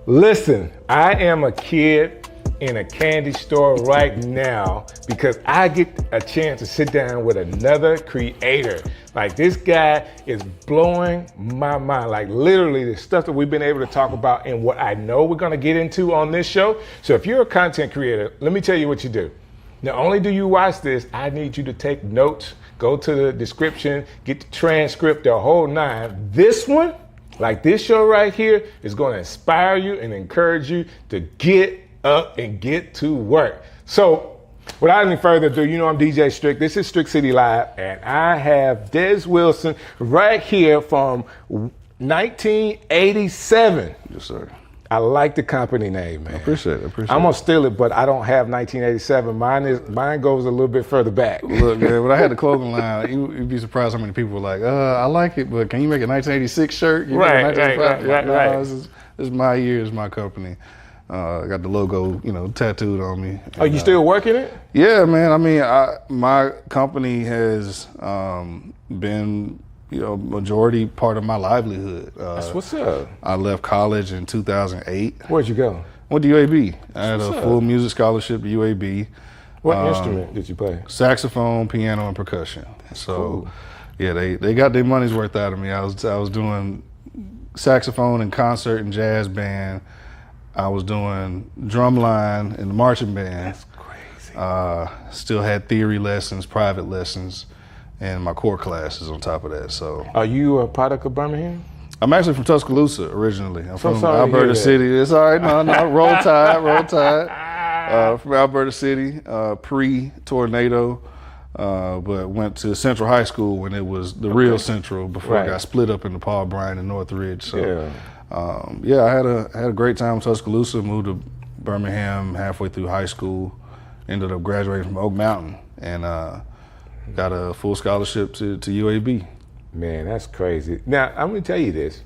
Listen, I am a kid in a candy store right now because I get a chance to sit down with another creator. Like, this guy is blowing my mind. Like, literally the stuff that we've been able to talk about and what I know we're gonna get into on this show. So if you're a content creator, let me tell you what you do. Not only do you watch this, I need you to take notes, go to the description, get the transcript, the whole nine. This one, like this show right here, is gonna inspire you and encourage you to get up and get to work. So without any further ado, you know I'm DJ Strick. This is Strick City Live, and I have Des Wilson right here from 1987. Yes, sir. I like the company name, man. I appreciate it. I'm gonna steal it, but I don't have 1987. Mine goes a little bit further back. Look, man, when I had the clothing line, you'd be surprised how many people were like, I like it, but can you make a 1986 shirt? Right. This is my year, it's my company. I got the logo, tattooed on me. Are you still working it? Yeah, man. I mean, my company has been, majority part of my livelihood. That's what's up. I left college in 2008. Where'd you go? Went to UAB. I had a full music scholarship to UAB. What instrument did you play? Saxophone, piano, and percussion. So, cool. Yeah, they got their money's worth out of me. I was doing saxophone and concert and jazz band. I was doing drumline in the marching band. That's crazy. Still had theory lessons, private lessons, and my core classes on top of that. So, are you a product of Birmingham? I'm actually from Tuscaloosa originally. I'm from sorry Alberta City. It's all right. No, roll tide. From Alberta City, pre-tornado, but went to Central High School when it was the real Central before it got split up into Paul Bryan and Northridge. So, I had a great time in Tuscaloosa. Moved to Birmingham halfway through high school. Ended up graduating from Oak Mountain and got a full scholarship to UAB. Man, that's crazy. Now, I'm going to tell you this.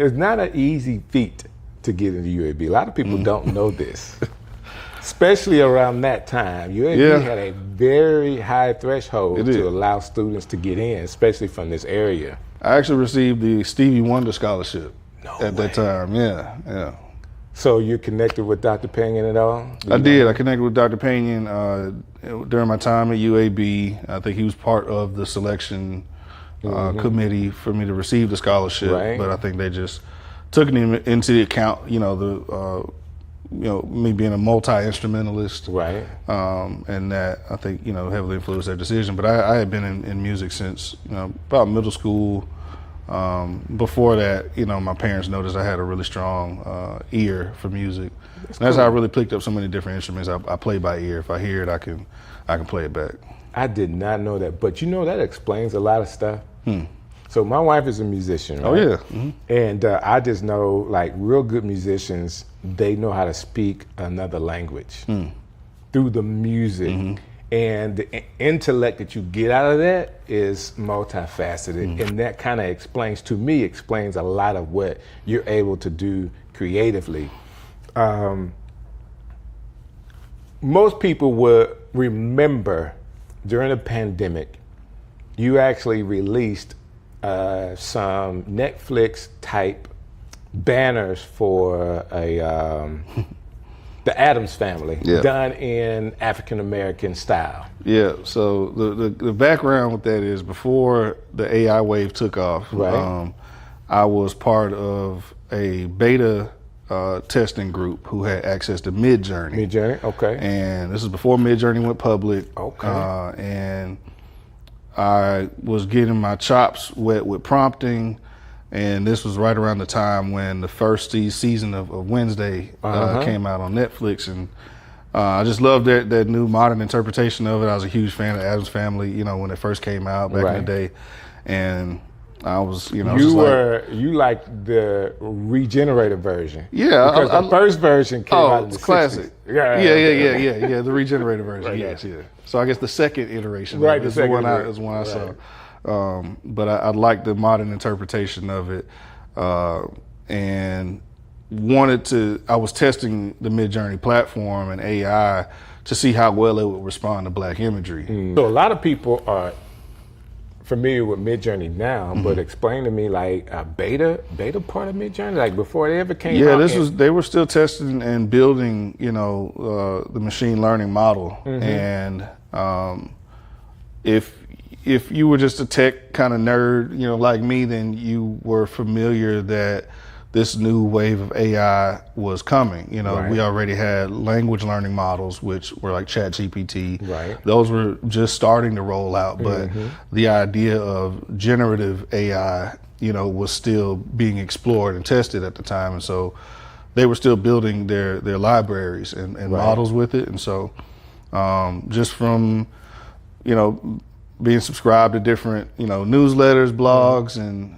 It's not an easy feat to get into UAB. A lot of people don't know this, especially around that time. UAB had a very high threshold to allow students to get in, especially from this area. I actually received the Stevie Wonder scholarship at that time. Yeah. So you connected with Dr. Pinion at all? I did. I connected with Dr. Pinion during my time at UAB. I think he was part of the selection committee for me to receive the scholarship, but I think they just took it into account. Me being a multi-instrumentalist, and that I think heavily influenced their decision. But I had been in music since about middle school. Before that, my parents noticed I had a really strong ear for music. That's how I really picked up so many different instruments. I play by ear. If I hear it, I can play it back. I did not know that, but that explains a lot of stuff. So my wife is a musician, right? Oh yeah. And I just know, like, real good musicians, they know how to speak another language through the music. And the intellect that you get out of that is multifaceted. And that kind of explains a lot of what you're able to do creatively. Most people would remember during the pandemic, you actually released some Netflix type banners for the Addams Family, done in African American style. Yeah. So the background with that is before the AI wave took off. I was part of a beta testing group who had access to Midjourney. And this is before Midjourney went public. And I was getting my chops wet with prompting, and this was right around the time when the first season of Wednesday came out on Netflix, and I just loved that new modern interpretation of it. I was a huge fan of Addams Family, when it first came out back in the day, and I was, you liked the regenerated version. Yeah, because the first version came out in the classic. 60s. Yeah, the regenerated version. Yes. So I guess the second iteration is the one I saw. But I liked the modern interpretation of it, and I was testing the Midjourney platform and AI to see how well it would respond to black imagery. So a lot of people are familiar with Midjourney now, but explain to me like a beta part of Midjourney, like before they ever came out. Yeah, they were still testing and building, the machine learning model. And if you were just a tech kind of nerd, like me, then you were familiar that this new wave of AI was coming. Right. We already had language learning models, which were like ChatGPT. Right. Those were just starting to roll out, but the idea of generative AI, was still being explored and tested at the time. And so they were still building their libraries and Right. models with it. And so just from, being subscribed to different, newsletters, blogs, and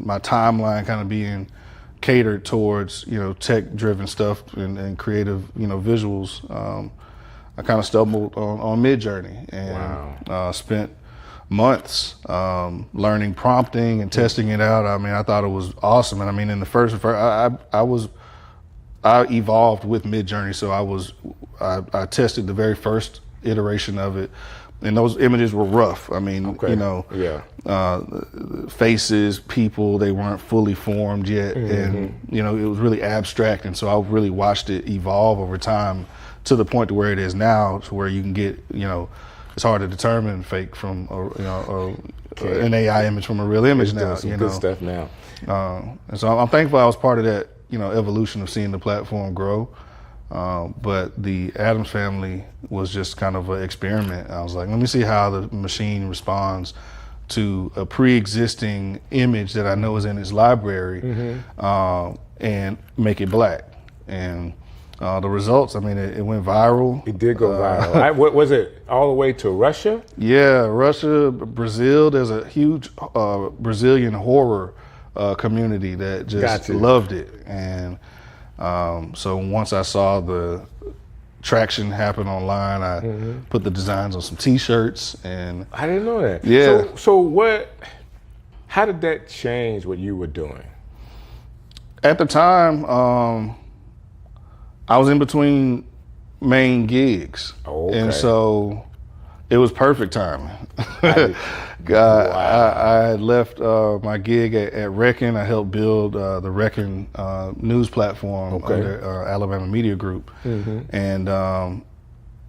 my timeline kind of being catered towards, tech-driven stuff and creative, visuals. I kind of stumbled on Midjourney and spent months learning prompting and testing it out. I mean, I thought it was awesome. And I mean, in the first I evolved with Midjourney, so I tested the very first iteration of it. And those images were rough. I mean, faces, people, they weren't fully formed yet. And, it was really abstract. And so I really watched it evolve over time to the point to where it is now, to where you can get, it's hard to determine fake from, an AI image from a real image now. Some good stuff now. And so I'm thankful I was part of that, evolution of seeing the platform grow. But the Addams Family was just kind of an experiment. I was like, let me see how the machine responds to a pre-existing image that I know is in its library, and make it black. And the results, I mean, it went viral. It did go viral. What was it, all the way to Russia? Yeah, Russia, Brazil. There's a huge Brazilian horror community that just loved it. And so once I saw the traction happen online, I put the designs on some T-shirts, and I didn't know that. Yeah. So how did that change what you were doing? At the time, I was in between main gigs, and so it was perfect timing. I had left my gig at Reckon. I helped build the Reckon news platform under Alabama Media Group, and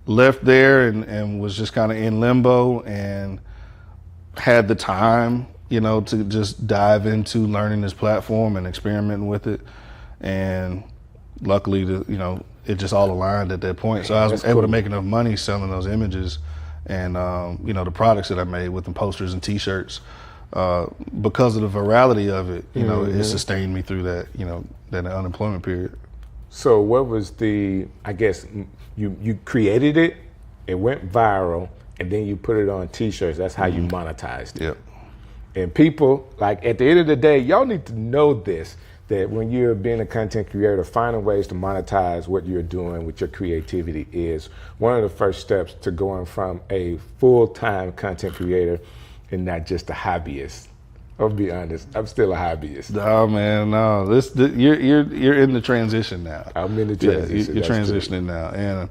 left there and was just kind of in limbo, and had the time, to just dive into learning this platform and experimenting with it. And luckily, it just all aligned at that point. So I was able to make enough money selling those images and the products that I made with the posters and T-shirts, because of the virality of it. It sustained me through that that unemployment period. So what was I guess you created it, it went viral, and then you put it on T-shirts. That's how you monetized it. Yep. And people, like, at the end of the day, y'all need to know this, that when you're being a content creator, finding ways to monetize what you're doing with your creativity is one of the first steps to going from a full-time content creator and not just a hobbyist. I'll be honest, I'm still a hobbyist. Oh man, no. You're in the transition now. I'm in the transition. You're transitioning now, and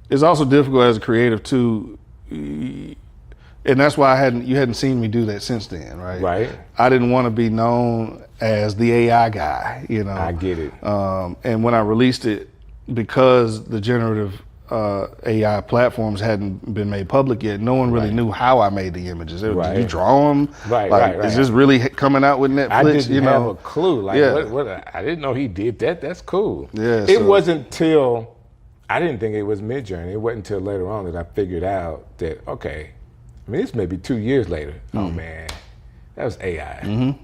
it's also difficult as a creative too. And that's why you hadn't seen me do that since then, right? Right. I didn't want to be known as the AI guy, I get it. And when I released it, because the generative AI platforms hadn't been made public yet, no one really knew how I made the images. Did you draw them? Right. Is this really coming out with Netflix? I didn't have a clue. What I didn't know he did that. That's cool. Yeah. It wasn't till I didn't think it was Midjourney. It wasn't until later on that I figured out that I mean, this may be 2 years later. Oh man, that was AI.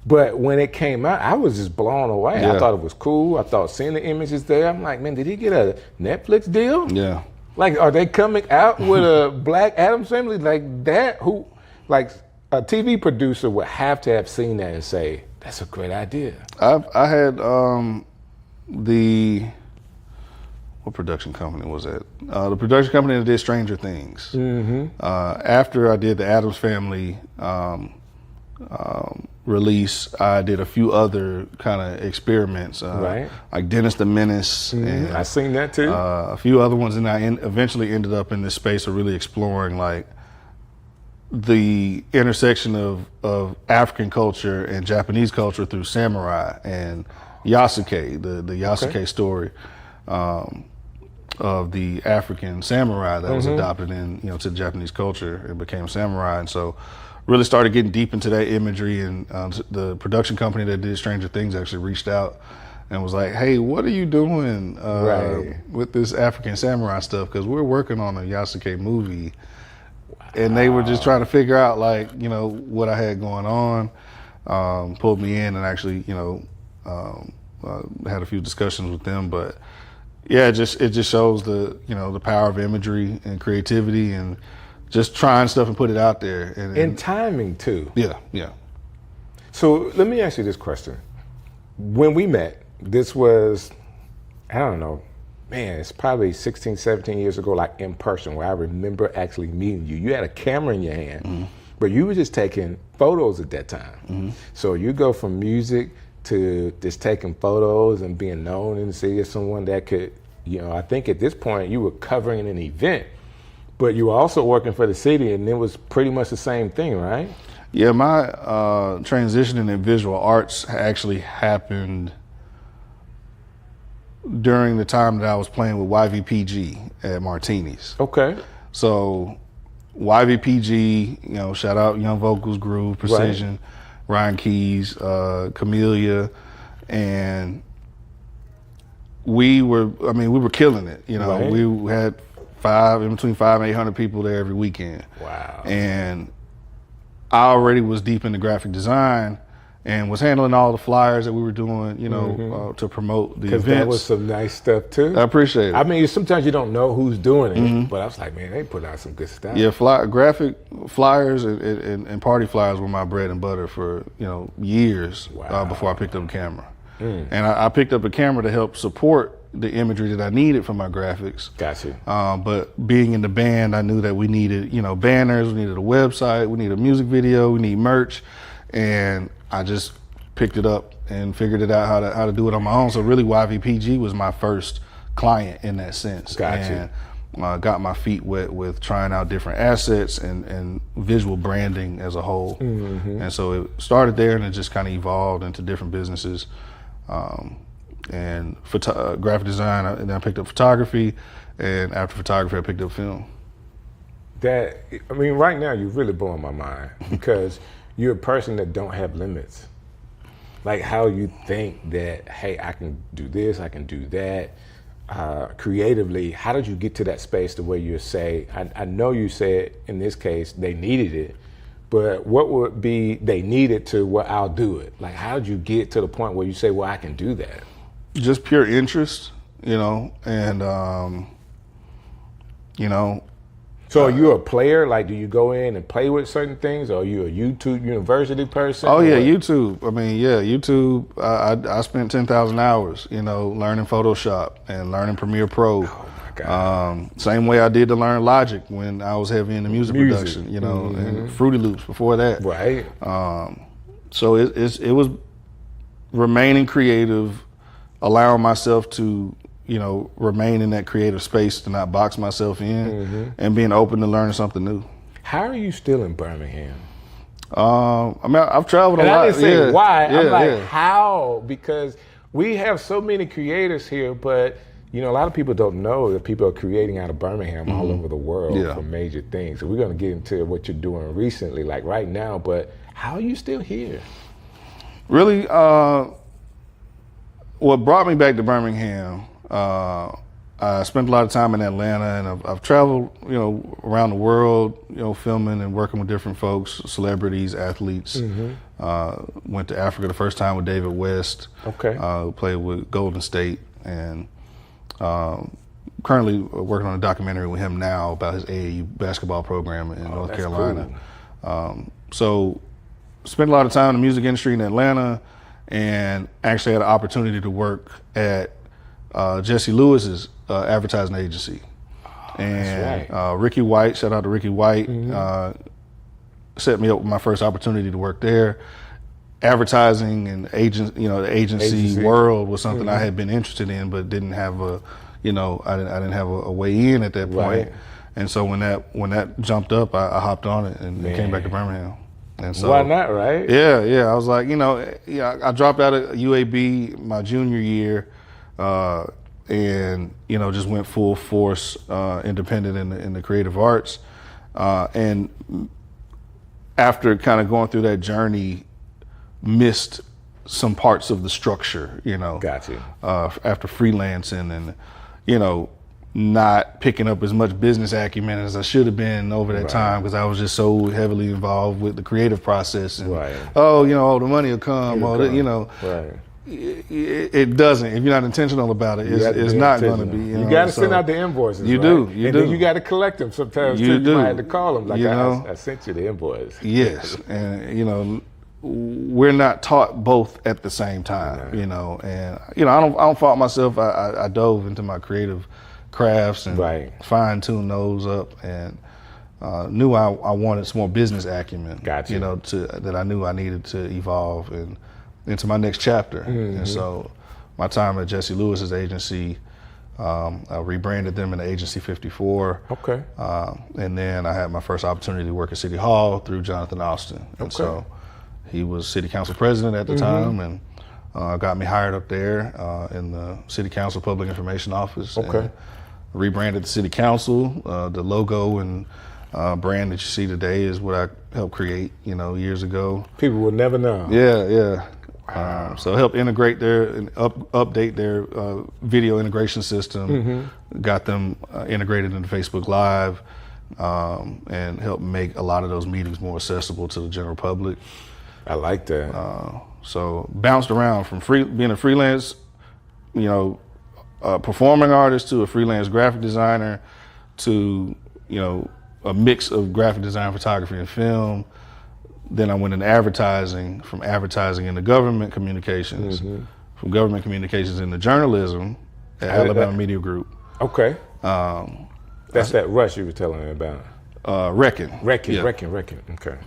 But when it came out, I was just blown away. Yeah. I thought it was cool. I thought seeing the images there, I'm like, man, did he get a Netflix deal? Yeah. Like, are they coming out with a Black Addams Family like that? Who, like, a TV producer would have to have seen that and say, that's a great idea. I had what production company was that? The production company that did Stranger Things. After I did the Addams Family release, I did a few other kind of experiments, like Dennis the Menace. And I seen that too. A few other ones, and I eventually ended up in this space of really exploring like the intersection of African culture and Japanese culture through samurai and Yasuke, the Yasuke story of the African samurai that was adopted to the Japanese culture and became samurai. And so really started getting deep into that imagery, and the production company that did Stranger Things actually reached out and was like, hey, what are you doing with this African samurai stuff? Because we're working on a Yasuke movie. And they were just trying to figure out, what I had going on, pulled me in and actually, had a few discussions with them. But yeah, it just shows the power of imagery and creativity and just trying stuff and put it out there. And timing too. Yeah. So let me ask you this question. When we met, this was, I don't know, man, it's probably 16, 17 years ago, like in person, where I remember actually meeting you. You had a camera in your hand, but you were just taking photos at that time. So you go from music to just taking photos and being known in the city as someone that could, I think at this point you were covering an event, but you were also working for the city, and it was pretty much the same thing, right? Yeah, my transition into visual arts actually happened during the time that I was playing with YVPG at Martini's. Okay. So YVPG, shout out Young Vocals, Groove, Precision, Ryan Keys, Camellia, and we were killing it. We had between 500 and 800 people there every weekend. Wow. And I already was deep into graphic design and was handling all the flyers that we were doing, to promote the events. That was some nice stuff too. I appreciate it. I mean, sometimes you don't know who's doing it, but I was like, man, they put out some good stuff. Yeah, graphic flyers and party flyers were my bread and butter for years before I picked up a camera. And I picked up a camera to help support the imagery that I needed for my graphics. Gotcha. But being in the band, I knew that we needed, banners, we needed a website, we needed a music video, we need merch, and I just picked it up and figured it out how to do it on my own. So really, YVPG was my first client in that sense. Gotcha. And got my feet wet with trying out different assets and visual branding as a whole. And so it started there, and it just kind of evolved into different businesses. And graphic design, and then I picked up photography, and after photography, I picked up film. Right now you're really blowing my mind because you're a person that don't have limits. Like how you think that, hey, I can do this, I can do that. Creatively, how did you get to that space the way you say, I know you said in this case they needed it, but what would be they needed to what I'll do it? Like how did you get to the point where you say, well, I can do that? Just pure interest, and So are you a player? Like, do you go in and play with certain things? Or are you a YouTube University person? Oh yeah, YouTube. YouTube. I spent 10,000 hours, learning Photoshop and learning Premiere Pro. Oh my God. Same way I did to learn Logic when I was heavy into music production, and Fruity Loops before that. Right. So it was remaining creative, allowing myself to remain in that creative space, to not box myself in, and being open to learning something new. How are you still in Birmingham? I've traveled a lot. I didn't say why. I'm like, yeah. how? Because we have so many creators here, but a lot of people don't know that people are creating out of Birmingham all over the world for major things. So we're going to get into what you're doing recently, like right now, but how are you still here? Really, what brought me back to Birmingham, I spent a lot of time in Atlanta, and I've traveled, around the world, filming and working with different folks, celebrities, athletes. Went to Africa the first time with David West. Okay. Played with Golden State, and currently working on a documentary with him now about his AAU basketball program in North Carolina. Cool. So spent a lot of time in the music industry in Atlanta, and actually had an opportunity to work at Jesse Lewis's advertising agency. And that's right. Ricky White, shout out to Ricky White, set me up with my first opportunity to work there. Advertising and the agency world was something I had been interested in, but didn't have I didn't have a way in at that point. Right. And so when that jumped up, I hopped on it and came back to Birmingham. And so why not, right? Yeah. I was like, I dropped out of UAB my junior year, and just went full force independent in the creative arts. And after kind of going through that journey, missed some parts of the structure, Got you. After freelancing and, not picking up as much business acumen as I should have been over that time, because I was just so heavily involved with the creative process. And, the money will come. Right. It doesn't. If you're not intentional about it, it's not going to be. You got to send out the invoices. You right? do. Then you got to collect them sometimes. You might have to call them. Like I sent you the invoice. Yes, and we're not taught both at the same time. And I don't fault myself. I dove into my creative crafts and fine-tuned those up, and knew I wanted some more business acumen. Gotcha. That I knew I needed to evolve and into my next chapter. And so my time at Jesse Lewis's agency, I rebranded them into Agency 54. Okay. And then I had my first opportunity to work at City Hall through Jonathan Austin. And so he was city council president at the time, and got me hired up there in the city council public information office. Okay. And rebranded the city council. The logo and brand that you see today is what I helped create, years ago. People will never know. Yeah. Wow. So help integrate update their video integration system, got them integrated into Facebook Live, and help make a lot of those meetings more accessible to the general public. I like that. So bounced around from being a freelance, performing artist to a freelance graphic designer to, a mix of graphic design, photography, and film. Then I went into advertising, from advertising into government communications, from government communications into journalism at Alabama Media Group. Okay. That's that rush you were telling me about. Wrecking. Okay.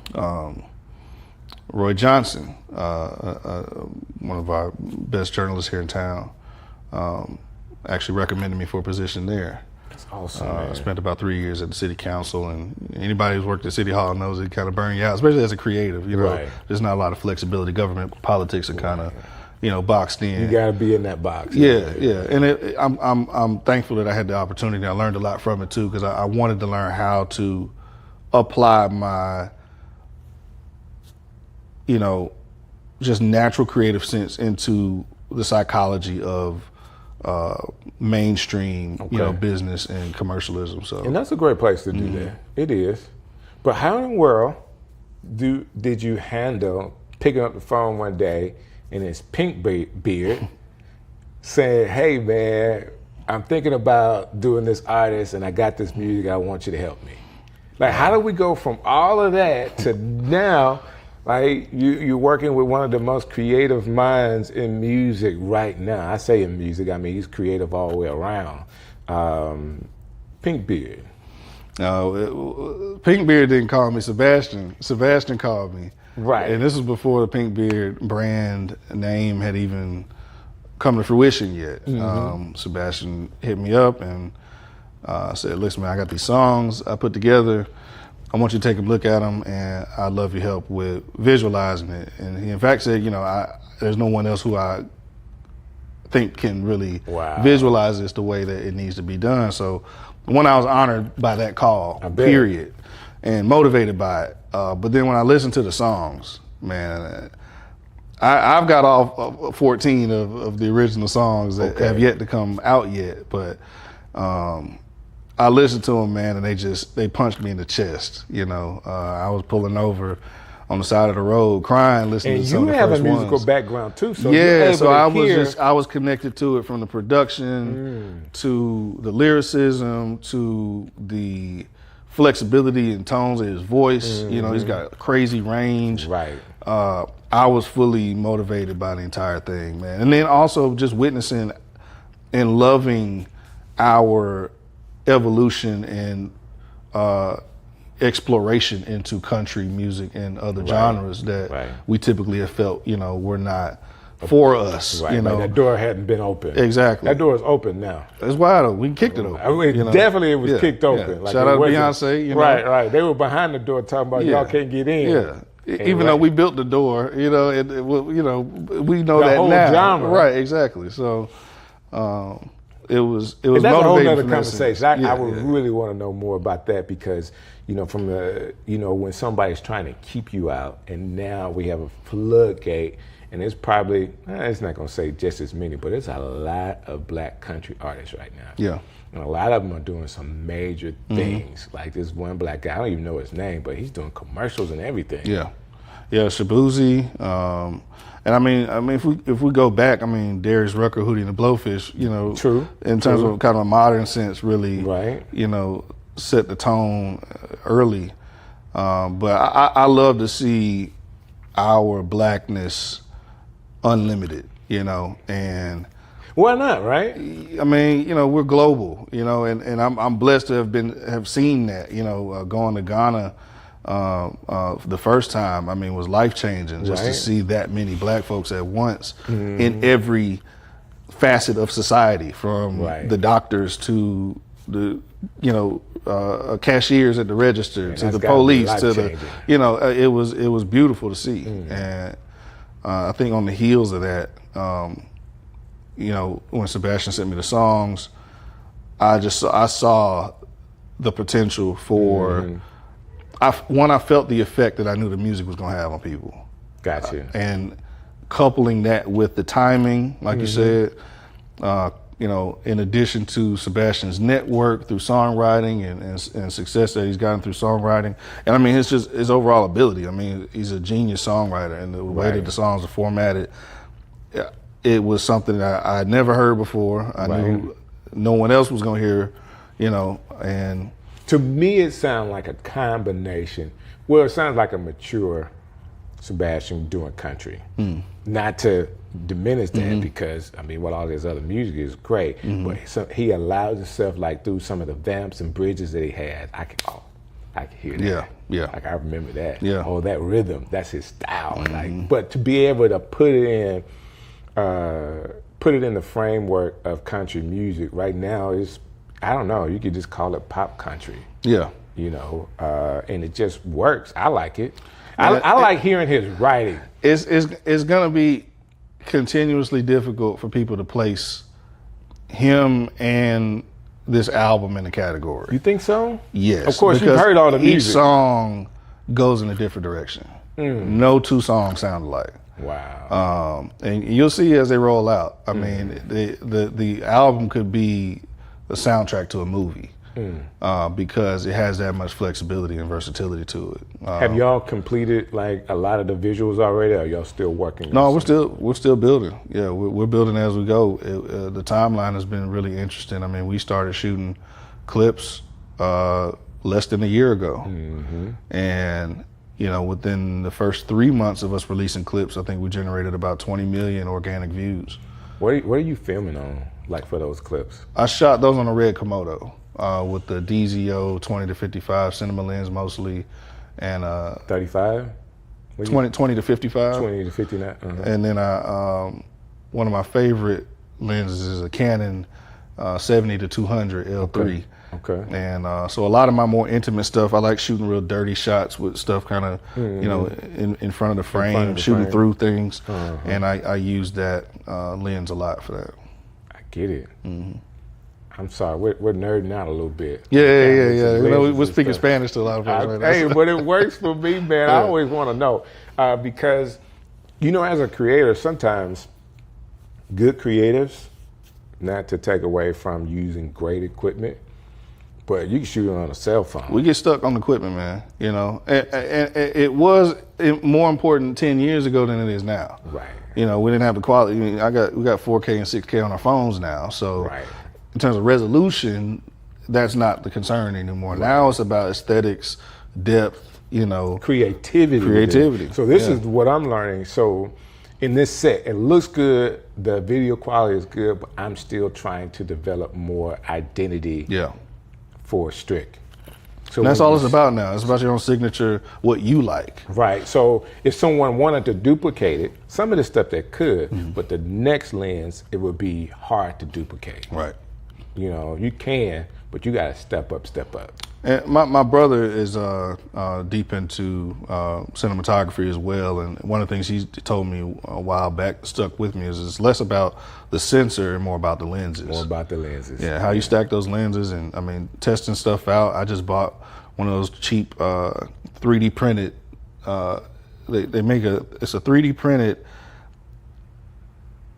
Roy Johnson, one of our best journalists here in town, actually recommended me for a position there. That's awesome, I spent about 3 years at the city council, and anybody who's worked at City Hall knows it kind of burn you out, especially as a creative. There's not a lot of flexibility. Government politics are kind of, boxed in. You got to be in that box. Yeah. And I'm thankful that I had the opportunity. I learned a lot from it too, because I wanted to learn how to apply my, just natural creative sense into the psychology of mainstream, business and commercialism. So, and that's a great place to do that. It is. But how in the world did you handle picking up the phone one day and his pink beard saying, "Hey man, I'm thinking about doing this artist and I got this music, I want you to help me"? Like, how do we go from all of that to now? Like, you're working with one of the most creative minds in music right now. I say in music, I mean, he's creative all the way around. Pinkbeard. No, Pinkbeard didn't call me. Sebastian called me. Right. And this was before the Pinkbeard brand name had even come to fruition yet. Sebastian hit me up and said, "Listen, man, I got these songs I put together. I want you to take a look at them, and I'd love your help with visualizing it." And he in fact said, there's no one else who I think can really visualize this the way that it needs to be done. So one, I was honored by that call, period, and motivated by it. But then when I listened to the songs, man, I've got all 14 of the original songs that have yet to come out yet, but I listened to them, man, and they punched me in the chest. I was pulling over on the side of the road crying, listening to some of the first ones. And you have a musical background too, so I was connected to it, from the production to the lyricism to the flexibility and tones of his voice. He's got a crazy range. Right. I was fully motivated by the entire thing, man. And then also just witnessing and loving our evolution and exploration into country music and other genres that we typically have felt, we're not for us. Right, you know, like that door hadn't been open. Exactly. That door is open now. It's wide open. We kicked it open. I mean, Definitely it was kicked open. Yeah. Like Shout out to Beyonce. You know? Right. They were behind the door talking about y'all can't get in. Yeah. Even though we built the door, you know, we know the that whole now. genre. Right. Exactly. So it was and that's motivating. A whole other conversation. I would yeah. really want to know more about that because, you know, from the, you know, when somebody's trying to keep you out, and now we have a floodgate, and it's probably, it's not going to say just as many, but it's a lot of black country artists right now. Yeah. And a lot of them are doing some major things. Like this one black guy, I don't even know his name, but he's doing commercials and everything. Yeah. Yeah, Shabuzi. And I mean, if we go back, I mean, Darius Rucker, Hootie and the Blowfish, you know, True. In terms of kind of a modern sense, really, right. You know, set the tone early. But I love to see our blackness unlimited, you know, and why not, right? I mean, you know, we're global, you know, and I'm blessed to have seen that, you know, going to Ghana the first time, I mean, was life-changing just to see that many black folks at once in every facet of society, from the doctors to the, you know, cashiers at the register to the police to the, you know, it was beautiful to see. And I think on the heels of that, you know, when Sebastian sent me the songs, I saw the potential for, I felt the effect that I knew the music was going to have on people. Gotcha. And coupling that with the timing, like you said, you know, in addition to Sebastian's network through songwriting and success that he's gotten through songwriting. And I mean, it's just his overall ability. I mean, he's a genius songwriter, and the way that the songs are formatted, it was something that I had never heard before. I knew no one else was going to hear, you know, and to me, it sounds like a combination. Well, it sounds like a mature Sebastian doing country. Not to diminish that because, I mean, what all his other music is great, but he allows himself, like, through some of the vamps and bridges that he had, I can hear that. Yeah. Like, I remember that. Yeah. Oh, that rhythm, that's his style. Like, but to be able to put it in the framework of country music right now is, I don't know, you could just call it pop country. Yeah. You know, and it just works. I like it. I like hearing his writing. It's going to be continuously difficult for people to place him and this album in a category. You think so? Yes. Of course, you've heard all the music. Each song goes in a different direction. No two songs sound alike. Wow. And you'll see as they roll out. I mean, the album could be a soundtrack to a movie because it has that much flexibility and versatility to it. Have y'all completed like a lot of the visuals already, or are y'all still working? No, we're still building. Yeah, we're building as we go. The timeline has been really interesting. I mean, we started shooting clips less than a year ago, and you know, within the first 3 months of us releasing clips, I think we generated about 20 million organic views. What are you filming on, like, for those clips? I shot those on a red Komodo with the DZO 20 to 55 cinema lens mostly, and 35? 20 to 55. 20 to 59. And then one of my favorite lenses is a Canon 70 to 200 L3. Okay. And so a lot of my more intimate stuff, I like shooting real dirty shots with stuff kind of, you know, in front of the frame, shooting through things. And I use that lens a lot for that. I get it. I'm sorry, we're nerding out a little bit. Yeah. You know, we're speaking Spanish to a lot of folks right now. Hey, but it works for me, man. I always want to know because, you know, as a creator, sometimes good creatives, not to take away from using great equipment, but you can shoot it on a cell phone. We get stuck on equipment, man. You know, and it was more important 10 years ago than it is now. Right. You know, we didn't have the quality. I mean, we got 4K and 6K on our phones now. So in terms of resolution, that's not the concern anymore. Now it's about aesthetics, depth, you know. Creativity. So this is what I'm learning. So in this set, it looks good. The video quality is good, but I'm still trying to develop more identity for Strick. So and that's all it's about now. It's about your own signature, what you like. Right. So if someone wanted to duplicate it, some of the stuff they could, but the next lens, it would be hard to duplicate. Right. You know, you can, but you got to step up. And my brother is deep into cinematography as well, and one of the things he told me a while back stuck with me is it's less about the sensor and more about the lenses. More about the lenses. Yeah, how you stack those lenses, and I mean testing stuff out. I just bought one of those cheap 3D printed. They make it's a 3D printed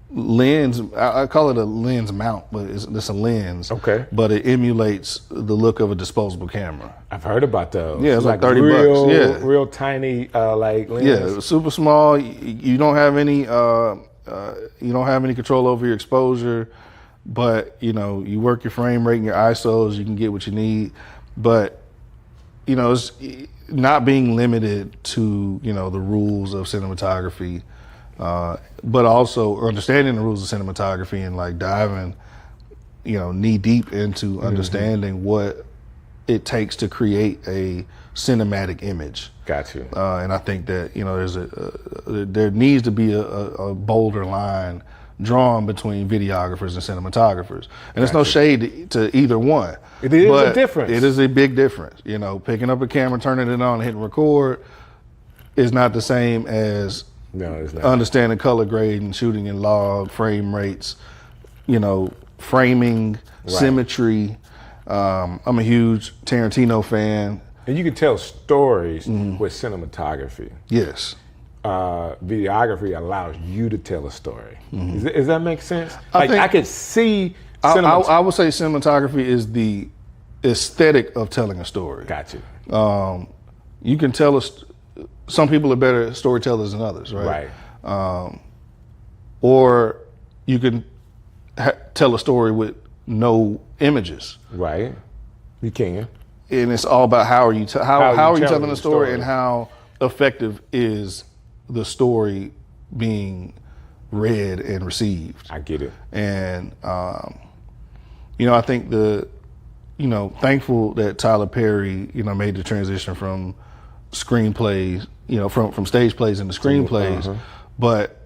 lens. I call it a lens mount, but it's a lens. Okay. But it emulates the look of a disposable camera. I've heard about those. Yeah, it's like $30. Yeah, real tiny like lens. Yeah, super small. You don't have any. You don't have any control over your exposure, but you know you work your frame rate and your ISOs. You can get what you need, but you know it's not being limited to the rules of cinematography. But also understanding the rules of cinematography and like diving, knee deep into understanding what it takes to create a cinematic image. Gotcha. And I think that there needs to be a bolder line drawn between videographers and cinematographers, and there's no shade to either one. It is a difference. It is a big difference. Picking up a camera, turning it on, and hitting record is not the same as it's not. Understanding color grading, shooting in log, frame rates, framing, symmetry. I'm a huge Tarantino fan. And you can tell stories with cinematography. Yes. Videography allows you to tell a story. Does that make sense? I could see. I would say cinematography is the aesthetic of telling a story. Gotcha. You can tell some people are better storytellers than others, right? Right. Or you can tell a story with no images. Right. You can. And it's all about how are you telling the story and how effective is the story being read and received. I get it. And I think thankful that Tyler Perry made the transition from screenplays, from stage plays into screenplays, but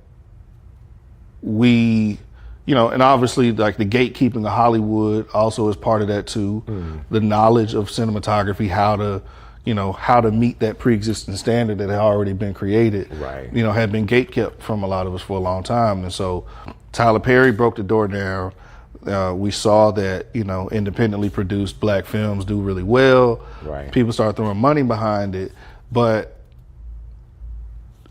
we, and obviously like the gatekeeping of Hollywood also is part of that too. The knowledge of cinematography, how to meet that pre-existing standard that had already been created, right? Had been gatekept from a lot of us for a long time. And so Tyler Perry broke the door down. We saw that, independently produced black films do really well. Right. People started throwing money behind it, but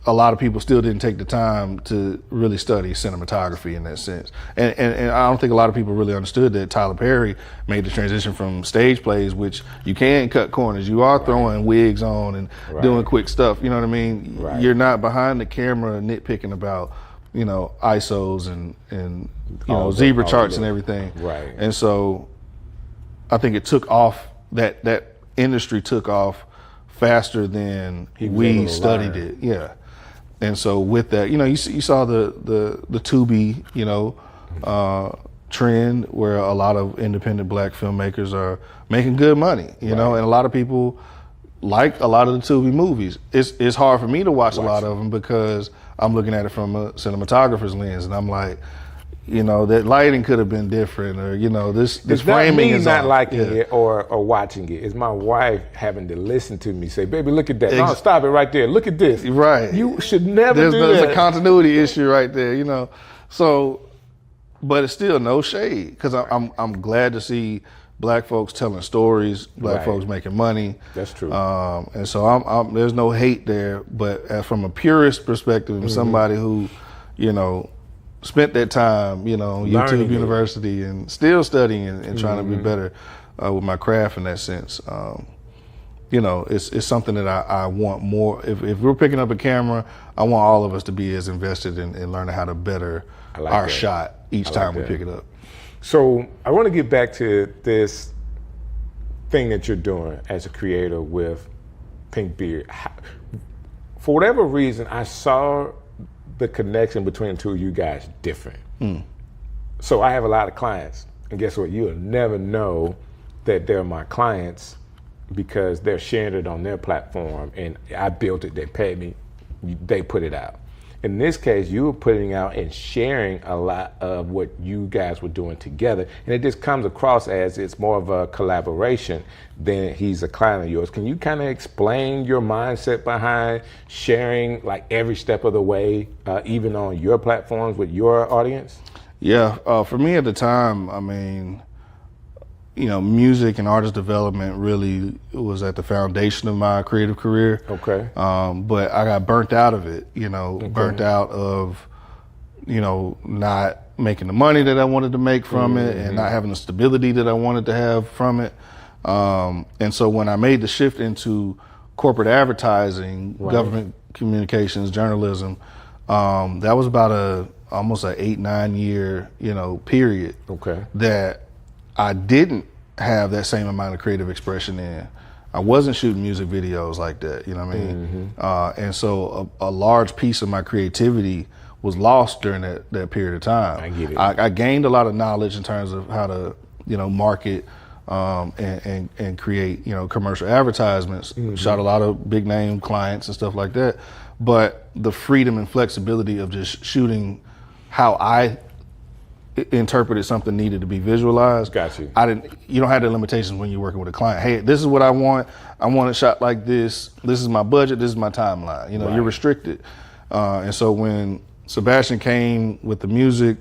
a lot of people still didn't take the time to really study cinematography in that sense. And I don't think a lot of people really understood that Tyler Perry made the transition from stage plays, which you can cut corners. You are throwing wigs on and doing quick stuff. You know what I mean? Right. You're not behind the camera nitpicking about, ISOs and zebra charts and everything. Right. And so I think it took off, that industry took off faster than we studied it. Yeah. And so with that, you saw the Tubi, trend where a lot of independent black filmmakers are making good money, and a lot of people like a lot of the Tubi movies. It's hard for me to watch a lot of them because I'm looking at it from a cinematographer's lens, and I'm like, that lighting could have been different, or this framing is not liking it or watching it. It's my wife having to listen to me say, "Baby, look at that! No, stop it right there. Look at this. Right? You should never do that." There's a continuity issue right there, So, but it's still no shade because I'm glad to see black folks telling stories, black folks making money. That's true. And so there's no hate there, but from a purist perspective, and somebody who, spent that time, YouTube University and still studying and trying to be better with my craft in that sense. It's something that I want more. If we're picking up a camera, I want all of us to be as invested in learning how to better our shot each time we pick it up. So I want to get back to this thing that you're doing as a creator with Pink Beard. For whatever reason, I saw the connection between the two of you guys different. So I have a lot of clients, and guess what? You'll never know that they're my clients, because they're sharing it on their platform, and I built it, they paid me, they put it out. In this case, you were putting out and sharing a lot of what you guys were doing together, and it just comes across as it's more of a collaboration than he's a client of yours. Can you kind of explain your mindset behind sharing like every step of the way, even on your platforms with your audience? Yeah, for me at the time, I mean, music and artist development really was at the foundation of my creative career. Okay. But I got burnt out of it, burnt out of, not making the money that I wanted to make from it, and not having the stability that I wanted to have from it. And so when I made the shift into corporate advertising, government communications, journalism, that was about almost an 8-9 year, period. Okay. That I didn't have that same amount of creative expression in. I wasn't shooting music videos like that, you know what I mean? And so a large piece of my creativity was lost during that period of time. I get it. I gained a lot of knowledge in terms of how to, market and create, commercial advertisements. Shot a lot of big name clients and stuff like that. But the freedom and flexibility of just shooting how I interpreted something needed to be visualized. Got you. You don't have the limitations when you're working with a client. Hey, this is what I want. I want it shot like this. This is my budget. This is my timeline. You're restricted. And so when Sebastian came with the music,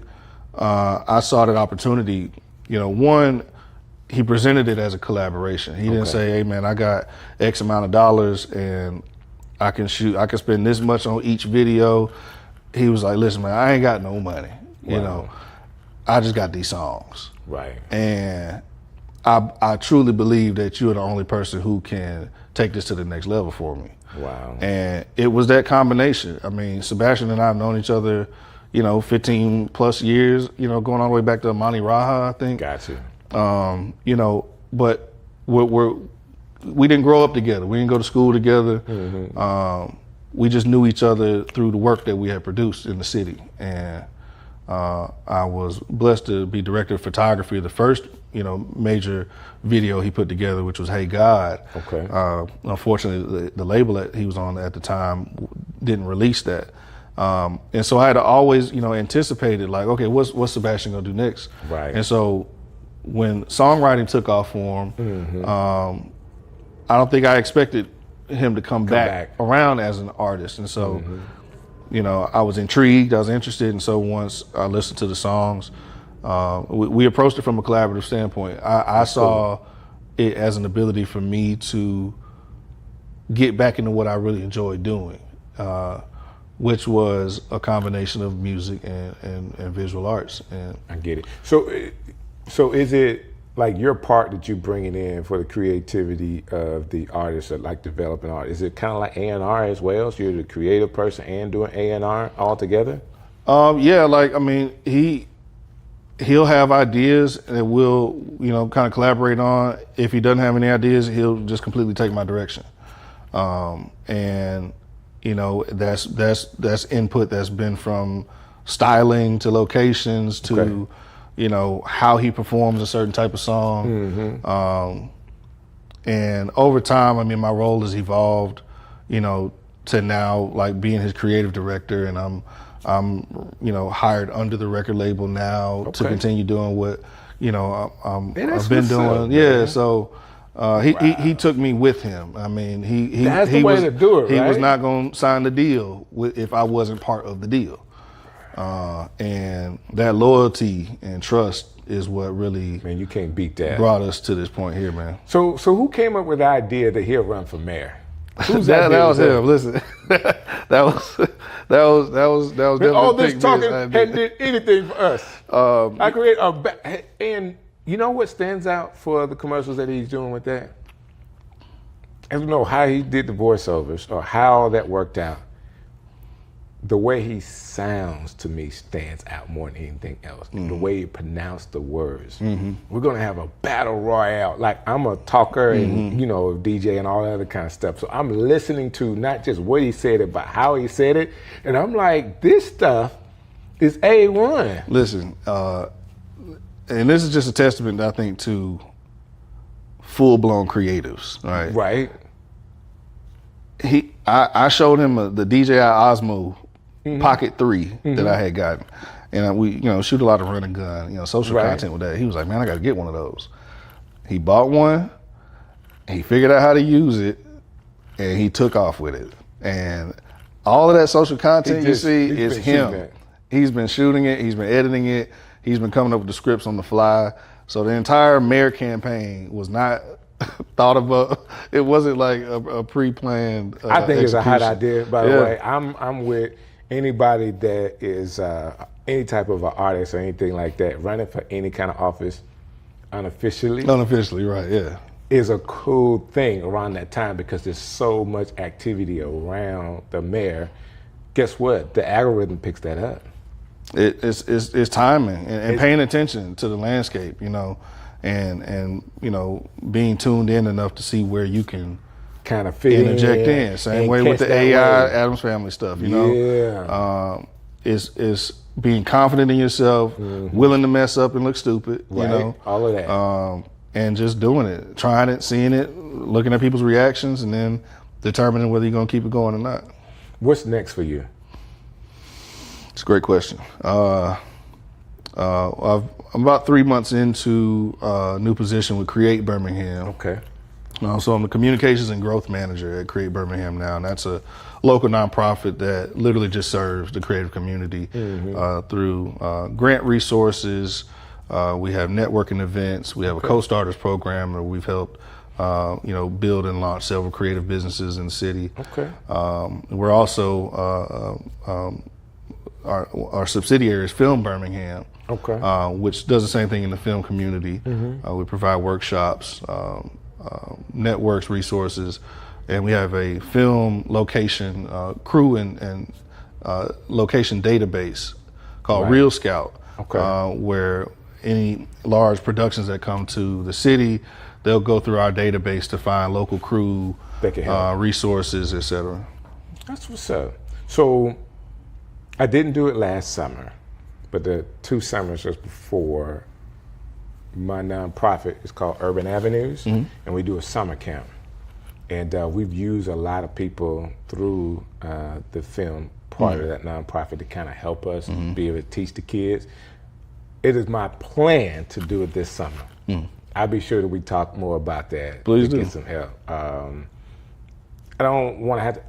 I saw that opportunity. One, he presented it as a collaboration. He didn't say, hey man, I got X amount of dollars and I can spend this much on each video. He was like, listen man, I ain't got no money. I just got these songs. Right. And I truly believe that you're the only person who can take this to the next level for me. Wow. And it was that combination. I mean, Sebastian and I have known each other, 15 plus years, going all the way back to Amani Raha, I think. Got you. But we didn't grow up together. We didn't go to school together. We just knew each other through the work that we had produced in the city. And I was blessed to be director of photography of the first, major video he put together, which was Hey God. Okay. Unfortunately, the label that he was on at the time didn't release that. And so I had to always, anticipated like, okay, what's Sebastian gonna do next? Right. And so when songwriting took off for him, I don't think I expected him to come back around as an artist. And so, I was intrigued, I was interested. And so once I listened to the songs, we approached it from a collaborative standpoint. I saw it as an ability for me to get back into what I really enjoyed doing, which was a combination of music and visual arts. And I get it. So is it like your part that you bringing in for the creativity of the artist, or like developing art? Is it kind of like A&R as well? So you're the creative person and doing A&R all together? Yeah, he'll have ideas that we'll, kind of collaborate on. If he doesn't have any ideas, he'll just completely take my direction. And that's input that's been from styling to locations to how he performs a certain type of song. And over time, I mean, my role has evolved, to now like being his creative director, and I'm hired under the record label now to continue doing what I've been doing. Yeah, so he took me with him. I mean, that's the way to do it. He right? was not going to sign the deal if I wasn't part of the deal. And that loyalty and trust is what really, man, you can't beat that, brought us to this point here, man. So who came up with the idea that he'll run for mayor? That was him. Listen, that was definitely all this Big talking Biz hadn't did anything for us. I create and you know what stands out for the commercials that he's doing with that? I don't know how he did the voiceovers or how that worked out. The way he sounds to me stands out more than anything else. The way he pronounced the words. We're gonna have a battle royale. Like, I'm a talker and DJ and all that other kind of stuff. So I'm listening to not just what he said it, but how he said it. And I'm like, this stuff is A1. Listen, and this is just a testament, I think, to full blown creatives, right? Right. I showed him the DJI Osmo Pocket 3 that I had gotten, and we shoot a lot of run and gun, social content with that. He was like, man, I got to get one of those. He bought one. He figured out how to use it, and he took off with it. And all of that social content you see is him. He's been shooting it. He's been editing it. He's been coming up with the scripts on the fly. So the entire mayor campaign was not thought about. It wasn't like a pre-planned I think it's a hot execution. idea, by the way. I'm with anybody that is any type of an artist or anything like that running for any kind of office unofficially. Unofficially, right, yeah. Is a cool thing around that time because there's so much activity around the mayor. Guess what? The algorithm picks that up. It's timing and paying attention to the landscape, and being tuned in enough to see where you can kind of fit interject in. Same way with the AI Adams Family stuff, Yeah. It's being confident in yourself, willing to mess up and look stupid, all of that. And just doing it, trying it, seeing it, looking at people's reactions, and then determining whether you're gonna keep it going or not. What's next for you? It's a great question. I'm about 3 months into a new position with Create Birmingham. Okay. So I'm the communications and growth manager at Create Birmingham now, and that's a local nonprofit that literally just serves the creative community through grant resources. We have networking events. We have a co-starters program where we've helped, build and launch several creative businesses in the city. Okay. We're also our subsidiary is Film Birmingham, which does the same thing in the film community. We provide workshops, networks, resources, and we have a film location crew and location database called Real Scout, where any large productions that come to the city, they'll go through our database to find local crew, resources, etc. That's what's up. So I didn't do it last summer, but the 2 summers just before, my nonprofit is called Urban Avenues, and we do a summer camp. And we've used a lot of people through the film part of that nonprofit to kind of help us be able to teach the kids. It is my plan to do it this summer. I'll be sure that we talk more about that. Please do. Get some help. I don't want to have to,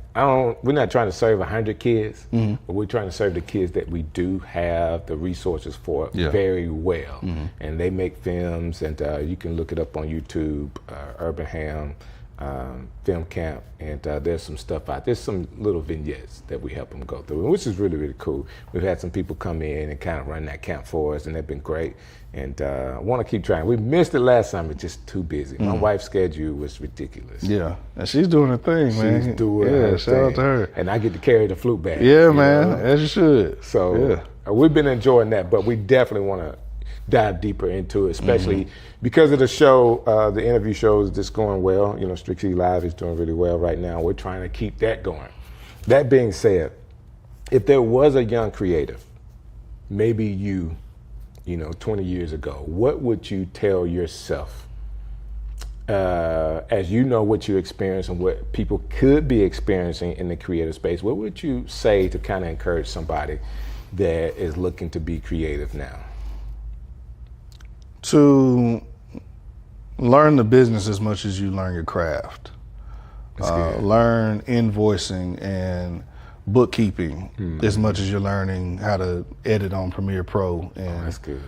we're not trying to serve 100 kids, but we're trying to serve the kids that we do have the resources for very well. And they make films, and you can look it up on YouTube, Urban Ham Film Camp, and there's some stuff out. There's some little vignettes that we help them go through, which is really, really cool. We've had some people come in and kind of run that camp for us, and they've been great. And I want to keep trying. We missed it last summer, just too busy. My wife's schedule was ridiculous. Yeah, and she's doing her thing, man. She's doing her shout thing. out to her. And I get to carry the flute back. Yeah, man, as you should. So we've been enjoying that, but we definitely want to dive deeper into it, especially because of the show, the interview show is just going well. Strick City Live is doing really well right now. We're trying to keep that going. That being said, if there was a young creative, maybe you 20 years ago, what would you tell yourself as you know what you experience and what people could be experiencing in the creative space? What would you say to kind of encourage somebody that is looking to be creative now? To learn the business as much as you learn your craft. Learn invoicing and bookkeeping as much as you're learning how to edit on Premiere Pro and that's good.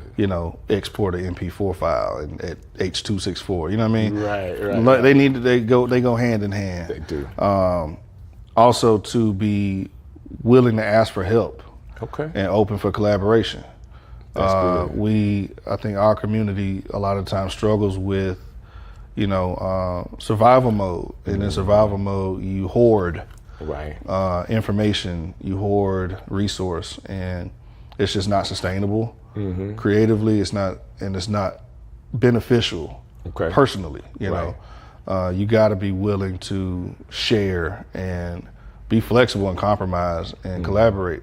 Export an MP4 file at H.264. You know what I mean? Right. They go hand in hand. They do. Also to be willing to ask for help. Okay. And open for collaboration. That's good. I think our community a lot of times struggles with, survival mode. And in survival mode, you hoard information, you hoard resource, and it's just not sustainable. Creatively, it's not beneficial personally. You got to be willing to share and be flexible and compromise and collaborate.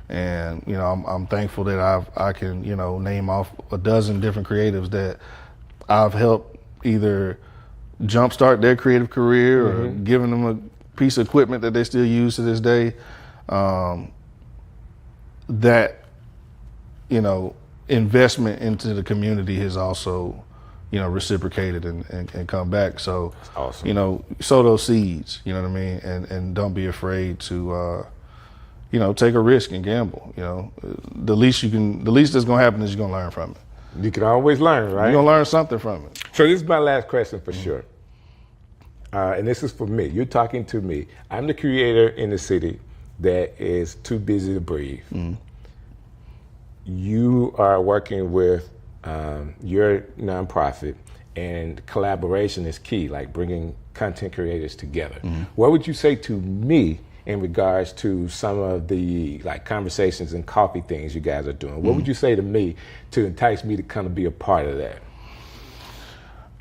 And I'm thankful that I can name off a dozen different creatives that I've helped either jumpstart their creative career or giving them a piece of equipment that they still use to this day. That, investment into the community has also, reciprocated and come back. So, that's awesome. Sow those seeds, you know what I mean? And don't be afraid to, take a risk and gamble. The least that's going to happen is you're going to learn from it. You can always learn, right? You're going to learn something from it. So this is my last question for sure. And this is for me. You're talking to me. I'm the creator in the city that is too busy to breathe. You are working with your nonprofit, and collaboration is key, like bringing content creators together. What would you say to me in regards to some of the conversations and coffee things you guys are doing? What would you say to me to entice me to kind of be a part of that?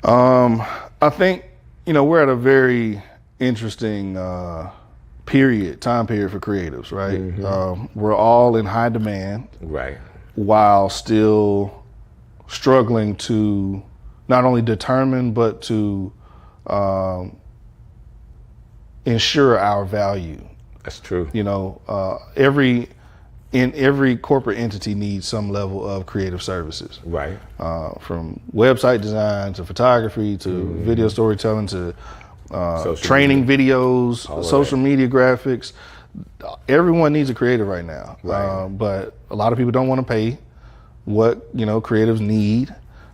I think, we're at a very interesting time period for creatives, right? We're all in high demand. Right. While still struggling to not only determine, but to ensure our value. That's true. Every corporate entity needs some level of creative services. Right. From website design to photography to video storytelling to training videos, social media graphics. Everyone needs a creative right now. Right. But a lot of people don't want to pay what creatives need.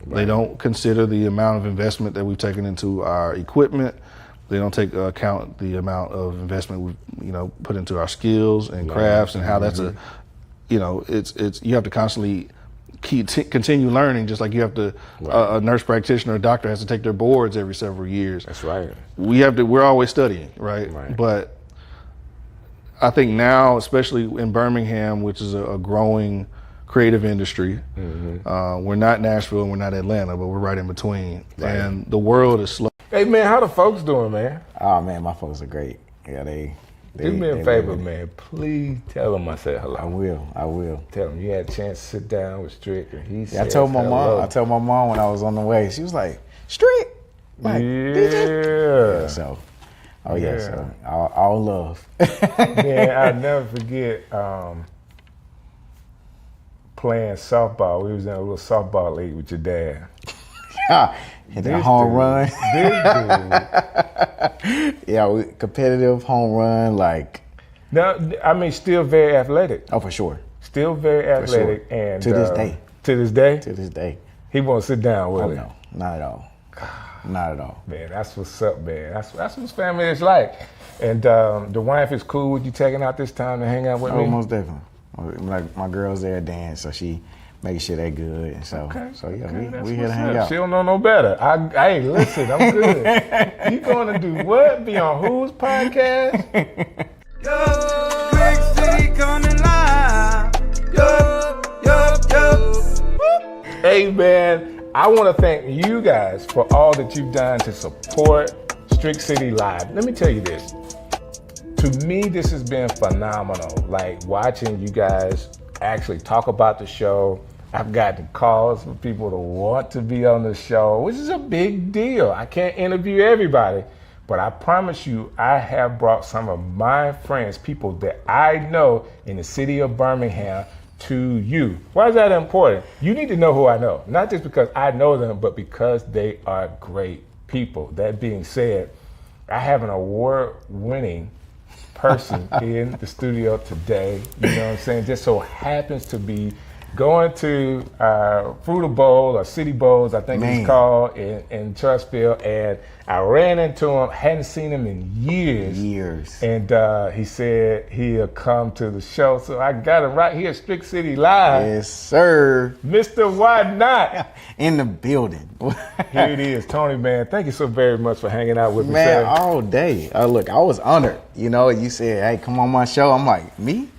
Right. They don't consider the amount of investment that we've taken into our equipment. They don't take account the amount of investment we've put into our skills and crafts, and how that's it's you have to constantly continue learning, just like you have to a nurse practitioner or a doctor has to take their boards every several years. That's right. We're always studying, right? But I think now, especially in Birmingham, which is a growing creative industry, we're not Nashville and we're not Atlanta, but we're right in between. Right. And the world is slow. Hey man, how the folks doing, man? Oh man, my folks are great. Yeah, they do me a favor, man. Please tell them I said hello. I will. Tell them you had a chance to sit down with Strick, and he said I told my hello. mom. I told my mom when I was on the way. She was like, "Strick, like, yeah." So, so all love. Man, I'll never forget playing softball. We was in a little softball league with your dad. Hit that home run. This dude. Yeah, competitive home run, like. No, I mean, still very athletic. Oh, for sure. Still very athletic, sure. and to this day. To this day. To this day. He won't sit down with it. No, not at all. Not at all. Man, that's what's up, man. That's what family is like. And the wife is cool with you taking out this time to hang out with me? Oh, most definitely. Like my girl's there dance, so she making sure they good. And so, we here to hang out. She don't know no better. Hey, listen, I'm good. You going to do what? Be on whose podcast? Strick City coming live. Hey, man, I want to thank you guys for all that you've done to support Strick City Live. Let me tell you this. To me, this has been phenomenal. Like watching you guys actually talk about the show. I've gotten calls from people to want to be on the show, which is a big deal. I can't interview everybody, but I promise you, I have brought some of my friends, people that I know in the city of Birmingham, to you. Why is that important? You need to know who I know, not just because I know them, but because they are great people. That being said, I have an award-winning person in the studio today, you know what I'm saying, just so happens to be going to Fruita Bowl or City Bowls, I think it's called, in Charlottesville, and I ran into him, hadn't seen him in years. And he said he'll come to the show, so I got him right here at Strick City Live. Yes, sir. Mr. Why Not? In the building. Here it is. Tony, man, thank you so very much for hanging out with me, man, sir. all day. Look, I was honored. You said, hey, come on my show. I'm like, me?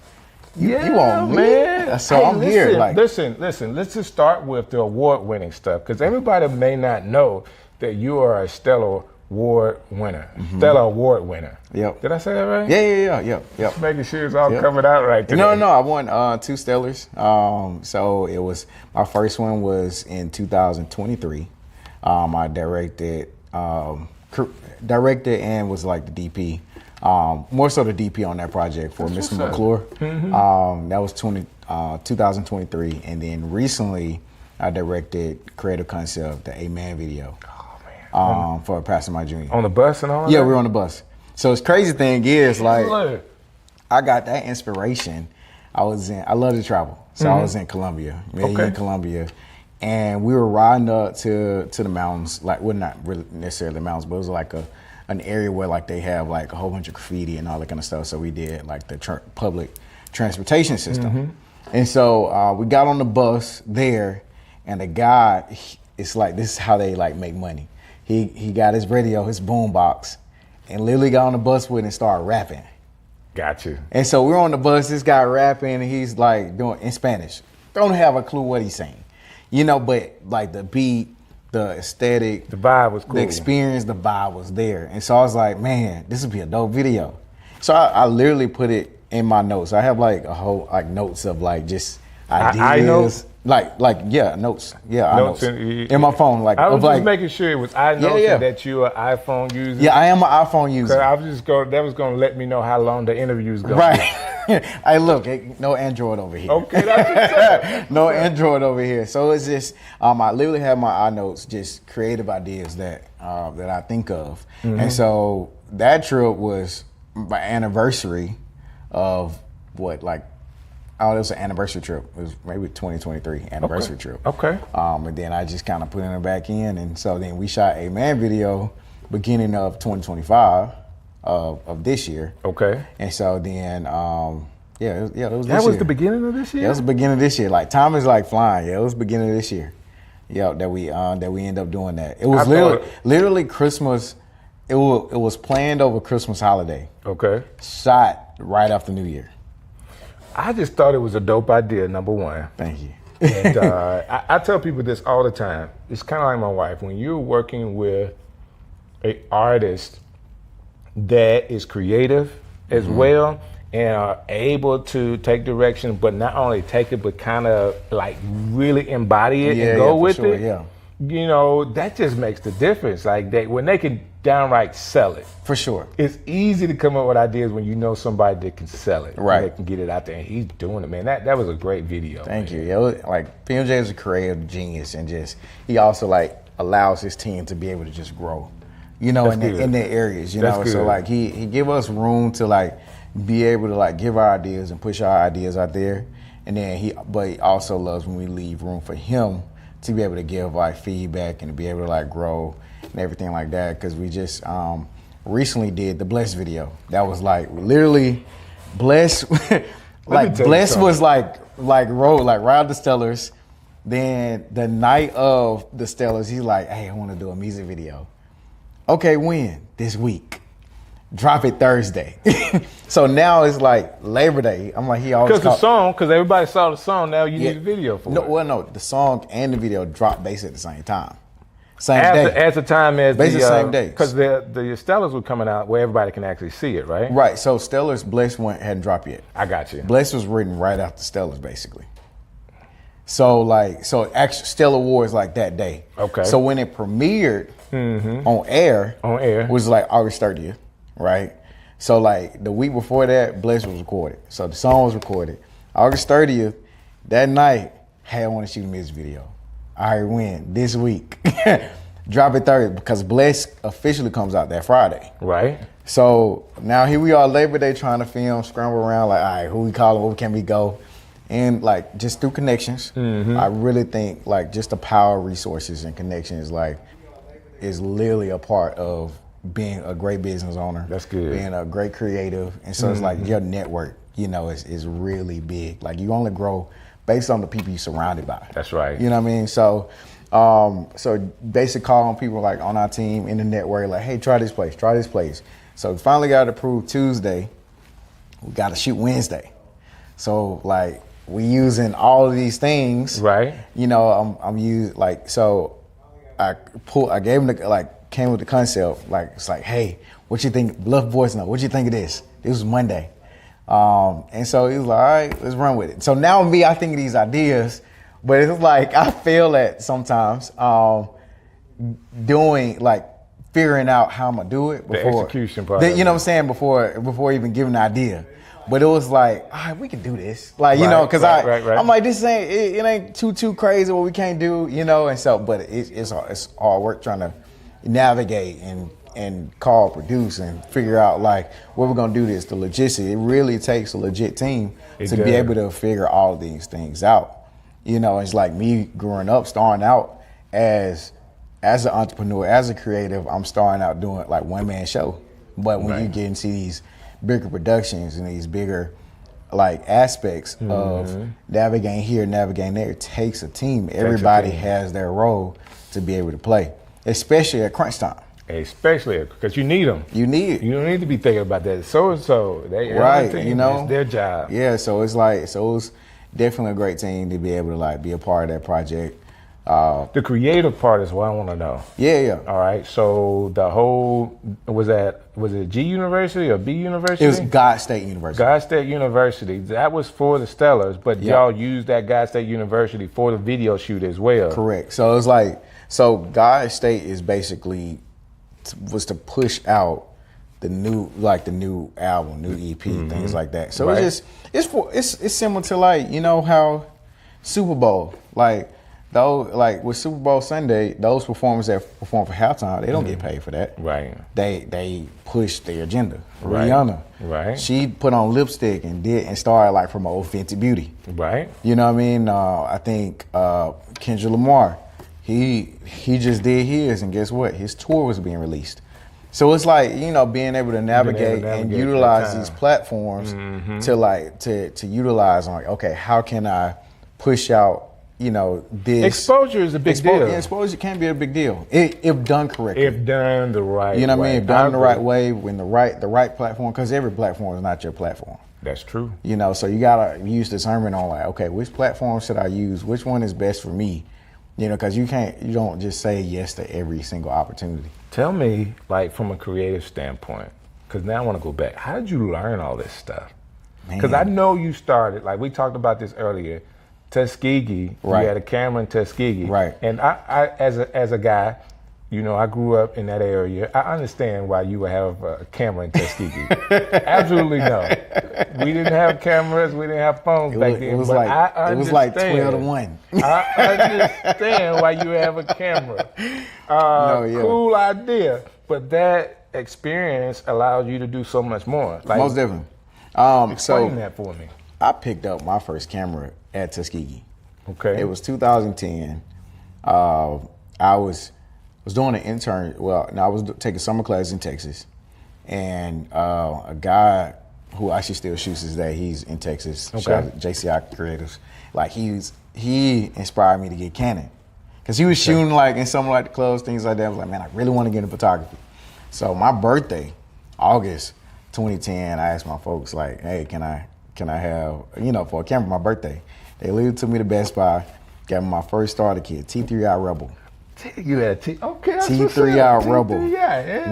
You want me? Man. So I'm here. Listen, let's just start with the award-winning stuff, because everybody may not know that you are a Stellar Award winner. Stellar Award winner. Yep. Did I say that right? Yeah. Just making sure it's all covered out right today. No, I won 2 Stellars. So it was, my first one was in 2023. I directed directed and was like the DP. More so the DP on that project for Mr. McClure. That was 2023, and then recently I directed creative concept, the Amen video. For Pastor Mike Jr. On the bus and all Yeah, that? we were on the bus. So it's crazy thing is like I got that inspiration. I love to travel. So I was in Colombia, in Colombia. And we were riding up to the mountains, like, well, not really necessarily the mountains, but it was like an area where like they have like a whole bunch of graffiti and all that kind of stuff. So we did like the public transportation system. And so we got on the bus there, and the guy, it's like, this is how they like make money. He got his radio, his boom box, and literally got on the bus with it and started rapping. Got you. And so we're on the bus, this guy rapping, and he's like doing in Spanish. Don't have a clue what he's saying. You know, but like the beat, the aesthetic, the vibe was cool. The experience, the vibe was there. And so I was like, man, this would be a dope video. So I literally put it in my notes. I have like a whole like notes of like just ideas. I notes? Notes. Yeah, notes in my phone. Like I was just like, making sure it was that you're an iPhone user. Yeah, I am an iPhone user. I was just that was gonna let me know how long the interview's going. Right. Hey, look, no Android over here. Okay, that's no Android over here. So it's just I literally have my iNotes, just creative ideas that I think of. And so that trip was my anniversary of what, like, it was an anniversary trip. It was maybe 2023 anniversary trip. Okay. And then I just kind of put it back in, and so then we shot a man video beginning of 2025 of this year. Okay. And so then, it was this year. That was the beginning of this year? Yeah, it was the beginning of this year. Like, time is like flying. Yeah, it was the beginning of this year. Yeah, that we end up doing that. It was literally Christmas. It was planned over Christmas holiday. Okay. Shot right after New Year. I just thought it was a dope idea, number one. Thank you. And I tell people this all the time. It's kind of like my wife. When you're working with an artist that is creative as well and are able to take direction, but not only take it, but kind of like really embody it and go with it. Yeah. You know, that just makes the difference. Like when they can downright sell it. For sure. It's easy to come up with ideas when you know somebody that can sell it. Right. That can get it out there, and he's doing it, man. That was a great video. Thank you. Yeah, like PMJ is a creative genius, and just he also like allows his team to be able to just grow. You know, in their areas. You know, so like he give us room to like be able to like give our ideas and push our ideas out there, and then but he also loves when we leave room for him to be able to give like feedback and to be able to like grow and everything like that. Because we just recently did the Bless video. That was like literally Bless. Like Bless was like road like ride the Stellars. Then the night of the Stellars, he's like, "Hey, I want to do a music video." Okay, when? This week. Drop it Thursday. So now it's like Labor Day. I'm like, because everybody saw the song, now you need a video for it. Well, no, the song and the video dropped basically at the same time. Same day. At the time as basically the same day. Because the Stellars were coming out where everybody can actually see it, right? Right, so Stellars, Bless hadn't dropped yet. I got you. Bless was written right after Stellars, basically. So actually Stellar Wars like that day. Okay. So when it premiered on air, was like August 30th, right? So like the week before that, Bless was recorded. So the song was recorded. August 30th, that night, hey, I want to shoot a music video. All right, when? This week. Drop it Thursday, because Bless officially comes out that Friday. Right. So now here we are, Labor Day, trying to film, scramble around, like, all right, who we calling, where can we go? And like just through connections, I really think like just the power of resources and connections is literally a part of being a great business owner. That's good. Being a great creative. And so it's like your network, you know, is really big. Like you only grow based on the people you're surrounded by. That's right. You know what I mean? So so basically calling people like on our team in the network, like, hey, try this place. So we finally got it approved Tuesday. We got to shoot Wednesday. So like we using all of these things. Right. You know, I'm using like, so I gave him came with the concept, like, it's like, hey, what you think, left voice note, what you think of this? This was Monday. And so he was like, all right, let's run with it. So now I think of these ideas, but it's like, I fail at sometimes doing, like, figuring out how I'm gonna do it before the execution part. You know what I'm saying? Before even giving an idea. But it was like, all right, we can do this. Like, you know, because I'm like, this ain't, it ain't too crazy what we can't do, you know? And so, but it's hard work trying to navigate and call, produce, and figure out, like, what we're going to do this, the logistics. It really takes a legit team to be able to figure all of these things out. You know, it's like me growing up, starting out as an entrepreneur, as a creative, I'm starting out doing, like, one-man show. But when you get into these bigger productions and these bigger like aspects of navigating here, navigating there, it takes a team. Everybody has their role to be able to play, especially at crunch time. Especially because you need them. You don't need to be thinking about that. So they right, team, you know, it's their job. Yeah, so it's like it was definitely a great team to be able to like be a part of that project. The creative part is what I want to know. Yeah. All right. So the whole was it G University or B University? It was God State University. God State University. That was for the Stellars, but y'all used that God State University for the video shoot as well. Correct. So it was like God State is basically was to push out the new album, new EP, things like that. So it's similar to like, you know how Super Bowl, like those, like with Super Bowl Sunday, those performers that perform for halftime, they don't get paid for that. Right. They push their agenda. Right. Rihanna. Right. She put on lipstick and started like from old Fenty Beauty. Right. You know what I mean? I think Kendrick Lamar, he just did his, and guess what? His tour was being released. So it's like, you know, being able to navigate and utilize these platforms to utilize on, like, okay, how can I push out, you know, this exposure is a big deal. Exposure can be a big deal if done correctly. If done the right way. You know what I mean? If done the right way, when the right platform, because every platform is not your platform. That's true. You know, so you gotta use discernment on like, okay, which platform should I use? Which one is best for me? You know, because you don't just say yes to every single opportunity. Tell me, like, from a creative standpoint, because now I want to go back. How did you learn all this stuff? Because I know you started, like we talked about this earlier, Tuskegee. Right. You had a camera in Tuskegee. Right. And I as a guy, you know, I grew up in that area. I understand why you would have a camera in Tuskegee. Absolutely no. We didn't have cameras. We didn't have phones back then. It was like 12-1. I understand why you have a camera. Cool idea. But that experience allows you to do so much more. Like, most definitely. Explain that for me. I picked up my first camera at Tuskegee. Okay. It was 2010. I was doing an intern. Well, no, I was taking summer classes in Texas, and a guy who actually still shoots his day. He's in Texas. Okay. Shout out to JCI Creatives. Like he inspired me to get Canon, because he was shooting like in some like the clubs, things like that. I was like, man, I really want to get into photography. So my birthday, August 2010, I asked my folks like, hey, can I have, you know, for a camera for my birthday? They literally took me to Best Buy, got me my first starter kit, T3i Rebel. You had T3i Rebel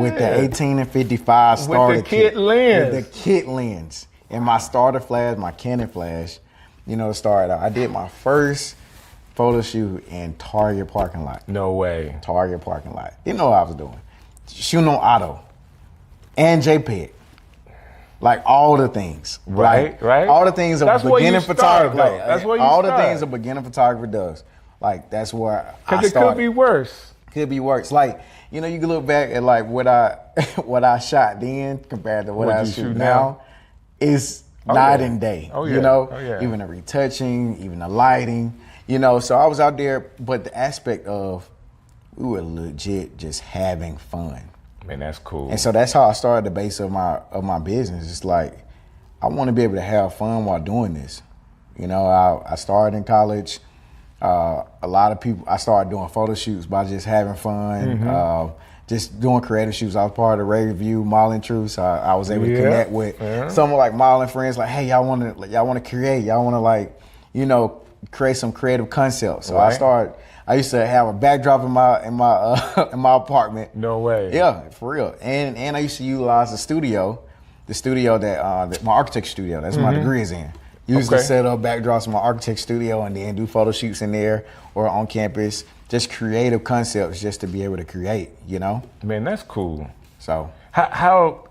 with the 18 and 55 starter with the kit lens. With the kit lens. And my starter flash, my Canon flash, you know, started out. I did my first photo shoot in Target parking lot. No way. Target parking lot. Didn't know what I was doing. Shooting on auto and JPEG. Like all the things. Right. All the things a beginning photographer. That's what you all start. the things a beginning photographer does. Like that's where I started. Because it could be worse. Could be worse. Like, you know, you can look back at like what I shot then compared to what I shoot now. Is night and day. You know, even the retouching, even the lighting. You know, so I was out there, but the aspect of we were legit just having fun. Man, that's cool. And so that's how I started the base of my business. It's like I want to be able to have fun while doing this. You know, I started in college. A lot of people, I started doing photo shoots by just having fun, just doing creative shoots. I was part of the Ray Review Modeling Truth, so I was able to connect with some of like modeling friends. Like, hey, y'all want to create? Y'all want to like, you know, create some creative concepts. So I used to have a backdrop in my apartment. No way. Yeah, for real. And I used to utilize the studio that my architecture studio. That's my degree is in. Usually set up backdrops in my architect studio and then do photo shoots in there or on campus. Just creative concepts just to be able to create, you know? Man, that's cool. So how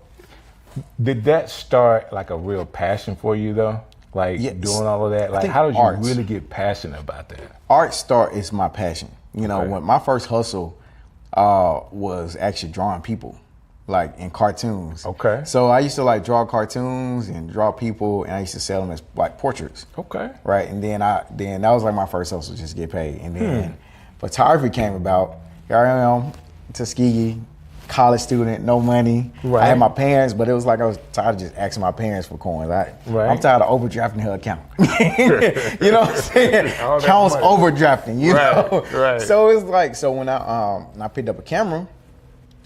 did that start like a real passion for you though? Like doing all of that? Like how did you really get passionate about that? Art is my passion. You know, when my first hustle was actually drawing people, like in cartoons. Okay. So I used to like draw cartoons and draw people, and I used to sell them as like portraits. Okay. Right, and then that was like my first hustle, just get paid. And then photography came about. Here I am, Tuskegee, college student, no money. Right. I had my parents, but it was like I was tired of just asking my parents for coins. I'm tired of overdrafting her account. You know what I'm saying? Counts overdrafting, you know? Right. So it's like, so when I picked up a camera,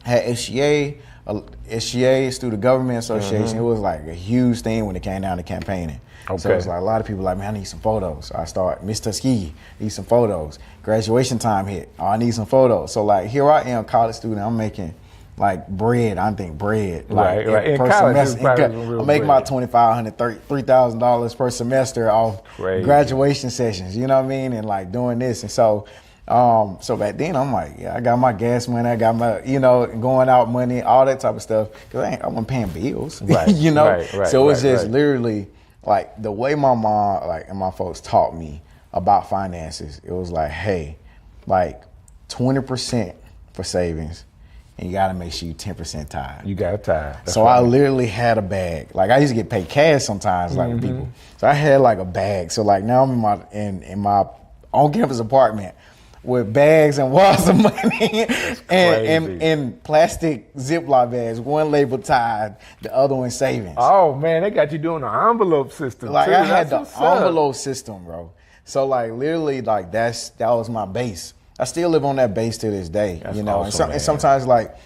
had SGA, Student Government Association. It was like a huge thing when it came down to campaigning. So it's like a lot of people like, man, I need some photos. So I start, Miss Tuskegee, need some photos. Graduation time hit, I need some photos. So like here I am, college student, I'm making like bread. I think bread. Like, right. In college, I'm making my $2,500, $3,000 per semester off graduation sessions. You know what I mean? And like doing this, and so back then I'm like, I got my gas money, I got my, going out money, all that type of stuff. Cause I wasn't paying bills, you know. So it was just literally like the way my mom, and my folks taught me about finances. It was like, hey, like 20% for savings. And you gotta make sure you 10% tithe. You got to tithe. So I literally had a bag. Like I used to get paid cash sometimes, like with people. So I had like a bag. So like now I'm in my on-campus apartment with bags and walls of money and plastic Ziploc bags. One labeled tithe, the other one savings. Oh man, they got you doing an envelope system. Like too. I had the envelope system, bro. So like literally like that was my base. I still live on that base to this day, That's you know. Awesome, and sometimes like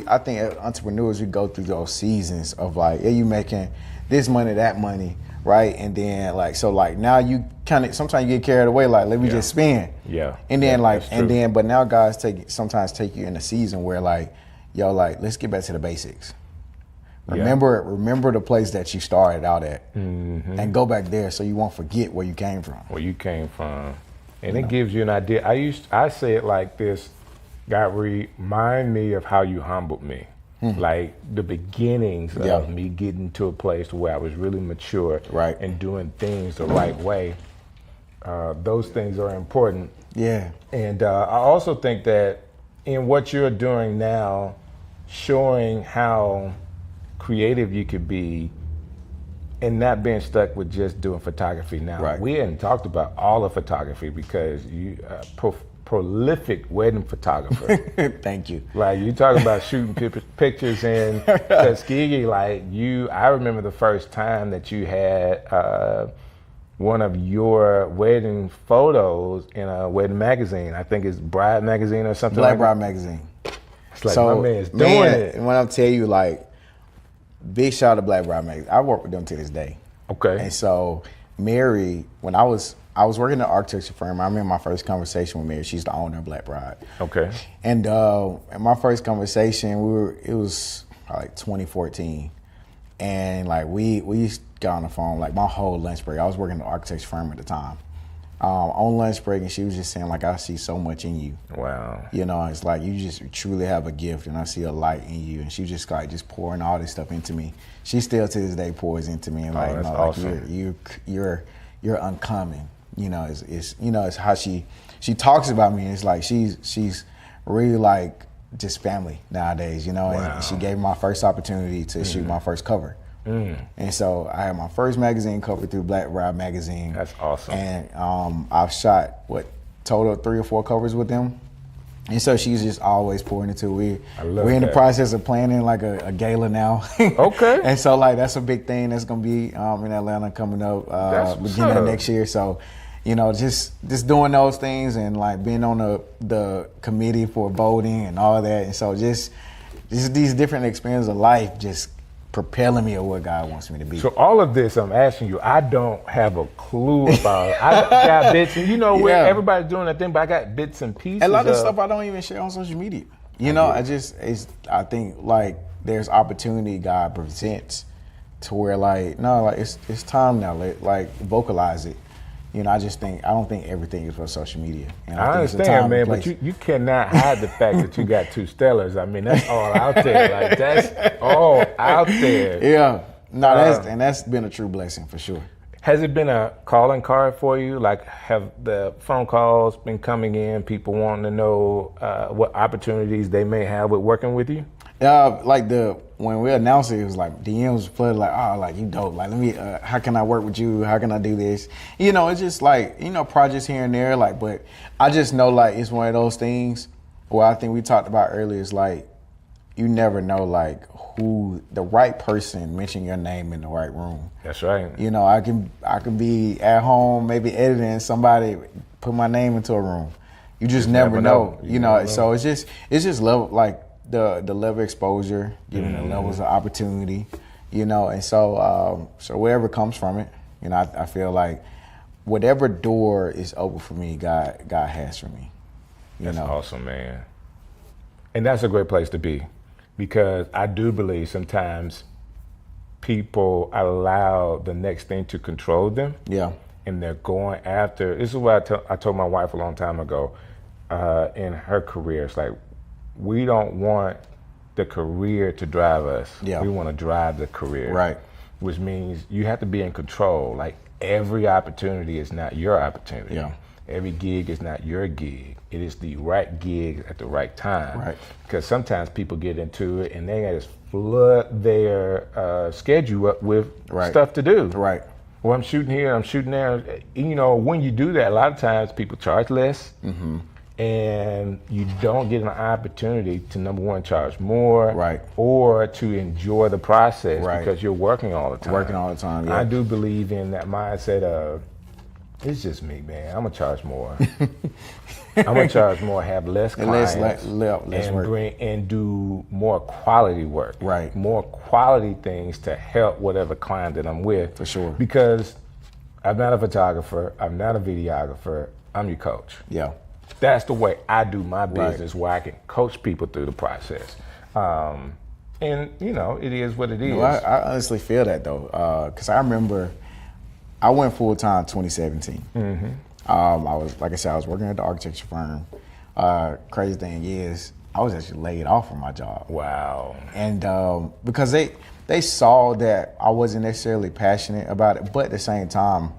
I think as entrepreneurs, we go through those seasons of like, you making this money, that money, right? And then like, so like now you kind of, sometimes you get carried away, like let me just spend. Yeah. And then but now guys sometimes take you in a season where like, let's get back to the basics. Remember the place that you started out at, and go back there so you won't forget where you came from. And it gives you an idea. I say it like this, God, remind me of how you humbled me. Like the beginnings of me getting to a place where I was really mature and doing things the right way. Those things are important. Yeah. And I also think that in what you're doing now, showing how creative you could be and not being stuck with just doing photography. Now, we hadn't talked about all of photography because you prolific wedding photographer. Thank you. Like you talk about shooting pictures in Tuskegee. Like I remember the first time that you had one of your wedding photos in a wedding magazine. I think it's Bride magazine or something. Black Bride magazine. It's like my man's doing it. And when I tell you, like, big shout out to Black Bride magazine. I work with them to this day. Okay. And so Mary, when I was working in an architecture firm, I remember my first conversation with Mary. She's the owner of Black Bride. Okay. And in my first conversation, it was like 2014. And like we got on the phone, like my whole lunch break. I was working in an architecture firm at the time. On lunch break, and she was just saying, like, I see so much in you. Wow. You know, it's like you just truly have a gift, and I see a light in you. And she was just like just pouring all this stuff into me. She still to this day pours into me, and like, that's awesome. Like you're uncommon. You know, it's how she talks about me. It's like she's really like just family nowadays. You know, and she gave me my first opportunity to shoot my first cover. And so I had my first magazine cover through Black Bride magazine. That's awesome. And I've shot total 3 or 4 covers with them. And so she's just always pouring into it. We're in the process of planning like a gala now. Okay. And so like that's a big thing that's gonna be in Atlanta coming up beginning of next year. So, you know, just doing those things and like being on the committee for voting and all that. And so just these different experiences of life just propelling me of what God wants me to be. So all of this I'm asking you, I don't have a clue about. I got bits, and where everybody's doing their thing, but I got bits and pieces. A lot of stuff I don't even share on social media. You know, I think like there's opportunity God presents to where like, no, like it's time now. Like vocalize it. You know, I don't think everything is for social media. And I understand, man, but you cannot hide the fact that you got 2 Stellars. I mean, that's all out there. Like, that's all out there. Yeah. No, that's been a true blessing for sure. Has it been a calling card for you? Like, have the phone calls been coming in, people wanting to know what opportunities they may have with working with you? Like when we announced it was like DMs flooded, like, oh, like you dope. Like, let me, how can I work with you? How can I do this? You know, it's just like, you know, projects here and there. Like, but I just know like it's one of those things where I think we talked about earlier. Is like you never know like who the right person mention your name in the right room. That's right. You know, I can be at home maybe editing, somebody put my name into a room. You just never know. You know, so it's just level like. The level of exposure, giving the levels of opportunity, you know, and so whatever comes from it, you know, I feel like whatever door is open for me, God has for me. That's awesome, man. And that's a great place to be, because I do believe sometimes people allow the next thing to control them. Yeah. And they're going after. This is what I told my wife a long time ago. In her career, it's like, we don't want the career to drive us. Yeah. We want to drive the career. Right. Which means you have to be in control. Like, every opportunity is not your opportunity. Yeah. Every gig is not your gig. It is the right gig at the right time. Right. Because sometimes people get into it and they just flood their schedule up with stuff to do. Right. Well, I'm shooting here, I'm shooting there. You know, when you do that, a lot of times people charge less. Mm-hmm. And you don't get an opportunity to, number one, charge more, right, or to enjoy the process, right, because you're working all the time. Yeah. I do believe in that mindset of, it's just me, man. I'm gonna charge more. I'm gonna charge more, have less clients, less and work, and do more quality work. Right. More quality things to help whatever client that I'm with. For sure. Because I'm not a photographer. I'm not a videographer. I'm your coach. Yeah. That's the way I do my business, where I can coach people through the process. And, you know, it is what it is. I honestly feel that, though, because I remember I went full-time 2017. Mm-hmm. I was working at the architecture firm. Crazy thing is, I was actually laid off from my job. Wow. And because they saw that I wasn't necessarily passionate about it, but at the same time,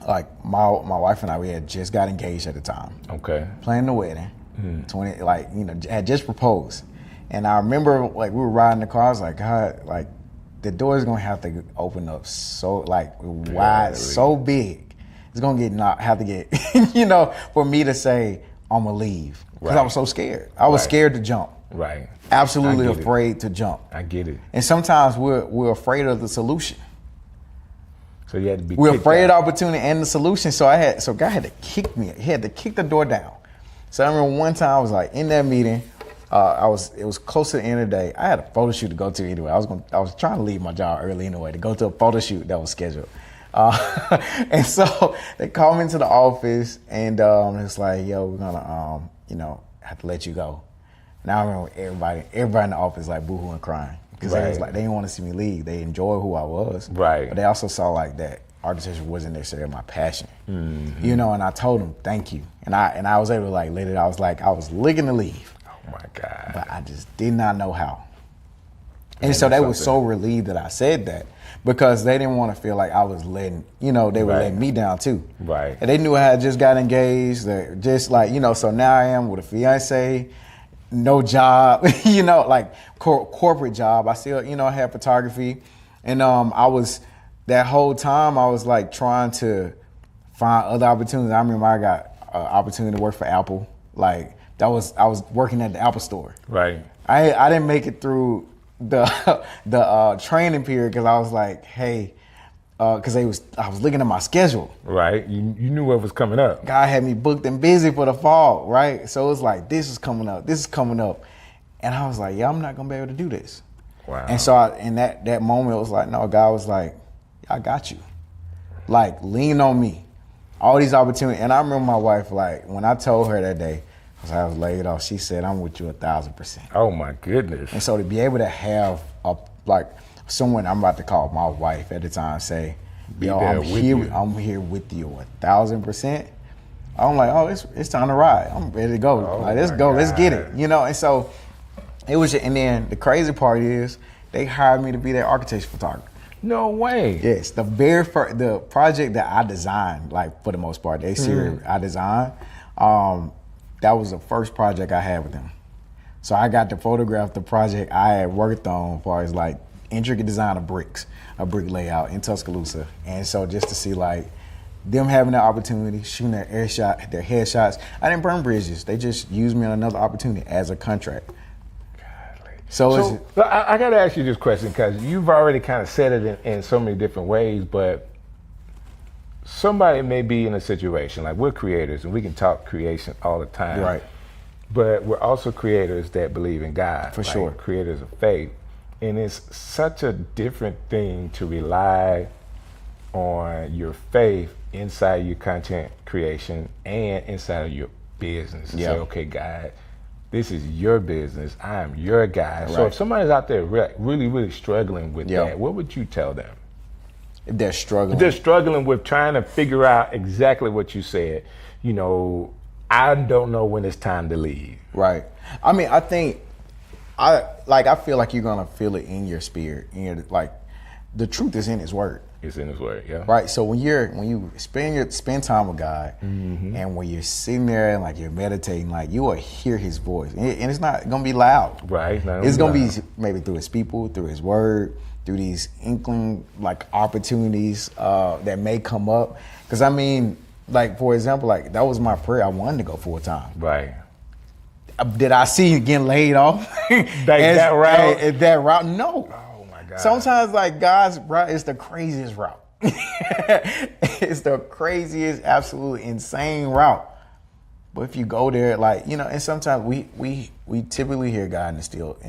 like my wife and I, we had just got engaged at the time. Okay. Planning the wedding. 20, like, you know, had just proposed. And I remember, like, we were riding the car. I was like, God, like, the door is gonna have to open up so, like, wide, so big. It's gonna have to get, you know, for me to say I'm gonna leave, because I was so scared. I was scared to jump. Right. Absolutely afraid to jump. I get it. And sometimes we're afraid of the solution. So you had to be. We're afraid of the opportunity and the solution. So God had to kick me. He had to kick the door down. So I remember one time I was like in that meeting. It was close to the end of the day. I had a photo shoot to go to anyway. I was trying to leave my job early anyway to go to a photo shoot that was scheduled. And so they called me into the office, and it's like, yo, we're gonna have to let you go. And I remember everybody in the office like boohooing, crying, because they was like, they didn't want to see me leave. They enjoyed who I was, right? But they also saw like that architecture wasn't necessarily my passion, you know. And I told them thank you, and I was able to like let it. I was looking to leave. Oh my God! But I just did not know how. And so they were so relieved that I said that, because they didn't want to feel like I was letting, they were letting me down too. Right. And they knew I had just got engaged, just like, so now I am with a fiance, no job, like corporate job. I still, I had photography. And that whole time I was like trying to find other opportunities. I remember I got an opportunity to work for Apple. Like I was working at the Apple store. Right. I didn't make it through the training period, because I was like, hey, because I was looking at my schedule. Right. You knew what was coming up. God had me booked and busy for the fall, right? So it was like, this is coming up. And I was like, yeah, I'm not going to be able to do this. Wow. And so in that moment, it was like, no, God was like, I got you. Like, lean on me. All these opportunities. And I remember my wife, like, when I told her that day, I was laid off, she said, I'm with you 1,000%. Oh my goodness. And so to be able to have a someone I'm about to call my wife at the time, say, yo, there I'm with here. you. I'm here with you 1,000%. I'm like, oh, it's time to ride. I'm ready to go. Oh like, let's my go. Let's get it. God. You know. And so it was. And then the crazy part is they hired me to be their architecture photographer. No way. Yes, the very first, the project that I designed, like for the most part, the exterior I designed, that was the first project I had with them. So I got to photograph the project I had worked on as far as like intricate design of bricks, a brick layout in Tuscaloosa. And so just to see like them having the opportunity, shooting their headshots. I didn't burn bridges. They just used me on another opportunity as a contract. So I got to ask you this question because you've already kind of said it in so many different ways, but somebody may be in a situation, like we're creators and we can talk creation all the time. Right. But we're also creators that believe in God. For like sure. Creators of faith. And it's such a different thing to rely on your faith inside your content creation and inside of your business. And say, okay, God, this is your business. I am your guy. Right. So if somebody's out there really, really struggling with that, what would you tell them? If they're struggling. If they're struggling with trying to figure out exactly what you said. You know, I don't know when it's time to leave. Right. I mean, I think, I feel like you're gonna feel it in your spirit. Like, the truth is in His Word. It's in His Word, yeah. Right. So when you spend time with God, and when you're sitting there and like you're meditating, like you will hear His voice, and it's not gonna be loud. Right. It's gonna be maybe through His people, through His Word, through these inkling like opportunities that may come up. Because I mean, like for example, like that was my prayer. I wanted to go full time. Right. Did I see you getting laid off? that route? That route? No. Oh my God. Sometimes like God's route is the craziest route. It's the craziest, absolutely insane route. But if you go there, like, you know, and sometimes we typically hear God in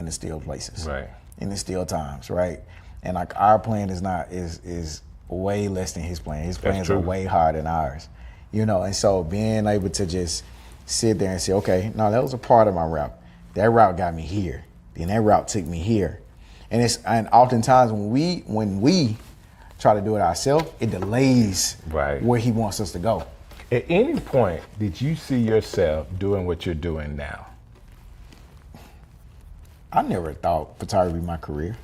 the still places. Right. In the still times, right? And like our plan is way less than His plan. His plans are way higher than ours. You know, and so being able to just sit there and say, okay, no, that was a part of my route. That route got me here. Then that route took me here. And oftentimes when we try to do it ourselves, it delays where He wants us to go. At any point, did you see yourself doing what you're doing now? I never thought photography would be my career.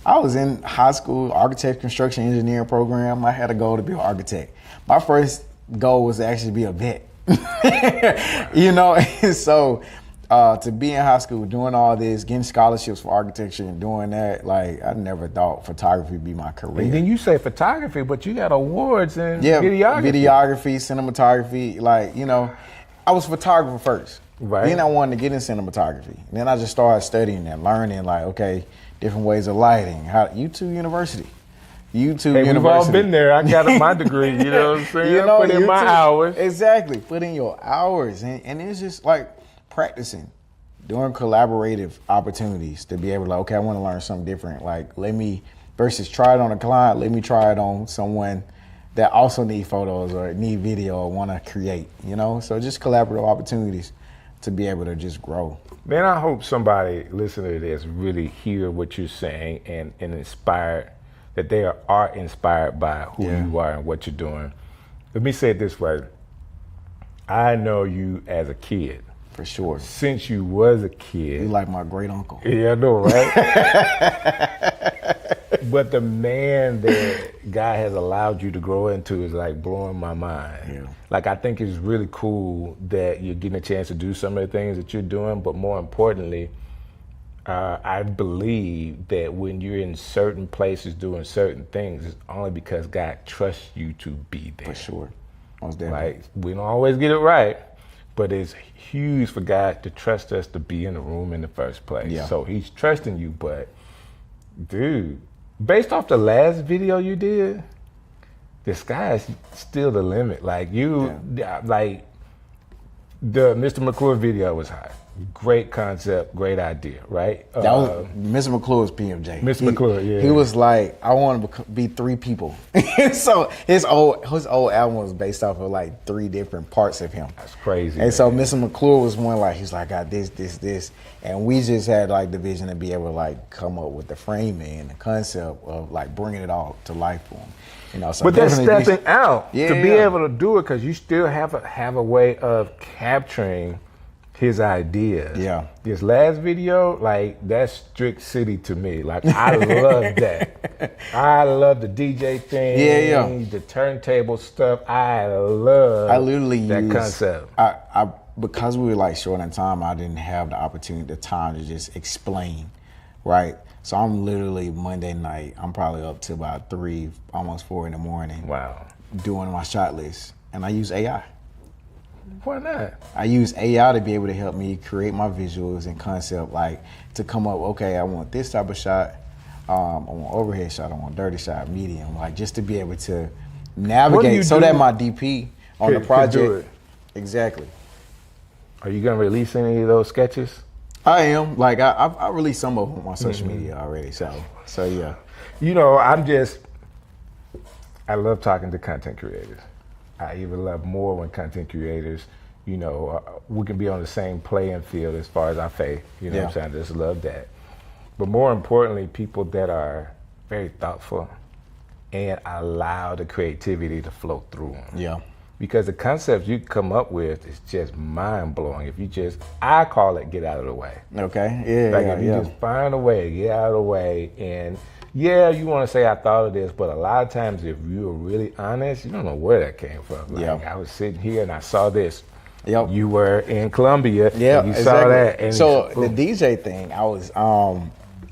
I was in high school, architect, construction engineering program. I had a goal to be an architect. My first goal was to actually be a vet. You know, and so to be in high school doing all this, getting scholarships for architecture and doing that, like I never thought photography would be my career. And then you say photography, but you got awards in videography, cinematography. Like, you know, I was a photographer first. Right. Then I wanted to get in cinematography. And then I just started studying and learning, like, okay, different ways of lighting. YouTube University. We've all been there. I got my degree, you know what I'm saying? You know, put in my hours. Exactly. Put in your hours. And it's just like practicing, doing collaborative opportunities to be able to, like, okay, I want to learn something different. Like, versus try it on a client, let me try it on someone that also need photos or need video or want to create, you know? So just collaborative opportunities to be able to just grow. Man, I hope somebody listening to this really hear what you're saying and inspired, that they are inspired by who you are and what you're doing. Let me say it this way. I know you as a kid. For sure. Since you was a kid. You like my great uncle. Yeah, I know, right? But the man that God has allowed you to grow into is like blowing my mind. Yeah. Like, I think it's really cool that you're getting a chance to do some of the things that you're doing, but more importantly, I believe that when you're in certain places doing certain things, it's only because God trusts you to be there. For sure. Most definitely. Like, we don't always get it right, but it's huge for God to trust us to be in the room in the first place. Yeah. So He's trusting you, but dude, based off the last video you did, the sky's still the limit. Like like the Mr. McClure video was hot. Great concept, great idea, right? That was Mr. McClure was PMJ. Mr. McClure, yeah. He was like, I want to be 3 people. So his old album was based off of like 3 different parts of him. That's crazy. And so Mr. McClure was one like, he's like, I got this, and we just had like the vision to be able to like come up with the framing and the concept of like bringing it all to life for him. You know, so but that's stepping out to be yeah. able to do it, because you still have a way of capturing his ideas. Yeah. This last video, like, that's Strick City to me. Like, I love that. I love the DJ thing, the turntable stuff. I literally that concept. I because we were like short on time, I didn't have the opportunity, the time to just explain, right? So I'm literally Monday night, I'm probably up to about 3, almost 4 in the morning. Wow. Doing my shot list. And I use AI. Why not? I use AI to be able to help me create my visuals and concept, like to come up, okay, I want this type of shot, I want overhead shot, I want dirty shot, medium, like just to be able to navigate so that my DP on the project. Exactly. Are you gonna release any of those sketches? I am. Like I released some of them on my social media already. So yeah. You know, I love talking to content creators. I even love more when content creators, you know, we can be on the same playing field as far as our faith. You know what I'm saying? I just love that. But more importantly, people that are very thoughtful and allow the creativity to flow through them. Yeah. Because the concepts you come up with is just mind blowing. If you just, I call it get out of the way. Okay. Yeah. Like if you just find a way, get out of the way, and yeah, you want to say I thought of this, but a lot of times if you're really honest, you don't know where that came from. Like I was sitting here and I saw this. Yep. You were in Columbia. Yeah. And you saw that. And so the DJ thing, I was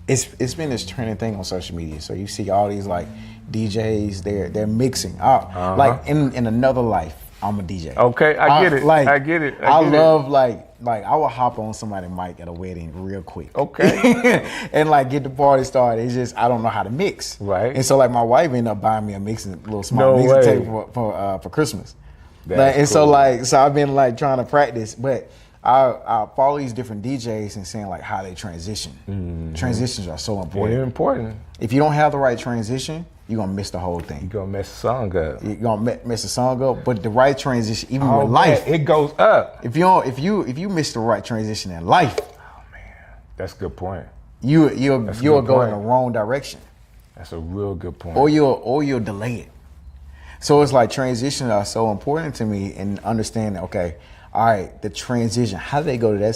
it's been this trending thing on social media. So you see all these like DJs, they're mixing. Like in another life, I'm a DJ. Okay, I get it. Like, I get it. I love like I will hop on somebody's mic at a wedding real quick. Okay. And like get the party started. It's just I don't know how to mix. Right. And so like my wife ended up buying me a little small mixing table for Christmas. So I've been like trying to practice, but I follow these different DJs and saying like how they transition. Mm-hmm. Transitions are so important. They're important. If you don't have the right transition, you're gonna miss the whole thing. You're gonna mess the song up. You're gonna mess the song up, but the right transition, even with life, it goes up. If you miss the right transition in life, oh man, that's a good point. You'll go in the wrong direction. That's a real good point. Or you'll delay it. So it's like transitions are so important to me, and understanding, okay, all right, the transition, how do they go to that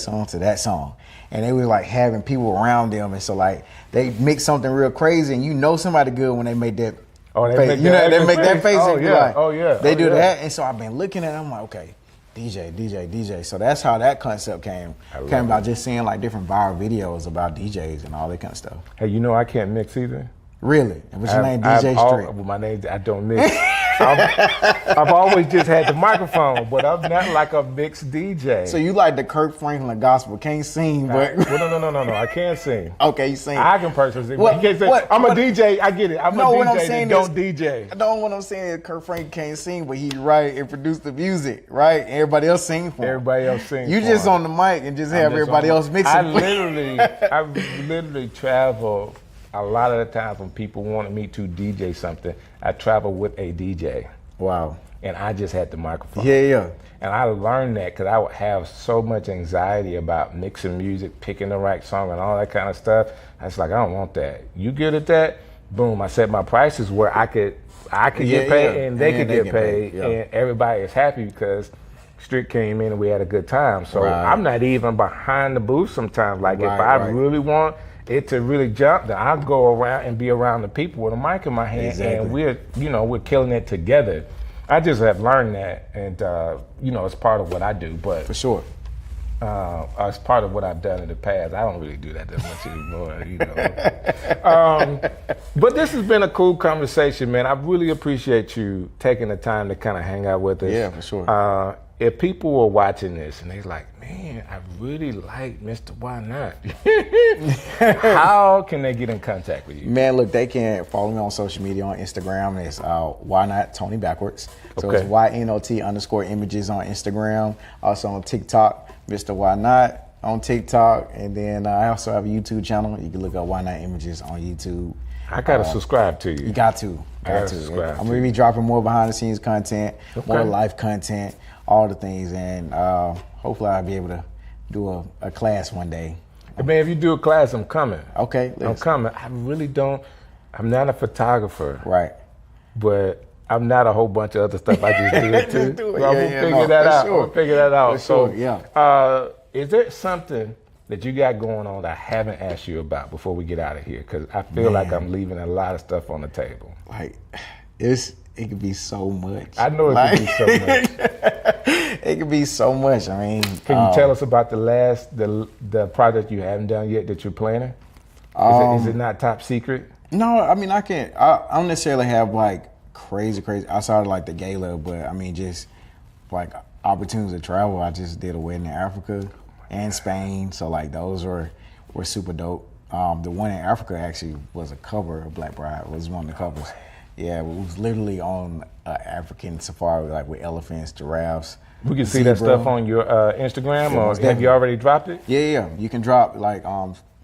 song? And they were like having people around them, and so like they make something real crazy, and you know somebody good when they make that. They make that face. Oh and yeah, they do that, and so I've been looking at it, I'm like, okay, DJ. So that's how that concept came about, just seeing like different viral videos about DJs and all that kind of stuff. Hey, you know I can't mix either. Really? And what's your name? DJ Strick. My name, I don't mix. I've always just had the microphone, but I'm not like a mixed DJ. So you like the Kirk Franklin gospel? Can't sing, but no. I can't sing. Okay, you sing. I can personally sing. You can't say, I'm a DJ. I get it. I'm a DJ that don't DJ. No, what I'm saying is Kirk Franklin can't sing, but he write and produce the music, right? Everybody else sing for him. Everybody else sing. You just on the mic and just have everybody else mixing. I literally travel. A lot of the times when people wanted me to DJ something, I travel with a DJ. Wow. And I just had the microphone. Yeah. And I learned that because I would have so much anxiety about mixing music, picking the right song and all that kind of stuff. I was like, I don't want that. You good at that? Boom. I set my prices where I could get paid and they could get paid. And everybody is happy because Strick came in and we had a good time. So I'm not even behind the booth sometimes. Like if I really want it to really jump, then I'll go around and be around the people with a mic in my hand, and we're killing it together. I just have learned that, and it's part of what I do. But for sure, it's part of what I've done in the past. I don't really do that much anymore, But this has been a cool conversation, man. I really appreciate you taking the time to kind of hang out with us. Yeah, for sure. If people were watching this and they're like, man, I really like Mr. Why Not, how can they get in contact with you? Man, look, they can follow me on social media on Instagram. It's Why Not Tony Backwards. So it's YNOT_images on Instagram. Also on TikTok, Mr. Why Not. on TikTok, and then I also have a YouTube channel. You can look up Why Not Images on YouTube. I gotta subscribe to you. You got to. Subscribe. I'm gonna be dropping more behind the scenes content, more life content, all the things, and hopefully I'll be able to do a class one day. Hey, man, if you do a class, I'm coming. Okay, I'm coming. I really don't. I'm not a photographer. Right. But I'm not a whole bunch of other stuff. I just do it too. Do it. So I'm gonna figure that out. Sure. I'm gonna figure that out. For sure, Is there something that you got going on that I haven't asked you about before we get out of here? Because I feel like I'm leaving a lot of stuff on the table. Like, it could be so much. I know it could be so much. It could be so much. I mean, can you tell us about the project you haven't done yet that you're planning? Is it not top secret? No, I mean, I don't necessarily have like crazy outside of like the gala, but I mean, just like opportunities to travel. I just did a wedding in Africa and Spain, so like those were super dope. The one in Africa actually was a cover of Black Bride. It was one of the covers. Yeah, it was literally on an African safari, like with elephants, giraffes. We can see that stuff on your Instagram, or have you already dropped it? Yeah. You can drop like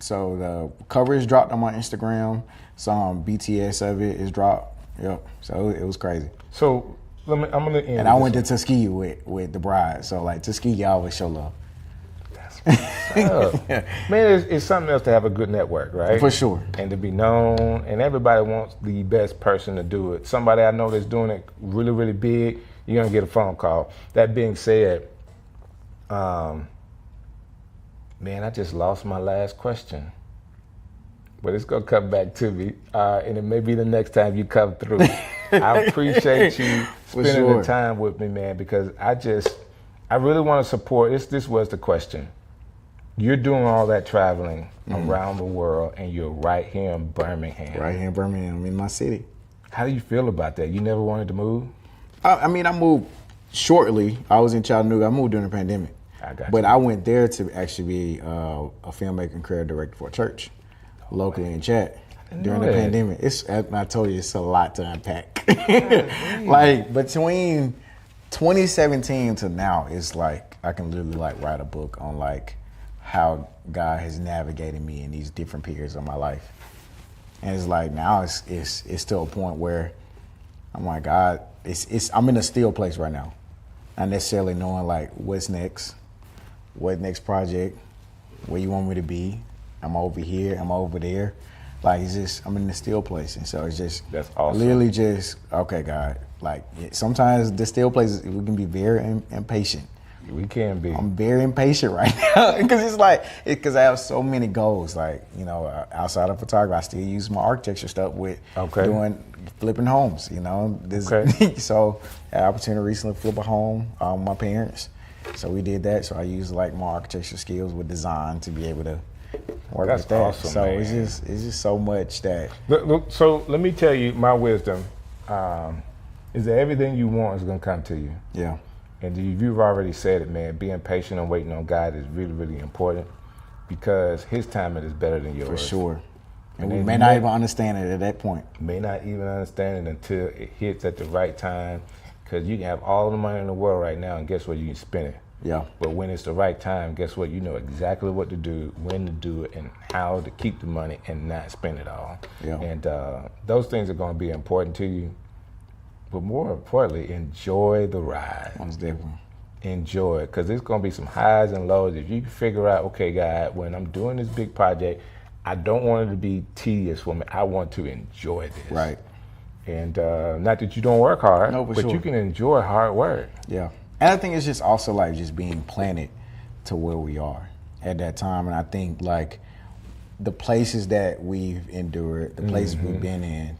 so the cover is dropped on my Instagram. Some BTS of it is dropped. Yep. So it was crazy. So I'm gonna end. And I went to Tuskegee with the bride. So like Tuskegee always show love. Man, it's something else to have a good network, right? For sure. And to be known, and everybody wants the best person to do it. Somebody I know that's doing it really, really big, you're gonna get a phone call. That being said, man, I just lost my last question. But it's gonna come back to me, and it may be the next time you come through. I appreciate you spending the time with me, man, because I really want to support. This was the question. You're doing all that traveling around the world, and you're right here in Birmingham. Right here in Birmingham, in my city. How do you feel about that? You never wanted to move? I mean, I moved shortly. I was in Chattanooga. I moved during the pandemic. But I went there to actually be a filmmaker and creative director for a church locally in Chat during the pandemic. I told you, it's a lot to unpack. Like between 2017 to now, it's like I can literally like write a book on like how God has navigated me in these different periods of my life. And it's like now it's to a point where I'm like, God, I'm in a still place right now. Not necessarily knowing like what's next, what next project, where you want me to be. I'm over here, I'm over there. Like I'm in a still place. And so it's just, that's awesome. Literally just, okay, God. Like sometimes the still places, we can be very impatient. We can be. I'm very impatient right now because because I have so many goals. Like, outside of photography, I still use my architecture stuff with flipping homes, So I had an opportunity to recently flip a home with my parents. So we did that. So I used like my architecture skills with design to be able to work with that. Awesome, so man. it's just so much that. So let me tell you my wisdom. Is that everything you want is going to come to you. Yeah. And you've already said it, man. Being patient and waiting on God is really, really important because His timing is better than yours. For sure. And we may not even understand it at that point. May not even understand it until it hits at the right time, because you can have all the money in the world right now, and guess what? You can spend it. Yeah. But when it's the right time, guess what? You know exactly what to do, when to do it, and how to keep the money and not spend it all. Yeah. And those things are going to be important to you. But more importantly, enjoy the ride. Most definitely. Enjoy it, because there's going to be some highs and lows. If you can figure out, okay, God, when I'm doing this big project, I don't want it to be tedious for me. I want to enjoy this. Right. And not that you don't work hard, but you can enjoy hard work. Yeah. And I think it's just also like just being planted to where we are at that time. And I think like the places that we've endured, the places we've been in,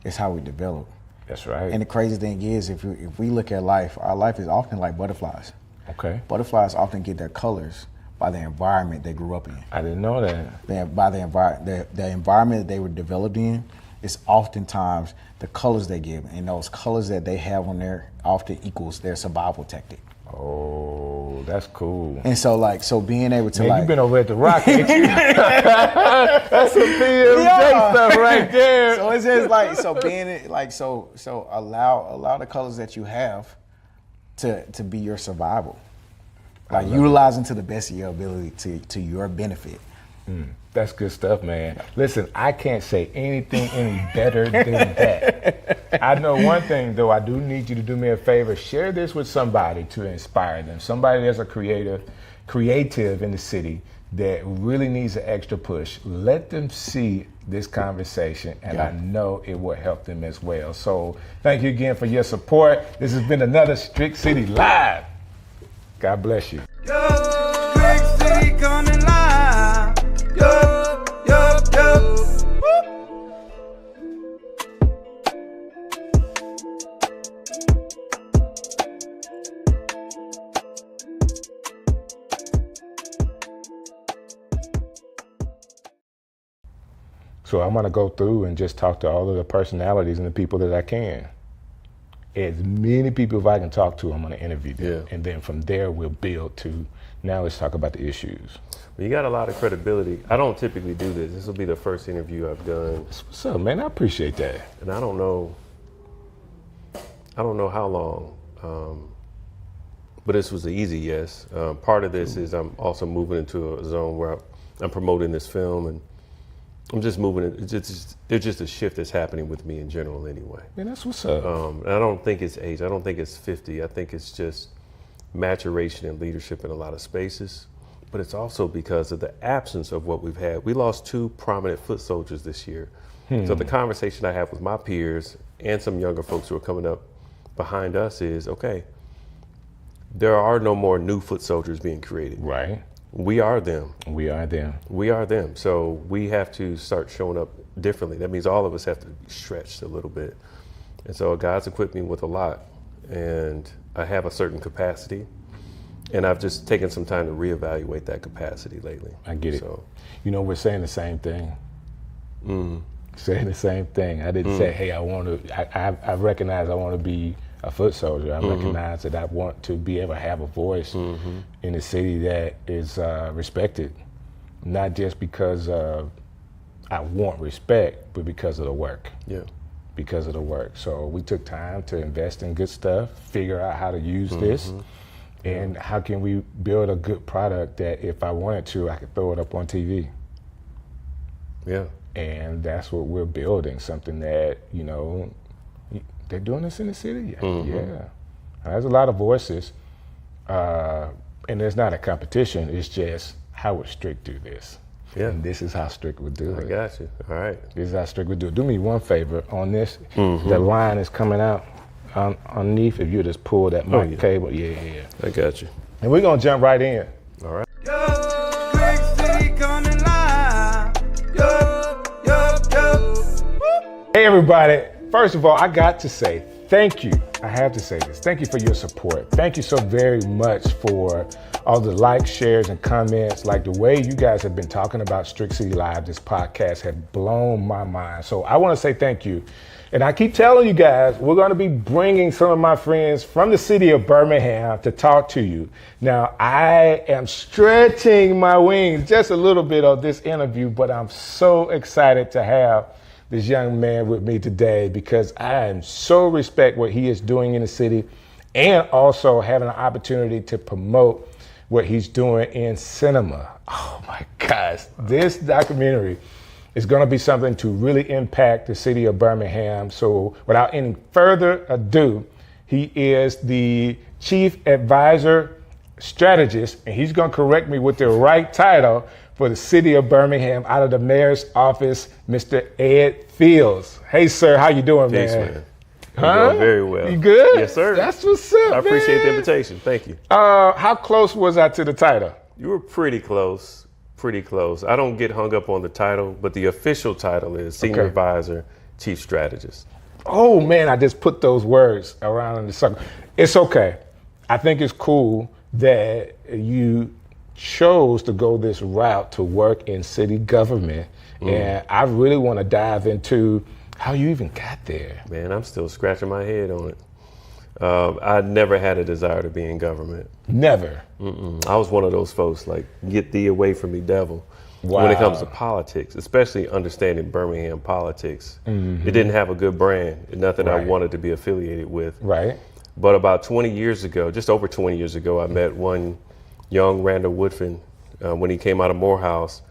is how we develop. That's right. And the crazy thing is, if we look at life, our life is often like butterflies. Okay. Butterflies often get their colors by the environment they grew up in. I didn't know that. By the environment that they were developed in, it's oftentimes the colors they give, and those colors that they have on there often equals their survival tactic. Oh, that's cool. And so being able to you've been over at the Rock, ain't you? That's some PMJ stuff right there. So it's just like, so being like, so allow the colors that you have to be your survival. Like utilizing to the best of your ability to your benefit. That's good stuff, man. Listen, I can't say anything any better than that. I know one thing, though. I do need you to do me a favor. Share this with somebody to inspire them. Somebody that's a creative in the city that really needs an extra push. Let them see this conversation, and I know it will help them as well. So thank you again for your support. This has been another Strick City Live. God bless you. Yo, Strick City coming live. Yo, yo, yo. So I'm going to go through and just talk to all of the personalities and the people that I can. As many people as I can talk to, I'm going to interview them. And then from there, we'll build to, now let's talk about the issues. Well, you got a lot of credibility. I don't typically do this. This will be the first interview I've done. What's up, man? I appreciate that. And I don't know how long, but this was an easy yes. Part of this is I'm also moving into a zone where I'm promoting this film, and I'm just moving. There's just a shift that's happening with me in general anyway. Man, that's what's up. And I don't think it's age. I don't think it's 50. I think it's just maturation and leadership in a lot of spaces. But it's also because of the absence of what we've had. We lost 2 prominent foot soldiers this year. So the conversation I have with my peers and some younger folks who are coming up behind us is, okay, there are no more new foot soldiers being created. Right. We are them. We are them. We are them. So we have to start showing up differently. That means all of us have to be stretched a little bit. And so God's equipped me with a lot. And I have a certain capacity. And I've just taken some time to reevaluate that capacity lately. I get it. So, you know, we're saying the same thing. Saying the same thing. I didn't say, hey, I recognize I want to be a foot soldier. I recognize that I want to be able to have a voice in a city that is respected, not just because I want respect, but because of the work. Yeah. Because of the work. So we took time to invest in good stuff, figure out how to use this, and how can we build a good product that if I wanted to, I could throw it up on TV. Yeah. And that's what we're building, something that, you know, they're doing this in the city. Yeah. There's a lot of voices, and there's not a competition. It's just, how would Strick do this? Yeah. And this is how Strick would do it. I got you. All right. This is how Strick would do it. Do me one favor on this. The line is coming out underneath. If you just pull that mic cable. Yeah. I got you. And we're going to jump right in. All right. Yo, Strick City coming live. Yo, yo, yo. Hey, everybody. First of all, I got to say thank you. I have to say this. Thank you for your support. Thank you so very much for all the likes, shares, and comments. Like the way you guys have been talking about Strick City Live, this podcast have blown my mind. So I want to say thank you. And I keep telling you guys, we're going to be bringing some of my friends from the city of Birmingham to talk to you. Now, I am stretching my wings just a little bit on this interview, but I'm so excited to have this young man with me today because I am so respect what he is doing in the city and also having an opportunity to promote what he's doing in cinema. Oh my gosh, this documentary is going to be something to really impact the city of Birmingham. So without any further ado, he is the Chief Advisor Strategist, and he's going to correct me with the right title for the city of Birmingham out of the mayor's office, Mr. Ed Fields. Hey, sir, how you doing, Peace, man? You're doing very well. You good? Yes, sir. That's what's up, I appreciate man. the invitation. Thank you. How close was I to the title? You were pretty close. Pretty close. I don't get hung up on the title, but the official title is Senior Advisor, Chief Strategist. Oh man, I just put those words around in the circle. It's okay. I think it's cool that you chose to go this route to work in city government. And I really want to dive into how you even got there. Man, I'm still scratching my head on it. I never had a desire to be in government. Never. I was one of those folks like, get thee away from me, devil. Wow. When it comes to politics, especially understanding Birmingham politics, it didn't have a good brand, nothing I wanted to be affiliated with. Right. But about 20 years ago, just over 20 years ago, I met one young Randall Woodfin when he came out of Morehouse,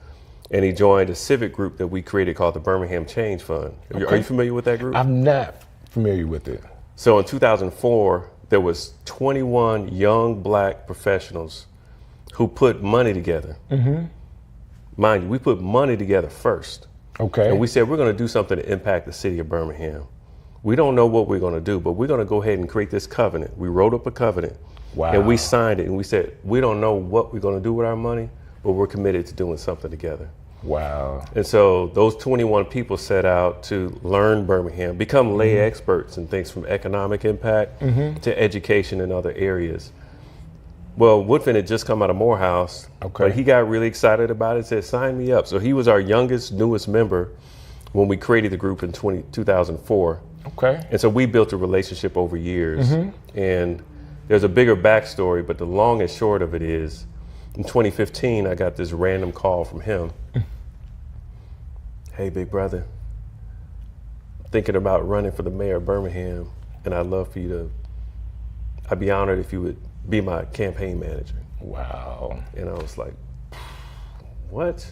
and he joined a civic group that we created called the Birmingham Change Fund. Okay. Are you familiar with that group? I'm not familiar with it. So in 2004, there was 21 young black professionals who put money together. Mm-hmm. Mind you, we put money together first. Okay. And we said, we're going to do something to impact the city of Birmingham. We don't know what we're going to do, but we're going to go ahead and create this covenant. We wrote up a covenant. Wow. And we signed it, and we said, we don't know what we're going to do with our money, but we're committed to doing something together. Wow. And so those 21 people set out to learn Birmingham, become lay experts in things from economic impact to education in other areas. Well, Woodfin had just come out of Morehouse, but he got really excited about it, said, sign me up. So he was our youngest, newest member when we created the group in 2004. Okay. And so we built a relationship over years. And there's a bigger backstory, but the long and short of it is, in 2015, I got this random call from him. Hey, big brother, thinking about running for the mayor of Birmingham, and I'd love for you to, I'd be honored if you would be my campaign manager. Wow. And I was like, what?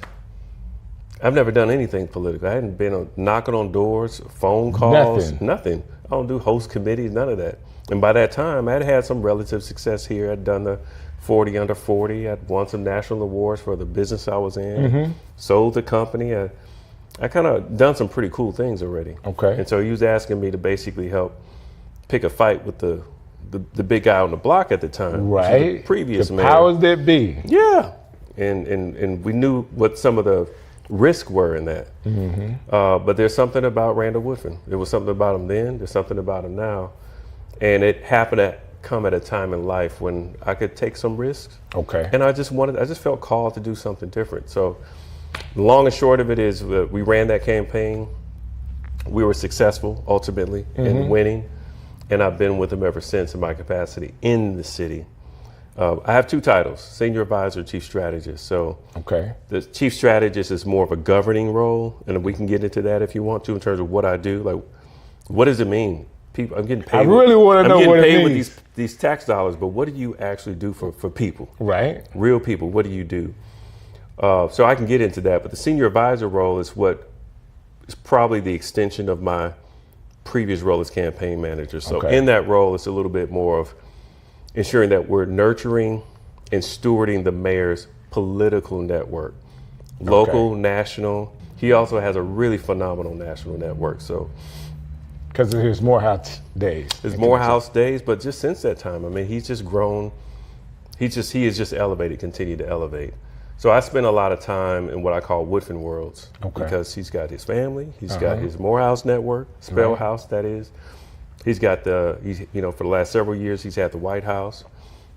I've never done anything political. I hadn't been knocking on doors, phone calls, nothing. I don't do host committees, none of that. And by that time, I'd had some relative success here. I'd done the 40 under 40. I'd won some national awards for the business I was in. Sold the company. I kind of done some pretty cool things already. Okay. And so he was asking me to basically help pick a fight with the big guy on the block at the time. Right. The previous the mayor. powers that be. Yeah. And we knew what some of the risks were in that. But there's something about Randall Woodfin. There was something about him then. There's something about him now. And it happened to come at a time in life when I could take some risks. Okay. And I just felt called to do something different. So the long and short of it is we ran that campaign. We were successful ultimately in winning. And I've been with him ever since in my capacity in the city. I have two titles, Senior Advisor, Chief Strategist. So the Chief Strategist is more of a governing role. And we can get into that if you want to in terms of what I do. Like, what does it mean? People, I'm getting paid. I really want to know what it means. I'm getting paid with these tax dollars, but what do you actually do for people? Right. Real people, what do you do? So I can get into that, but the senior advisor role is what is probably the extension of my previous role as campaign manager. So in that role, it's a little bit more of ensuring that we're nurturing and stewarding the mayor's political network, local, national. He also has a really phenomenal national network. So. Because of his Morehouse days. His Morehouse days, but just since that time, I mean, he's just grown. He has just elevated, continued to elevate. So I spend a lot of time in what I call Woodfin worlds because he's got his family, he's got his Morehouse network, Spell House, that is. He's got for the last several years, he's had the White House.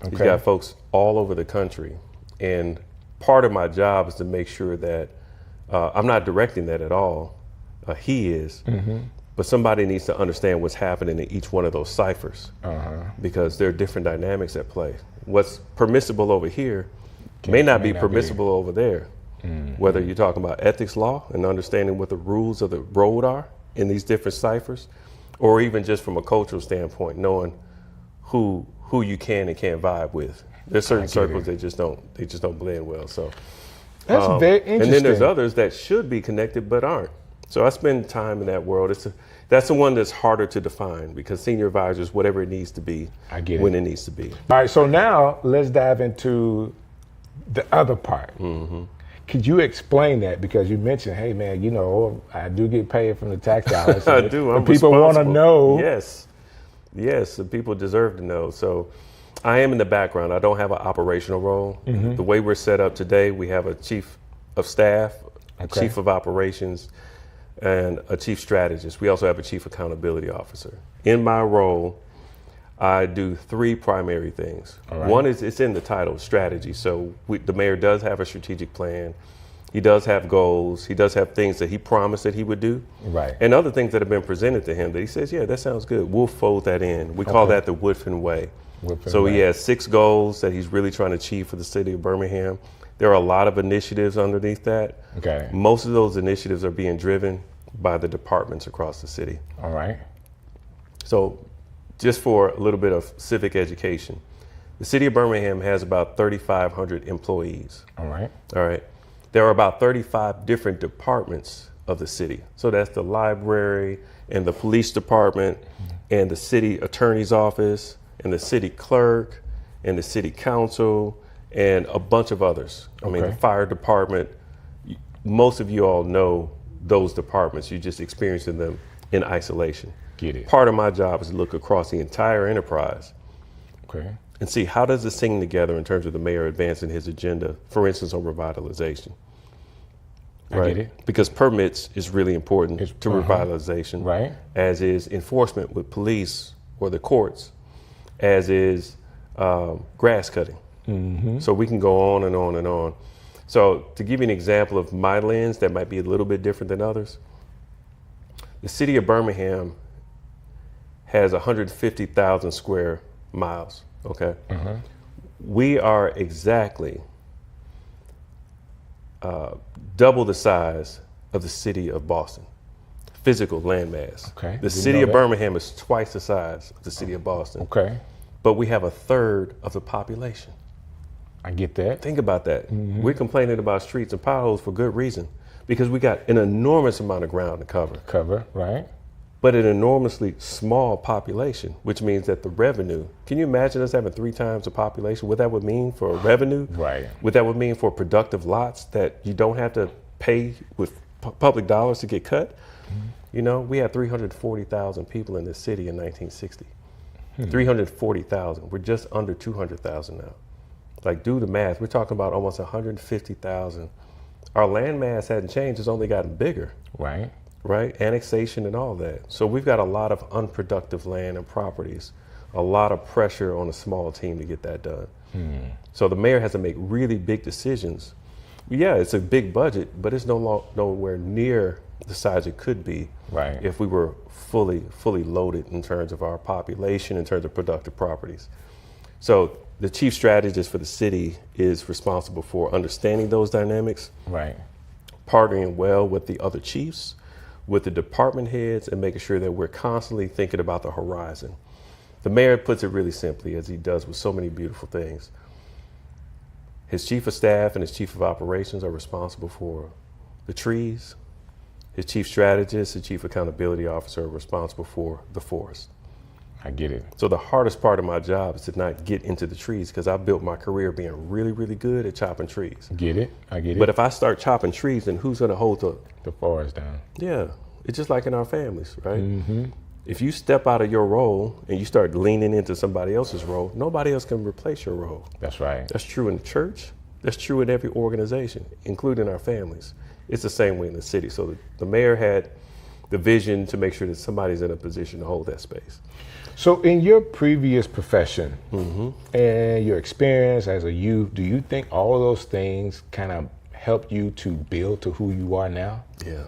He's got folks all over the country. And part of my job is to make sure that I'm not directing that at all. He is. But somebody needs to understand what's happening in each one of those ciphers because there are different dynamics at play. What's permissible over here may not be permissible over there. Whether you're talking about ethics law and understanding what the rules of the road are in these different ciphers, or even just from a cultural standpoint, knowing who you can and can't vibe with. There's certain circles that just don't blend well. So that's very interesting. And then there's others that should be connected but aren't. So I spend time in that world. That's the one that's harder to define because senior advisor is whatever it needs to be when it needs to be. All right, so now let's dive into the other part. Could you explain that? Because you mentioned, hey man, I do get paid from the tax dollars. I do. I'm people want to know. Yes, the people deserve to know. So I am in the background. I don't have an operational role. The way we're set up today, we have a chief of staff, a chief of operations, and a chief strategist. We also have a chief accountability officer. In my role, I do three primary things. One is, it's in the title, strategy. So the mayor does have a strategic plan. He does have goals. He does have things that he promised that he would do. Right. And other things that have been presented to him that he says, yeah, that sounds good. We'll fold that in. We call that the Woodfin way. He has 6 goals that he's really trying to achieve for the city of Birmingham. There are a lot of initiatives underneath that. Most of those initiatives are being driven by the departments across the city. All right. So just for a little bit of civic education, The city of Birmingham has about 3,500 employees. All right. All right. There are about 35 different departments of the city. So that's the library and the police department and the city attorney's office and the city clerk and the city council and a bunch of others. I mean, the fire department. Most of you all know those departments. You're just experiencing them in isolation. Get it. Part of my job is to look across the entire enterprise and see how does it sing together in terms of the mayor advancing his agenda, for instance, on revitalization. I get it. Because permits is really important to revitalization, right? As is enforcement with police or the courts, as is grass cutting. So we can go on and on and on. So to give you an example of my lens that might be a little bit different than others, the city of Birmingham has 150,000 square miles, okay? We are exactly double the size of the city of Boston, physical landmass. Okay. The city of Birmingham is twice the size of the city of Boston. Okay. But we have a third of the population. I get that. Think about that. We're complaining about streets and potholes for good reason, because we got an enormous amount of ground to cover. Right? But an enormously small population, which means that the revenue, can you imagine us having 3 times the population? What that would mean for revenue? Right. What that would mean for productive lots that you don't have to pay with public dollars to get cut? You know, we had 340,000 people in this city in 1960. 340,000. We're just under 200,000 now. Like, do the math. We're talking about almost 150,000. Our land mass hadn't changed. It's only gotten bigger. Right. Right? Annexation and all that. So we've got a lot of unproductive land and properties, a lot of pressure on a small team to get that done. So the mayor has to make really big decisions. Yeah, it's a big budget, but it's nowhere near the size it could be if we were fully loaded in terms of our population, in terms of productive properties. So the chief strategist for the city is responsible for understanding those dynamics, partnering well with the other chiefs, with the department heads, and making sure that we're constantly thinking about the horizon. The mayor puts it really simply, as he does with so many beautiful things. His chief of staff and his chief of operations are responsible for the trees. His chief strategist, his chief accountability officer are responsible for the forest. I get it. So the hardest part of my job is to not get into the trees, because I built my career being really, really good at chopping trees. Get it. I get it. But if I start chopping trees, then who's going to hold the forest down? Yeah. It's just like in our families, right? If you step out of your role and you start leaning into somebody else's role, nobody else can replace your role. That's right. That's true in the church. That's true in every organization, including our families. It's the same way in the city. So the mayor had the vision to make sure that somebody's in a position to hold that space. So in your previous profession and your experience as a youth, do you think all of those things kind of helped you to build to who you are now? Yeah,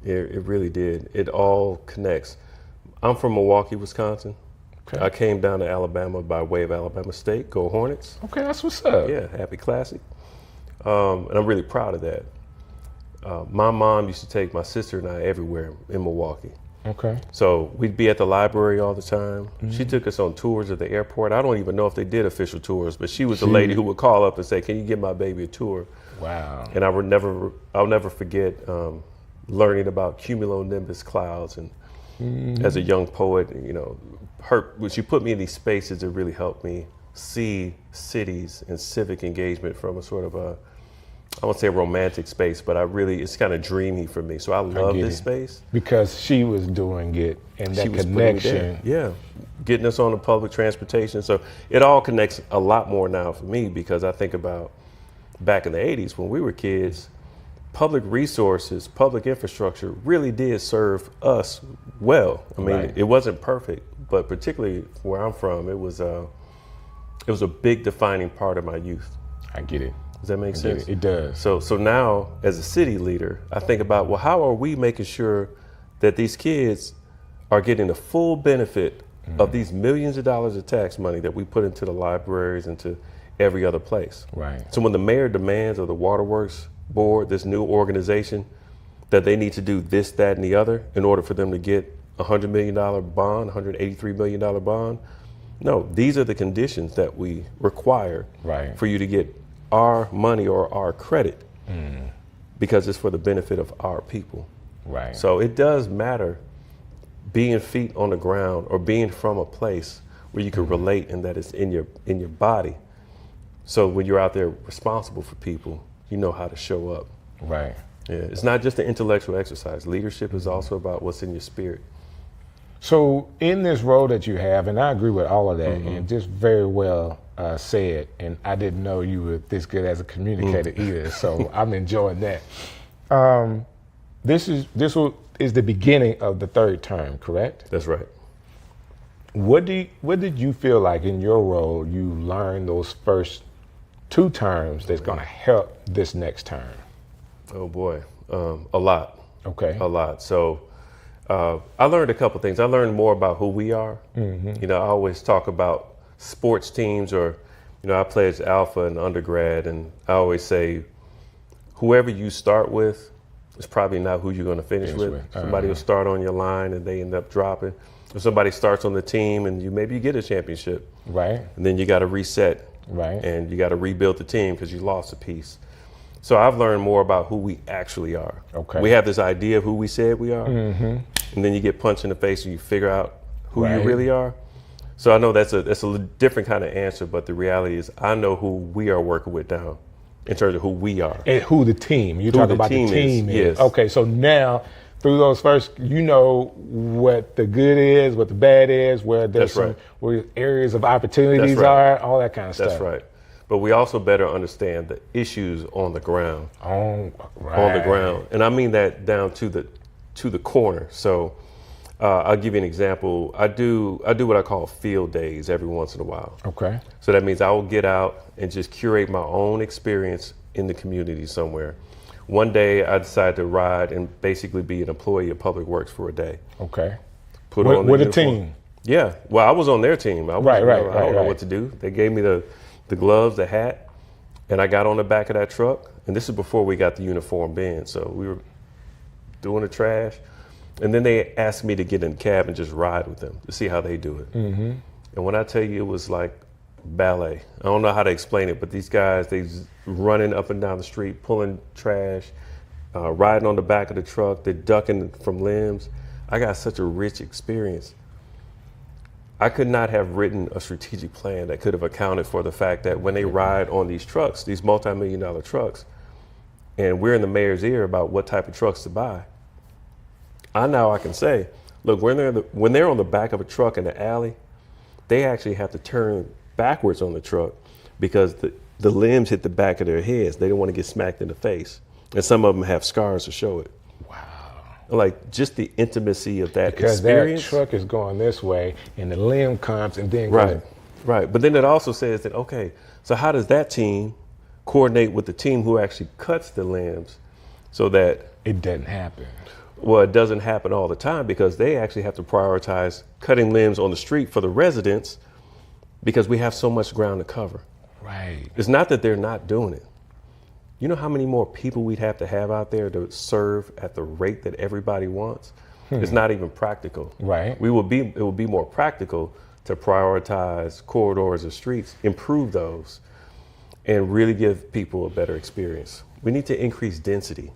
it really did. It all connects. I'm from Milwaukee, Wisconsin. Okay. I came down to Alabama by way of Alabama State. Go Hornets. Okay, that's what's up. Yeah, happy classic. And I'm really proud of that. My mom used to take my sister and I everywhere in Milwaukee. Okay. So we'd be at the library all the time. She took us on tours at the airport. I don't even know if they did official tours, but she was the lady who would call up and say, "Can you give my baby a tour?" Wow. And I'll never forget learning about cumulonimbus clouds, and as a young poet, you know, when she put me in these spaces, it really helped me see cities and civic engagement from a sort of I won't say a romantic space, but it's kind of dreamy for me. So I love this space. Because she was doing it, and that connection. Yeah, getting us on the public transportation. So it all connects a lot more now for me, because I think about back in the 80s when we were kids, public resources, public infrastructure really did serve us well. I mean, it wasn't perfect, but particularly where I'm from, it was a big defining part of my youth. I get it. Does that make sense? It does. So now, as a city leader, I think about, well, how are we making sure that these kids are getting the full benefit of these millions of dollars of tax money that we put into the libraries and to every other place? Right. So when the mayor demands of the Waterworks Board, this new organization, that they need to do this, that, and the other in order for them to get a $100 million bond, $183 million bond, No, these are the conditions that we require Right. for you to get our money or our credit, because it's for the benefit of our people. Right. So it does matter being feet on the ground or being from a place where you can relate and that it's in your body. So when you're out there responsible for people, you know how to show up. Right. Yeah, it's not just an intellectual exercise. Leadership is also about what's in your spirit. So in this role that you have, and I agree with all of that, and just very well said, and I didn't know you were this good as a communicator either, so I'm enjoying that. This is the beginning of the third term, correct? That's right. What did you feel like in your role you learned those first 2 terms that's going to help this next term? Oh boy, a lot. Okay. A lot. So I learned a couple things. I learned more about who we are. You know, I always talk about sports teams, or, you know, I played as alpha in undergrad, and I always say, whoever you start with is probably not who you're going to finish with. Somebody will start on your line and they end up dropping. If somebody starts on the team and you get a championship, Right. and then you got to reset, Right. and you got to rebuild the team because you lost a piece. So I've learned more about who we actually are. Okay. We have this idea of who we said we are, and then you get punched in the face and you figure out who you Right. really are. So I know that's a different kind of answer, but the reality is I know who we are working with now in terms of who we are. And who the team? You're Who talking the about team the team is, is. yes. Okay, so now through those first, you know what the good is, what the bad is, where there's That's right. where areas of opportunities That's right. are, all that kind of stuff. That's right. But we also better understand the issues on the ground. On On the ground, and I mean that down to the corner. So I'll give you an example. I do what I call field days every once in a while. Okay. So that means I will get out and just curate my own experience in the community somewhere. One day I decided to ride and basically be an employee of Public Works for a day. Okay. Put With on the a uniform. team. Yeah. Well, I was on their team. I Right, right, I don't know right. what to do. They gave me the gloves, the hat, and I got on the back of that truck. And this is before we got the uniform bin. So we were doing the trash. And then they asked me to get in the cab and just ride with them to see how they do it. Mm-hmm. And when I tell you it was like ballet, I don't know how to explain it, but these guys, they running up and down the street, pulling trash, riding on the back of the truck, they're ducking from limbs. I got such a rich experience. I could not have written a strategic plan that could have accounted for the fact that when they ride on these trucks, these multi-million-dollar trucks, and we're in the mayor's ear about what type of trucks to buy, I can say, look, when they're on the back of a truck in the alley, they actually have to turn backwards on the truck because the limbs hit the back of their heads. They don't want to get smacked in the face. And some of them have scars to show it. Wow. Like just the intimacy of that Because experience. that truck is going this way and the limb comes and then Right, goes. right. But then it also says that, okay, so how does that team coordinate with the team who actually cuts the limbs so that It doesn't happen. well, it doesn't happen all the time because they actually have to prioritize cutting limbs on the street for the residents because we have so much ground to cover. Right. It's not that they're not doing it. You know how many more people we'd have to have out there to serve at the rate that everybody wants? It's not even practical. Right. It will be more practical to prioritize corridors or streets, improve those, and really give people a better experience. We need to increase density.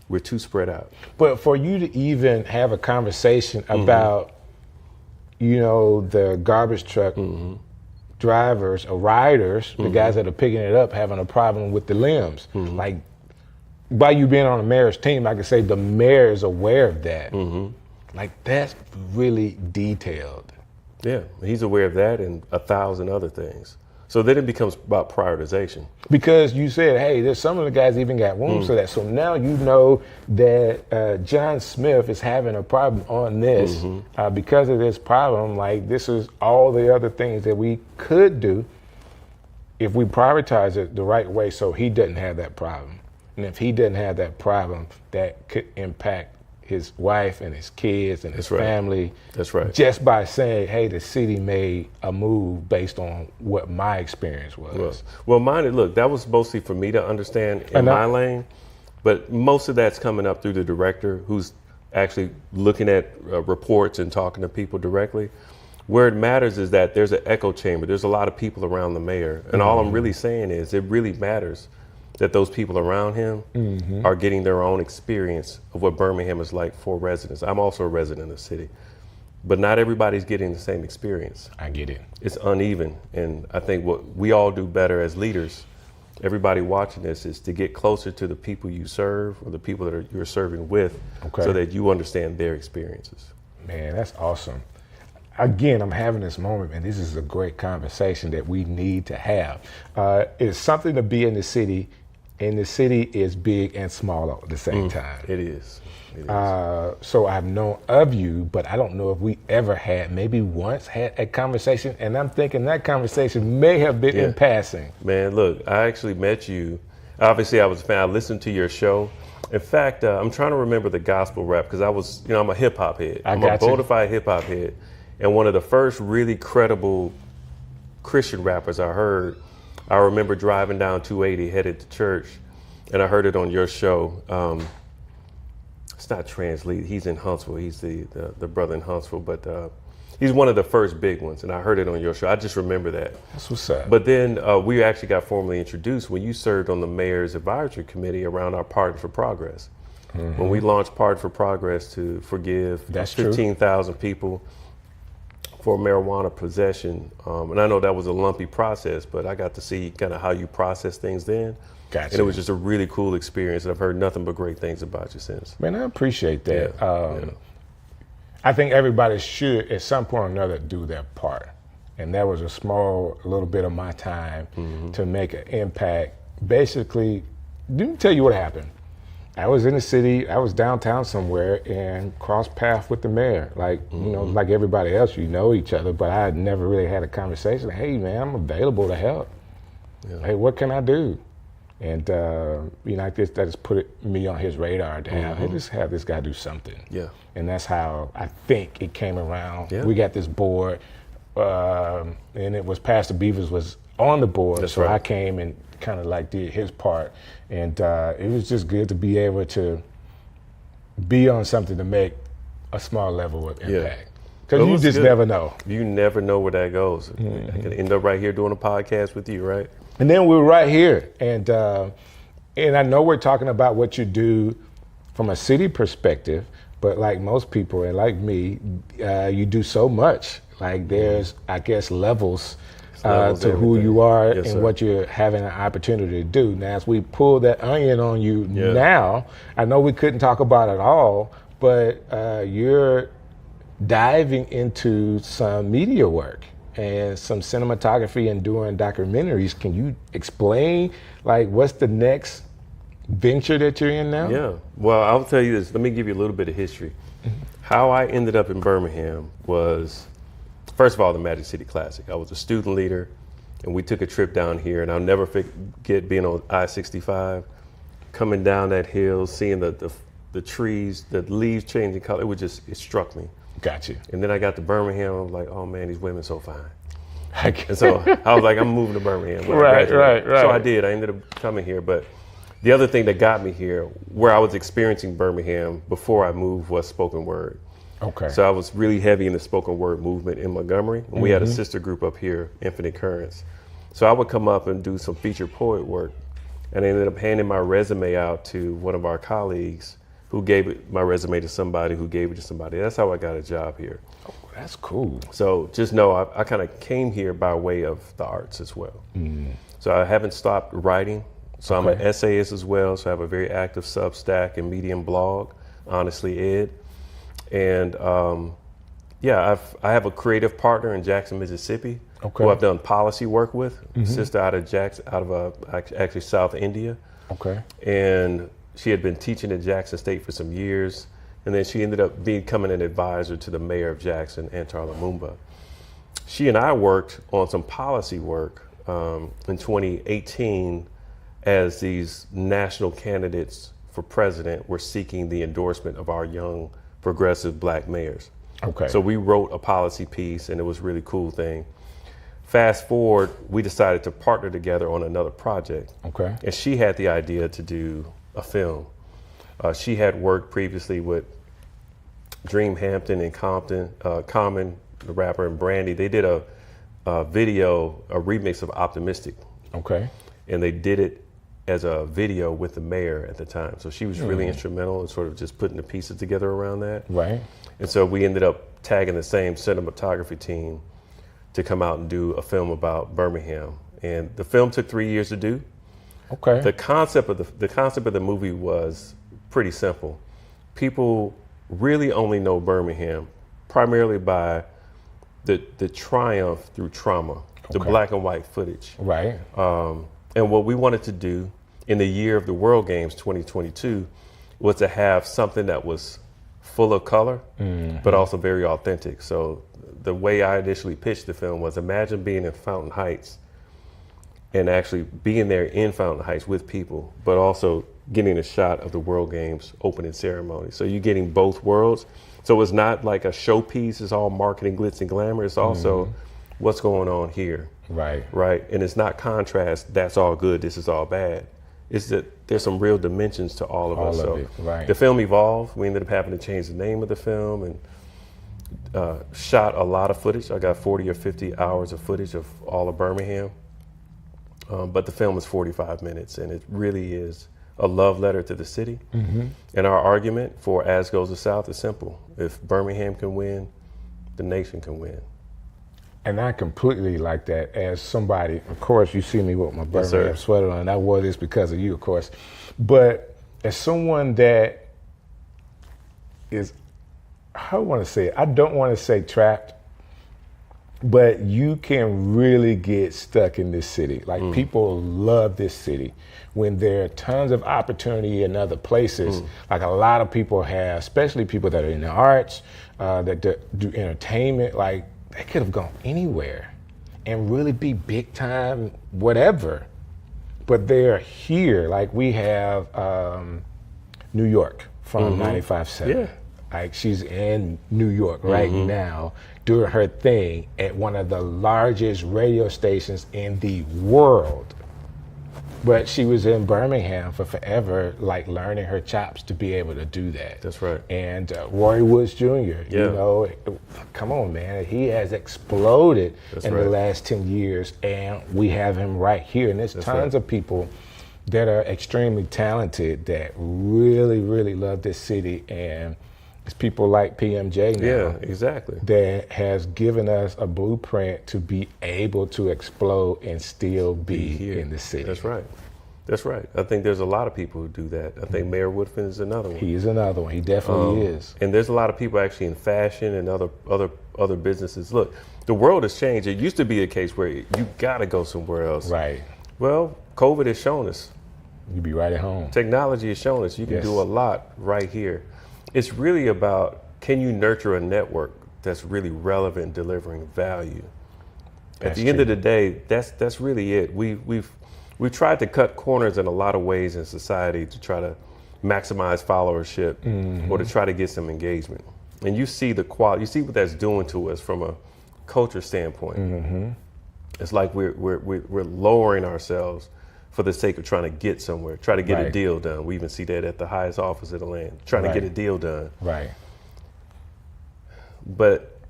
We're too spread out. But for you to even have a conversation about, you know, the garbage truck drivers or riders, the guys that are picking it up, having a problem with the limbs, like by you being on the mayor's team, I could say the mayor is aware of that. Like that's really detailed. Yeah, he's aware of that and 1,000 other things. So then it becomes about prioritization. Because you said, hey, there's some of the guys even got wounds for that. So now you know that John Smith is having a problem on this because of this problem. Like this is all the other things that we could do if we prioritize it the right way so he doesn't have that problem. And if he doesn't have that problem, that could impact his wife and his kids and his family. That's right. Just by saying, hey, the city made a move based on what my experience was. Well, mine, look, that was mostly for me to understand in my lane, but most of that's coming up through the director who's actually looking at reports and talking to people directly. Where it matters is that there's an echo chamber. There's a lot of people around the mayor. And all I'm really saying is it really matters that those people around him are getting their own experience of what Birmingham is like for residents. I'm also a resident of the city, but not everybody's getting the same experience. I get it. It's uneven. And I think what we all do better as leaders, everybody watching this, is to get closer to the people you serve or the people that you're serving with, so that you understand their experiences. Man, that's awesome. Again, I'm having this moment, and this is a great conversation that we need to have. It's something to be in the city, and the city is big and small at the same time. It is. So I've known of you, but I don't know if we ever had, maybe once had a conversation, and I'm thinking that conversation may have been in passing. Man, look, I actually met you. Obviously, I was a fan. I listened to your show. In fact, I'm trying to remember the gospel rap, because I was, I'm a hip hop head. I'm a bona fide hip hop head. And one of the first really credible Christian rappers I heard, I remember driving down 280 headed to church, and I heard it on your show. It's not Translead, he's in Huntsville, he's the brother in Huntsville, but he's one of the first big ones, and I heard it on your show. I just remember that. That's what's up. But then we actually got formally introduced when you served on the mayor's advisory committee around our Pardon for Progress. When we launched Pardon for Progress to forgive 15,000 people for marijuana possession. And I know that was a lumpy process, but I got to see kind of how you process things then. Gotcha. And it was just a really cool experience. And I've heard nothing but great things about you since. Man, I appreciate that. I think everybody should, at some point or another, do their part. And that was a little bit of my time to make an impact. Basically, let me tell you what happened. I was in the city, I was downtown somewhere, and crossed paths with the mayor. Like, like everybody else, you know each other, but I had never really had a conversation. Hey, man, I'm available to help. Hey, what can I do? And, I guess that just put me on his radar to have, hey, let's have this guy do something. Yeah. And that's how I think it came around. Yeah. We got this board, and it was Pastor Beavers was on the board. That's so right. I came and kind of did his part. And it was just good to be able to be on something to make a small level of impact. Because you just never know. You never know where that goes. I could end up right here doing a podcast with you, right? And then we're right here. And I know we're talking about what you do from a city perspective, but like most people and like me, you do so much. Like there's, I guess, levels to who you are and what you're having an opportunity to do. Now, as we pull that onion on you now, I know we couldn't talk about it all, but you're diving into some media work and some cinematography and doing documentaries. Can you explain, what's the next venture that you're in now? Yeah, well, I'll tell you this. Let me give you a little bit of history. How I ended up in Birmingham was, first of all, the Magic City Classic. I was a student leader, and we took a trip down here, and I'll never forget being on I-65, coming down that hill, seeing the trees, the leaves changing color. It struck me. Got you. And then I got to Birmingham, I was like, oh man, these women so fine. And so I was like, I'm moving to Birmingham. Right. So I did. I ended up coming here. But the other thing that got me here, where I was experiencing Birmingham before I moved, was spoken word. Okay. So I was really heavy in the spoken word movement in Montgomery. And we had a sister group up here, Infinite Currents. So I would come up and do some featured poet work. And I ended up handing my resume out to one of our colleagues who gave my resume to somebody who gave it to somebody. That's how I got a job here. Oh, that's cool. So just know I kind of came here by way of the arts as well. So I haven't stopped writing. So I'm an essayist as well. So I have a very active Substack and Medium blog, Honestly Ed. And I have a creative partner in Jackson, Mississippi, who I've done policy work with. Sister out of actually South India. Okay. And she had been teaching at Jackson State for some years, and then she ended up becoming an advisor to the mayor of Jackson, Antar Lumumba. She and I worked on some policy work in 2018 as these national candidates for president were seeking the endorsement of our young progressive black mayors. Okay. So we wrote a policy piece, and it was a really cool thing. Fast forward, we decided to partner together on another project. Okay. And she had the idea to do a film. She had worked previously with Dream Hampton and Common the rapper, and Brandy, they did a video, a remix of Optimistic. Okay. And they did it as a video with the mayor at the time. So she was really instrumental in sort of just putting the pieces together around that. Right. And so we ended up tagging the same cinematography team to come out and do a film about Birmingham. And the film took 3 years to do. Okay. The concept of the movie was pretty simple. People really only know Birmingham primarily by the triumph through trauma, the black and white footage. Right. And what we wanted to do in the year of the World Games 2022 was to have something that was full of color, but also very authentic. So the way I initially pitched the film was, imagine being in Fountain Heights and actually being there in Fountain Heights with people, but also getting a shot of the World Games opening ceremony. So you're getting both worlds. So it's not like a showpiece, it's all marketing, glitz and glamour. It's also what's going on here. Right. Right. And it's not contrast, that's all good, this is all bad. It's that there's some real dimensions to all of us. So right. the film evolved. We ended up having to change the name of the film and shot a lot of footage. I got 40 or 50 hours of footage of all of Birmingham. But the film is 45 minutes, and it really is a love letter to the city. And our argument for As Goes the South is simple. If Birmingham can win, the nation can win. And I completely like that. As somebody, of course, you see me with my Birmingham sweater on. I wore this because of you, of course. But as someone that is, I want to say it, I don't want to say trapped, but you can really get stuck in this city. Like people love this city when there are tons of opportunity in other places. Like a lot of people have, especially people that are in the arts, that do entertainment, like they could have gone anywhere and really be big time, whatever. But they're here. Like we have New York from 95.7. Yeah. Like she's in New York right now doing her thing at one of the largest radio stations in the world. But she was in Birmingham for forever, like learning her chops to be able to do that. That's right. And Roy Woods Jr., you know, come on, man. He has exploded in the last 10 years, and we have him right here. And there's tons of people that are extremely talented that really, really love this city. And it's people like PMJ now. Yeah, exactly. That has given us a blueprint to be able to explode and still be here in the city. That's right. That's right. I think there's a lot of people who do that. I think Mayor Woodfin is another one. He's another one. He definitely is. And there's a lot of people actually in fashion and other businesses. Look, the world has changed. It used to be a case where you got to go somewhere else. Right. Well, COVID has shown us. You be right at home. Technology has shown us you can do a lot right here. It's really about, can you nurture a network that's really relevant, delivering value? At the end of the day, that's really it. We've tried to cut corners in a lot of ways in society to try to maximize followership or to try to get some engagement. And you see the quality, you see what that's doing to us from a culture standpoint. It's like we're lowering ourselves for the sake of trying to get somewhere, try to get a deal done. We even see that at the highest office of the land, trying to get a deal done. Right. But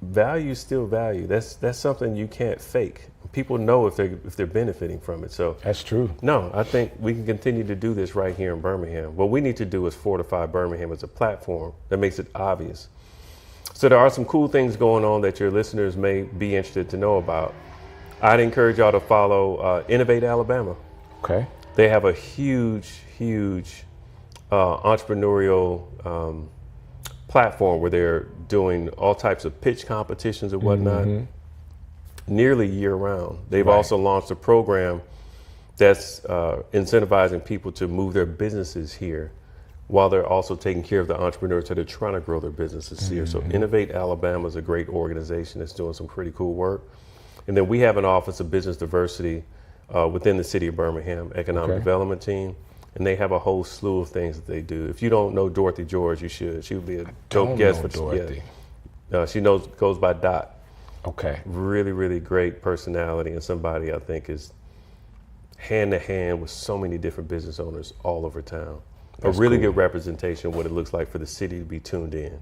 value is still value. That's something you can't fake. People know if they're benefiting from it. So that's true. No, I think we can continue to do this right here in Birmingham. What we need to do is fortify Birmingham as a platform that makes it obvious. So there are some cool things going on that your listeners may be interested to know about. I'd encourage y'all to follow Innovate Alabama. Okay. They have a huge entrepreneurial platform where they're doing all types of pitch competitions and whatnot, nearly year round. They've also launched a program that's incentivizing people to move their businesses here while they're also taking care of the entrepreneurs that are trying to grow their businesses here. So Innovate Alabama is a great organization that's doing some pretty cool work. And then we have an Office of Business Diversity within the city of Birmingham, Economic Development Team, and they have a whole slew of things that they do. If you don't know Dorothy George, you should. She would be a dope guest for Dorothy. She goes by Dot. Okay. Really, really great personality and somebody I think is hand to hand with so many different business owners all over town. A really good representation of what it looks like for the city to be tuned in.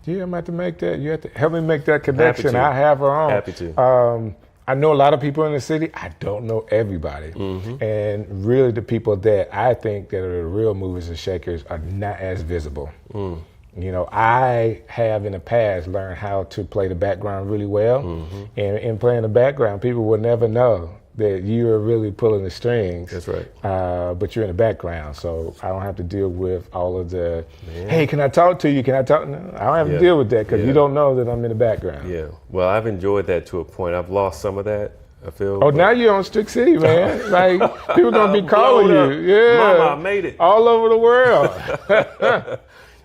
Yeah, I'm going to have to make that. You have to help me make that connection. to. I have her on. Happy to. I know a lot of people in the city. I don't know everybody. And really the people that I think that are the real movers and shakers are not as visible. You know, I have in the past learned how to play the background really well. And in playing the background, people will never know that you are really pulling the strings. That's right. But you're in the background, so I don't have to deal with all of the, hey, can I talk to you? Can I talk? No, I don't have to deal with that because you don't know that I'm in the background. Yeah. Well, I've enjoyed that to a point. I've lost some of that, I feel. Oh, now you're on Strick City, man. Like, people going to be calling you. Yeah. Mama, I made it. All over the world.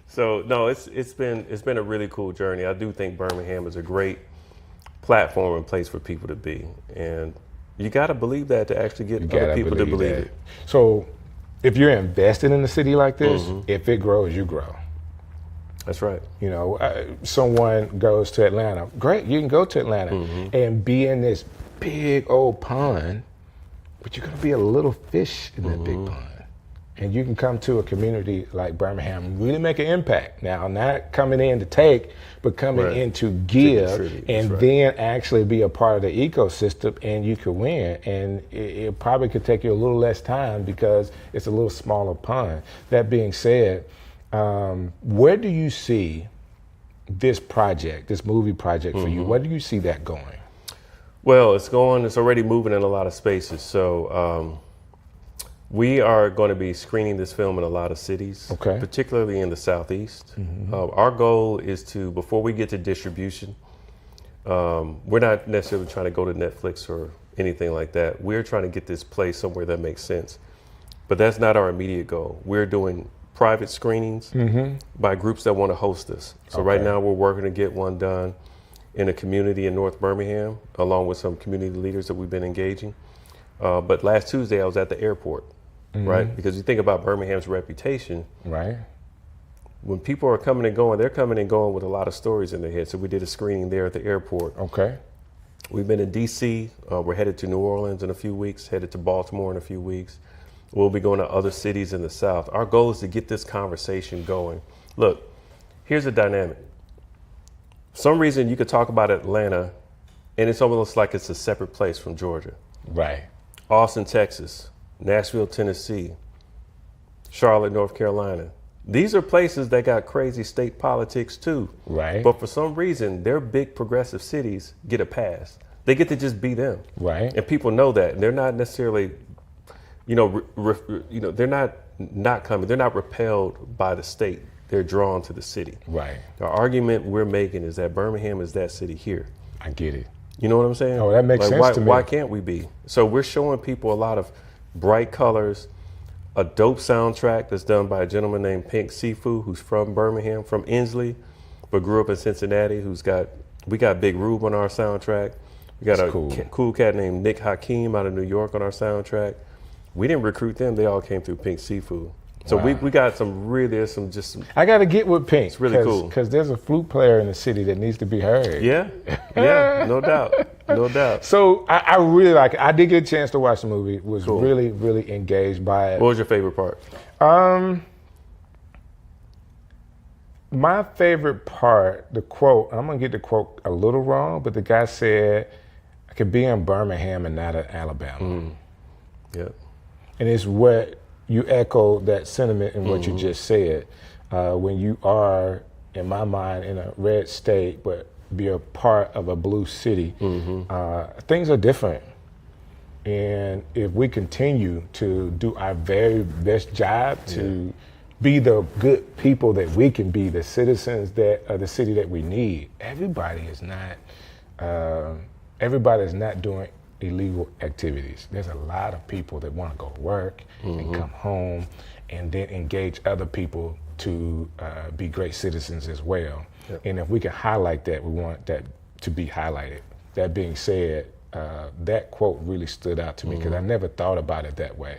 So, no, it's been a really cool journey. I do think Birmingham is a great platform and place for people to be. And you got to believe that to actually get other people to believe it. So if you're invested in a city like this, if it grows, you grow. That's right. You know, someone goes to Atlanta. Great, you can go to Atlanta and be in this big old pond, but you're going to be a little fish in that big pond. And you can come to a community like Birmingham and really make an impact. Now, not coming in to take, but coming in to give, and then actually be a part of the ecosystem, and you could win. And it probably could take you a little less time because it's a little smaller pond. That being said, where do you see this project, this movie project for you? Where do you see that going? Well, it's already moving in a lot of spaces. So, we are going to be screening this film in a lot of cities, particularly in the Southeast. Our goal is to, before we get to distribution, we're not necessarily trying to go to Netflix or anything like that. We're trying to get this placed somewhere that makes sense. But that's not our immediate goal. We're doing private screenings by groups that want to host us. So right now we're working to get one done in a community in North Birmingham, along with some community leaders that we've been engaging. But last Tuesday I was at the airport. Right? Because you think about Birmingham's reputation. Right. When people are coming and going, they're coming and going with a lot of stories in their head. So we did a screening there at the airport. Okay. We've been in DC. We're headed to New Orleans in a few weeks, headed to Baltimore in a few weeks. We'll be going to other cities in the South. Our goal is to get this conversation going. Look, here's the dynamic. For some reason you could talk about Atlanta and it's almost like it's a separate place from Georgia. Right. Austin, Texas. Nashville, Tennessee, Charlotte, North Carolina. These are places that got crazy state politics too. Right. But for some reason, their big progressive cities get a pass. They get to just be them. Right. And people know that. And they're not necessarily, they're not coming. They're not repelled by the state. They're drawn to the city. Right. The argument we're making is that Birmingham is that city here. I get it. You know what I'm saying? Oh, that makes sense to me. Why can't we be? So we're showing people a lot of bright colors, a dope soundtrack that's done by a gentleman named Pink Sifu, who's from Birmingham, from Inslee, but grew up in Cincinnati, we got Big Rube on our soundtrack. We got a cool cat named Nick Hakeem out of New York on our soundtrack. We didn't recruit them, they all came through Pink Sifu. So we got I got to get with Pink. It's really cool. Because there's a flute player in the city that needs to be heard. Yeah, no doubt, no doubt. So I really like it. I did get a chance to watch the movie. Was really, really engaged by it. What was your favorite part? My favorite part, the quote, I'm going to get the quote a little wrong, but the guy said, I could be in Birmingham and not in Alabama. Yeah. And it's what you echo that sentiment in what you just said. When you are, in my mind, in a red state, but be a part of a blue city, things are different. And if we continue to do our very best job to be the good people that we can be, the citizens that are the city that we need, everybody is not doing illegal activities. There's a lot of people that want to go to work and come home and then engage other people to be great citizens as well. Yep. And if we can highlight that, we want that to be highlighted. That being said, that quote really stood out to me because I never thought about it that way.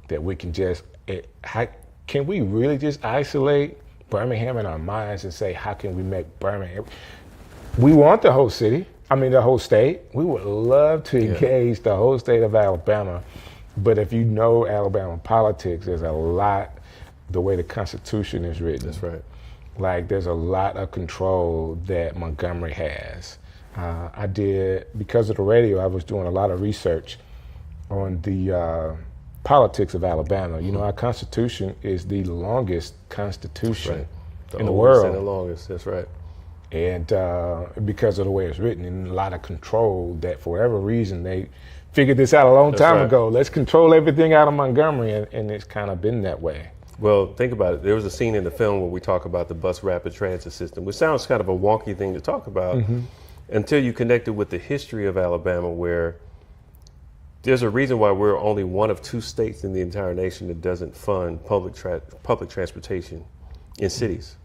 That we can can we really just isolate Birmingham in our minds and say, how can we make Birmingham? We want the whole city. The whole state. We would love to engage the whole state of Alabama. But if you know Alabama politics, there's a lot, the way the Constitution is written. That's right. like there's a lot of control that Montgomery has. Because of the radio, I was doing a lot of research on the politics of Alabama. You know, our Constitution is the longest Constitution in the world. And the longest, that's right. And because of the way it's written, and a lot of control that for whatever reason they figured this out a long time ago. Let's control everything out of Montgomery, and it's kind of been that way. Well, think about it. There was a scene in the film where we talk about the bus rapid transit system, which sounds kind of a wonky thing to talk about until you connect it with the history of Alabama, where there's a reason why we're only one of 2 states in the entire nation that doesn't fund public transportation in cities,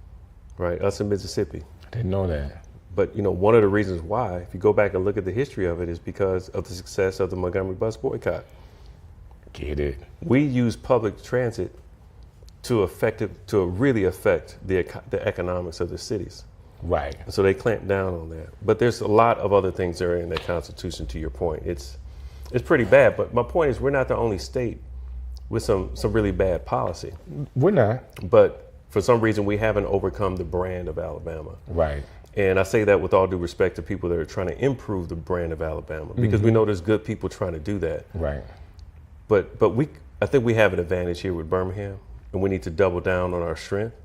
right? Us in Mississippi. I didn't know that. But you know, one of the reasons why, if you go back and look at the history of it, is because of the success of the Montgomery bus boycott. Get it? We use public transit to really affect the economics of the cities. Right. And so they clamped down on that. But there's a lot of other things that are in the Constitution, to your point. It's pretty bad, but my point is we're not the only state with some really bad policy. We're not. But for some reason, we haven't overcome the brand of Alabama. Right. And I say that with all due respect to people that are trying to improve the brand of Alabama, because we know there's good people trying to do that. Right. But I think we have an advantage here with Birmingham, and we need to double down on our strength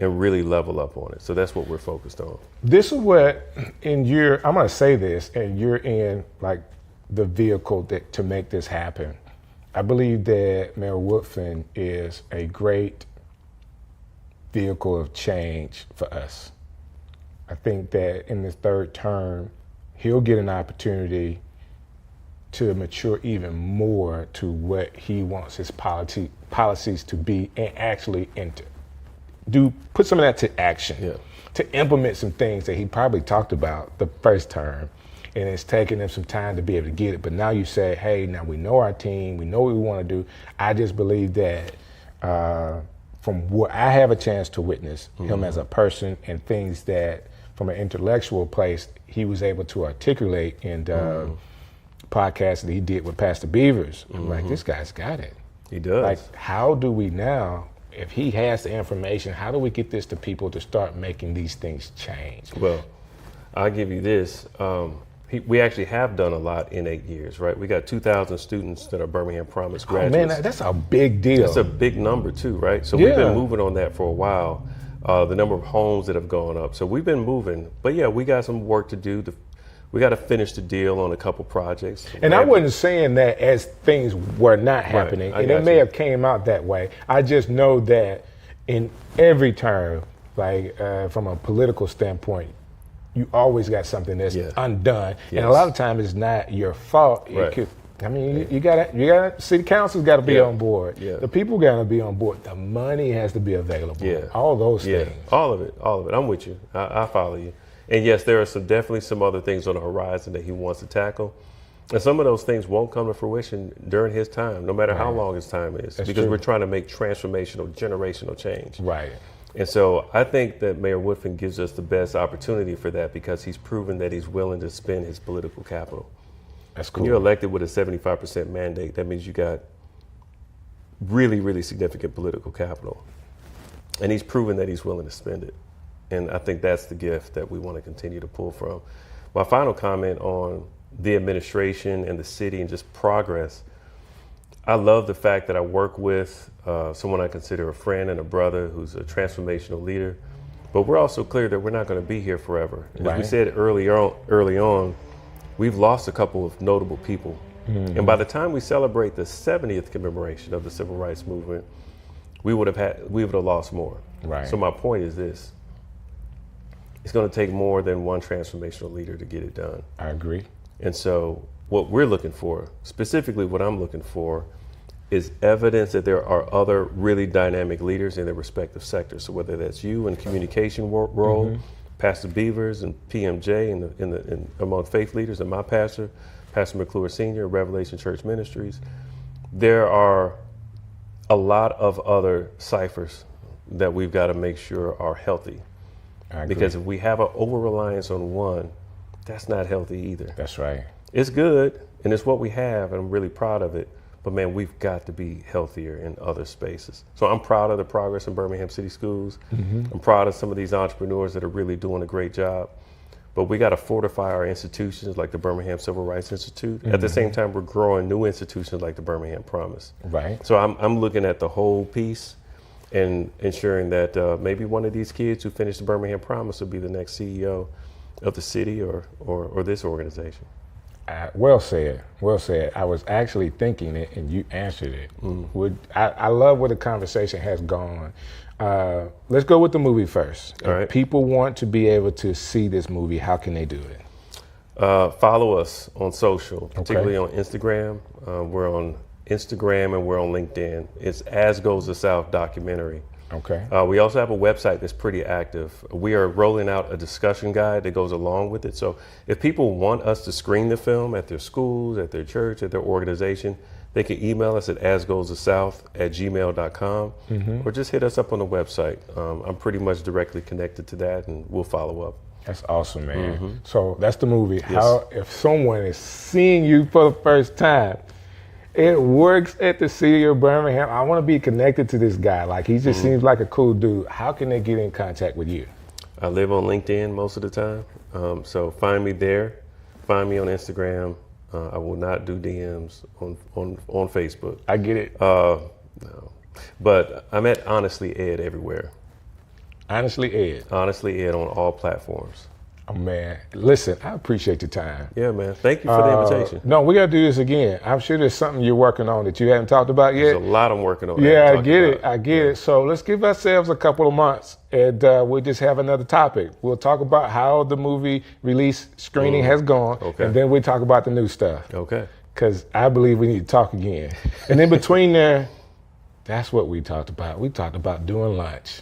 and really level up on it. So that's what we're focused on. This is what, I'm going to say this, and you're in like the vehicle to make this happen. I believe that Mayor Woodfin is a great vehicle of change for us. I think that in this 3rd term, he'll get an opportunity to mature even more to what he wants his policies to be, and actually put some of that to action, to implement some things that he probably talked about the 1st term, and it's taken them some time to be able to get it. But now you say, hey, now we know our team, we know what we want to do. I just believe that from what I have a chance to witness him as a person, and things that from an intellectual place he was able to articulate in the podcast that he did with Pastor Beavers. I'm like, this guy's got it. He does. Like, how do we now, if he has the information, how do we get this to people to start making these things change? Well, I'll give you this. We actually have done a lot in 8 years, right? We got 2,000 students that are Birmingham Promise graduates. Oh man, that's a big deal. That's a big number too, right? So we've been moving on that for a while. The number of homes that have gone up. So we've been moving. But yeah, we got some work to do. We got to finish the deal on a couple projects. And I wasn't saying that as things were not happening, and it may have came out that way. I just know that in every term, like from a political standpoint, you always got something that's undone, and a lot of times it's not your fault. Right. You got city council's got to be on board. The people got to be on board. The money has to be available. All those things. All of it. I'm with you. I follow you. And yes, there are definitely some other things on the horizon that he wants to tackle. And some of those things won't come to fruition during his time, no matter how long his time is, because we're trying to make transformational, generational change. Right. And so I think that Mayor Woodfin gives us the best opportunity for that, because he's proven that he's willing to spend his political capital. That's cool. When you're elected with a 75% mandate, that means you got really, really significant political capital. And he's proven that he's willing to spend it. And I think that's the gift that we want to continue to pull from. My final comment on the administration and the city and just progress. I love the fact that I work with someone I consider a friend and a brother who's a transformational leader. But we're also clear that we're not going to be here forever. As we said early on, we've lost a couple of notable people. And by the time we celebrate the 70th commemoration of the Civil Rights Movement, we would have lost more. Right. So my point is this. It's going to take more than one transformational leader to get it done. I agree. And so what we're looking for, specifically what I'm looking for, is evidence that there are other really dynamic leaders in their respective sectors. So whether that's you in communication role, Pastor Beavers and PMJ in among faith leaders, and my pastor, Pastor McClure Sr., Revelation Church Ministries, there are a lot of other ciphers that we've got to make sure are healthy. Because if we have an over-reliance on one, that's not healthy either. That's right. It's good, and it's what we have, and I'm really proud of it. But man, we've got to be healthier in other spaces. So I'm proud of the progress in Birmingham City Schools. I'm proud of some of these entrepreneurs that are really doing a great job. But we got to fortify our institutions like the Birmingham Civil Rights Institute. At the same time, we're growing new institutions like the Birmingham Promise. Right. So I'm looking at the whole piece and ensuring that maybe one of these kids who finished the Birmingham Promise will be the next CEO of the city or this organization. Well said. Well said. I was actually thinking it, and you answered it. I love where the conversation has gone. Let's go with the movie first. All right. If people want to be able to see this movie, how can they do it? Follow us on social, particularly on Instagram. We're on Instagram and we're on LinkedIn. It's As Goes the South documentary. Okay. We also have a website that's pretty active. We are rolling out a discussion guide that goes along with it. So if people want us to screen the film at their schools, at their church, at their organization, they can email us at asgoesthesouth@gmail.com or just hit us up on the website. I'm pretty much directly connected to that, and we'll follow up. That's awesome, man. So that's the movie. How if someone is seeing you for the first time, it works at the City of Birmingham. I want to be connected to this guy. Like, he just seems like a cool dude. How can they get in contact with you? I live on LinkedIn most of the time, so find me there. Find me on Instagram. I will not do DMs on Facebook. I get it. No, but I'm at Honestly Ed everywhere. Honestly, Ed. Honestly Ed on all platforms. Oh, man. Listen, I appreciate your time. Yeah, man. Thank you for the invitation. No, we got to do this again. I'm sure there's something you're working on that you haven't talked about yet. There's a lot I'm working on. Yeah, I get it. I get it. So let's give ourselves a couple of months and we'll just have another topic. We'll talk about how the movie release screening has gone. Okay. And then we'll talk about the new stuff. Okay. Because I believe we need to talk again. And in between there, that's what we talked about. We talked about doing lunch.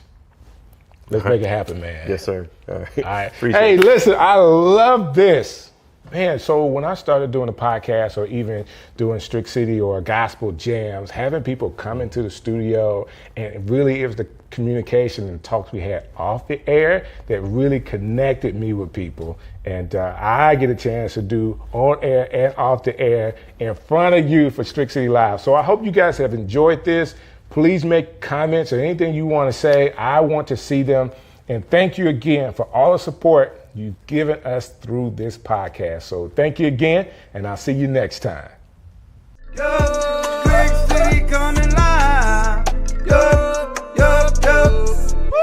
Let's make it happen, man. Yes, sir. All right. All right. Appreciate Hey, it. listen, I love this. Man, so when I started doing a podcast or even doing Strick City or gospel jams, having people come into the studio, and really it was the communication and talks we had off the air that really connected me with people. And I get a chance to do on air and off the air in front of you for Strick City Live. So I hope you guys have enjoyed this. Please make comments or anything you want to say. I want to see them. And thank you again for all the support you've given us through this podcast. So thank you again, and I'll see you next time. Yo, Strick City coming live. Yo, yo, yo. Woo.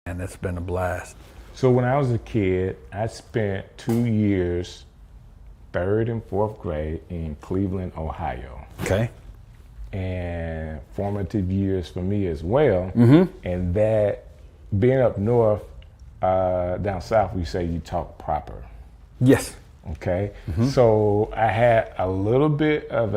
And it's been a blast. So when I was a kid, I spent 2 years, 3rd and 4th grade in Cleveland, Ohio. Okay. And formative years for me as well. And that being up north, down south, we say you talk proper. Yes. Okay. So I had a little bit of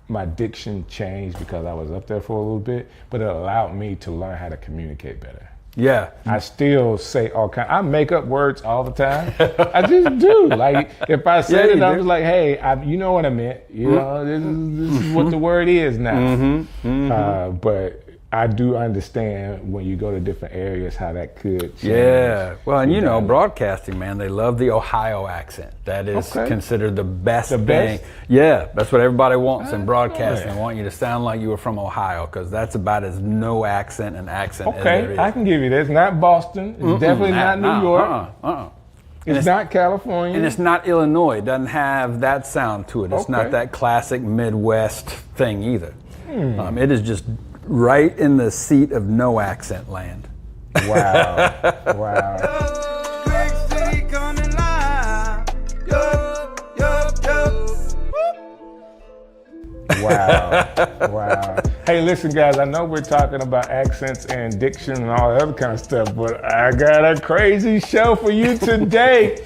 my diction changed because I was up there for a little bit, but it allowed me to learn how to communicate better. Yeah. I still say all kinds. I make up words all the time. I just do. Like if I said it, I'm just like, hey, you know what I meant. You know, this is what the word is now. But I do understand when you go to different areas how that could change. Yeah. Well, and you know, broadcasting, man, they love the Ohio accent. That is considered the best thing. Yeah, that's what everybody wants in broadcasting. They want you to sound like you were from Ohio, because that's about as no accent as there is. I can give you this. Not Boston. It's definitely not New York. It's not California. And it's not Illinois. It doesn't have that sound to it. It's not that classic Midwest thing either. It is just right in the seat of no accent land. Wow. Wow. Strick City coming live. Yo, yo, yo. Wow. Wow. Hey, listen, guys, I know we're talking about accents and diction and all that other kind of stuff, but I got a crazy show for you today.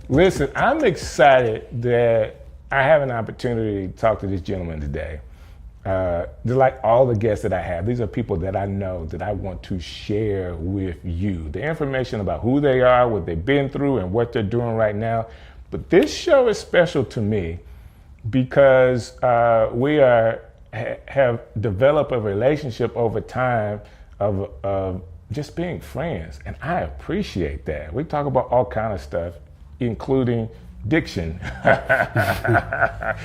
Listen, I'm excited that I have an opportunity to talk to this gentleman today. Just like all the guests that I have, these are people that I know that I want to share with you. The information about who they are, what they've been through, and what they're doing right now. But this show is special to me because we are have developed a relationship over time of just being friends, and I appreciate that. We talk about all kind of stuff, including diction. But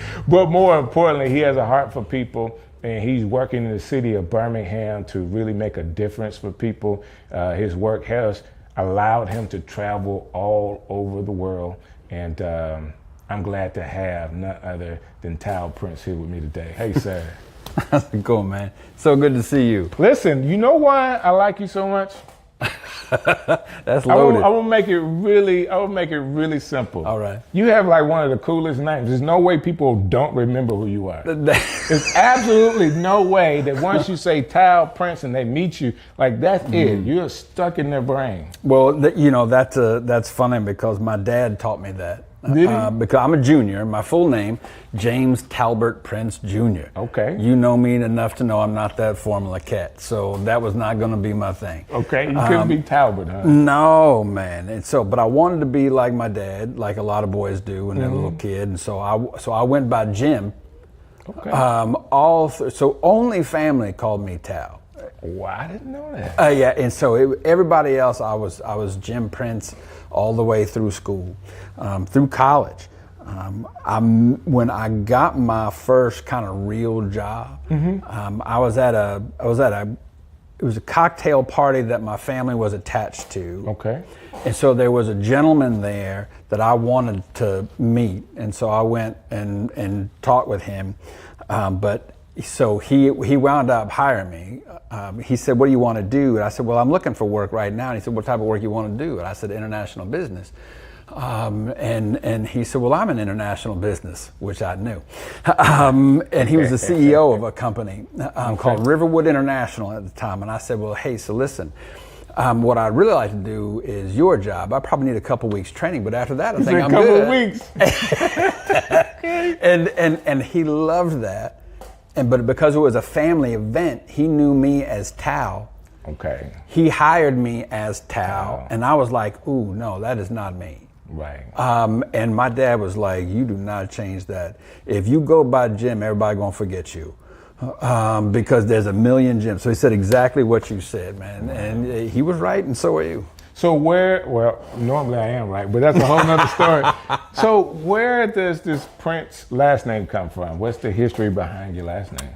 more importantly, he has a heart for people, and he's working in the city of Birmingham to really make a difference for people. His work has allowed him to travel all over the world, and I'm glad to have none other than Tal Prince here with me today. Hey, sir. How's it going, man? So good to see you. Listen, you know why I like you so much? That's loaded. I will make it really simple. All right. You have like one of the coolest names. There's no way people don't remember who you are. There's absolutely no way that once you say Tal Prince and they meet you, like that's it. You're stuck in their brain. Well, that's funny because my dad taught me that. Did he? Because I'm a junior. My full name, James Talbert Prince Jr. Okay. You know me enough to know I'm not that formula cat, so that was not going to be my thing. Okay, you couldn't be Talbot, huh? No, man. And so, but I wanted to be like my dad, like a lot of boys do when they're a little kid. And so I went by Jim. Okay. So only family called me Tal. Wow, I didn't know that. Yeah, and so everybody else, I was Jim Prince all the way through school, through college. When I got my first kind of real job, it was a cocktail party that my family was attached to. Okay. And so there was a gentleman there that I wanted to meet, and so I went and talked with him, So he wound up hiring me. He said, "What do you want to do?" And I said, "Well, I'm looking for work right now." And he said, "What type of work you want to do?" And I said, "International business." And he said, "Well, I'm in international business," which I knew. And he was the CEO of a company called Riverwood International at the time. And I said, "Well, hey, so listen, what I'd really like to do is your job. I probably need a couple weeks training, but after that, I think I'm good." A couple weeks. And he loved that. But because it was a family event, he knew me as Tal. Okay. He hired me as Tal, and I was like, "Ooh, no, that is not me." Right. And my dad was like, "You do not change that. If you go by Jim, everybody gonna forget you, because there's a million Jims." So he said exactly what you said, man, and he was right, and so are you. So normally I am right, but that's a whole nother story. So where does this Prince last name come from? What's the history behind your last name?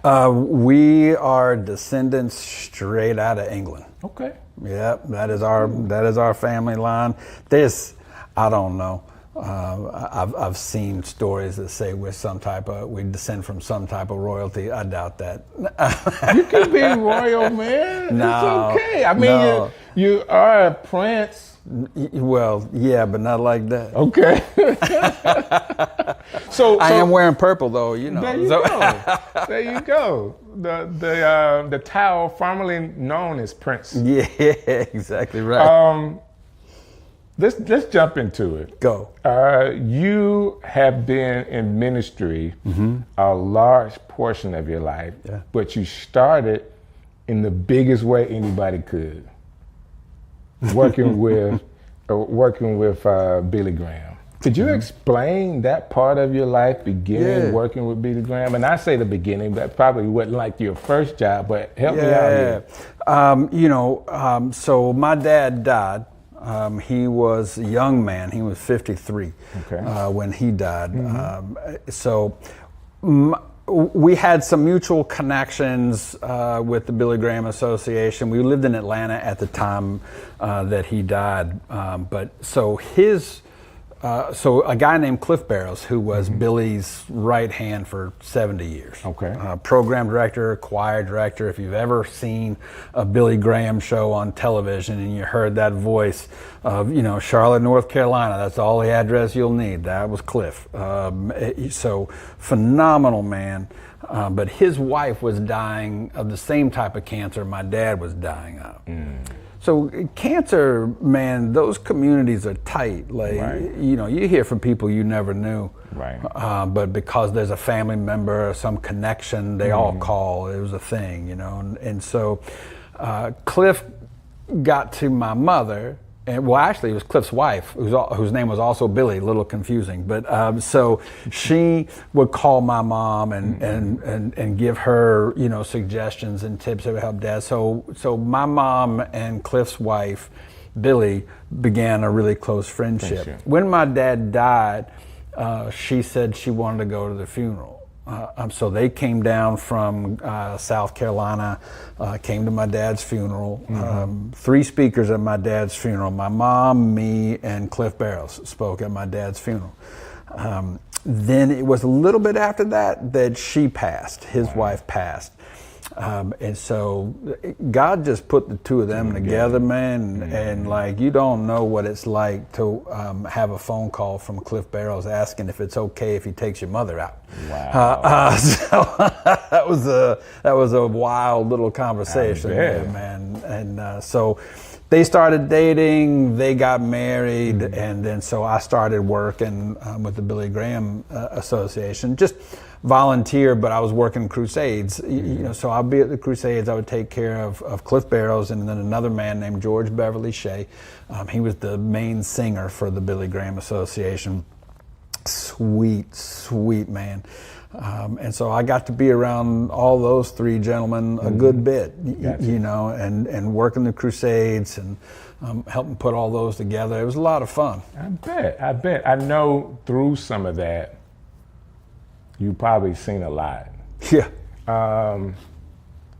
We are descendants straight out of England. Okay. Yeah, that is our family line. I don't know. I've seen stories that say we descend from some type of royalty. I doubt that. You can be royal, man. No, it's okay. I mean, you are a prince. Well, yeah, but not like that. Okay. So I am wearing purple, though. You know. There you go. There you go. The Tal, formerly known as Prince. Yeah, exactly right. Let's jump into it. Go. You have been in ministry a large portion of your life, but you started in the biggest way anybody could, working with Billy Graham. Could you explain that part of your life, beginning working with Billy Graham? And I say the beginning, that probably wasn't like your first job, but help me out here. So my dad died. He was a young man. He was 53 when he died. We had some mutual connections with the Billy Graham Association. We lived in Atlanta at the time that he died. So a guy named Cliff Barrows, who was Billy's right hand for 70 years. Okay. Program director, choir director. If you've ever seen a Billy Graham show on television and you heard that voice of, Charlotte, North Carolina, that's all the address you'll need. That was Cliff. So phenomenal man. But his wife was dying of the same type of cancer my dad was dying of. So cancer, man, those communities are tight. You hear from people you never knew. Right. But because there's a family member or some connection, they all call. It was a thing, And so Cliff got to my mother and well, actually, it was Cliff's wife, whose name was also Billy. A little confusing, but so she would call my mom and give her, you know, suggestions and tips that would help Dad. So my mom and Cliff's wife, Billy, began a really close friendship. When my dad died, she said she wanted to go to the funeral. So they came down from South Carolina, came to my dad's funeral. 3 speakers at my dad's funeral. My mom, me, and Cliff Barrows spoke at my dad's funeral. Then it was a little bit after that she passed. His wife passed. And so God just put the two of them together, man. And like, you don't know what it's like to have a phone call from Cliff Barrows asking if it's okay if he takes your mother out. Wow. So that was a wild little conversation there, man. And so they started dating, they got married, and then so I started working with the Billy Graham Association. Just volunteer, but I was working crusades. You know, so I'd be at the crusades. I would take care of Cliff Barrows, and then another man named George Beverly Shea. He was the main singer for the Billy Graham Association. Sweet man. And so I got to be around all those 3 gentlemen a good bit, you know, and working the crusades and helping put all those together. It was a lot of fun. I bet. I know through some of that, you've probably seen a lot. Yeah. I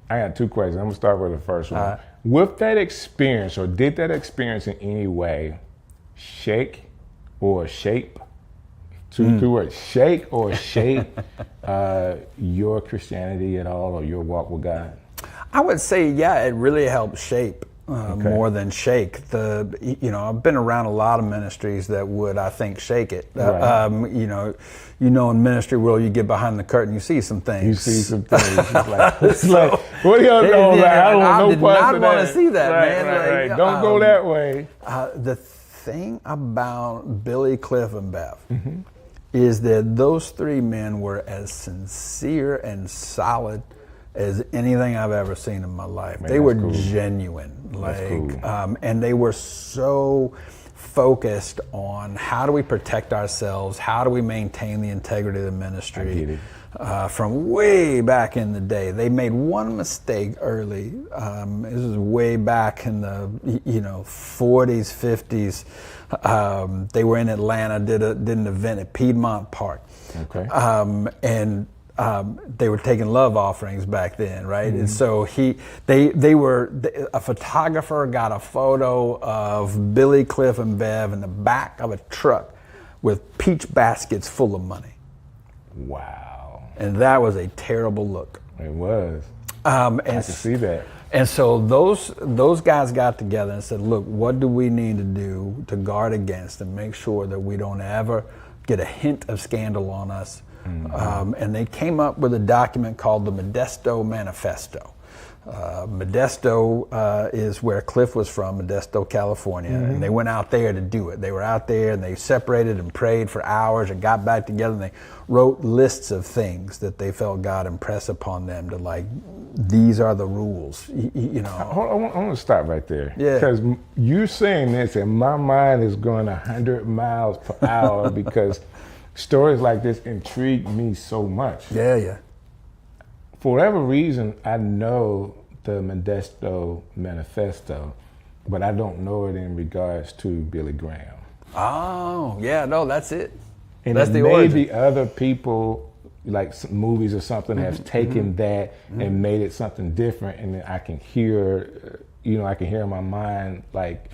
got 2 questions. I'm gonna start with the first one. With that experience, or did that experience in any way shake or shape, two words, shake or shape your Christianity at all, or your walk with God? I would say, yeah, it really helped shape more than shake. You know, I've been around a lot of ministries that would, I think, shake it. Right. You know, in ministry world, you get behind the curtain, you see some things. You see some things. It's like, what are y'all doing? I don't want no parts of that. I did not want to see that, man. Right. Don't go that way. The thing about Billy, Cliff, and Bev is that those 3 men were as sincere and solid as anything I've ever seen in my life. Man, they were genuine, and they were so focused on how do we protect ourselves, how do we maintain the integrity of the ministry. I get it. From way back in the day. They made one mistake early. This was way back in the 40s, 50s. They were in Atlanta, did an event at Piedmont Park. Okay. And they were taking love offerings back then, right? And so a photographer got a photo of Billy, Cliff, and Bev in the back of a truck with peach baskets full of money. Wow. And that was a terrible look. It was. I can see that. And so those guys got together and said, look, what do we need to do to guard against and make sure that we don't ever get a hint of scandal on us? And they came up with a document called the Modesto Manifesto. Modesto is where Cliff was from, Modesto, California, and they went out there to do it. They were out there and they separated and prayed for hours and got back together and they wrote lists of things that they felt God impress upon them to, like, these are the rules, you know. I want to stop right there. Yeah. Because you saying this and my mind is going 100 miles per hour because stories like this intrigue me so much. Yeah. For whatever reason, I know the Modesto Manifesto, but I don't know it in regards to Billy Graham. Oh, yeah, no, that's it. And that's the maybe origin. Other people, like some movies or something, have taken that and made it something different, and then I can hear, I can hear in my mind, like,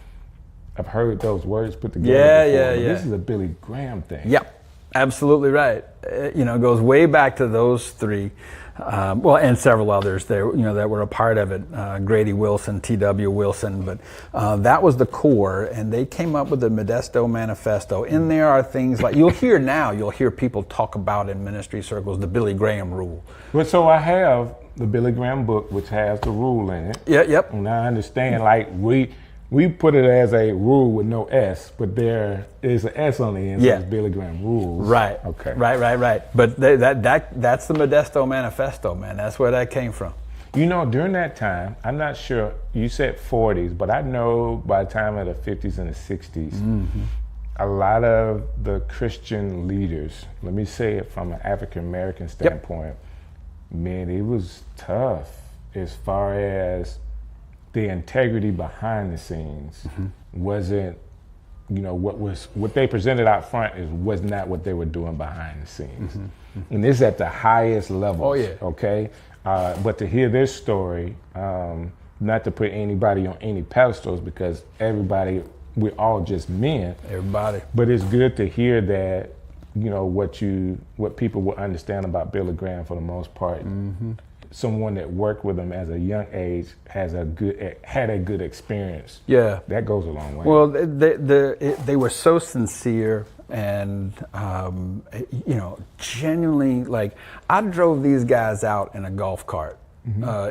I've heard those words put together before, but this is a Billy Graham thing. Yep, absolutely right. It goes way back to those 3. And several others there, that were a part of it. Grady Wilson, T.W. Wilson, but that was the core, and they came up with the Modesto Manifesto. In there are things like you'll hear people talk about in ministry circles the Billy Graham rule. Well, so I have the Billy Graham book, which has the rule in it. Yep. And I understand, like we put it as a rule with no S, but there is an S on the end, so it's Billy Graham rules. Right. Okay. Right. But that's the Modesto Manifesto, man. That's where that came from. You know, during that time, I'm not sure, you said 40s, but I know by the time of the 50s and the 60s, a lot of the Christian leaders, let me say it from an African American standpoint, man, it was tough as far as the integrity behind the scenes wasn't, you know, what they presented out front was not what they were doing behind the scenes. And this is at the highest levels. Oh, yeah. Okay. But to hear this story, not to put anybody on any pedestals, because we're all just men. Everybody. But it's good to hear that, you know, what people will understand about Billy Graham for the most part. Someone that worked with him as a young age had a good experience. Yeah, that goes a long way. Well, they were so sincere and you know, genuinely, like, I drove these guys out in a golf cart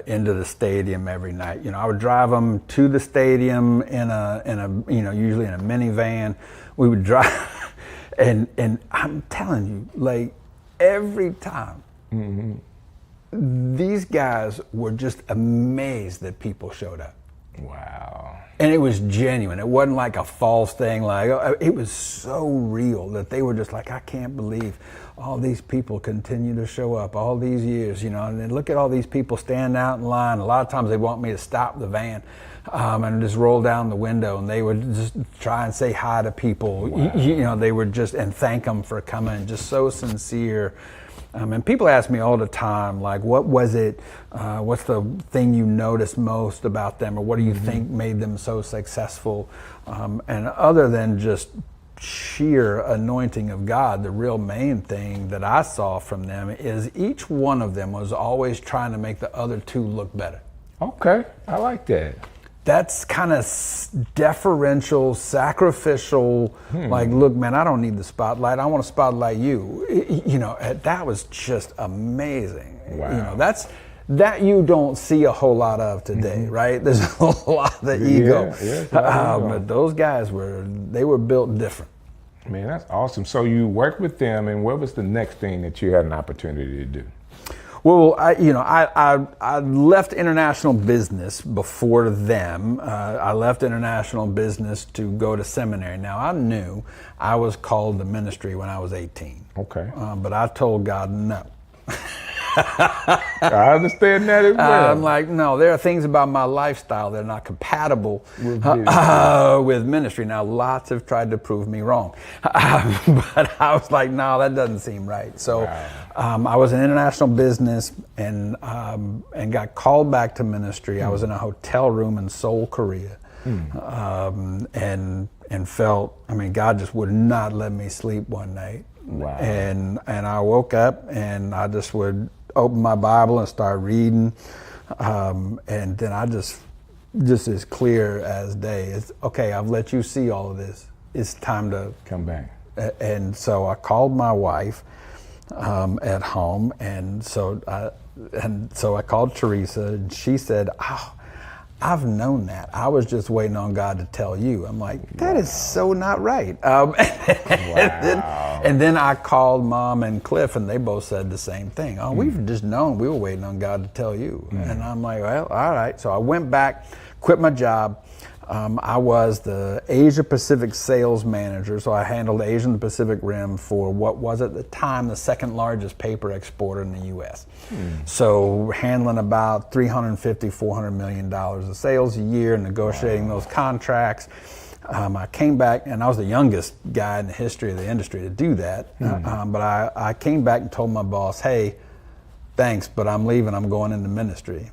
into the stadium every night. You know, I would drive them to the stadium in a you know, usually in a minivan. We would drive, and I'm telling you, like, every time. These guys were just amazed that people showed up. Wow. And it was genuine. It wasn't like a false thing. Like, it was so real that they were just like, I can't believe all these people continue to show up all these years, you know, and then look at all these people standing out in line. A lot of times they want me to stop the van and just roll down the window, and they would just try and say hi to people. Wow. You know, they would just, and thank them for coming, just so sincere. And people ask me all the time, like, what was it, what's the thing you noticed most about them, or what do you think made them so successful? And other than just sheer anointing of God, the real main thing that I saw from them is each one of them was always trying to make the other two look better. Okay, I like that. That's kind of deferential, sacrificial, like, look, man, I don't need the spotlight. I want to spotlight you. You know, that was just amazing. Wow. You know, that you don't see a whole lot of today, right? There's a lot of ego. But those guys were built different. Man, that's awesome. So you worked with them, and what was the next thing that you had an opportunity to do? Well, I left international business before them. I left international business to go to seminary. Now, I knew I was called to ministry when I was 18. Okay. But I told God no. I understand that as well. I'm like, no, there are things about my lifestyle that are not compatible with ministry. Now, lots have tried to prove me wrong. But I was like, no, that doesn't seem right. So I was in international business and got called back to ministry. I was in a hotel room in Seoul, Korea. And felt, I mean, God just would not let me sleep one night. Wow. And I woke up and I just would open my Bible and start reading. And then I just as clear as day, it's okay, I've let you see all of this. It's time to come back. And so I called my wife at home, and so I called Teresa, and she said, "Oh, I've known that. I was just waiting on God to tell you." I'm like, that is so not right. And then I called Mom and Cliff, and they both said the same thing. Oh, we've just known. We were waiting on God to tell you. And I'm like, well, all right. So I went back, quit my job. I was the Asia Pacific sales manager, so I handled Asia and the Pacific Rim for what was at the time the second largest paper exporter in the U.S. So handling about $350, $400 million of sales a year, negotiating those contracts. I came back, and I was the youngest guy in the history of the industry to do that. But I came back and told my boss, hey, thanks, but I'm leaving. I'm going into ministry.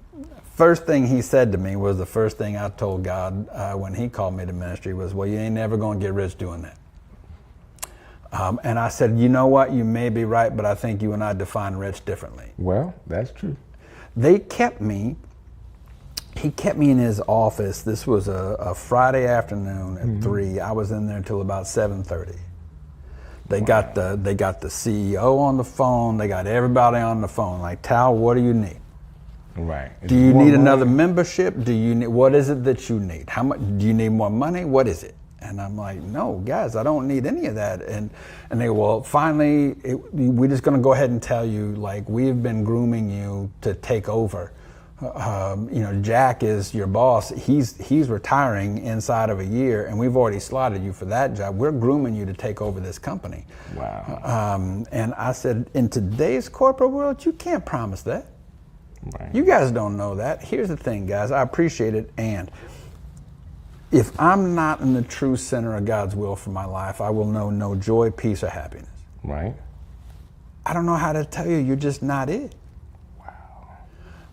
First thing he said to me was the first thing I told God when he called me to ministry was, well, you ain't never going to get rich doing that. And I said, you know what? You may be right, but I think you and I define rich differently. Well, that's true. They kept me. He kept me in his office. This was a Friday afternoon at 3. I was in there until about 7:30. They got the CEO on the phone. They got everybody on the phone. Like, Tal, what do you need? Right. Do you need another membership? Do you need, what is it that you need? How much, do you need more money? What is it? And I'm like, no, guys, I don't need any of that. And they go, well, finally, we're just going to go ahead and tell you, like, we've been grooming you to take over Jack is your boss. He's retiring inside of a year, and we've already slotted you for that job. We're grooming you to take over this company. Wow. And I said, in today's corporate world, you can't promise that. Right. You guys don't know that. Here's the thing, guys. I appreciate it, and if I'm not in the true center of God's will for my life, I will know no joy, peace, or happiness. Right. I don't know how to tell you. You're just not it.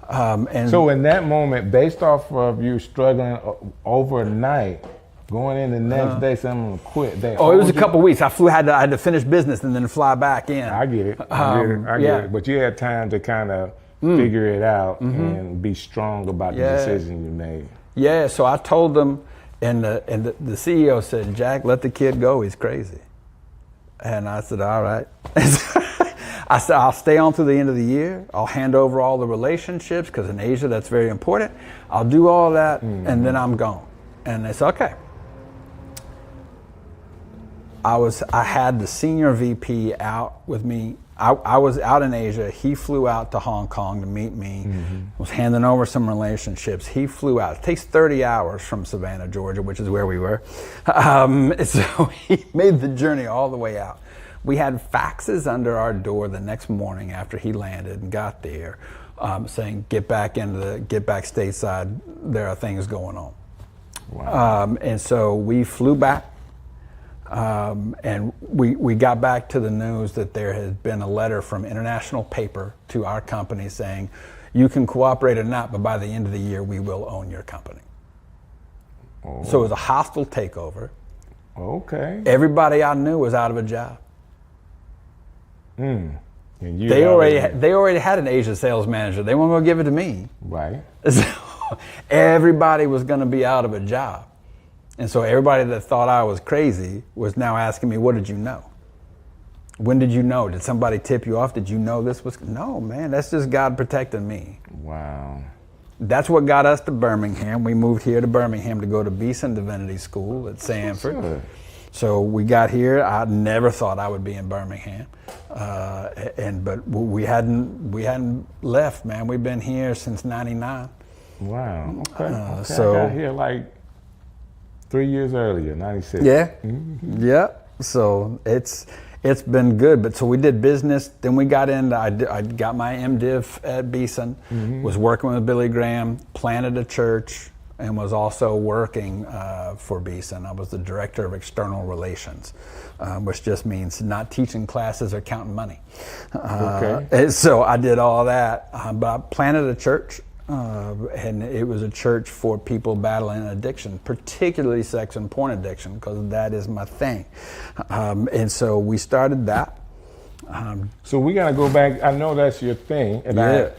And so in that moment, based off of you struggling overnight, going in the next day, someone quit. It was a couple weeks. I had to finish business and then fly back in. I get it. I get it. But you had time to kind of figure it out and be strong about the decision you made. Yeah. So I told them, and the CEO said, "Jack, let the kid go. He's crazy." And I said, "All right." I said, I'll stay on through the end of the year. I'll hand over all the relationships, because in Asia, that's very important. I'll do all that, and then I'm gone. And they said, okay. I had the senior VP out with me. I was out in Asia. He flew out to Hong Kong to meet me, was handing over some relationships. He flew out. It takes 30 hours from Savannah, Georgia, which is where we were. So he made the journey all the way out. We had faxes under our door the next morning after he landed and got there, saying, get back stateside, there are things going on. Wow. And so we flew back, and we got back to the news that there had been a letter from international paper to our company saying, you can cooperate or not, but by the end of the year, we will own your company. Oh. So it was a hostile takeover. Okay. Everybody I knew was out of a job. And they already had an Asia sales manager. They weren't going to give it to me. Right. So everybody was going to be out of a job. And so everybody that thought I was crazy was now asking me, what did you know? When did you know? Did somebody tip you off? Did you know this was? No, man, that's just God protecting me. Wow. That's what got us to Birmingham. We moved here to Birmingham to go to Beeson Divinity School at Sanford. Sure. So we got here. I never thought I would be in Birmingham, but we hadn't left, man. We've been here since '99. Wow. Okay. So I got here like 3 years earlier, '96. Yeah. Yeah. So it's been good. But so we did business. Then we got into. I got my MDiv at Beeson. Was working with Billy Graham. Planted a church. And was also working for Beeson. I was the director of external relations, which just means not teaching classes or counting money. Okay. So I did all that, but I planted a church, and it was a church for people battling addiction, particularly sex and porn addiction, because that is my thing. And so we started that. So we got to go back. I know that's your thing, and that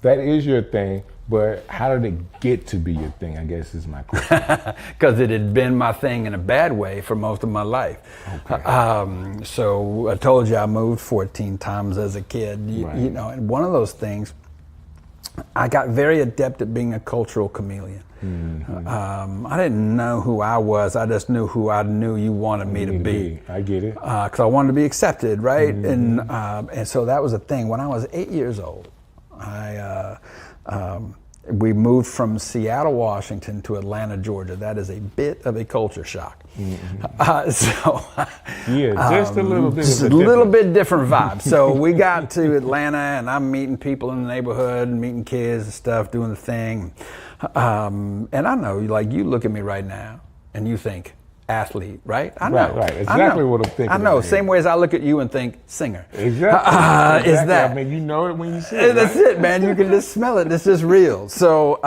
is your thing. But how did it get to be your thing, I guess is my question. Because it had been my thing in a bad way for most of my life. Okay. So I told you I moved 14 times as a kid. You know, and one of those things, I got very adept at being a cultural chameleon. I didn't know who I was. I just knew who I knew you wanted me to be. I get it. Because I wanted to be accepted, right? And so that was a thing. When I was 8 years old, we moved from Seattle, Washington to Atlanta, Georgia. That is a bit of a culture shock. Just a little bit. Just a little bit different vibe. So we got to Atlanta, and I'm meeting people in the neighborhood, meeting kids and stuff, doing the thing. And I know, like, you look at me right now, and you think, athlete, right? I know. Right. Exactly what I'm thinking. I know. Same way as I look at you and think singer. Exactly. Is that? I mean, you know it when you see it. That's it, man. You can just smell it. It's just real. So,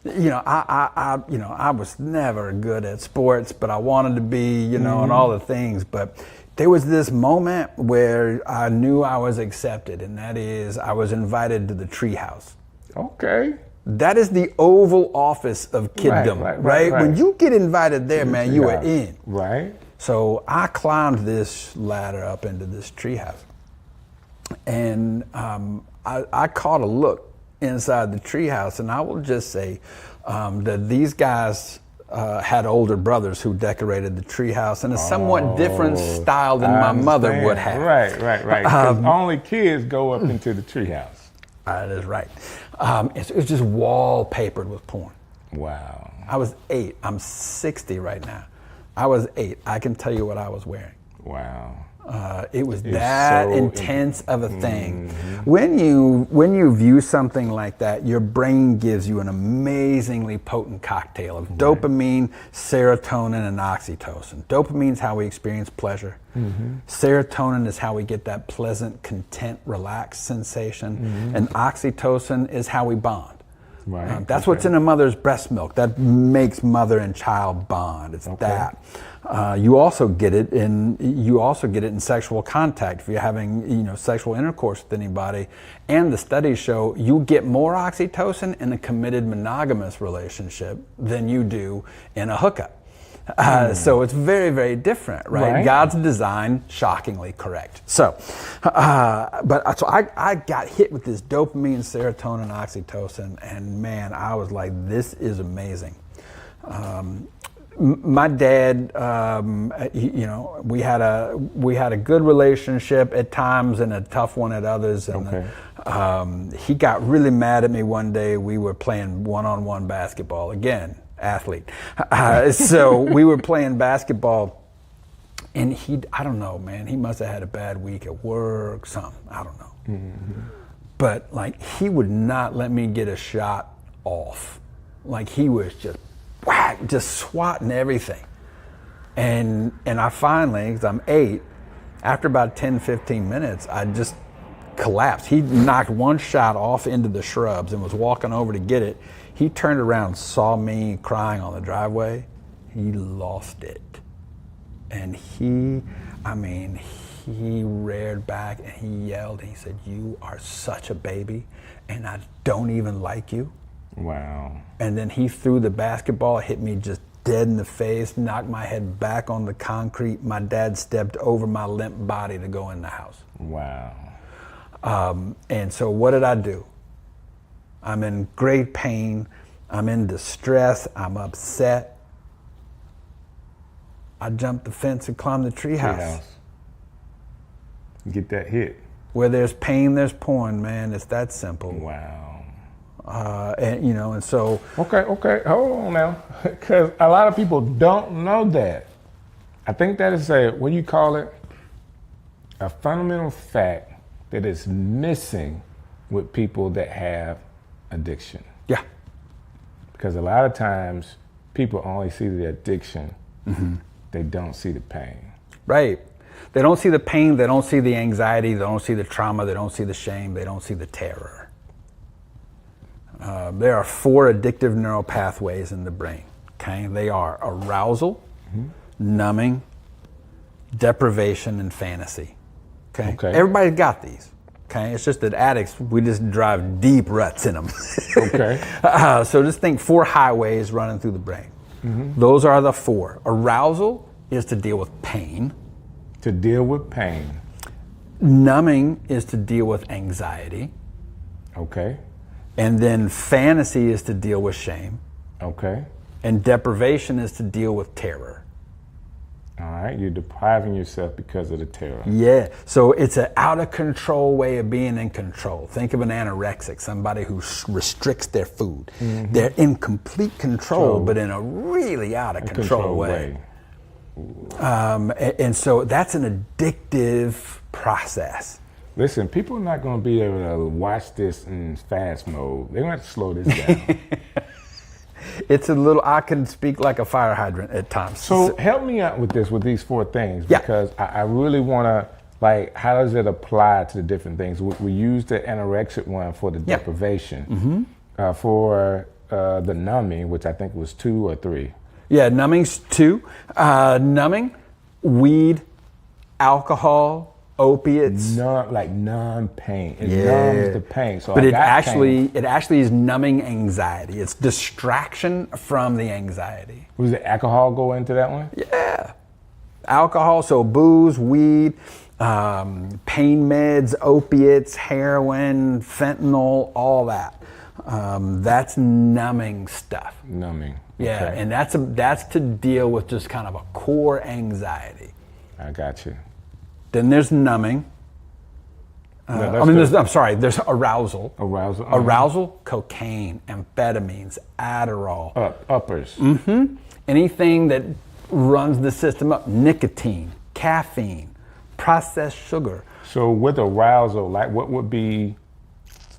you know, I was never good at sports, but I wanted to be, you know, and all the things. But there was this moment where I knew I was accepted, and that is I was invited to the treehouse. Okay. That is the Oval Office of kiddom, right? When you get invited there, man, you are in. Right. So I climbed this ladder up into this treehouse, and I caught a look inside the treehouse, and I will just say that these guys had older brothers who decorated the treehouse in a somewhat different style than my mother would have. Right. Because only kids go up into the treehouse. That is right. It's just wallpapered with porn. Wow. I was 8. I'm 60 right now. I was 8. I can tell you what I was wearing. Wow. It was that so intense of a thing. When you view something like that, your brain gives you an amazingly potent cocktail of dopamine, serotonin, and oxytocin. Dopamine is how we experience pleasure. Serotonin is how we get that pleasant, content, relaxed sensation. And oxytocin is how we bond. Right. That's what's in a mother's breast milk. That makes mother and child bond. It's that. You also get it in sexual contact. If you're having sexual intercourse with anybody, and the studies show you get more oxytocin in a committed monogamous relationship than you do in a hookup. So it's very, very different, right? God's design, shockingly correct. So, I got hit with this dopamine, serotonin, oxytocin, and man, I was like, this is amazing. My dad, we had a good relationship at times and a tough one at others. And he got really mad at me one day. We were playing one-on-one basketball again. Athlete. So we were playing basketball, and I don't know, man, he must have had a bad week at work, something, I don't know. But like, he would not let me get a shot off. Like, he was just just swatting everything. And I finally, because I'm 8, after about 10, 15 minutes, I just collapsed. He knocked one shot off into the shrubs and was walking over to get it. He turned around, saw me crying on the driveway. He lost it. And he reared back and he yelled. He said, "You are such a baby, and I don't even like you." Wow. And then he threw the basketball, hit me just dead in the face, knocked my head back on the concrete. My dad stepped over my limp body to go in the house. Wow. And so what did I do? I'm in great pain. I'm in distress. I'm upset. I jumped the fence and climbed the treehouse. Get that hit. Where there's pain, there's porn, man. It's that simple. Wow. And so. Okay, hold on now. Because a lot of people don't know that. I think that is what do you call it? A fundamental fact that is missing with people that have addiction. Yeah. Because a lot of times people only see the addiction. They don't see the pain. Right. They don't see the pain, they don't see the anxiety, they don't see the trauma, they don't see the shame, they don't see the terror. There are 4 addictive neural pathways in the brain. Okay, they are arousal, numbing, deprivation, and fantasy. Okay, everybody's got these. Okay, it's just that addicts, we just drive deep ruts in them. Okay. So just think 4 highways running through the brain. Those are the 4. Arousal is to deal with pain. To deal with pain. Numbing is to deal with anxiety. Okay. And then fantasy is to deal with shame. Okay. And deprivation is to deal with terror. All right, you're depriving yourself because of the terror. Yeah, so it's an out of control way of being in control. Think of an anorexic, somebody who restricts their food. They're in complete control, but in a really out of control way. And so that's an addictive process. Listen, people are not going to be able to watch this in fast mode. They're going to have to slow this down. It's a little, I can speak like a fire hydrant at times. So help me out with this, with these 4 things, because I really want to, like, how does it apply to the different things? We used the anorexic one for the deprivation. For the numbing, which I think was 2 or 3. Yeah, numbing's 2. Numbing, weed, alcohol, opiates. Numb pain. It numbs the pain. So but it actually is numbing anxiety. It's distraction from the anxiety. Was the alcohol go into that one? Yeah. Alcohol, so booze, weed, pain meds, opiates, heroin, fentanyl, all that. That's numbing stuff. Numbing. Yeah, and that's to deal with just kind of a core anxiety. I got you. Then there's numbing. There's arousal. Arousal. Arousal, cocaine, amphetamines, Adderall. Uppers. Anything that runs the system up. Nicotine, caffeine, processed sugar. So with arousal, like what would be,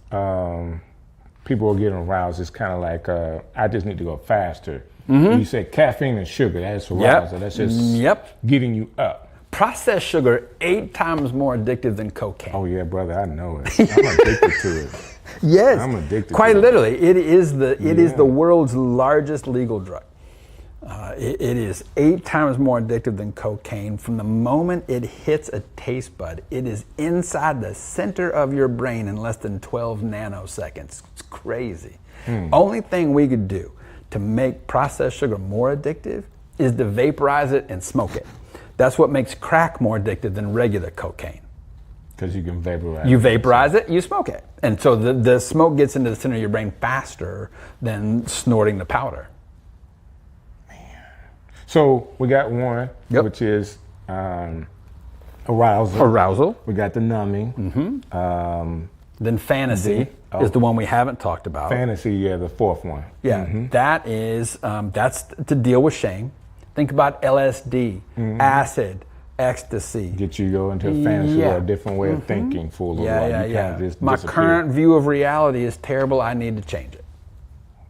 people are getting aroused, it's kind of like, I just need to go faster. You say caffeine and sugar, that's arousal. That's just getting you up. Processed sugar, 8 times more addictive than cocaine. Oh yeah, brother, I know it. I'm addicted to it. Yes, I'm addicted. Quite literally, it is the world's largest legal drug. It is 8 times more addictive than cocaine. From the moment it hits a taste bud, it is inside the center of your brain in less than 12 nanoseconds. It's crazy. Only thing we could do to make processed sugar more addictive is to vaporize it and smoke it. That's what makes crack more addictive than regular cocaine. Because you can vaporize it. You vaporize it, you smoke it. And so the smoke gets into the center of your brain faster than snorting the powder. So we got one, which is arousal. Arousal. We got the numbing. Then fantasy is the one we haven't talked about. Fantasy, the fourth one. Yeah, that is, that's to deal with shame. Think about LSD, acid, ecstasy. Get you go into a fantasy or a different way of thinking for a little while. My current view of reality is terrible. I need to change it.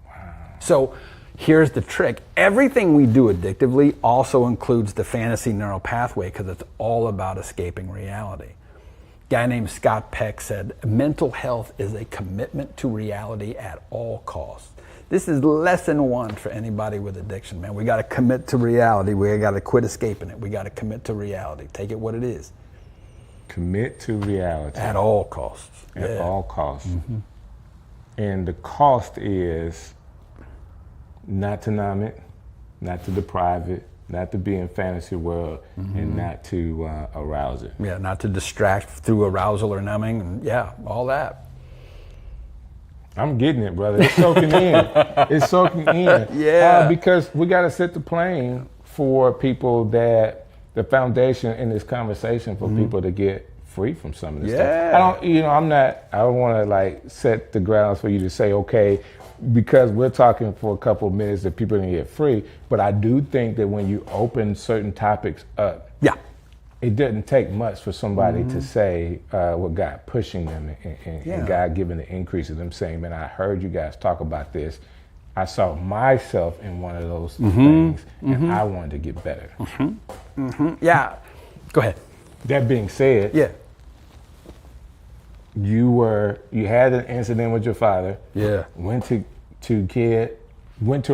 Wow. So here's the trick. Everything we do addictively also includes the fantasy neural pathway because it's all about escaping reality. A guy named Scott Peck said, mental health is a commitment to reality at all costs. This is lesson 1 for anybody with addiction, man. We got to commit to reality. We got to quit escaping it. We got to commit to reality. Take it what it is. Commit to reality. At all costs. At all costs. And the cost is not to numb it, not to deprive it, not to be in fantasy world, and not to arouse it. Yeah, not to distract through arousal or numbing, and all that. I'm getting it, brother. It's soaking in. It's soaking in. Yeah. Because we got to set the plane for people that the foundation in this conversation for people to get free from some of this stuff. I don't want to like set the grounds for you to say, okay, because we're talking for a couple of minutes that people can get free. But I do think that when you open certain topics up, it doesn't take much for somebody to say what God pushing them and God giving the increase of them saying, man, I heard you guys talk about this. I saw myself in one of those things and I wanted to get better. Yeah. Go ahead. That being said, you had an incident with your father. Yeah. Went to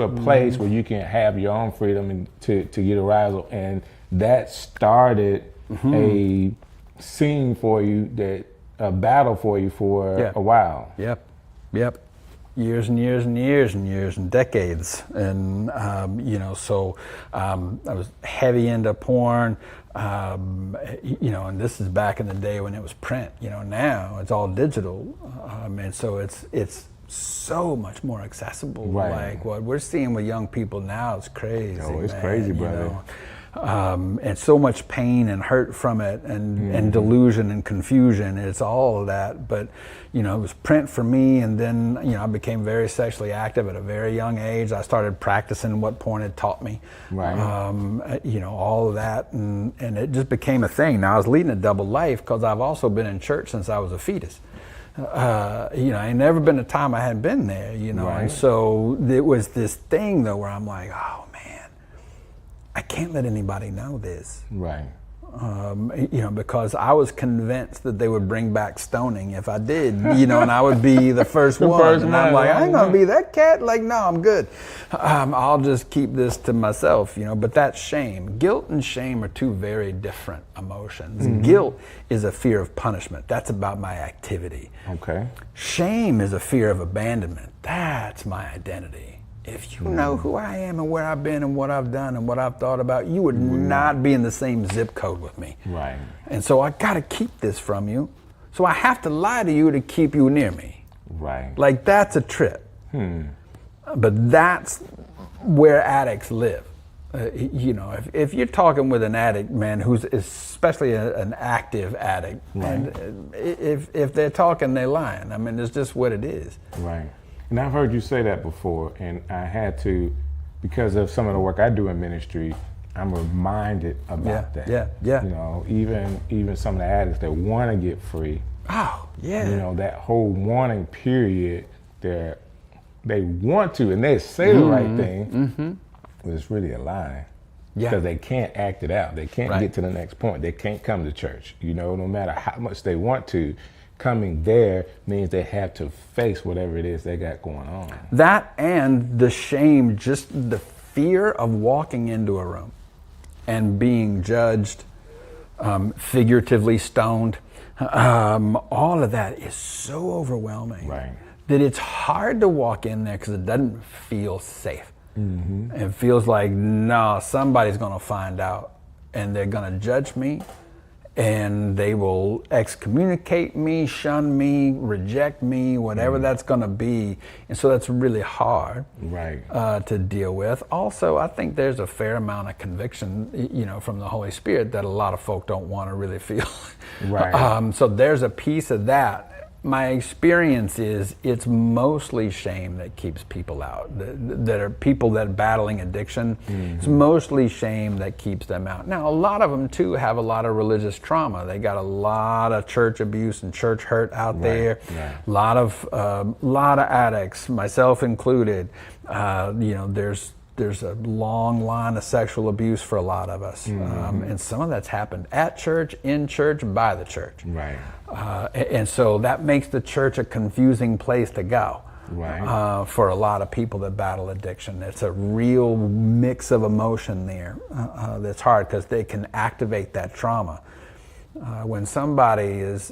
a place where you can have your own freedom and to get arousal, and that started a scene for you, a battle for you for a while. Yep. Years and years and years and years and decades, and so I was heavy into porn. And this is back in the day when it was print. Now it's all digital, and so it's so much more accessible. Right. Like what we're seeing with young people now is crazy. Oh, it's crazy, brother. And so much pain and hurt from it, and delusion and confusion. It's all of that. But it was print for me, and then I became very sexually active at a very young age. I started practicing what porn had taught me. Right. All of that, and it just became a thing. Now I was leading a double life because I've also been in church since I was a fetus. Ain't never been a time I hadn't been there. Right. And so it was this thing though where I'm like, oh man, I can't let anybody know this. Right. Because I was convinced that they would bring back stoning if I did, and I would be the first one. And I'm like, I ain't gonna be that cat. Like, no, I'm good. I'll just keep this to myself, But that's shame. Guilt and shame are two very different emotions. Guilt is a fear of punishment. That's about my activity. Okay. Shame is a fear of abandonment. That's my identity. If you know who I am and where I've been and what I've done and what I've thought about, you would not be in the same zip code with me. Right. And so I got to keep this from you. So I have to lie to you to keep you near me. Right. Like that's a trip. But that's where addicts live. You know, if you're talking with an addict, man, who's especially an active addict, and if they're talking, they're lying. I mean, it's just what it is. Right. And I've heard you say that before, and I had to, because of some of the work I do in ministry, I'm reminded about that. Yeah. You know, even some of the addicts that want to get free. Oh, yeah. You know, that whole warning period, they want to, and they say the right thing, but it's really a lie. Because they can't act it out. They can't get to the next point. They can't come to church. You know, no matter how much they want to, coming there means they have to face whatever it is they got going on. That and the shame, just the fear of walking into a room and being judged, figuratively stoned, all of that is so overwhelming that it's hard to walk in there because it doesn't feel safe. It feels like, no, somebody's going to find out and they're going to judge me and they will excommunicate me, shun me, reject me, whatever that's going to be. And so that's really hard to deal with. Also, I think there's a fair amount of conviction, you know, from the Holy Spirit that a lot of folk don't want to really feel. So there's a piece of that. My experience is it's mostly shame that keeps people out. That are people that are battling addiction. It's mostly shame that keeps them out. Now, a lot of them too have a lot of religious trauma. They got a lot of church abuse and church hurt out there. A lot of addicts, myself included. You know, there's a long line of sexual abuse for a lot of us. And some of that's happened at church, in church, by the church. And so that makes the church a confusing place to go for a lot of people that battle addiction. It's a real mix of emotion there that's hard because they can activate that trauma. When somebody has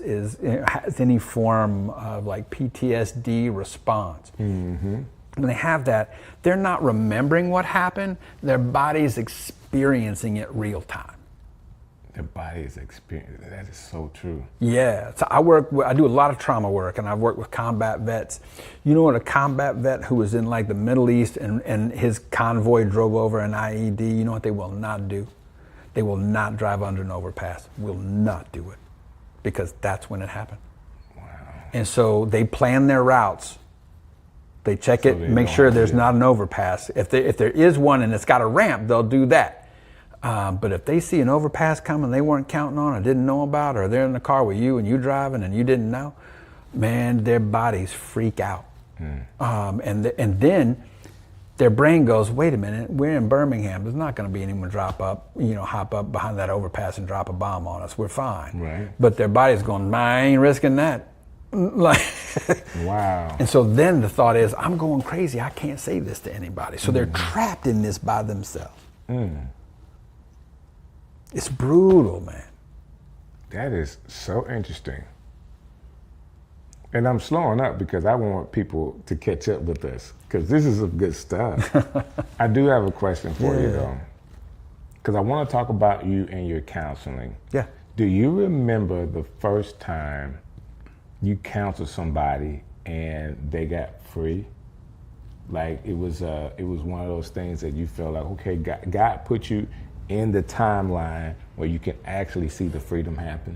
any form of like PTSD response, when they have that, they're not remembering what happened, their body's experiencing it real time. Their body's experiencing, that is so true. Yeah, so I do a lot of trauma work, and I've worked with combat vets. You know what, a combat vet who was in like the Middle East and his convoy drove over an IED, you know what they will not do? They will not drive under an overpass, will not do it, because that's when it happened. Wow. And so they plan their routes. They check it, make sure there's not an overpass. If there is one and it's got a ramp, they'll do that. But if they see an overpass coming they weren't counting on or didn't know about, or they're in the car with you and you driving and you didn't know, man, their bodies freak out. And then their brain goes, wait a minute, we're in Birmingham. There's not going to be anyone hop up behind that overpass and drop a bomb on us. We're fine. But their body's going, I ain't risking that. Like, wow. And so then the thought is, I'm going crazy. I can't say this to anybody. So they're trapped in this by themselves. It's brutal, man. That is so interesting. And I'm slowing up because I want people to catch up with us because this is some good stuff. I do have a question for you though, because I want to talk about you and your counseling. Do you remember the first time you counseled somebody and they got free? Like it was one of those things that you felt like, okay, God put you in the timeline where you can actually see the freedom happen?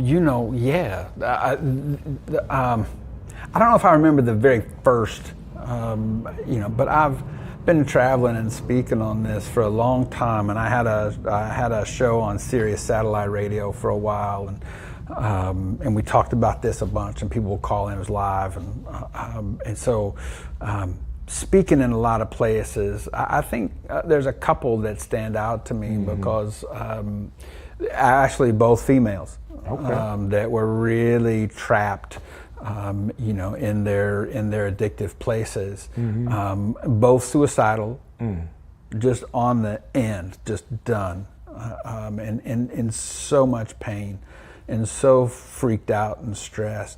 You know, yeah. I don't know if I remember the very first, you know, but I've been traveling and speaking on this for a long time, and I had a show on Sirius satellite radio for a while, and we talked about this a bunch, and people would call in, it was live, and so speaking in a lot of places, I think there's a couple that stand out to me because actually both females that were really trapped, you know, in their addictive places, both suicidal, just on the end, just done, and in so much pain, and so freaked out and stressed.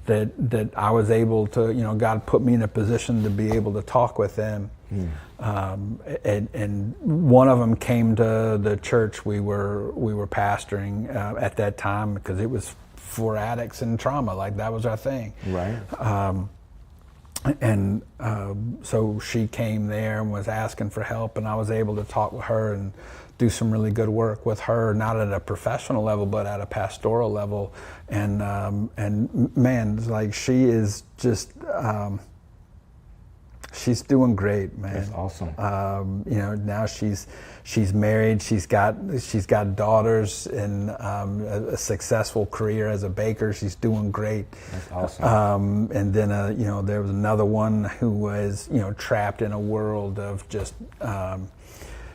That I was able to, you know, God put me in a position to be able to talk with them. And one of them came to the church we were pastoring at that time because it was for addicts and trauma, like that was our thing. and so she came there and was asking for help, and I was able to talk with her and do some really good work with her, not at a professional level, but at a pastoral level. And man, it's like she is just, she's doing great, man. That's awesome. You know, now she's married. She's got daughters and a successful career as a baker. She's doing great. That's awesome. And then you know, there was another one who was, you know, trapped in a world of just.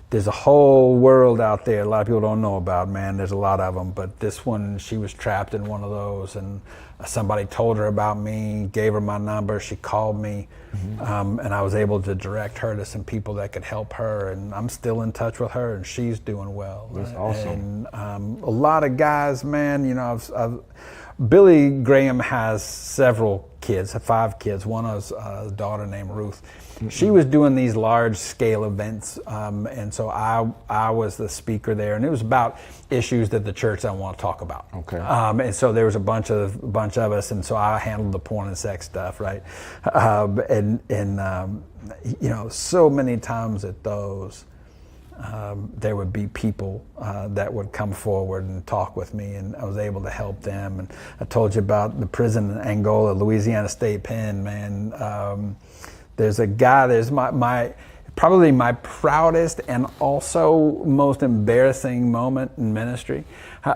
There's a whole world out there a lot of people don't know about, man. There's a lot of them, but this one, she was trapped in one of those, and somebody told her about me, gave her my number, she called me, and I was able to direct her to some people that could help her, and I'm still in touch with her, and she's doing well. That's awesome. And a lot of guys, man, you know, Billy Graham has several kids, 5 kids. One is a daughter named Ruth. She was doing these large scale events, and so I was the speaker there, and it was about issues that the church don't want to talk about. Okay. And so there was a bunch of us, and so I handled the porn and sex stuff, right? And you know, so many times at those, there would be people that would come forward and talk with me, and I was able to help them. And I told you about the prison in Angola, Louisiana State Pen, man. There's a guy, there's probably my proudest and also most embarrassing moment in ministry. They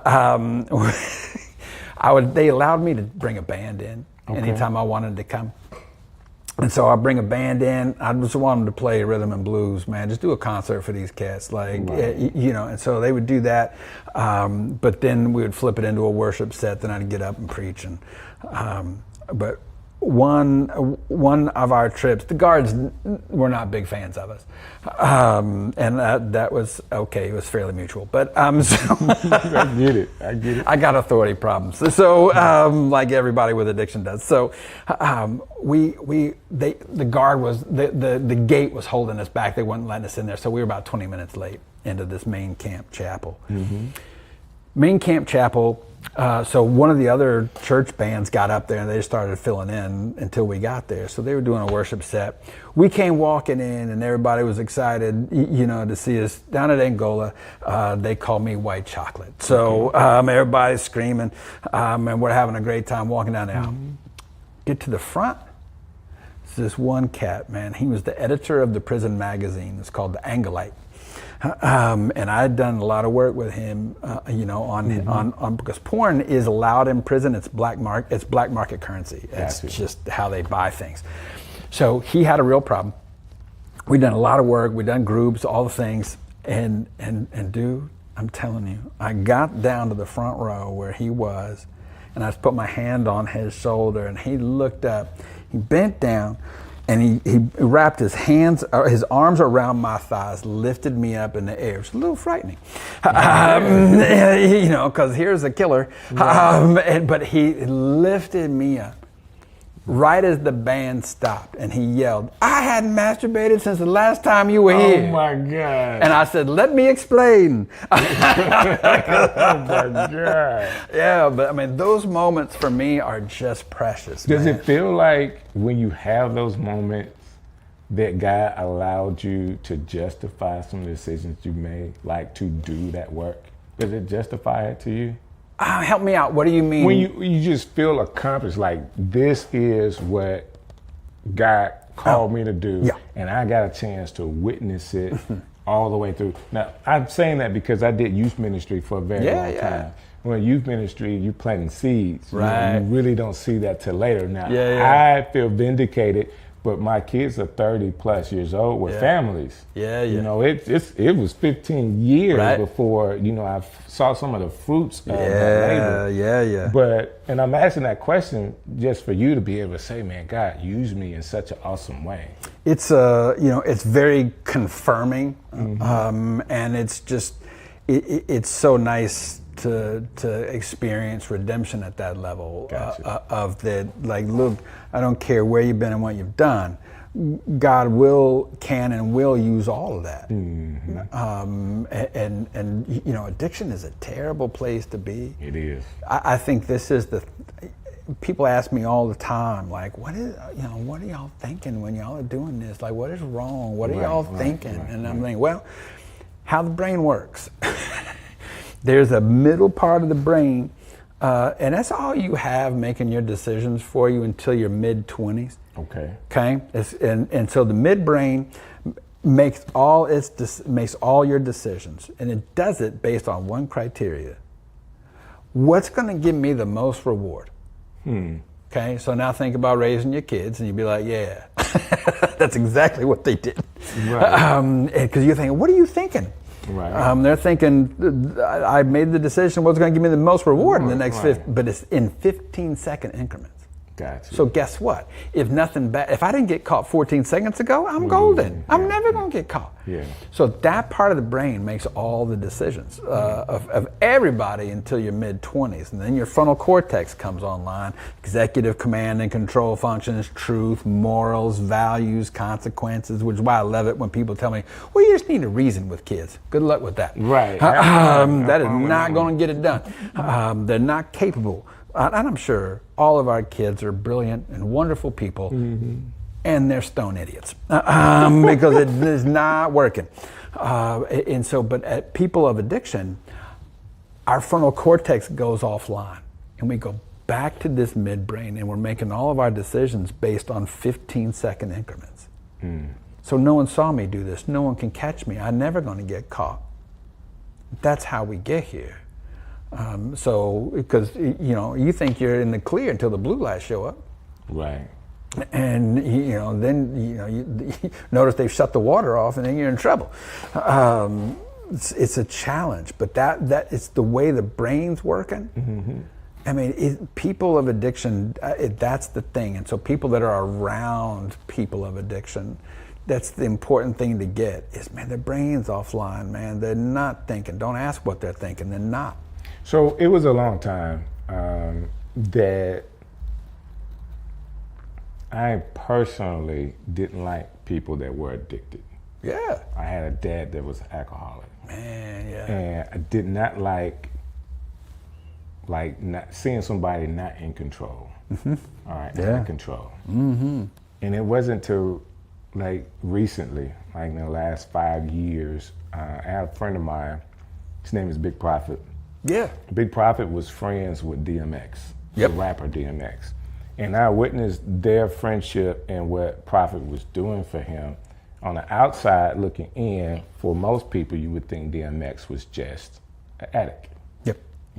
allowed me to bring a band in anytime I wanted to come. And so I bring a band in. I just want them to play rhythm and blues, man. Just do a concert for these cats, like, you know. And so they would do that, but then we would flip it into a worship set. Then I'd get up and preach. And but one of our trips, the guards were not big fans of us, and that was okay. It was fairly mutual, but so I get it. I got authority problems, so like everybody with addiction does. So the guard was the gate was holding us back. They wouldn't let us in there, so we were about 20 minutes late into this main camp chapel. Main camp chapel. So one of the other church bands got up there and they just started filling in until we got there. So they were doing a worship set. We came walking in and everybody was excited, you know, to see us down at Angola. They called me White Chocolate. So everybody's screaming, and we're having a great time walking down there. Get to the front. It's this one cat, man. He was the editor of the prison magazine. It's called The Angolite. And I had done a lot of work with him, you know, on because porn is allowed in prison. It's black market currency. It's just how they buy things. So he had a real problem. We'd done a lot of work. We'd done groups, all the things. And dude, I'm telling you, I got down to the front row where he was, and I just put my hand on his shoulder, and he looked up. He bent down. And he wrapped his arms around my thighs, lifted me up in the air. It was a little frightening, you know, because here's a killer. But he lifted me up right as the band stopped, and he yelled, "I hadn't masturbated since the last time you were here." Oh my God. And I said, "Let me explain." Oh my God. Yeah, but I mean, those moments for me are just precious. Does man. it feel like when you have those moments that God allowed you to justify some decisions you made, like to do that work? Does it justify it to you? Help me out. What do you mean? When you just feel accomplished, like this is what God called me to do, and I got a chance to witness it all the way through. Now, I'm saying that because I did youth ministry for a very long time. When youth ministry, you're planting seeds. Right. You really don't see that till later. Now, I feel vindicated, but my kids are 30 plus years old with families. You know, it was 15 years before, you know, I saw some of the fruits of that labor. But, and I'm asking that question just for you to be able to say, man, God used me in such an awesome way. It's, you know, it's very confirming. And it's just, it's so nice to experience redemption at that level. Of that, like, look, I don't care where you've been and what you've done, God can and will use all of that. And you know, addiction is a terrible place to be. It is. I think this is people ask me all the time, like, what are y'all thinking when y'all are doing this? Like, what is wrong? What are y'all thinking? And I'm thinking, well, how the brain works. There's a middle part of the brain, and that's all you have making your decisions for you until your mid-20s. Okay. Okay. And so the midbrain makes all your decisions, and it does it based on one criteria. What's going to give me the most reward? Okay, so now think about raising your kids, and you'd be like, yeah, that's exactly what they did. Right. Because you're thinking, what are you thinking? Right. They're thinking, I made the decision, what's going to give me the most reward in the next 15, but it's in 15-second increments. Gotcha. So guess what? If I didn't get caught 14 seconds ago, I'm golden. I'm never going to get caught. Yeah. So that part of the brain makes all the decisions of everybody until your mid-20s. And then your frontal cortex comes online. Executive command and control functions, truth, morals, values, consequences, which is why I love it when people tell me, well, you just need to reason with kids. Good luck with that. Right. That is not going to get it done. They're not capable. And I'm sure all of our kids are brilliant and wonderful people, and they're stone idiots because it is not working. And so, but people of addiction, our frontal cortex goes offline, and we go back to this midbrain, and we're making all of our decisions based on 15-second increments. So no one saw me do this. No one can catch me. I'm never going to get caught. That's how we get here. So, because you think you're in the clear until the blue lights show up, right? And then you notice they've shut the water off, and then you're in trouble. It's a challenge, but that it's the way the brain's working. I mean, people of addiction, that's the thing, and so people that are around people of addiction. That's the important thing to get is, man, their brain's offline, man. They're not thinking. Don't ask what they're thinking. They're not. So it was a long time that I personally didn't like people that were addicted. Yeah. I had a dad that was an alcoholic. Man, yeah. And I did not like not seeing somebody not in control. All right, not in control. And it wasn't till recently, in the last 5 years, I had a friend of mine, his name is Big Prophet. Yeah. Big Prophet was friends with DMX, the Yep. rapper DMX. And I witnessed their friendship and what Prophet was doing for him. On the outside looking in, for most people, you would think DMX was just an addict. Yep.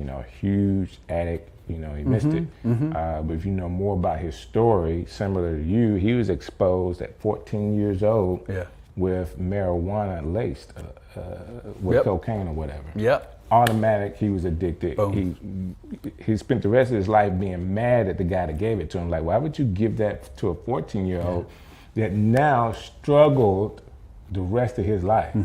A huge addict, he missed it. But if you know more about his story, similar to you, he was exposed at 14 years old with marijuana laced with cocaine or whatever. Yep. Automatic, he was addicted. He spent the rest of his life being mad at the guy that gave it to him. Like, why would you give that to a 14-year-old that now struggled the rest of his life?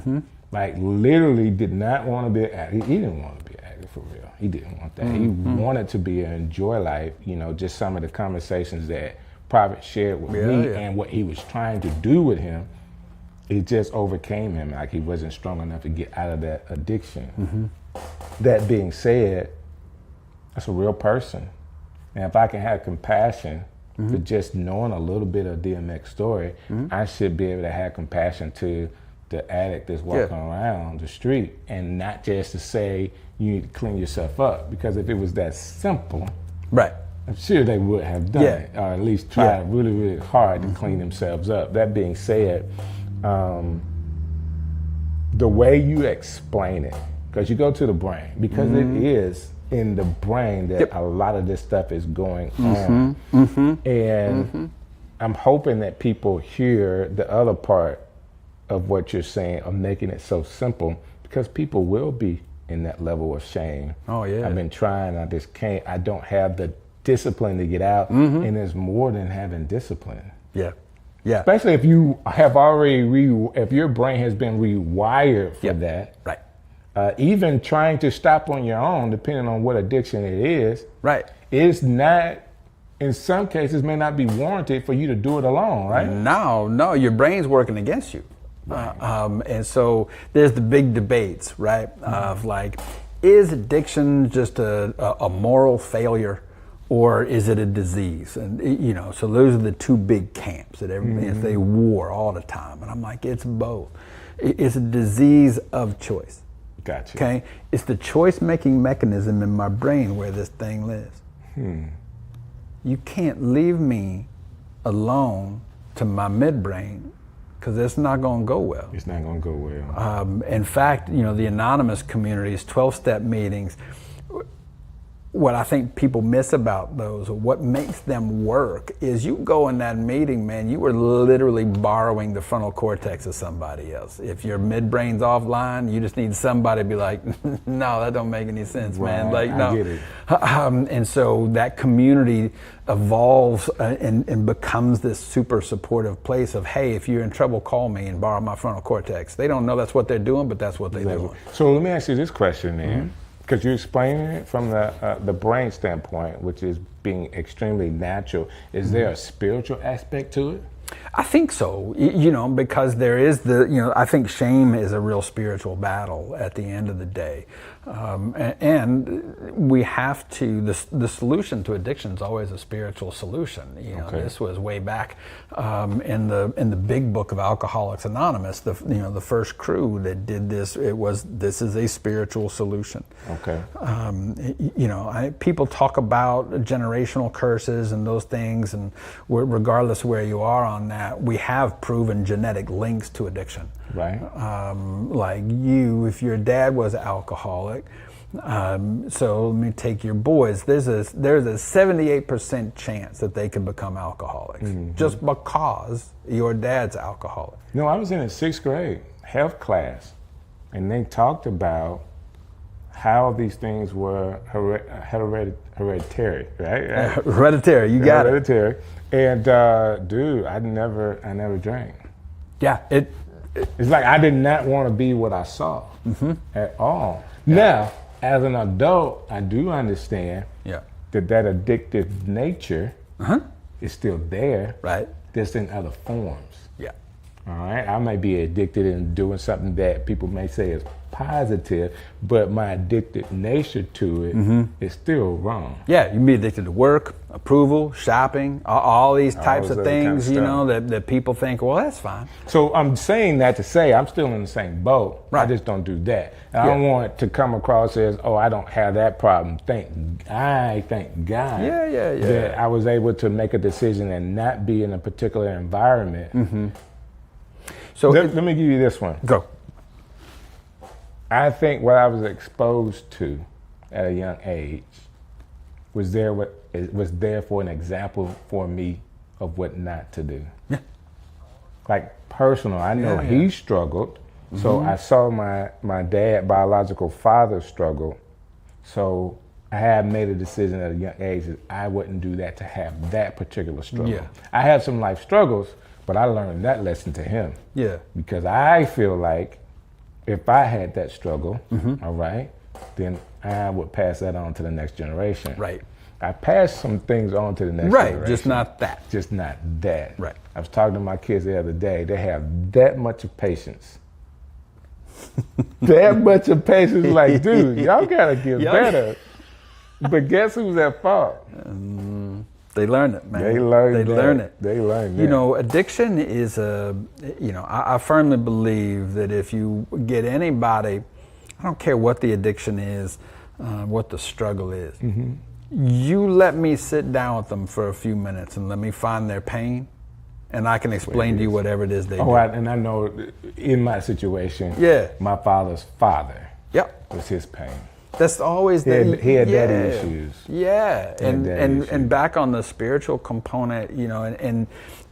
Literally did not want to be an addict. He didn't want to be an addict for real. He didn't want that. He wanted to be enjoy life. Just some of the conversations that Prophet shared with me and what he was trying to do with him, it just overcame him. Like he wasn't strong enough to get out of that addiction. That being said, that's a real person. And if I can have compassion for just knowing a little bit of DMX story, I should be able to have compassion to the addict that's walking around the street, and not just to say you need to clean yourself up. Because if it was that simple, right, I'm sure they would have done it, or at least tried really, really hard to clean themselves up. That being said, the way you explain it, because you go to the brain, because it is in the brain that a lot of this stuff is going on. And I'm hoping that people hear the other part of what you're saying, of making it so simple, because people will be in that level of shame. Oh yeah. I've been trying, I just can't, I don't have the discipline to get out. And there's more than having discipline. Yeah. Yeah. Especially if you have already, if your brain has been rewired for that. Right. Even trying to stop on your own, depending on what addiction it is. Right. Is not, in some cases, may not be warranted for you to do it alone, right? No, your brain's working against you. And so there's the big debates, right? Of like, is addiction just a moral failure, or is it a disease? And so those are the two big camps that they war all the time. And I'm like, it's both. It's a disease of choice. Gotcha. Okay, it's the choice-making mechanism in my brain where this thing lives. You can't leave me alone to my midbrain, because it's not going to go well. It's not going to go well. In fact, the anonymous communities, 12-step meetings, what I think people miss about those, or what makes them work, is you go in that meeting, man, you are literally borrowing the frontal cortex of somebody else. If your midbrain's offline, you just need somebody to be like, no, that don't make any sense, man. Like, no. I get it. And so that community evolves and becomes this super supportive place of, hey, if you're in trouble, call me and borrow my frontal cortex. They don't know that's what they're doing, but that's what they're doing. So let me ask you this question then. Because you're explaining it from the brain standpoint, which is being extremely natural. Is there a spiritual aspect to it? I think so, because there is I think shame is a real spiritual battle at the end of the day. And we have to, the solution to addiction is always a spiritual solution. This was way back in the big book of Alcoholics Anonymous, the first crew that did this, this is a spiritual solution. Okay. People talk about generational curses and those things, and regardless where you are on that, we have proven genetic links to addiction. Right. Like if your dad was an alcoholic, so let me take your boys. There's a 78% chance that they could become alcoholics just because your dad's alcoholic. No, I was in the 6th grade health class, and they talked about how these things were hereditary, right? Hereditary, you got hereditary. And dude, I never drank. Yeah, it's like I did not want to be what I saw at all. Yeah. Now, as an adult, I do understand that addictive nature is still there, right? Just in other forms. Yeah. All right. I may be addicted in doing something that people may say is positive, but my addicted nature to it is still wrong. Yeah, you can be addicted to work, approval, shopping, all these types of things, that people think, well, that's fine. So I'm saying that to say I'm still in the same boat. Right. I just don't do that. And I don't want it to come across as, oh, I don't have that problem. Thank God that I was able to make a decision and not be in a particular environment. So let me give you this one. Go. I think what I was exposed to at a young age was there for an example for me of what not to do. Yeah. Like personal, I know he struggled, so I saw my dad, biological father, struggle. So I had made a decision at a young age that I wouldn't do that to have that particular struggle. Yeah. I had some life struggles, but I learned that lesson to him. Yeah. Because I feel like if I had that struggle, all right, then I would pass that on to the next generation. Right. I passed some things on to the next generation. Right, just not that. Just not that. Right. I was talking to my kids the other day. They have that much of patience. That much of patience. Like, dude, y'all gotta get better. But guess who's at fault? They learn it, man. They learn it. They learn it. Addiction is I firmly believe that if you get anybody, I don't care what the addiction is, what the struggle is, you let me sit down with them for a few minutes and let me find their pain, and I can explain to you whatever it is they do. And I know in my situation, my father's father was his pain. That's always he had daddy issues. Yeah, and back on the spiritual component,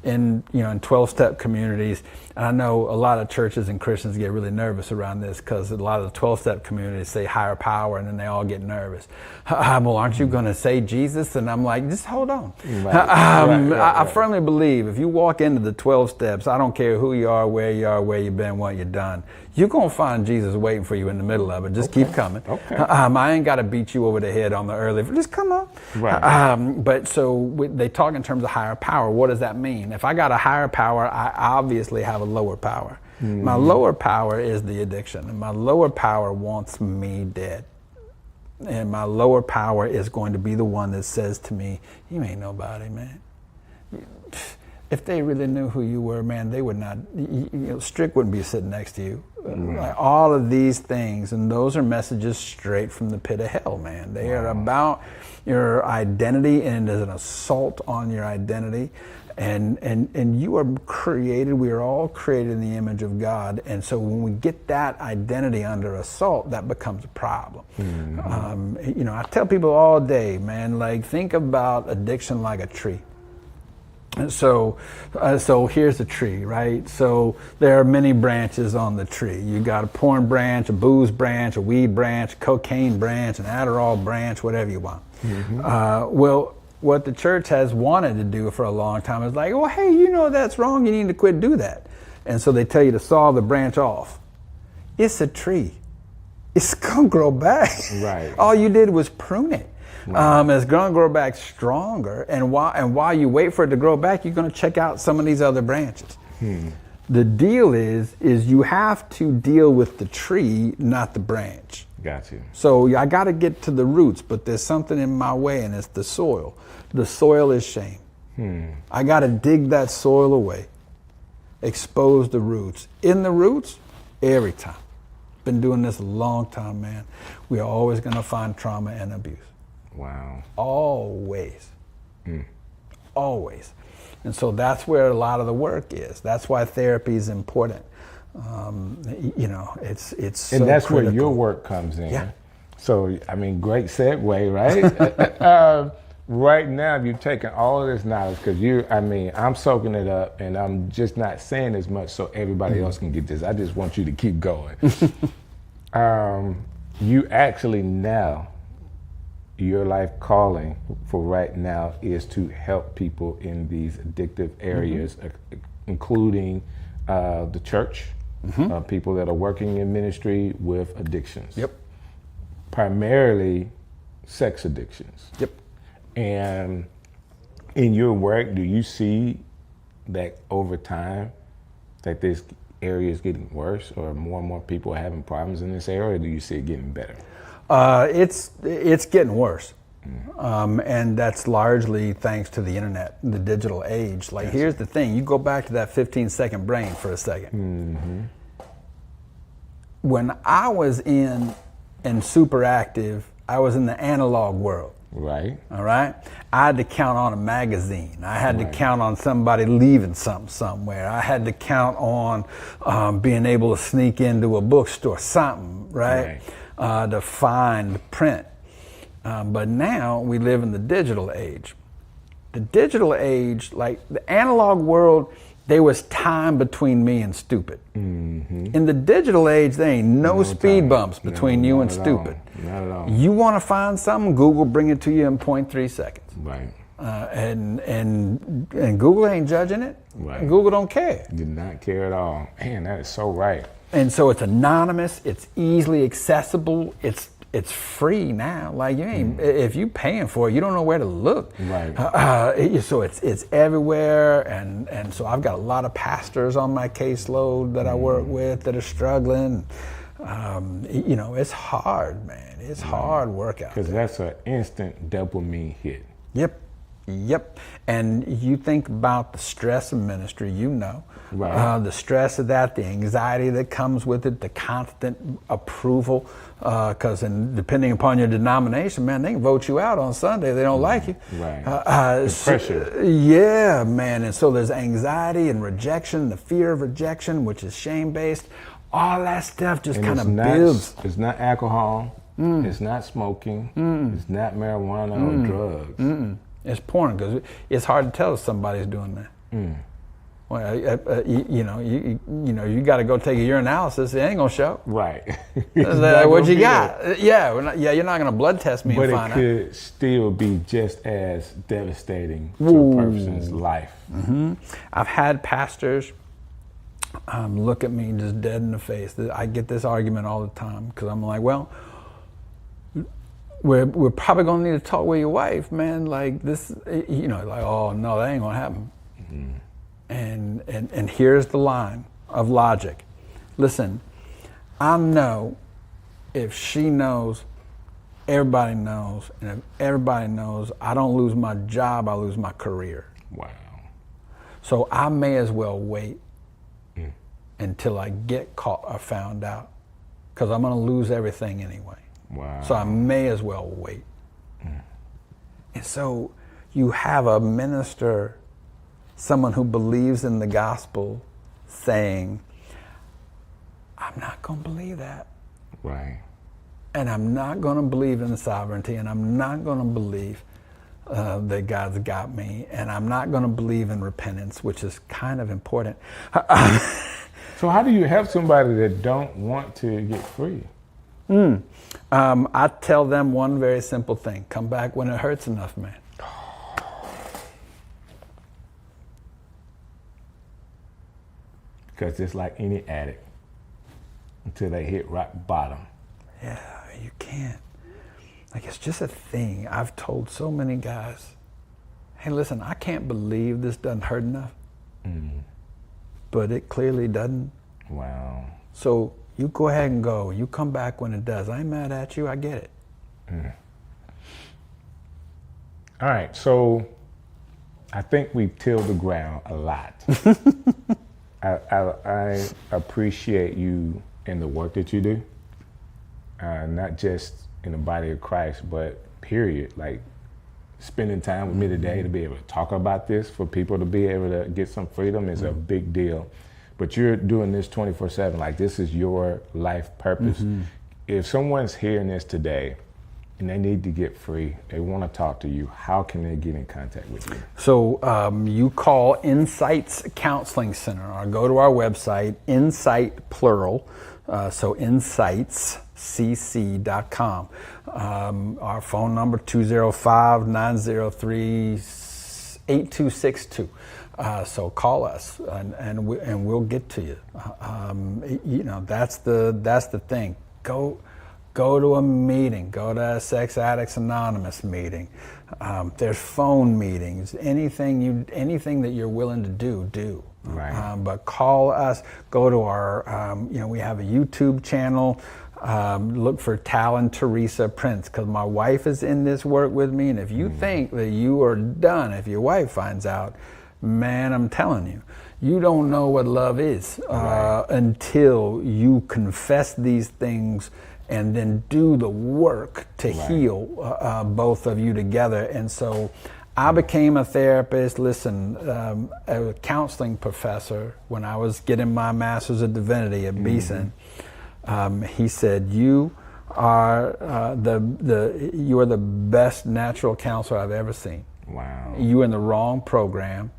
in 12-step communities, and I know a lot of churches and Christians get really nervous around this because a lot of the 12-step communities say higher power, and then they all get nervous. Well, aren't you going to say Jesus? And I'm like, just hold on. I firmly believe if you walk into the 12 steps, I don't care who you are, where you've been, what you've done, you're going to find Jesus waiting for you in the middle of it. Just keep coming. Okay. I ain't got to beat you over the head on the early. Just come on. Right. But so they talk in terms of higher power. What does that mean? If I got a higher power, I obviously have a lower power. My lower power is the addiction, and my lower power wants me dead. And my lower power is going to be the one that says to me, you ain't nobody, man. If they really knew who you were, man, they would not, Strick wouldn't be sitting next to you. Like all of these things, and those are messages straight from the pit of hell, man. They are about your identity, and it is an assault on your identity. And you are created, we are all created in the image of God. And so when we get that identity under assault, that becomes a problem. I tell people all day, man, like think about addiction like a tree. So here's the tree, right? So there are many branches on the tree. You got a porn branch, a booze branch, a weed branch, a cocaine branch, an Adderall branch, whatever you want. Well, what the church has wanted to do for a long time is like, well, hey, that's wrong. You need to quit do that. And so they tell you to saw the branch off. It's a tree. It's gonna grow back. Right. All you did was prune it. It's going to grow back stronger, and while you wait for it to grow back, you're going to check out some of these other branches. The deal is you have to deal with the tree, not the branch. Got you. So I got to get to the roots, but there's something in my way, and it's the soil. The soil is shame. I got to dig that soil away, expose the roots. In the roots, every time. Been doing this a long time, man. We are always going to find trauma and abuse. Wow. Always. Always. And so that's where a lot of the work is. That's why therapy is important. It's so And that's critical. where your work comes in. Yeah. So, great segue, right? Right now, you've taken all of this knowledge because I'm soaking it up and I'm just not saying as much so everybody else can get this. I just want you to keep going. You actually now, your life calling for right now is to help people in these addictive areas, including the church, people that are working in ministry with addictions. Yep. Primarily sex addictions. Yep. And in your work, do you see that over time that this area is getting worse or more and more people are having problems in this area, or do you see it getting better? It's getting worse. And that's largely thanks to the internet, the digital age. Like, here's the thing. You go back to that 15-second brain for a second. When I was in super active, I was in the analog world. Right. All right. I had to count on a magazine. I had to count on somebody leaving something somewhere. I had to count on being able to sneak into a bookstore, something, right? To find print. But now we live in the digital age. The digital age, like the analog world, there was time between me and stupid. In the digital age, there ain't no speed bumps between you and stupid. Not at all. You want to find something, Google bring it to you in 0.3 seconds. Right. And Google ain't judging it. Right. Google don't care. Did not care at all. Man, that is so right. And so it's anonymous, it's easily accessible, it's free now. Like, you ain't, if you paying for it, you don't know where to look. Right. So it's everywhere, and so I've got a lot of pastors on my caseload that I work with that are struggling. It's hard, man. It's hard work out there. Because that's an instant dopamine hit. Yep. And you think about the stress of ministry, Right. The stress of that, the anxiety that comes with it, the constant approval, because depending upon your denomination, man, they can vote you out on Sunday. They don't like you. Right. The pressure. Yeah, man. And so there's anxiety and rejection, the fear of rejection, which is shame-based. All that stuff just kind of builds. It's not alcohol. It's not smoking. It's not marijuana or drugs. It's porn, because it's hard to tell if somebody's doing that. Well, you got to go take a urinalysis. It ain't gonna show. Right. What you got? Yeah, you're not gonna blood test me and find out. But it could still be just as devastating to a person's life. I've had pastors look at me just dead in the face. I get this argument all the time because I'm like, well, we're probably gonna need to talk with your wife, man. Like this, like, oh no, that ain't gonna happen. And here's the line of logic. Listen, I know if she knows everybody knows, and if everybody knows, I don't lose my job, I lose my career. Wow. So I may as well wait until I get caught or found out, because I'm going to lose everything anyway. Wow. So I may as well wait. And so you have a minister, someone who believes in the gospel, saying, I'm not going to believe that. Right. And I'm not going to believe in sovereignty, and I'm not going to believe that God's got me, and I'm not going to believe in repentance, which is kind of important. So how do you help somebody that don't want to get free? I tell them one very simple thing: come back when it hurts enough, man. Because it's like any addict, until they hit rock bottom. Yeah, you can't. Like, it's just a thing. I've told so many guys, hey, listen, I can't believe this doesn't hurt enough. But it clearly doesn't. Wow. So you go ahead and go. You come back when it does. I ain't mad at you. I get it. All right, so I think we've tilled the ground a lot. I appreciate you and the work that you do, not just in the body of Christ, but period. Like, spending time with me today to be able to talk about this, for people to be able to get some freedom is a big deal. But you're doing this 24/7, like this is your life purpose. If someone's hearing this today and they need to get free, they want to talk to you, how can they get in contact with you? So you call Insights Counseling Center, or go to our website, Insight plural, so insightscc.com. Our phone number, 205-903-8262. So call us, and we'll get to you. That's the thing. Go to a meeting. Go to a Sex Addicts Anonymous meeting. There's phone meetings. Anything that you're willing to do. Right. But call us. Go to our. We have a YouTube channel. Look for Tal and Teresa Prince, because my wife is in this work with me. And if you think that you are done, if your wife finds out, man, I'm telling you, you don't know what love is until you confess these things and then do the work to heal both of you together. And so I became a therapist, a counseling professor when I was getting my Master's of Divinity at Beeson. He said, you are the best natural counselor I've ever seen. Wow. You're in the wrong program.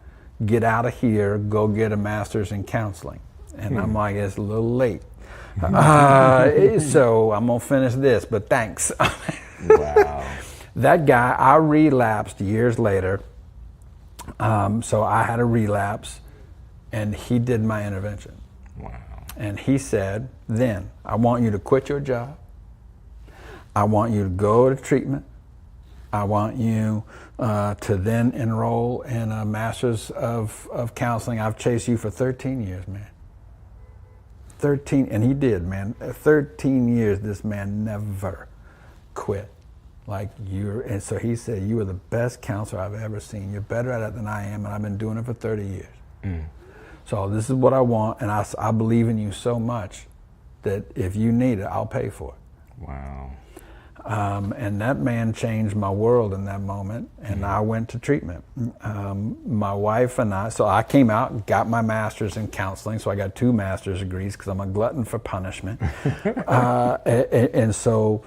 Get out of here, go get a master's in counseling. And I'm like, it's a little late. So I'm gonna finish this, but thanks. Wow. That guy, I relapsed years later. So I had a relapse, and he did my intervention. Wow. And he said, then, I want you to quit your job. I want you to go to treatment. I want you to then enroll in a master's of counseling. I've chased you for 13 years, man. 13, and he did, man. 13 years, this man never quit. And so he said, you are the best counselor I've ever seen. You're better at it than I am, and I've been doing it for 30 years. So this is what I want, and I believe in you so much that if you need it, I'll pay for it. Wow. And that man changed my world in that moment, and I went to treatment. My wife and so I came out and got my master's in counseling, so I got 2 master's degrees because I'm a glutton for punishment. And so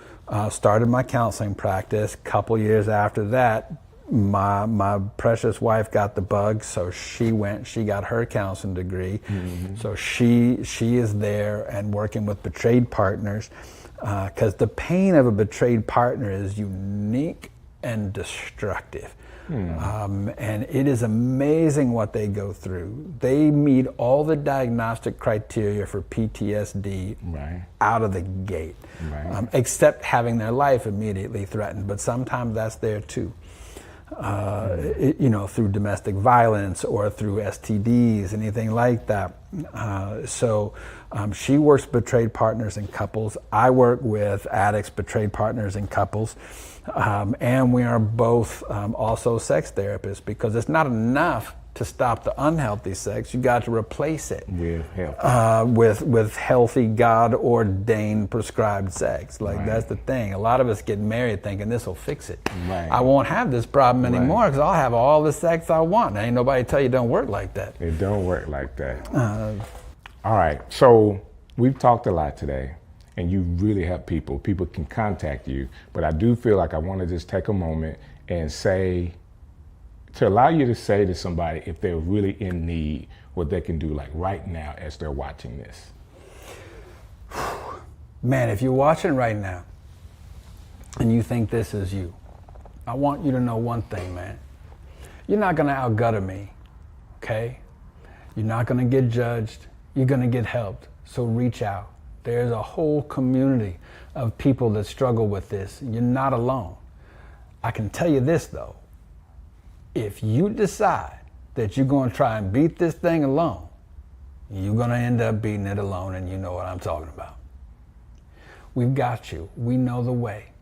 started my counseling practice. A couple years after that, my precious wife got the bug, so she got her counseling degree. So she is there and working with betrayed partners, because the pain of a betrayed partner is unique and destructive. And it is amazing what they go through. They meet all the diagnostic criteria for PTSD out of the gate, except having their life immediately threatened, but sometimes that's there too. through domestic violence or through STDs, anything like that. So she works betrayed partners and couples. I work with addicts, betrayed partners and couples. And we are both also sex therapists, because it's not enough to stop the unhealthy sex. You got to replace it with healthy, God-ordained, prescribed sex. Like, that's the thing. A lot of us get married thinking this will fix it. Right. I won't have this problem anymore because I'll have all the sex I want. Ain't nobody tell you it don't work like that. It don't work like that. All right. So we've talked a lot today, and you really help people. People can contact you, but I do feel like I want to just take a moment and to allow you to say to somebody, if they're really in need, what they can do, like right now as they're watching this. Man, if you're watching right now and you think this is you, I want you to know one thing, man. You're not gonna outgutter me, okay? You're not gonna get judged. You're gonna get helped. So reach out. There's a whole community of people that struggle with this. You're not alone. I can tell you this though. If you decide that you're going to try and beat this thing alone, you're going to end up beating it alone, and you know what I'm talking about. We've got you. We know the way,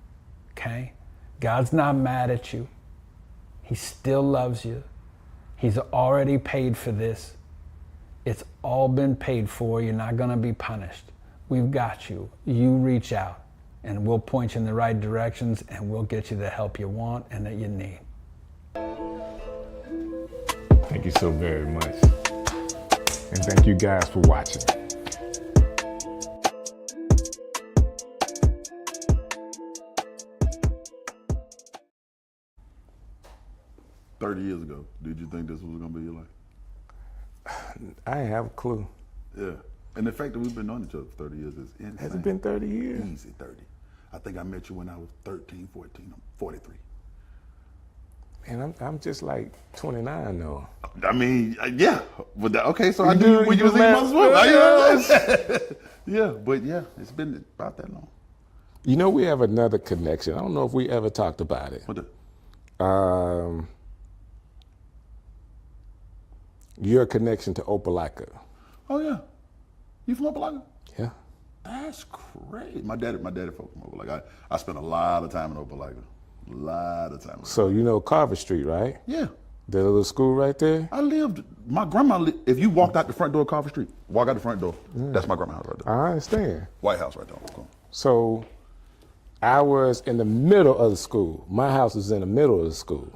okay? God's not mad at you. He still loves you. He's already paid for this. It's all been paid for. You're not going to be punished. We've got you. You reach out, and we'll point you in the right directions, and we'll get you the help you want and that you need. Thank you so very much. And thank you guys for watching. Years ago, did you think this was gonna be your life? I didn't have a clue. Yeah. And the fact that we've been knowing each other for 30 years is insane. Has it been 30 years? Easy 30. I think I met you when I was 13, 14. I'm 43. And I'm just like 29 though. I mean, yeah. But okay, so I knew when you was in Mother's Yeah, but yeah, it's been about that long. You know, we have another connection. I don't know if we ever talked about it. What the? Your connection to Opelika. Oh yeah. You from Opelika? Yeah. That's crazy. My daddy folk from Opelika. I spent a lot of time in Opelika. A lot of time. So you know Carver Street, right? Yeah. The little school right there? My grandma, if you walked out the front door of Carver Street, walk out the front door, that's my grandma's house right there. I understand. White House right there. So I was in the middle of the school. My house was in the middle of the school.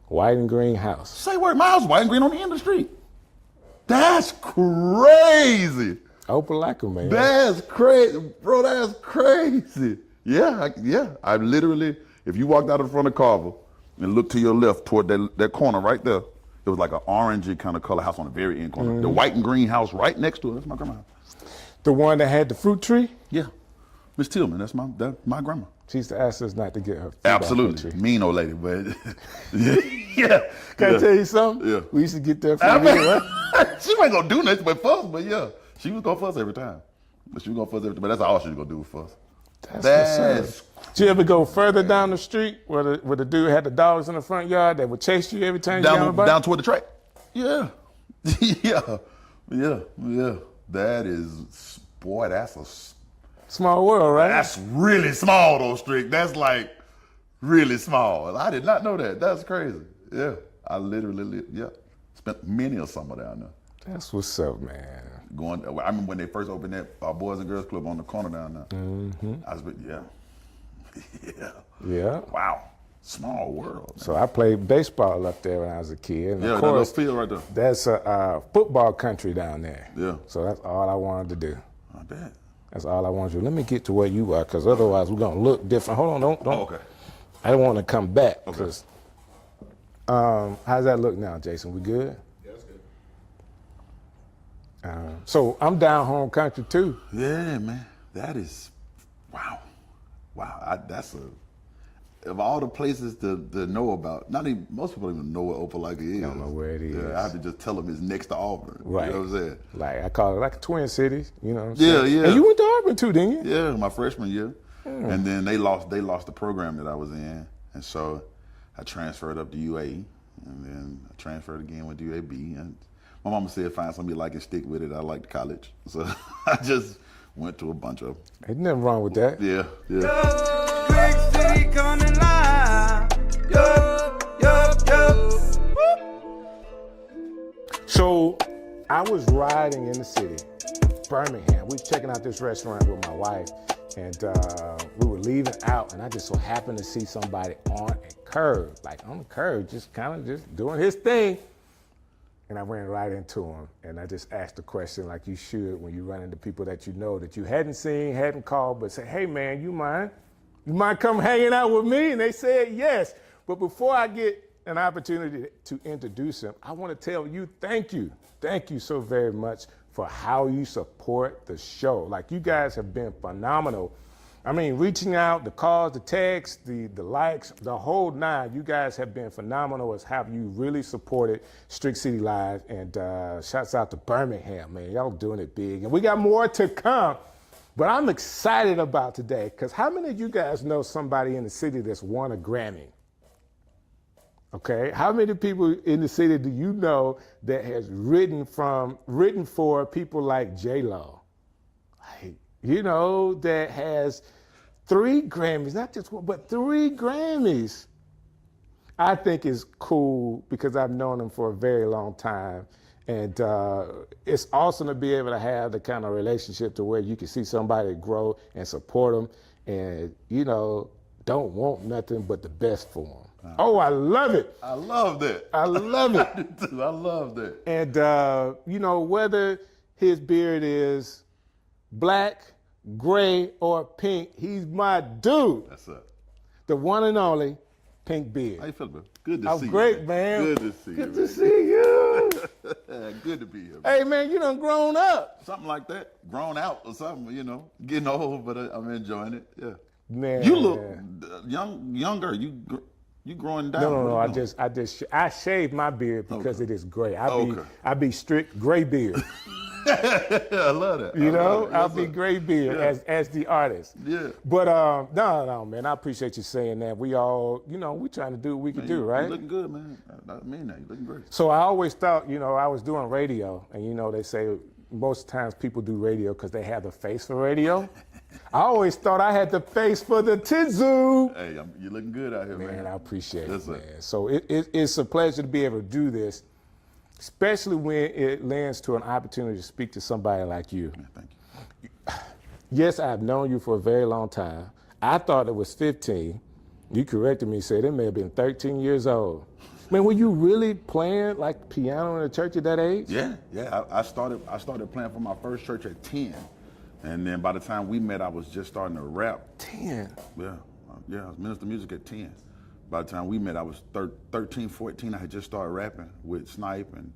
White and green house. Say word, my house is white and green on the end of the street. That's crazy. Opelika, man. That's crazy. Bro, that's crazy. Yeah. I literally, if you walked out in front of Carver and looked to your left toward that corner right there, it was like an orangey kind of color house on the very end corner. The white and green house right next to it, that's my grandma's house. The one that had the fruit tree? Yeah. Miss Tillman, that's my grandma. She used to ask us not to get her. Absolutely. Mean old lady, but yeah. Can I tell you something? Yeah. We used to get there from here, right? She wasn't gonna do nothing but fuss, but yeah. She was gonna fuss every time. But that's all she was gonna do was fuss. That's did you ever go further down the street where the dude had the dogs in the front yard that would chase you every time you got on the bike? Down toward the track? Yeah. Yeah. That is, boy, that's a small world, right? That's really small though, Strick. That's like really small. I did not know that. That's crazy. Yeah. I literally spent many a summer down there. That's what's up, man. I remember when they first opened that Boys and Girls Club on the corner down there. Mm-hmm. Yeah. Wow. Small world. Man. So I played baseball up there when I was a kid. And yeah, of course, that field right there. That's a football country down there. Yeah. So that's all I wanted to do. I bet. That's all I wanted to do. Let me get to where you are, because otherwise we're going to look different. Hold on, don't. Oh, okay. I don't want to come back. Okay. How's that look now, Jason? We good? Yeah, that's good. So I'm down home country too. Yeah, man. That is, wow. Of all the places to know about, most people don't even know what Opelika is. Don't know where it is. Yeah, I have to just tell them it's next to Auburn. Right. You know what I'm saying? Like I call it like a twin cities. You know what I'm saying? Yeah. And you went to Auburn too, didn't you? Yeah, my freshman year. And then they lost the program that I was in, and so I transferred up to UAE, and then I transferred again with UAB. And my mama said, find something you like and stick with it. I liked college. So I just went to a bunch of them. Ain't nothing wrong with that. Yeah. Strick City coming live. So I was riding in the city, Birmingham. We was checking out this restaurant with my wife, and we were leaving out, and I just so happened to see somebody on a curb, like on the curb, just kind of just doing his thing. And I ran right into him, and I just asked a question like you should when you run into people that you know that you hadn't seen, hadn't called, but say, hey man, you mind come hanging out with me? And they said yes. But before I get an opportunity to introduce him, I want to tell you thank you. Thank you so very much for how you support the show. Like, you guys have been phenomenal. I mean, reaching out, the calls, the texts, the likes, the whole nine. You guys have been phenomenal as how you really supported Strick City Live. And shouts out to Birmingham, man. Y'all doing it big. And we got more to come. But I'm excited about today, because how many of you guys know somebody in the city that's won a Grammy? Okay, how many people in the city do you know that has written for people like J-Lo? Like, you know, that has 3 Grammys, not just one, but 3 Grammys. I think it's cool because I've known him for a very long time. And it's awesome to be able to have the kind of relationship to where you can see somebody grow and support them and, you know, don't want nothing but the best for them. Oh, I love it. I love that. I love it. I do too. I love that. And, you know, whether his beard is black, gray, or pink, he's my dude. That's up. The one and only Pink Beard. How you feeling, bro? Good to I'm see great, you. man. Good to see you. Good to man. see you. Good to be here. Man. Hey, man, you done grown up. Something like that. Grown out or something, you know. Getting old, but I'm enjoying it. Yeah. Man. You look younger. You growing down. No. I shaved my beard because it is gray. I be strict gray beard. I love that. You know, I'll be gray beard as the artist. Yeah. But no, man. I appreciate you saying that. We all, you know, we trying to do what we can do, right? You looking good, man. I mean that. You looking great. So I always thought, you know, I was doing radio, and you know, they say most times people do radio because they have the face for radio. I always thought I had the face for the Tizu. Hey, you looking good out here, man. Man, I appreciate Yes, it, sir. man. So it's a pleasure to be able to do this, especially when it lands to an opportunity to speak to somebody like you. Man, thank you. Yes, I've known you for a very long time. I thought it was 15. You corrected me, said it may have been 13 years old. Man, were you really playing like piano in the church at that age? Yeah. I started playing for my first church at 10. And then by the time we met, I was just starting to rap. 10. Yeah, I was minister music at 10. By the time we met, I was 13, 14. I had just started rapping with Snipe and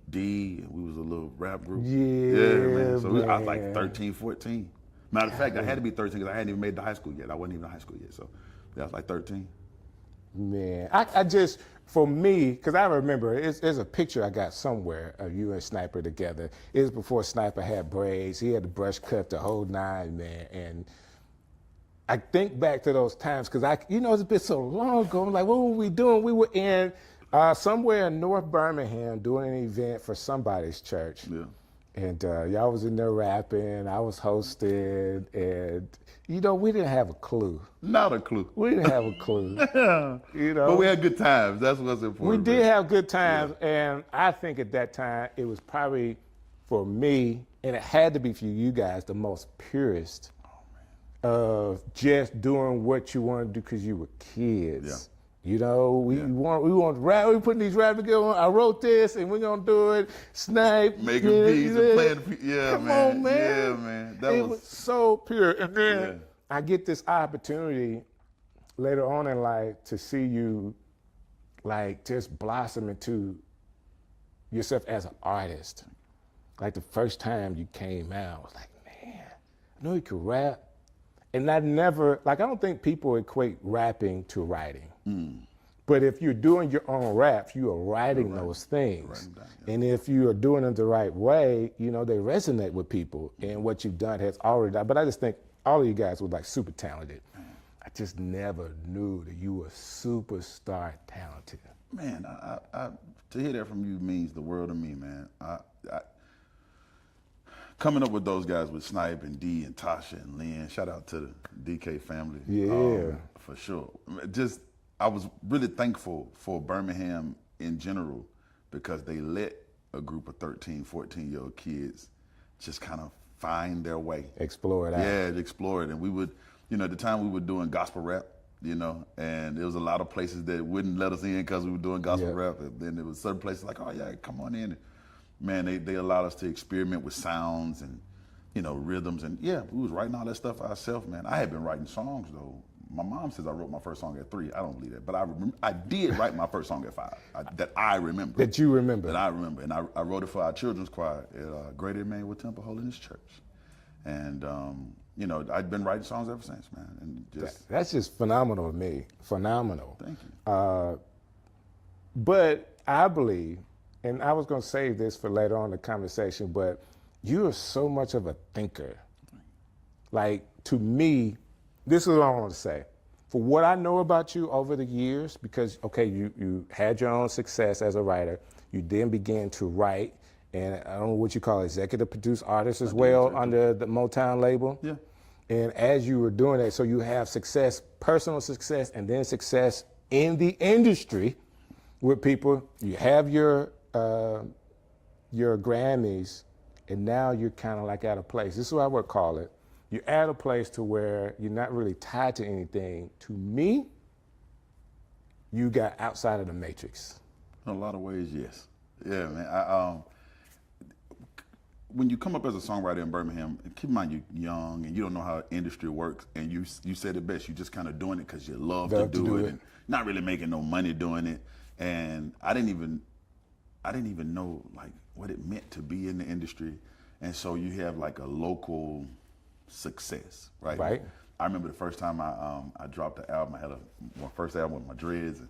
D, and we was a little rap group. Yeah, man. So I was like man. 13, 14. Matter of fact, I had to be 13 because I hadn't even made the high school yet. I wasn't even in high school yet. So yeah, I was like 13. Man, I just, for me, because I remember, there's a picture I got somewhere of you and Sniper together. It was before Sniper had braids. He had the brush cut, the whole nine, man. And I think back to those times, because it's been so long ago. I'm like, what were we doing? We were in somewhere in North Birmingham doing an event for somebody's church. Yeah. And y'all was in there rapping, I was hosting, and, you know, we didn't have a clue. Not a clue. We didn't have a clue. You know, But we had good times. That's what's important. we did have good times, and I think at that time it was probably for me, and it had to be for you guys, the most purest of just doing what you wanted to do because you were kids. Yeah. You know, we want to rap. We putting these rap together. I wrote this, and we're gonna do it. Snipe, Making beats and playing. Yeah, Come man. on, man. Yeah, man. That It was so pure. And then Yeah. I get this opportunity later on in life to see you like just blossom into yourself as an artist. Like the first time you came out, I was like, man, I know you could rap. And I don't think people equate rapping to writing. But if you're doing your own raps, you are writing those things. Down, yeah. And if you are doing it the right way, you know, they resonate with people. And what you've done has already done. But I just think all of you guys were like super talented. just never knew that you were superstar talented. Man, to hear that from you means the world to me, man. Coming up with those guys with Snipe and D and Tasha and Lynn, shout out to the DK family. Yeah. For sure. I was really thankful for Birmingham in general because they let a group of 13, 14-year-old kids just kind of find their way. Explore it out. Yeah, explore it. And we would, at the time we were doing gospel rap, and there was a lot of places that wouldn't let us in because we were doing gospel rap. And then there was certain places like, oh yeah, come on in. Man, they allowed us to experiment with sounds and, rhythms. And yeah, we was writing all that stuff ourselves, man. I had been writing songs though. My mom says I wrote my first song at 3. I don't believe that, but I did write my first song at 5. That I remember. That you remember. That I remember, and I wrote it for our children's choir at Great Emmanuel Temple Holiness Church, and I'd been writing songs ever since, man. And that's just phenomenal to me. Phenomenal. Thank you. But I believe, and I was going to save this for later on in the conversation, but you are so much of a thinker. Like, to me, this is what I want to say. For what I know about you over the years, because, okay, you had your own success as a writer. You then began to write, and I don't know what you call executive produced artists as well under the Motown label. Yeah. And as you were doing that, so you have success, personal success, and then success in the industry with people. You have your Grammys, and now you're kind of like at a place. This is what I would call it. You're at a place to where you're not really tied to anything. To me, you got outside of the matrix. In a lot of ways, yes. Yeah, man. When you come up as a songwriter in Birmingham, and keep in mind you're young and you don't know how industry works, and you said it best. You're just kind of doing it because you love to do it, and not really making no money doing it. And I didn't even know like what it meant to be in the industry. And so you have like a local success, right? Right. I remember the first time I dropped the album. I had my first album with my dreads. And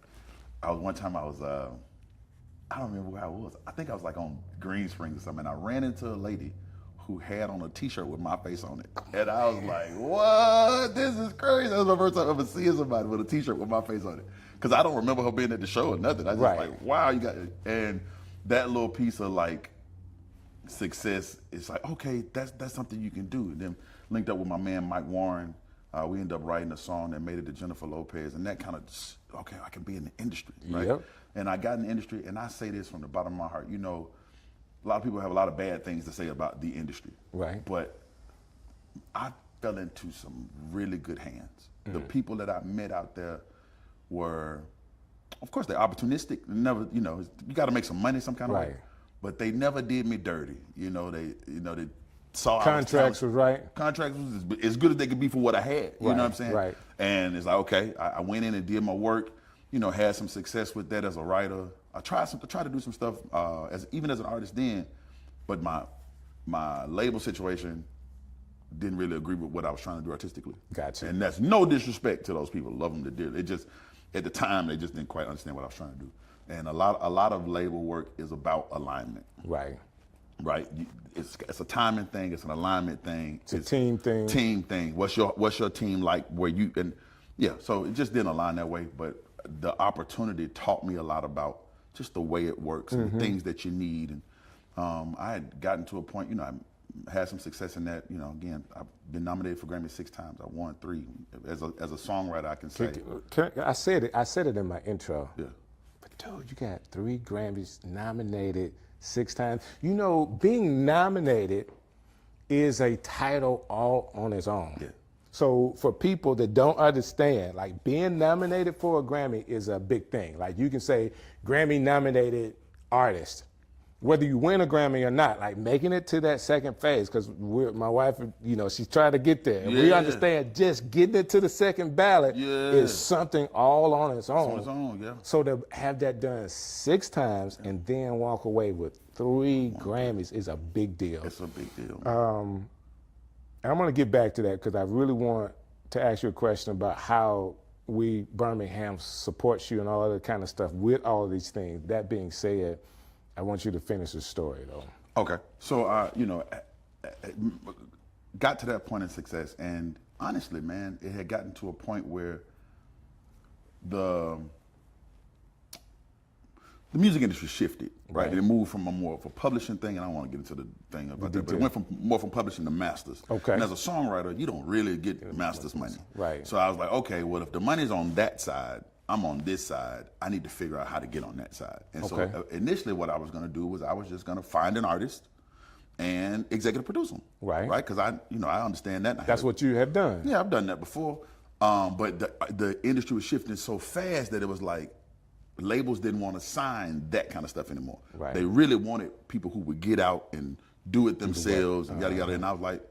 I don't remember where I was. I think I was like on Green Springs or something. And I ran into a lady who had on a T-shirt with my face on it. And I was like, what? This is crazy. That was my first time ever seeing somebody with a T-shirt with my face on it. Because I don't remember her being at the show or nothing. I just like, wow, you got it. And that little piece of like success, it's like, okay, that's something you can do. And then linked up with my man, Mike Warren. We ended up writing a song that made it to Jennifer Lopez. And that kind of just, okay, I can be in the industry, right? Yep. And I got in the industry, and I say this from the bottom of my heart. A lot of people have a lot of bad things to say about the industry. Right. But I fell into some really good hands. The people that I met out there were, of course, they're opportunistic. Never, you got to make some money some kind of way. But they never did me dirty. They saw contracts was right. Contracts was as good as they could be for what I had. You know what I'm saying? Right. And it's like, okay, I went in and did my work. Had some success with that as a writer. I tried to do some stuff even as an artist then, but my label situation didn't really agree with what I was trying to do artistically. Gotcha. And that's no disrespect to those people. Love them to dearly. It just at the time they just didn't quite understand what I was trying to do. And a lot of label work is about alignment. Right. Right. It's a timing thing. It's an alignment thing. It's a team thing. Team thing. What's your team like? So it just didn't align that way. But the opportunity taught me a lot about just the way it works and things that you need. And I had gotten to a point, I had some success in that. Again, I've been nominated for Grammy 6 times. I won 3. As a songwriter, I can say. I said it in my intro. Yeah. But dude, you got 3 Grammys, nominated 6 times. Being nominated is a title all on its own. Yeah. So for people that don't understand, like being nominated for a Grammy is a big thing. Like you can say Grammy nominated artist, whether you win a Grammy or not, like making it to that second phase, because my wife, she's trying to get there. And we understand just getting it to the second ballot is something all on its own. It's on its own, yeah. So to have that done 6 times and then walk away with 3 Grammys is a big deal. It's a big deal. And I'm going to get back to that because I really want to ask you a question about how Birmingham supports you and all other kind of stuff with all of these things. That being said, I want you to finish the story though. Okay. So, got to that point of success, and honestly, man, it had gotten to a point where the music industry shifted, right? It moved from more of a publishing thing, and I don't want to get into the thing about that, but it went from more from publishing to masters. Okay. And as a songwriter, you don't really get masters money. Right. So I was like, okay, well, if the money's on that side, I'm on this side, I need to figure out how to get on that side. And so initially what I was going to do was I was just going to find an artist and executive produce them. Right. Right? Because I understand that. That's what you have done. Yeah, I've done that before. But the industry was shifting so fast that it was like, labels didn't want to sign that kind of stuff anymore. Right. They really wanted people who would get out and do it themselves and yada yada. And I was like,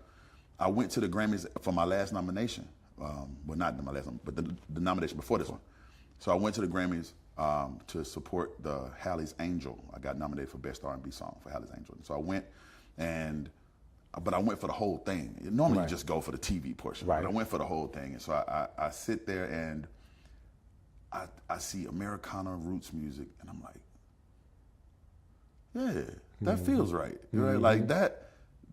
I went to the Grammys for my last nomination. Well, not my last one, but the nomination before this one. So I went to the Grammys to support the Halley's Angel. I got nominated for Best R&B Song for Halley's Angel. So I went but I went for the whole thing. Normally you just go for the TV portion, but I went for the whole thing. And so I sit there and I see Americana roots music, and I'm like, yeah, that feels right. Right? Like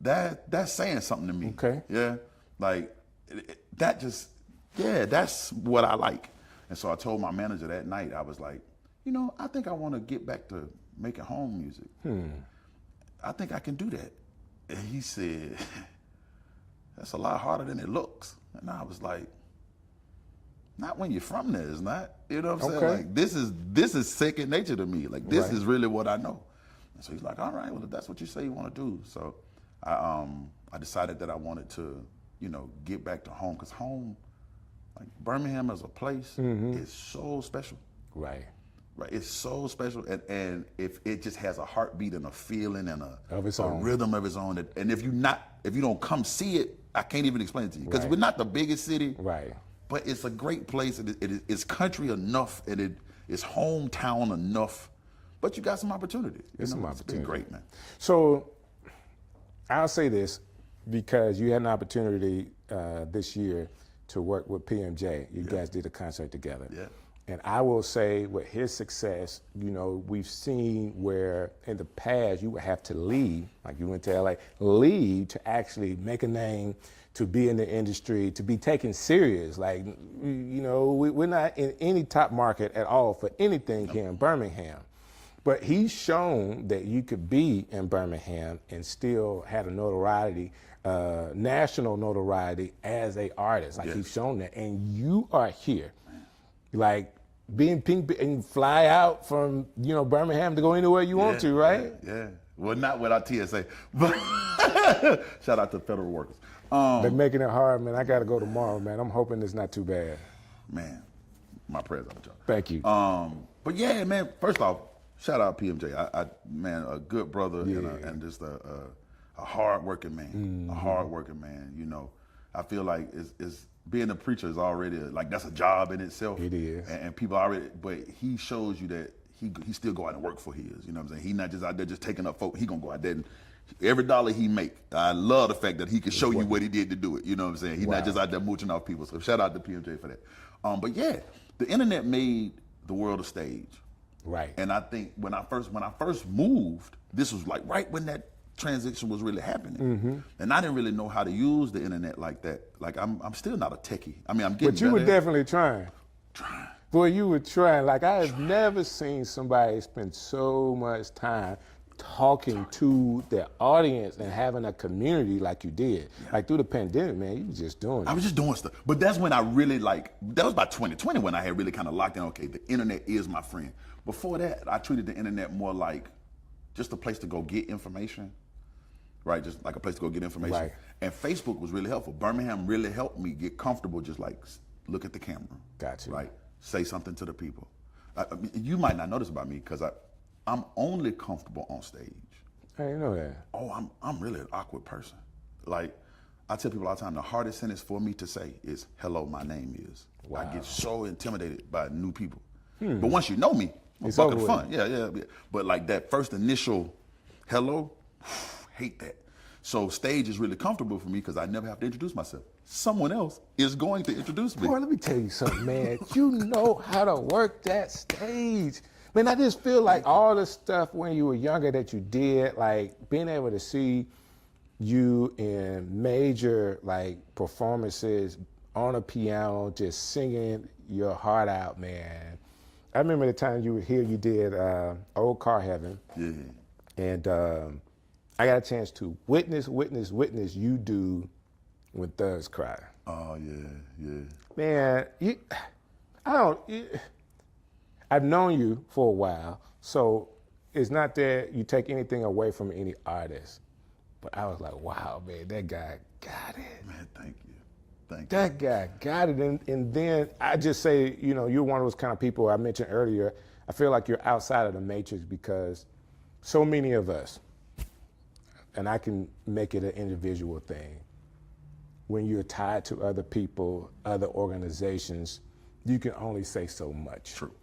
that's saying something to me. Okay. Yeah. Like that's what I like. And so I told my manager that night, I was like, I think I want to get back to making home music. I think I can do that. And he said, that's a lot harder than it looks. And I was like, not when you're from there, it's not. You know what I'm saying? Like this is second nature to me. Like this is really what I know. And so he's like, all right, well, if that's what you say you want to do. So I decided that I wanted to, get back to home, because home, like Birmingham as a place, is so special. Right. Right. It's so special. And if it just has a heartbeat and a feeling and a rhythm of its own. And if you don't come see it, I can't even explain it to you. Because we're not the biggest city. Right. But it's a great place. It's country enough, and it's hometown enough. But you got some opportunity. It's been great, man. So I'll say this, because you had an opportunity this year to work with PMJ. You guys did a concert together. Yeah. And I will say, with his success, we've seen where in the past you would have to leave, like you went to LA, leave to actually make a name, to be in the industry, to be taken serious. Like, we're not in any top market at all for anything here in Birmingham. But he's shown that you could be in Birmingham and still have a notoriety, national notoriety as a artist. Like he's shown that. And you are here. Like being pink and fly out from Birmingham to go anywhere you want to, right? Yeah. Well, not without TSA, but shout out to federal workers. They're making it hard, man. I got to go tomorrow, man. I'm hoping it's not too bad. Man, my prayers out with y'all. Thank you. But yeah, man. First off, shout out PMJ. Man, a good brother and just a hard-working man. A hard-working man. I feel like it's being a preacher is already that's a job in itself. It is. And people already, but he shows you that he still go out and work for his. You know what I'm saying? He not just out there just taking up folk. He gonna go out there and every dollar he make. I love the fact that he can show you what he did to do it. You know what I'm saying? He's not just out there mooching off people. So shout out to PMJ for that. But yeah, the internet made the world a stage. Right. And I think when I first moved, this was like right when that transition was really happening. And I didn't really know how to use the internet like that. Like I'm still not a techie. I mean, I'm getting But you were definitely trying. Trying. Boy, you were trying. Like I have never seen somebody spend so much time talking to their audience and having a community like you did. Like through the pandemic, man, you was just doing it. I was just doing stuff. But that's when I really that was about 2020 when I had really kind of locked in, okay, the internet is my friend. Before that, I treated the internet more like just a place to go get information. Right, just like a place to go get information. Right. And Facebook was really helpful. Birmingham really helped me get comfortable, just like look at the camera. Gotcha. Right, say something to the people. You might not know this about me because I'm only comfortable on stage. I didn't know that. Oh, I'm really an awkward person. Like I tell people all the time, the hardest sentence for me to say is "Hello, my name is." Wow. I get so intimidated by new people. But once you know me, It's fucking over fun. Yeah. But like that first initial hello. Hate that. So stage is really comfortable for me because I never have to introduce myself. Someone else is going to introduce me. Boy, let me tell you something, man. You know how to work that stage. Man, I just feel like all the stuff when you were younger that you did, like being able to see you in major like performances on a piano, just singing your heart out, man. I remember the time you were here, you did Old Car Heaven. Yeah. And I got a chance to witness you do When Thugs Cry. Oh yeah. Man, I've known you for a while, so it's not that you take anything away from any artist, but I was like, wow, man, that guy got it. Man, thank you. That guy got it. And then I just say, you're one of those kind of people I mentioned earlier. I feel like you're outside of the matrix because so many of us, and I can make it an individual thing, when you're tied to other people, other organizations, you can only say so much. True.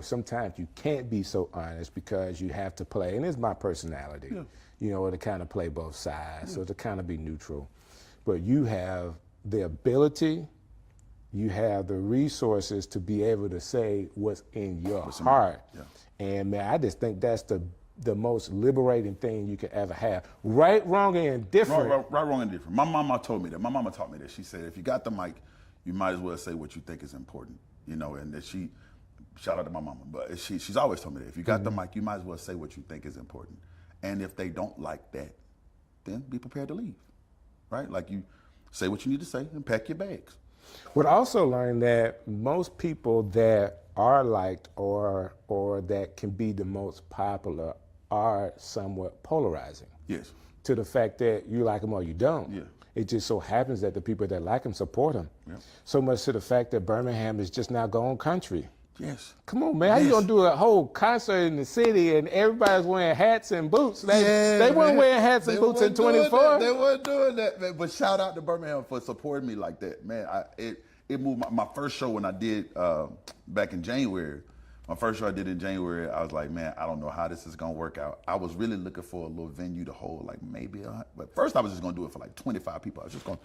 Sometimes you can't be so honest because you have to play, and it's my personality, to kind of play both sides, so to kind of be neutral. But you have the ability, you have the resources to be able to say what's in your heart. Yeah. And man, I just think that's the most liberating thing you could ever have. Right, wrong, and indifferent. Right, wrong, and different. My mama told me that. My mama taught me that. She said, if you got the mic, you might as well say what you think is important. And that shout out to my mama, but she's always told me that. If you got the mic, you might as well say what you think is important. And if they don't like that, then be prepared to leave. Right? Like you say what you need to say and pack your bags. But also learn that most people that are liked or that can be the most popular are somewhat polarizing. Yes. To the fact that you like them or you don't. Yeah. It just so happens that the people that like them support them. Yeah. So much to the fact that Birmingham is just now going country. Yes. Come on, man. How you gonna do a whole concert in the city and everybody's wearing hats and boots? They weren't wearing hats and boots in 24. They weren't doing that, man. But shout out to Birmingham for supporting me like that, man. It moved my first show when I did back in January. My first show I did in January, I was like, man, I don't know how this is gonna work out. I was really looking for a little venue to hold, like maybe but first I was just gonna do it for like 25 people. I was just gonna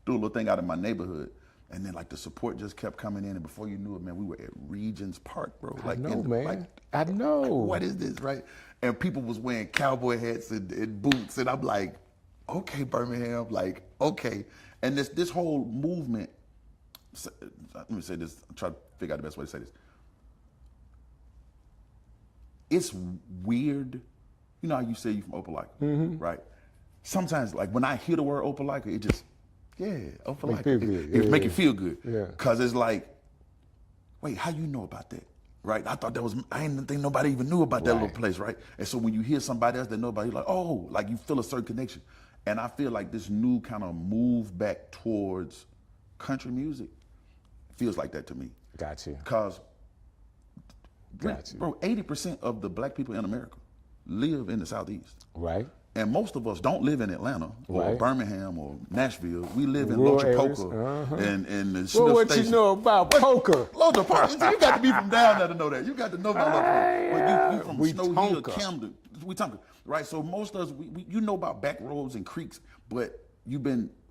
do a little thing out in my neighborhood. And then like the support just kept coming in, and before you knew it, man, we were at Regents Park, bro. I know, man. I know. What is this, right? And people was wearing cowboy hats and boots, and I'm like, okay, Birmingham, like, okay. And this whole movement, let me say this, I'm trying to figure out the best way to say this. It's weird. You know how you say you from Opelika, right? Sometimes, like when I hear the word Opelika, it just, Opelika. It make you feel good. Yeah. Cause it's like, wait, how you know about that? Right? I thought I didn't think nobody even knew about that little place, right? And so when you hear somebody else that nobody, you're like, oh, like you feel a certain connection. And I feel like this new kind of move back towards country music feels like that to me. Got you. Cause, bro, 80% of the black people in America live in the Southeast. Right. And most of us don't live in Atlanta or Birmingham or Nashville. We live in Rural Lochapoka and the Smith Well, what Station. you know about poker? Lochapoka. You got to be from down there to know that. You got to know about Lochapoka. But you from We Snow Hill, Tonka. Camden. We Tonka. Right? So most of us, you know about back roads and creeks, but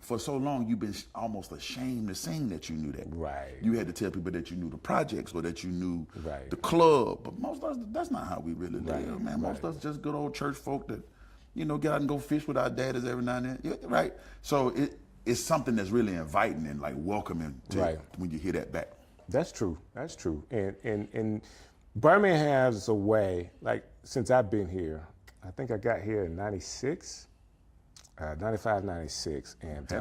for so long, you've been almost ashamed to sing that you knew that. Right. You had to tell people that you knew the projects or that you knew Right. the club. But most of us, that's not how we really Right. live, man. Most of us just good old church folk that, get out and go fish with our daddies every now and then. Yeah, right? So it's something that's really inviting and like welcoming to when you hear that back. That's true. That's true. And Birmingham has a way, like since I've been here, I think I got here in 96, 95, 96. And,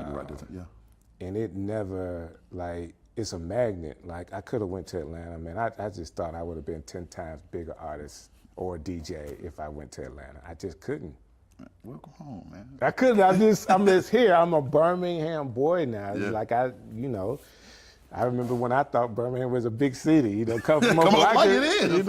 and it never, like, it's a magnet. Like I could have went to Atlanta, man. I just thought I would have been 10 times bigger artist or DJ if I went to Atlanta. I just couldn't. Welcome home, man. I couldn't. I'm just here. I'm a Birmingham boy now. Yeah. Like I remember when I thought Birmingham was a big city. Come from Come Opelika, like it is.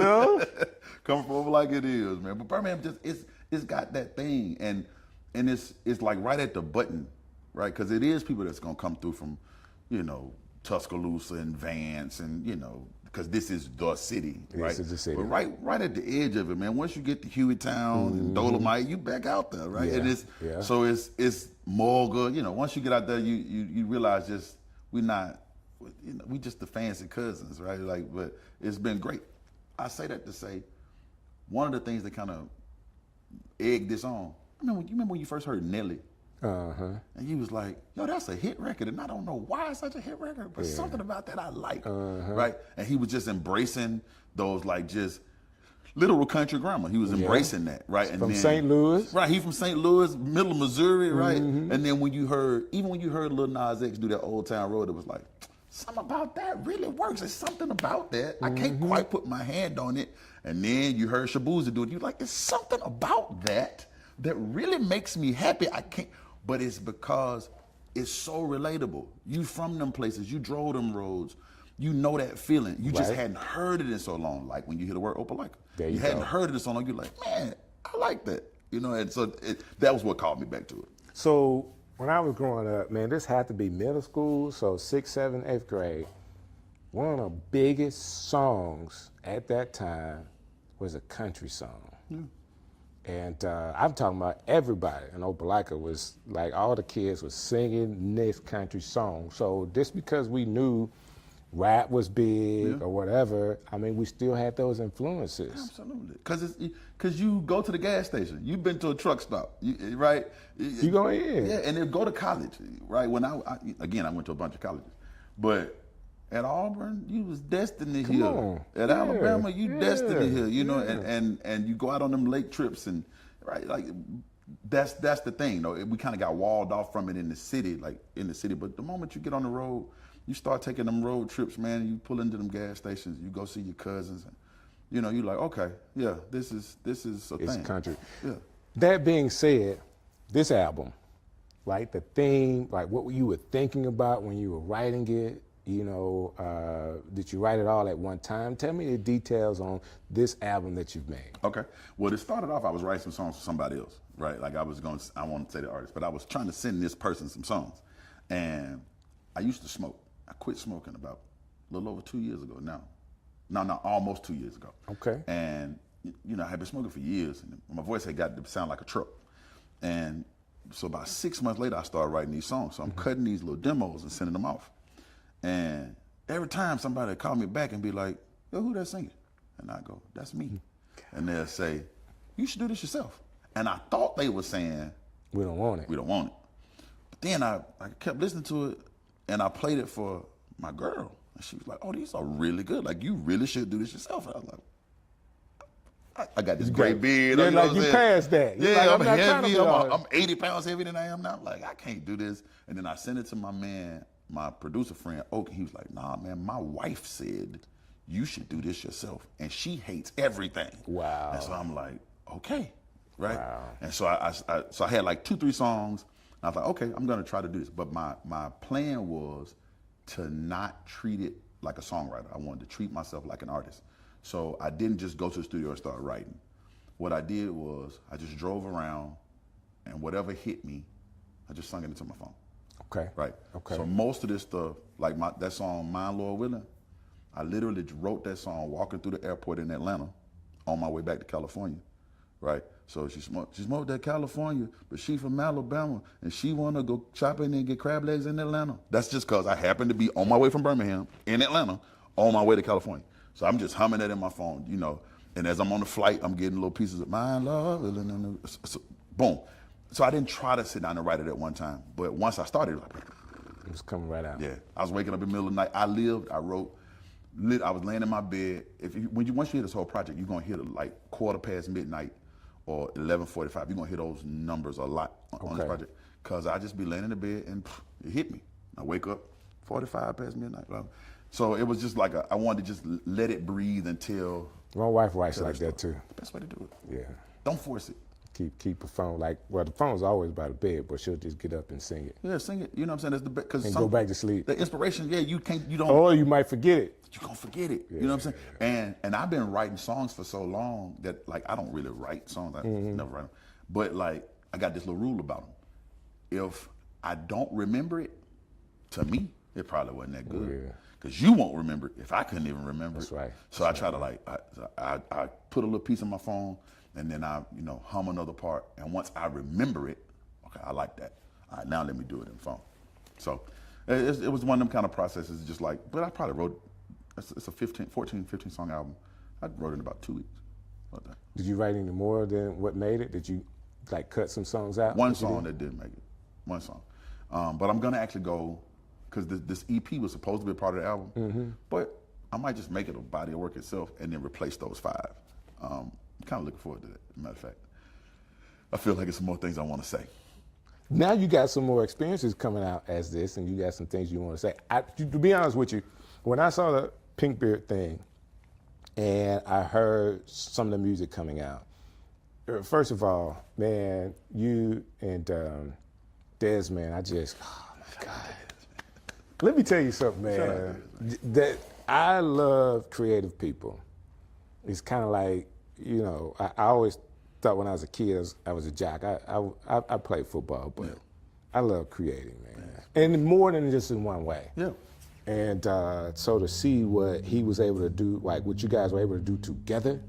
Come from over like it is, man. But Birmingham it's got that thing, and it's like right at the button, right? Because it is people that's gonna come through from, Tuscaloosa and Vance, and because this is the city, right? This is the city. But right at the edge of it, man. Once you get to Hueytown and Dolomite, you back out there, right? Yeah. And so it's more good. Once you get out there, you realize just we just the fancy cousins, right? Like, but it's been great. I say that to say, one of the things that kind of egged this on remember when you first heard Nelly? And he was like, yo, that's a hit record. And I don't know why it's such a hit record, but something about that I like, right? And he was just embracing those like just literal country grammar. He was embracing that, right? And from St. Louis. Right, he from St. Louis, middle of Missouri, right? And then when you heard Lil Nas X do that Old Town Road, it was like, something about that really works. There's something about that. I can't quite put my hand on it. And then you heard Shabuza do it. You're like, it's something about that really makes me happy. I can't. But it's because it's so relatable. You from them places, you drove them roads, you know that feeling. You just hadn't heard it in so long. Like when you hear the word Opelika, you hadn't heard it in so long. You're like, man, I like that. You know, and so that was what called me back to it. So when I was growing up, man, this had to be middle school, so 6th, 7th, 8th grade. One of the biggest songs at that time was a country song. And I'm talking about everybody. And Opelika was like, all the kids was singing this country song. So just because we knew rap was big or whatever, I mean, we still had those influences. Absolutely. Because you go to the gas station. You've been to a truck stop, right? You go in. Yeah, and then go to college, right? When I went to a bunch of colleges. But at Auburn, you was destined to hear. At Alabama, you destined to hear, you know, and you go out on them lake trips and, right, like, that's the thing, though. We kind of got walled off from it in the city, but the moment you get on the road, you start taking them road trips, man, you pull into them gas stations, you go see your cousins, and, you know, you're like, okay, yeah, this is a thing. It's country. Yeah. That being said, this album, like the theme, like what you were thinking about when you were writing it, you know, did you write it all at one time? Tell me the details on this album that you've made. Okay. Well, it started off, I was writing some songs for somebody else, right? Like I won't say the artist, but I was trying to send this person some songs. And I used to smoke. I quit smoking about a little over 2 years ago now. No, almost 2 years ago. Okay. And, you know, I had been smoking for years, and my voice had got to sound like a truck. And so about 6 months later, I started writing these songs. So I'm cutting these little demos and sending them off. And every time somebody would call me back and be like, yo, who that singing? And I go, that's me. And they'll say, you should do this yourself. And I thought they were saying, we don't want it. We don't want it. But then I kept listening to it, and I played it for my girl. And she was like, oh, these are really good. Like, you really should do this yourself. And I was like, I got this great beard. You're like, you passed that. You're Yeah, like, I'm heavy. I'm 80 pounds heavier than I am now. Like, I can't do this. And then I sent it to my man, my producer friend, Oak, and he was like, nah, man, my wife said you should do this yourself. And she hates everything. Wow. And so I'm like, okay, right? Wow. And so I had like 2-3 songs. And I was like, okay, I'm gonna try to do this. But my plan was to not treat it like a songwriter. I wanted to treat myself like an artist. So I didn't just go to the studio and start writing. What I did was I just drove around, and whatever hit me, I just sung it into my phone. Okay. Right. Okay. So most of this stuff, like that song, Mine, Lord Willing, I literally wrote that song walking through the airport in Atlanta on my way back to California. Right. So she smoked that California, but she from Alabama, and she wanna go shopping and get crab legs in Atlanta. That's just cause I happened to be on my way from Birmingham in Atlanta on my way to California. So I'm just humming that in my phone, you know. And as I'm on the flight, I'm getting little pieces of Mine, Lord Willing, so, boom. So I didn't try to sit down and write it at one time, but once I started, it was coming right out. Yeah, I was waking up in the middle of the night. I wrote. I was laying in my bed. Once you hear this whole project, you're gonna hear it like 1:15 midnight or 11:45. You're gonna hear those numbers a lot on this project, cause I just be laying in the bed and it hit me. I wake up 45 past midnight. So it was just like I wanted to just let it breathe until. My wife writes like that too. The best way to do it. Yeah. Don't force it. Keep the phone the phone's always by the bed, but she'll just get up and sing it. Yeah, sing it. You know what I'm saying? That's the best. And go back to sleep. The inspiration, you don't. Or you might forget it. You're gonna forget it. You know what I'm saying? Yeah. And I've been writing songs for so long that like I don't really write songs. I never write them. But like I got this little rule about them. If I don't remember it, to me, it probably wasn't that good. Yeah. Cause you won't remember it if I couldn't even remember it. That's right. So I try to like I put a little piece on my phone and then I hum another part, and once I remember it, okay, I like that. All right, now let me do it in the phone. So it was one of them kind of processes, just like, but I probably wrote, it's a 15 song album. I wrote it in about 2 weeks. About that. Did you write any more than what made it? Did you like cut some songs out? One song that didn't make it. One song. But I'm gonna actually go, because this EP was supposed to be a part of the album, but I might just make it a body of work itself and then replace those 5. I'm kind of looking forward to that, as a matter of fact. I feel like it's some more things I want to say. Now you got some more experiences coming out as this, and you got some things you want to say. To be honest with you, when I saw the Pinkbeard thing and I heard some of the music coming out, first of all, man, you and Des, man, oh my God. Let me tell you something, man. That I love creative people. It's kind of like, you know, I always thought when I was a kid I was a jock. I played football, but I love creating, man. And more than just in one way. Yeah. And so to see what he was able to do, like what you guys were able to do together,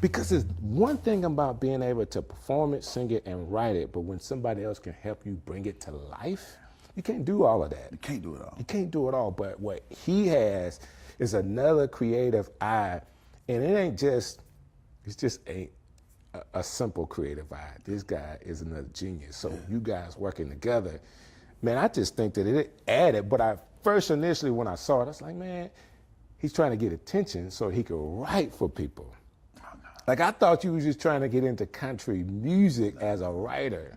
because there's one thing about being able to perform it, sing it, and write it, but when somebody else can help you bring it to life, you can't do all of that. You can't do it all. You can't do it all, but what he has is another creative eye, and it just ain't a simple creative eye. This guy is another genius. So you guys working together, man, I just think that it added, but I first initially when I saw it, I was like, man, he's trying to get attention so he could write for people. Like I thought you was just trying to get into country music as a writer.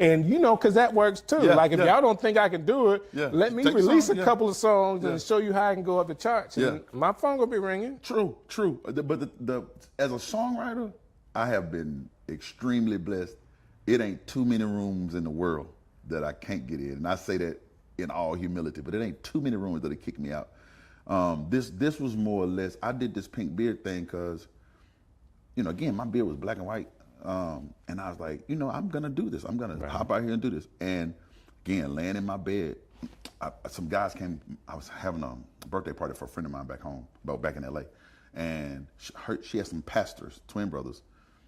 And you know, cause that works too. Like if y'all don't think I can do it, let me release a couple of songs and show you how I can go up the charts. And my phone will be ringing. True. But the as a songwriter, I have been extremely blessed. It ain't too many rooms in the world that I can't get in. And I say that in all humility, but it ain't too many rooms that kick me out. This was more or less, I did this pink beard thing because, you know, again, my beard was black and white. And I was like, you know, I'm gonna do this. I'm gonna hop out here and do this. And again, laying in my bed, some guys came, I was having a birthday party for a friend of mine back home, back in LA. And she had some pastors, twin brothers.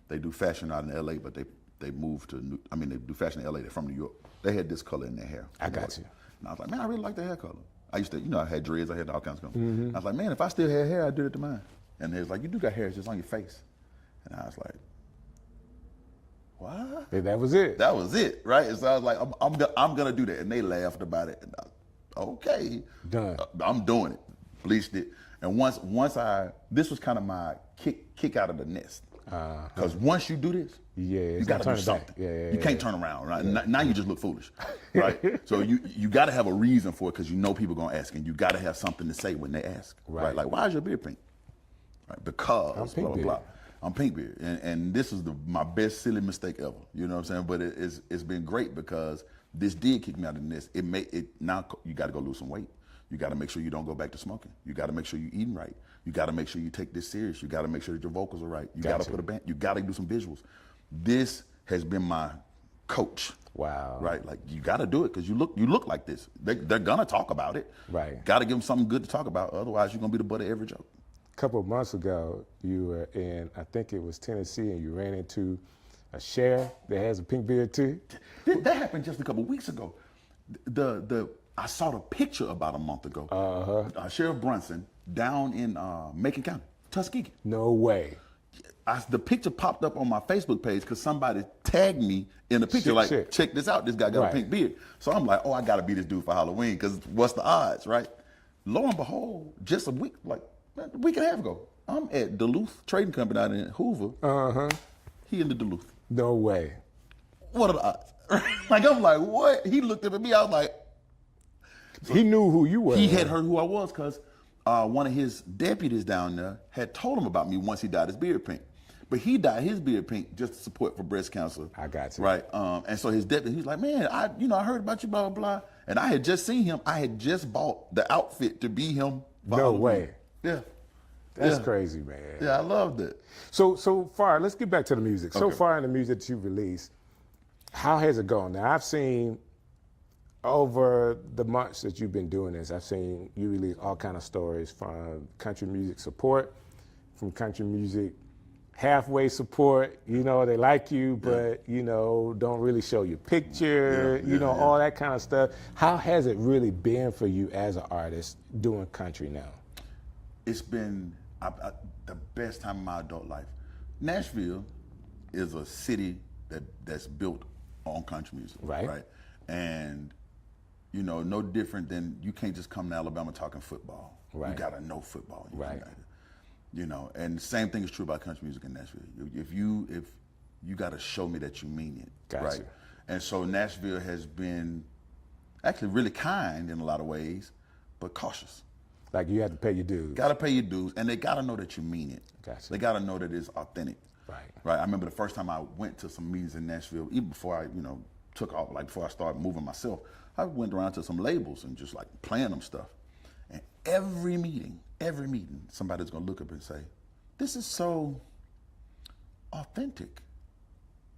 They do fashion out in LA, but they moved to, they do fashion in LA, they're from New York. They had this color in their hair. I got you. And I was like, man, I really like the hair color. I used to, you know, I had dreads, I had all kinds of color. I was like, man, if I still had hair, I'd do it to mine. And they was like, you do got hair, it's just on your face. And I was like, what? Yeah, that was it. That was it, right? And so I was like, I'm gonna do that. And they laughed about it. And I was, okay. Done. I'm doing it. Bleached it. And once this was kind of my kick out of the nest. Because once you do this, you got to do something. You can't turn around, right? Now you just look foolish, right? So you got to have a reason for it because you know people going to ask, and you got to have something to say when they ask, right? Like, why is your beard pink? Right? Because I'm blah, blah, blah. I'm Pinkbeard, and this is my best silly mistake ever. You know what I'm saying? But it's been great because this did kick me out of the nest. Now you got to go lose some weight. You got to make sure you don't go back to smoking. You got to make sure you're eating right. You got to make sure you take this serious. You got to make sure that your vocals are right. You got to put a band. You got to do some visuals. This has been my coach. Wow. Right. Like you got to do it because you look like this. They're gonna talk about it. Right. Got to give them something good to talk about. Otherwise, you're gonna be the butt of every joke. A couple of months ago, you were in, I think it was Tennessee, and you ran into a sheriff that has a pink beard too. That happened just a couple of weeks ago. I saw the picture about a month ago. Sheriff Brunson down in Macon County, Tuskegee. No way. The picture popped up on my Facebook page because somebody tagged me in the picture, check this out, this guy got a pink beard. So I'm like, oh, I gotta be this dude for Halloween because what's the odds, right? Lo and behold, just a week and a half ago, I'm at Duluth Trading Company out in Hoover. He in the Duluth. No way. What are the odds? Like, I'm like, what? He looked up at me, I was like, he knew who you were. He had heard who I was because one of his deputies down there had told him about me once he dyed his beard pink. But he dyed his beard pink just to support for breast cancer. I got you. Right. And so his deputy, he was like, man, I heard about you, blah, blah, blah. And I had just seen him. I had just bought the outfit to be him. No way. Yeah. That's crazy, man. Yeah, I loved it. So far, let's get back to the music. So far in the music that you've released, how has it gone? Now, I've seen over the months that you've been doing this, I've seen you release all kind of stories from country music support, from country music halfway support, you know, they like you, but, you know, don't really show your picture, all that kind of stuff. How has it really been for you as an artist doing country now? It's been the best time of my adult life. Nashville is a city that's built on country music, Right. And you know, no different than you can't just come to Alabama talking football. Right. You gotta know football. Right. You know, and the same thing is true about country music in Nashville. If you gotta show me that you mean it, Gotcha. right? And so Nashville has been actually really kind in a lot of ways, but cautious. Like you have to pay your dues. Gotta pay your dues, and they gotta know that you mean it. Gotcha. They gotta know that it's authentic. Right. I remember the first time I went to some meetings in Nashville, even before I, took off, like before I started moving myself, I went around to some labels and just like playing them stuff. And every meeting, somebody's gonna look up and say, "This is so authentic,"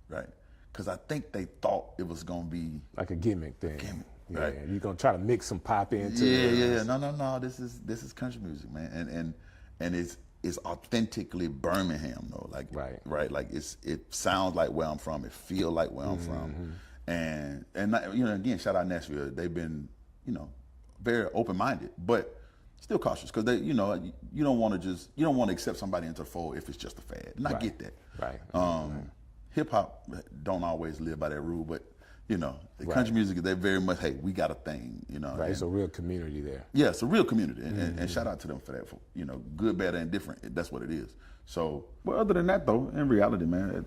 right? Because I think they thought it was gonna be Like a gimmick thing. Yeah, right. you're gonna try to mix some pop into it. Yeah. No. This is country music, man, and it's authentically Birmingham though. Like Right. Like it sounds like where I'm from. It feel like where I'm from, and again, shout out Nashville. They've been very open minded, but still cautious because they you don't want to accept somebody into the fold if it's just a fad. And I get that. Right. Hip hop don't always live by that rule, but the country music, they're very much, hey, we got a thing, Right. It's a real community there. Yeah, it's a real community, and shout out to them for that. For good, bad, and different. That's what it is. So, well, other than that, though, in reality, man,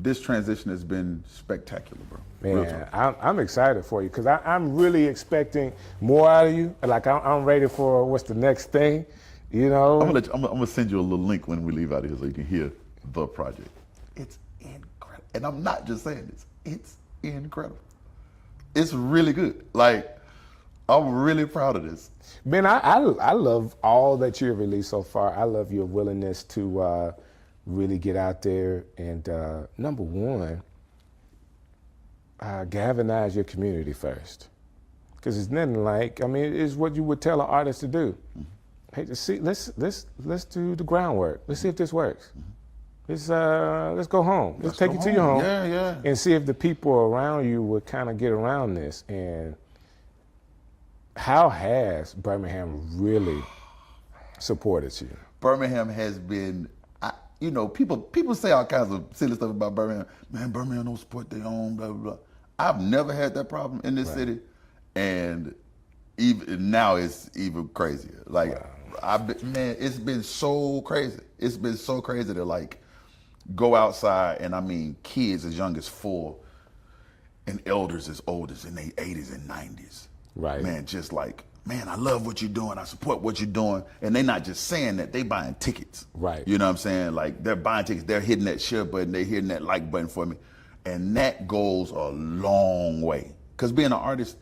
this transition has been spectacular, bro. Man, I'm excited for you because I'm really expecting more out of you. Like I'm ready for what's the next thing, I'm gonna send you a little link when we leave out of here so you can hear the project. It's incredible, and I'm not just saying this. It's incredible. It's really good. Like, I'm really proud of this. Man, I love all that you've released so far. I love your willingness to really get out there and, number one, galvanize your community first. Because it's nothing like, it's what you would tell an artist to do. Hey, let's do the groundwork. Let's see if this works. Let's go home. Let's take it to your home. Yeah. And see if the people around you would kind of get around this. And how has Birmingham really supported you? Birmingham has been, people say all kinds of silly stuff about Birmingham. Man, Birmingham don't support their own, blah, blah, blah. I've never had that problem in this city. And even now it's even crazier. Like, wow. It's been so crazy. It's been so crazy to like go outside and kids as young as 4 and elders as old as in their 80s and 90s. Right. Man, just like, man, I love what you're doing. I support what you're doing. And they're not just saying that, they buying tickets. Right. You know what I'm saying? Like, they're buying tickets. They're hitting that share button. They're hitting that like button for me. And that goes a long way. Because being an artist,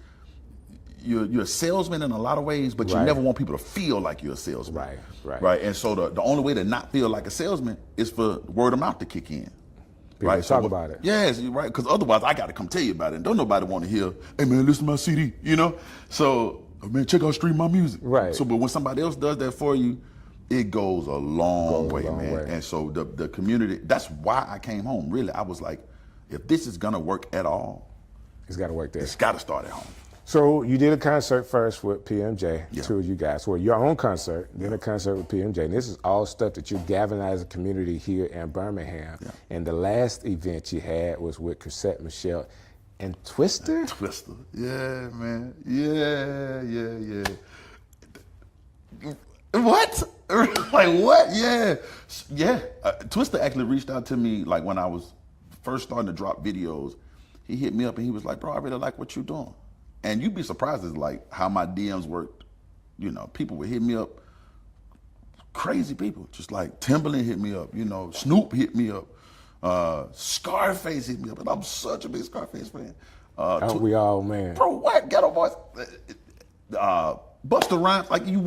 you're a salesman in a lot of ways, but you never want people to feel like you're a salesman. Right. And so the only way to not feel like a salesman is for word of mouth to kick in. People talk about it. Yes, right. Because otherwise, I got to come tell you about it. And don't nobody want to hear, hey man, listen to my CD. So man, check out stream my music. Right. So, but when somebody else does that for you, it goes a long way, man. And so the community. That's why I came home. Really, I was like, if this is gonna work at all, it's got to work there. It's got to start at home. So you did a concert first with PMJ, Yeah. two of you guys. Well, your own concert, then a concert with PMJ. And this is all stuff that you galvanized the community here in Birmingham. Yeah. And the last event you had was with Chrisette Michelle and Twister? Twister. Yeah, man. Yeah. What? Like what? Yeah. Twister actually reached out to me like when I was first starting to drop videos. He hit me up and he was like, bro, I really like what you're doing. And you'd be surprised at like how my DMs worked. People would hit me up, crazy people, just like Timberland hit me up, Snoop hit me up, Scarface hit me up, and I'm such a big Scarface fan. Aren't we all, man? Bro, what? Ghetto Boys. Busta Rhymes, like you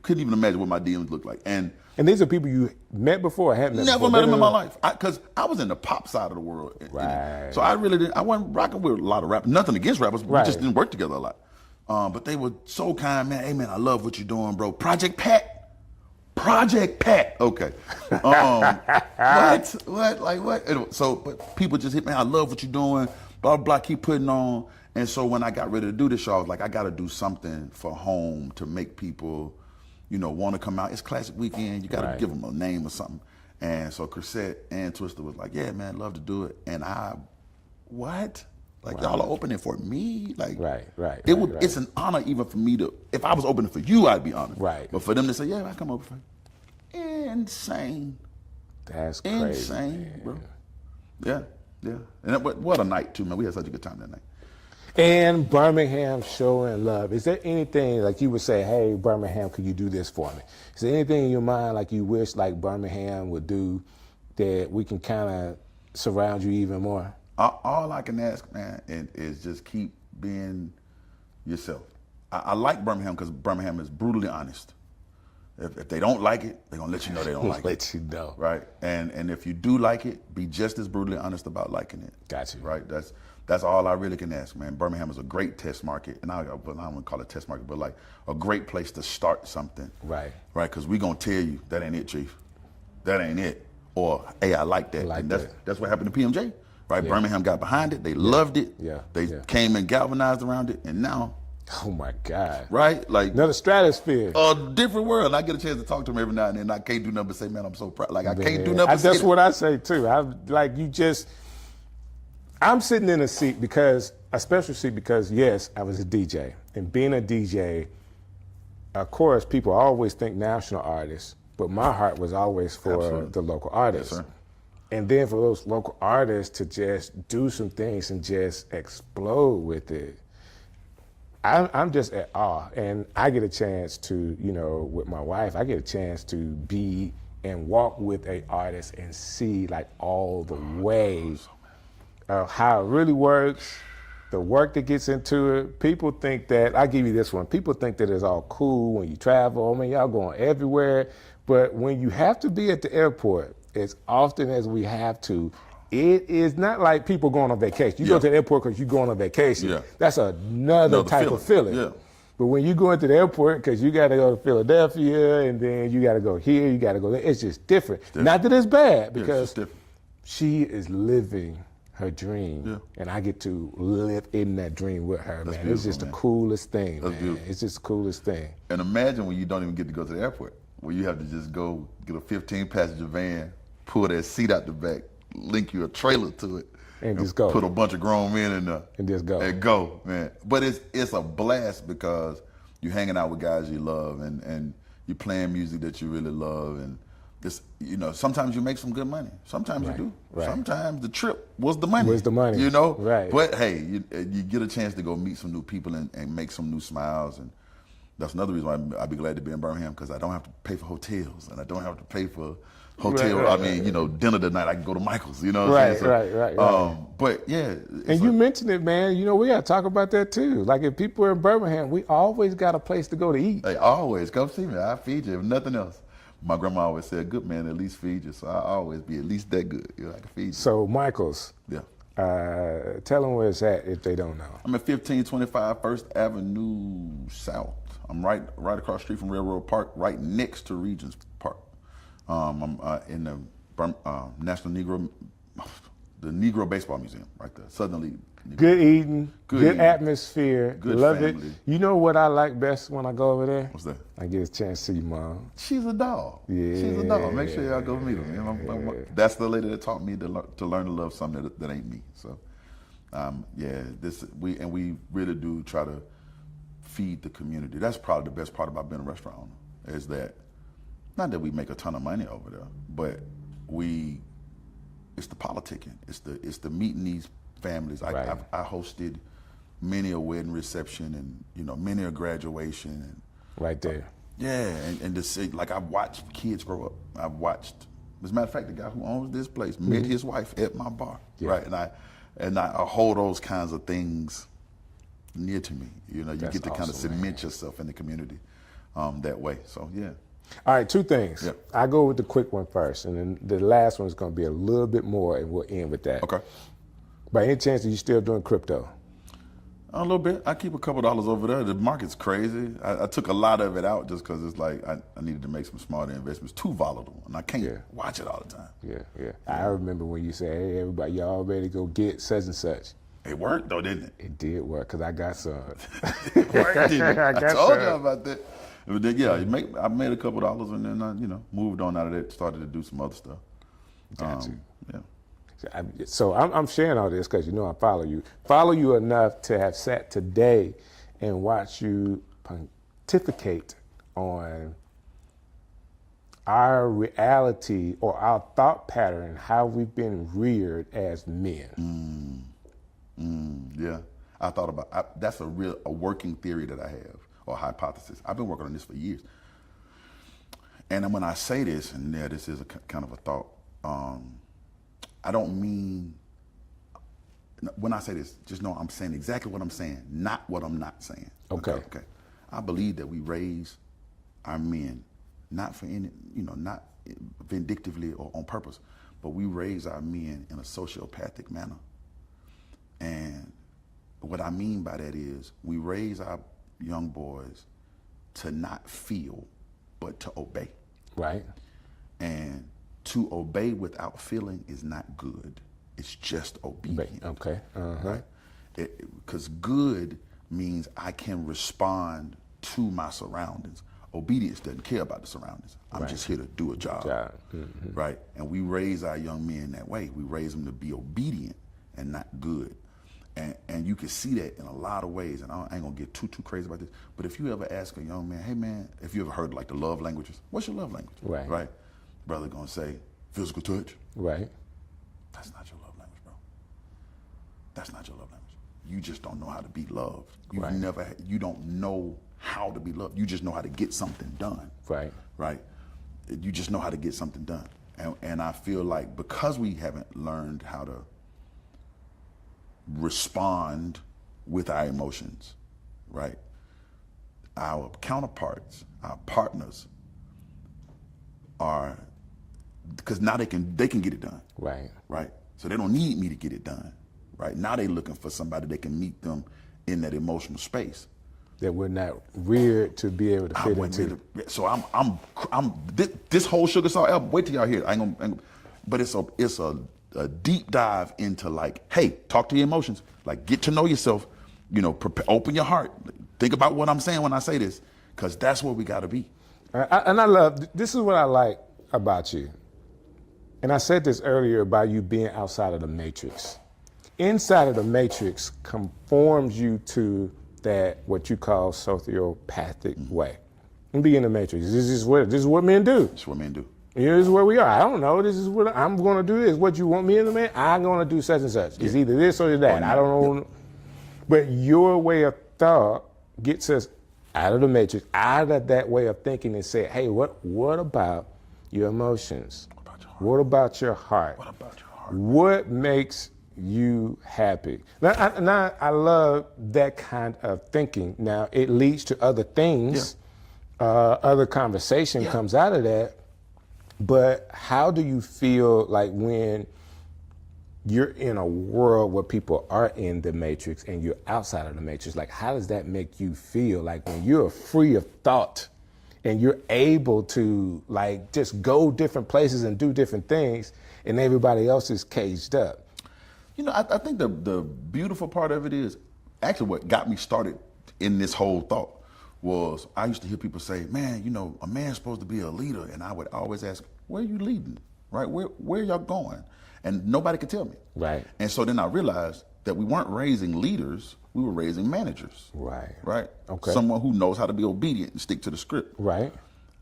couldn't even imagine what my DMs looked like. And these are people you met before or hadn't met never before? met them in my life. Because I was in the pop side of the world. Right. So I wasn't rocking with a lot of rappers. Nothing against rappers, but we just didn't work together a lot. But they were so kind, man. Hey, man, I love what you're doing, bro. Project Pat. Okay. What? Like what? Anyway, but people just hit me. I love what you're doing. Blah, blah, blah. Keep putting on. And so when I got ready to do this show, I was like, I got to do something for home to make people, want to come out. It's classic weekend. You got to give them a name or something. And so Chrisette and Twister was like, yeah, man, love to do it. And what? Like, y'all are opening for me? Like, it's an honor even for me to, if I was opening for you, I'd be honored. Right. But for them to say, yeah, I come over for you. Insane. That's crazy. Insane, man. bro. Yeah. And what a night, too, man. We had such a good time that night. And Birmingham showing love. Is there anything like you would say, hey, Birmingham, could you do this for me? Is there anything in your mind like you wish like Birmingham would do that we can kind of surround you even more? All I can ask, man, is just keep being yourself. I like Birmingham because Birmingham is brutally honest. If they don't like it, they're gonna let you know they don't like it. Let you know. Right? And if you do like it, be just as brutally honest about liking it. Got you. Right? That's all I really can ask, man. Birmingham is a great test market, and I don't want to call it test market, but like a great place to start something. Right. Right? Because we're gonna tell you that ain't it, Chief. That ain't it. Or, hey, I like that. Like and that. That's what happened to PMJ. Right? Yeah. Birmingham got behind it. They loved it. Yeah. They came and galvanized around it, and now. Oh my God. Right? Like another stratosphere. A different world. And I get a chance to talk to them every now and then. I can't do nothing but say, man, I'm so proud. Like, I can't do nothing but say that's what I say too. I'm sitting in a seat a special seat because yes, I was a DJ. And being a DJ, of course, people always think national artists, but my heart was always for the local artists. Yes, sir. And then for those local artists to just do some things and just explode with it. I'm just at awe, and I get a chance to, with my wife, I get a chance to be and walk with a artist and see like all the ways of how it really works, the work that gets into it. People think that, I'll give you this one, people think that it's all cool when you travel. I mean, y'all going everywhere, but when you have to be at the airport, as often as we have to, it is not like people going on vacation. You go to the airport because you're going on vacation. Yeah. That's another type of feeling. Yeah. But when you go into the airport because you got to go to Philadelphia and then you got to go here, you got to go there, it's just different. Not that it's bad, because she is living her dream, and I get to live in that dream with her, man. It's just the coolest thing, man. It's just the coolest thing. And imagine when you don't even get to go to the airport, where you have to just go get a 15-passenger van, pull that seat out the back, link you a trailer to it, and just go. Put a bunch of grown men in there. And just go. And go, man. But it's a blast because you're hanging out with guys you love and you're playing music that you really love. And this, sometimes you make some good money. Sometimes you do. Right. Sometimes the trip was the money. Right. But hey, you get a chance to go meet some new people and make some new smiles. And that's another reason why I'd be glad to be in Birmingham, because I don't have to pay for hotels and I don't have to pay for hotel. Dinner tonight, I can go to Michael's, Right. But yeah. And you mentioned it, man. We got to talk about that too. Like if people are in Birmingham, we always got a place to go to eat. Hey, always. Come see me. I'll feed you, if nothing else. My grandma always said, a good man at least feed you. So I always be at least that good. I can feed you. So Michael's. Yeah. Tell them where it's at if they don't know. I'm at 1525 First Avenue South. I'm right across the street from Railroad Park, right next to Regents Park. I'm in the Negro Baseball Museum, right there, Southern League. Good eating, good atmosphere, good love family. it. You know what I like best when I go over there? What's that? I get a chance to see your mom. She's a dog. Yeah. She's a dog. Make sure y'all go meet her. That's the lady that taught me to learn to love something that ain't me. So, we really do try to feed the community. That's probably the best part about being a restaurant owner, is that not that we make a ton of money over there, but it's the politicking. It's the meeting these families. Right. I hosted many a wedding reception and many a graduation and right there. And to see, like, I've watched kids grow up. I've watched, as a matter of fact, the guy who owns this place met his wife at my bar, right? And I hold those kinds of things near to me. You get to kind of cement yourself in the community that way. So yeah. All right, two things. Yep. I go with the quick one first, and then the last one is going to be a little bit more, and we'll end with that. Okay. By any chance, are you still doing crypto? A little bit. I keep a couple dollars over there. The market's crazy. I took a lot of it out just because it's like I needed to make some smarter investments. Too volatile, and I can't watch it all the time. Yeah. I remember when you said, "Hey, everybody, y'all ready to go get such and such." It worked though, didn't it? It did work because I got some. It worked, didn't it? I told you about that. But then, I made a couple dollars and then I, moved on out of that, started to do some other stuff. Got you. Yeah. So I'm sharing all this because I follow you enough to have sat today and watch you pontificate on our reality or our thought pattern, how we've been reared as men. Yeah, I thought about that's a working theory that I have, or hypothesis. I've been working on this for years. And when I say this, and this is a kind of a thought, I don't mean, when I say this, just know I'm saying exactly what I'm saying, not what I'm not saying. Okay. I believe that we raise our men, not for any, not vindictively or on purpose, but we raise our men in a sociopathic manner. And what I mean by that is we raise our young boys to not feel, but to obey. Right. And to obey without feeling is not good. It's just obedient. Okay. Right? Because good means I can respond to my surroundings. Obedience doesn't care about the surroundings. I'm just here to do a job. Right? And we raise our young men that way. We raise them to be obedient and not good. And you can see that in a lot of ways, and I ain't gonna get too crazy about this, but if you ever ask a young man, hey man, if you ever heard like the love languages, what's your love language? Right? Brother gonna say, physical touch. Right. That's not your love language, bro. That's not your love language. You just don't know how to be loved. You don't know how to be loved. You just know how to get something done. Right? You just know how to get something done. And I feel like because we haven't learned how to respond with our emotions, right? Our counterparts, our partners are, because now they can get it done. Right? So they don't need me to get it done. Right? Now they looking for somebody that can meet them in that emotional space. That we're not reared to be able to fit into. So I'm this whole Sugar Salt album, wait till y'all hear it. I ain't gonna, but it's a deep dive into like, hey, talk to your emotions. Like, get to know yourself. Open your heart. Think about what I'm saying when I say this, because that's where we got to be. And I love, this is what I like about you. And I said this earlier about you being outside of the matrix. Inside of the matrix conforms you to that, what you call sociopathic way. And be in the matrix. This is what men do. This is what men do. Here's where we are. I don't know. This is what I'm going to do. This. What you want me as a man? I'm going to do such and such. It's either this or that. I don't know. But your way of thought gets us out of the matrix, out of that way of thinking, and say, hey, what about your emotions? What about your heart? What about your heart? What makes you happy? Now, I love that kind of thinking. Now, it leads to other things. Other conversation comes out of that. But how do you feel like when you're in a world where people are in the matrix and you're outside of the matrix? Like, how does that make you feel? Like when you're free of thought and you're able to like just go different places and do different things and everybody else is caged up? I think the beautiful part of it is actually what got me started in this whole thought was I used to hear people say, man, a man's supposed to be a leader. And I would always ask, where are you leading? Right? Where y'all going? And nobody could tell me. Right. And so then I realized that we weren't raising leaders, we were raising managers. Right. Right? Okay. Someone who knows how to be obedient and stick to the script. Right.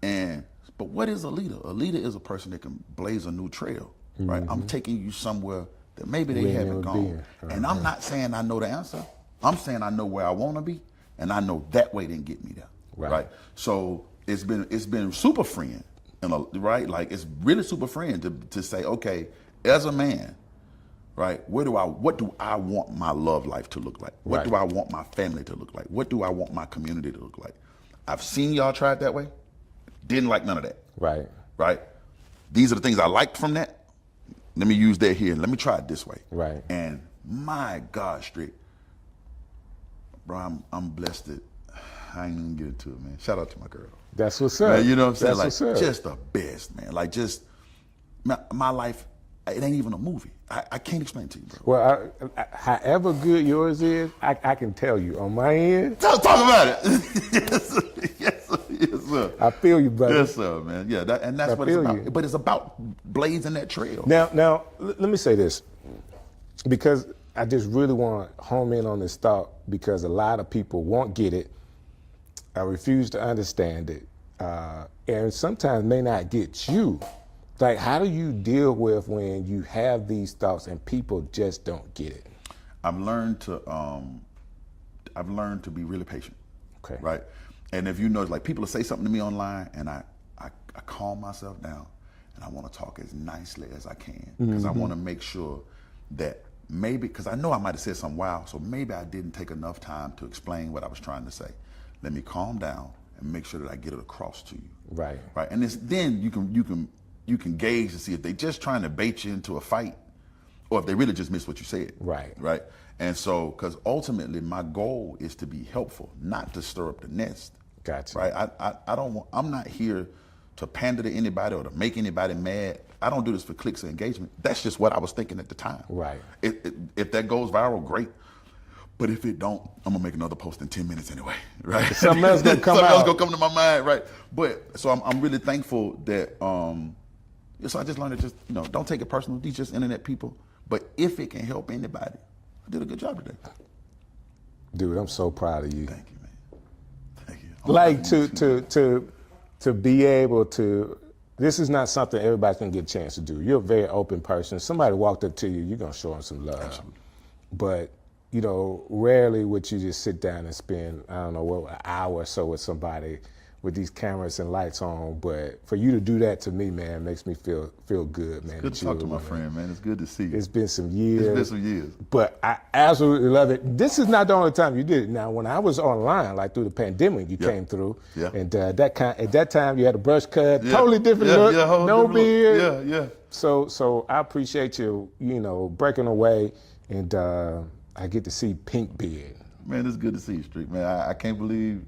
But what is a leader? A leader is a person that can blaze a new trail. Right? I'm taking you somewhere that maybe they haven't gone. And I'm not saying I know the answer. I'm saying I know where I want to be. And I know that way didn't get me there, right? So it's been super freeing, right? Like it's really super freeing to say, okay, as a man, right? What do I want my love life to look like? What do I want my family to look like? What do I want my community to look like? I've seen y'all try it that way. Didn't like none of that. Right? These are the things I liked from that. Let me use that here. Let me try it this way. Right. And my God, Strick. Bro, I'm blessed that I ain't even get into it, man. Shout out to my girl. That's what's up. Man, you know what I'm saying? That's like, just the best, man. Like, just my life, it ain't even a movie. I can't explain it to you, bro. Well, however good yours is, I can tell you on my end. Talk about it. Yes, sir. I feel you, brother. Yes, sir, man. Yeah, that's what it's about. But it's about blazing that trail. Now, let me say this, because I just really want to home in on this thought, because a lot of people won't get it. I refuse to understand it, and sometimes may not get you. Like, how do you deal with when you have these thoughts and people just don't get it? I've learned to be really patient. Okay. Right. And if you know, like, people will say something to me online, and I calm myself down, and I want to talk as nicely as I can, because I want to make sure that maybe, because I know I might have said something wild, so maybe I didn't take enough time to explain what I was trying to say. Let me calm down and make sure that I get it across to you. Right. Right. And then you can gauge to see if they just trying to bait you into a fight, or if they really just missed what you said. Right. Right. And so, because ultimately my goal is to be helpful, not to stir up the nest. Gotcha. Right. I'm not here to pander to anybody or to make anybody mad. I don't do this for clicks or engagement. That's just what I was thinking at the time. Right. If that goes viral, great. But if it don't, I'm gonna make another post in 10 minutes anyway, right? Something else gonna come Something else out. gonna come to my mind, right? But so I'm really thankful that so I just learned to just, don't take it personal. These just internet people. But if it can help anybody, I did a good job today. Dude, I'm so proud of you. Thank you, man. Thank you. Like, to be able to, this is not something everybody's gonna get a chance to do. You're a very open person. Somebody walked up to you, you're gonna show them some love. Absolutely. But rarely would you just sit down and spend, I don't know, an hour or so with somebody with these cameras and lights on. But for you to do that to me, man, makes me feel good, man. It's good to talk to my friend, man. It's good to see you. It's been some years. It's been some years. But I absolutely love it. This is not the only time you did it. Now, when I was online, like through the pandemic, you came through. Yeah. And at that time, you had a brush cut, totally different look, no beard. Look. Yeah. So I appreciate you, breaking away, and I get to see pink beard. Man, it's good to see you, Strick, man. I can't believe,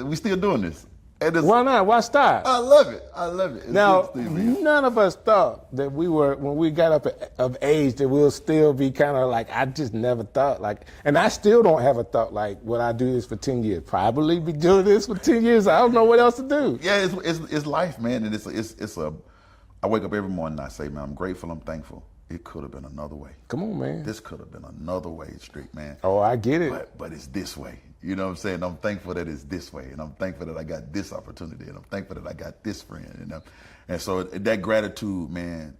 we still doing this. Why not? Why stop? I love it. It's now, none of us thought that when we got up of age, that we'll still be kind of like, I just never thought, like, and I still don't have a thought like, will I do this for 10 years? Probably be doing this for 10 years. I don't know what else to do. Yeah, it's life, man. And I wake up every morning and I say, man, I'm grateful, I'm thankful. It could have been another way. Come on, man. This could have been another way, Strick, man. Oh, I get it. But it's this way. You know what I'm saying? I'm thankful that it's this way, and I'm thankful that I got this opportunity, and I'm thankful that I got this friend, and so that gratitude, man.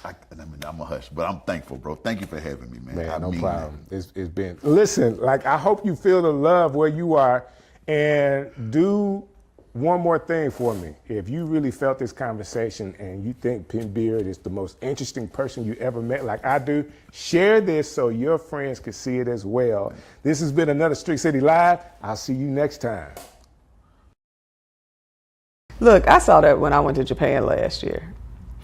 I'm a hush, but I'm thankful, bro. Thank you for having me, man. Man, no problem. It's been. Listen, like, I hope you feel the love where you are, and do one more thing for me. If you really felt this conversation and you think Pink Beard is the most interesting person you ever met, like I do, share this so your friends can see it as well. This has been another Strick City Live. I'll see you next time. Look, I saw that when I went to Japan last year.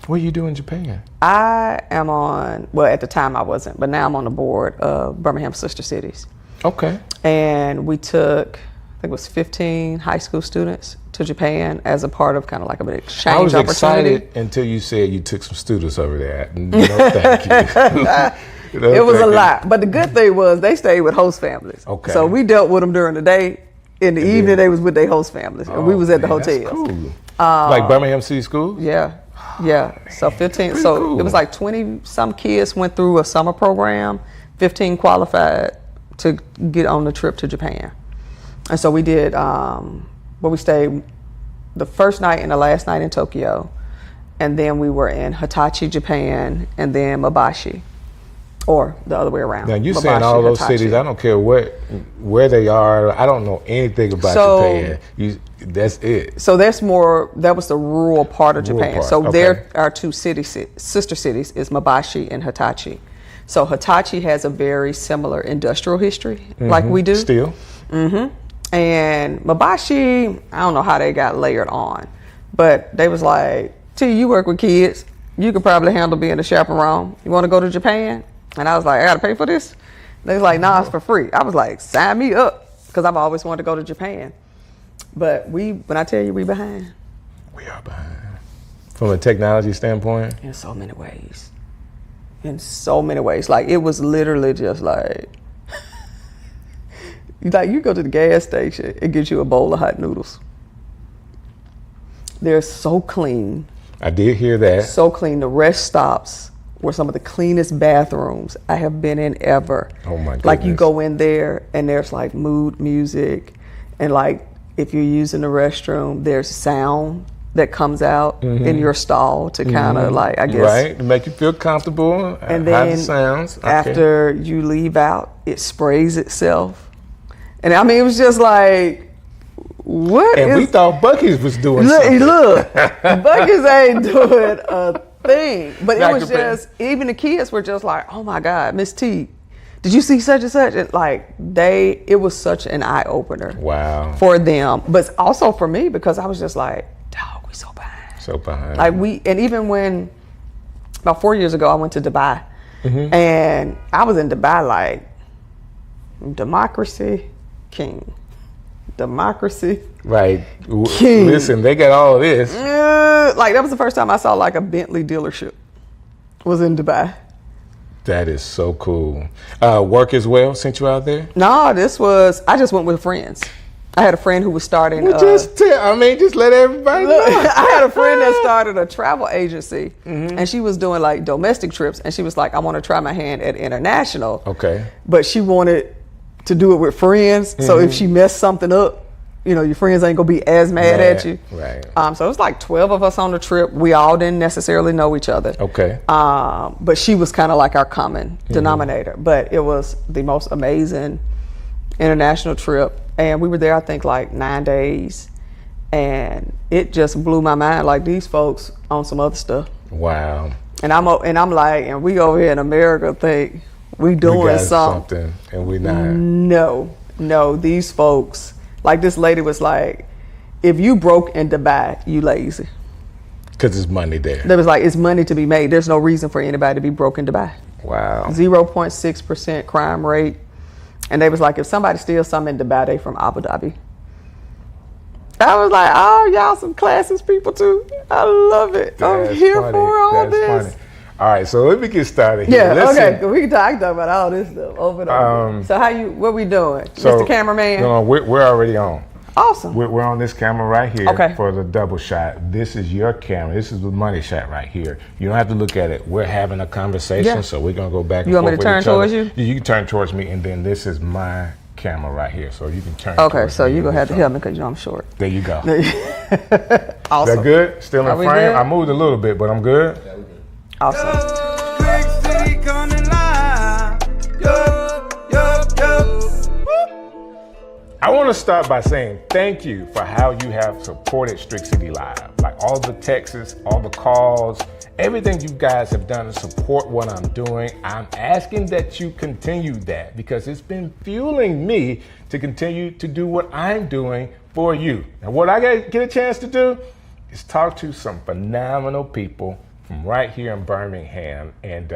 What do you do in Japan? I am at the time I wasn't, but now I'm on the board of Birmingham Sister Cities. Okay. And we took, I think it was 15 high school students to Japan as a part of kind of like an exchange opportunity. I was excited until you said you took some students over there. No, thank you. It was a lot. But the good thing was they stayed with host families. Okay. So we dealt with them during the day. In the evening, they was with their host families. And we was at the hotels. That's cool. Like Birmingham City Schools? Yeah. So 15. So cool. It was like 20 some kids went through a summer program. 15 qualified to get on the trip to Japan. And so we did, we stayed the first night and the last night in Tokyo. And then we were in Hitachi, Japan, and then Mabashi. Or the other way around. Now you're saying all those Hitachi. cities, I don't care where they are, I don't know anything about Japan. That's it. So that was the rural part of Japan. So there are two sister cities, is Mabashi and Hitachi. So Hitachi has a very similar industrial history like we do. Still. And Mabashi, I don't know how they got layered on, but they was like, T, you work with kids, you could probably handle being a chaperone. You want to go to Japan? And I was like, I got to pay for this? They was like, nah, it's for free. I was like, sign me up, because I've always wanted to go to Japan. But when I tell you we behind. We are behind. From a technology standpoint? In so many ways. Like, it was literally just like, Like you go to the gas station, it gives you a bowl of hot noodles. They're so clean. I did hear that. So clean. The rest stops were some of the cleanest bathrooms I have been in ever. Oh my goodness. Like you go in there and there's like mood music, and like if you're using the restroom, there's sound that comes out in your stall to kind of like, I guess. Right, to make you feel comfortable. And how then it sounds. Okay. after you leave out, it sprays itself. And I mean, it was just like, what And we thought Buc-ee's was doing something. Look, Buc-ee's ain't doing a thing. But it was just, even the kids were just like, oh my God, Miss T, did you see such and such? And like it was such an eye opener. Wow. For them, but also for me, because I was just like, dog, we so behind. So behind. Like and even when, about 4 years ago, I went to Dubai, and I was in Dubai like, democracy, king. Democracy. Right. King. Listen, they got all of this. Like that was the first time I saw like a Bentley dealership. Was in Dubai. That is so cool. Work as well sent you out there? No, I just went with friends. I had a friend who was starting. Well, just let everybody know. I had a friend that started a travel agency, and she was doing like domestic trips, and she was like, I want to try my hand at international. Okay. But she wanted to do it with friends, so if she messed something up, your friends ain't gonna be as mad at you. Right. So it was like 12 of us on the trip. We all didn't necessarily know each other. Okay. But she was kind of like our common denominator. But it was the most amazing international trip. And we were there, I think, like 9 days. And it just blew my mind. Like, these folks on some other stuff. Wow. And I'm like, and we over here in America think we doing something. And we not. No, these folks, like this lady was like, if you broke in Dubai, you lazy. Because it's money there. There was like, it's money to be made. There's no reason for anybody to be broke in Dubai. Wow. 0.6% crime rate. And they was like, if somebody steals something in Dubai, they from Abu Dhabi. I was like, oh, y'all some classist people too. I love it. I'm here for all this. Funny. All right, so let me get started here. Yeah, Listen, okay. We can talk about all this stuff over and over. So what we doing? So, Mr. Cameraman? No, we're already on. Awesome. We're on this camera right here Okay. for the double shot. This is your camera. This is the money shot right here. You don't have to look at it. We're having a conversation, so we're going to go back and forth. You want me to turn towards you? You can turn towards me, and then this is my camera right here, so you can turn Okay, towards so me. you're going to have to help me because I'm short. There you go. Awesome. That good? Still Are in we frame? good? I moved a little bit, but I'm good? Awesome. Strick City coming live. Yo, yo, yo. I want to start by saying thank you for how you have supported Strick City Live. Like all the texts, all the calls, everything you guys have done to support what I'm doing. I'm asking that you continue that because it's been fueling me to continue to do what I'm doing for you. And what I get a chance to do is talk to some phenomenal people from right here in Birmingham. And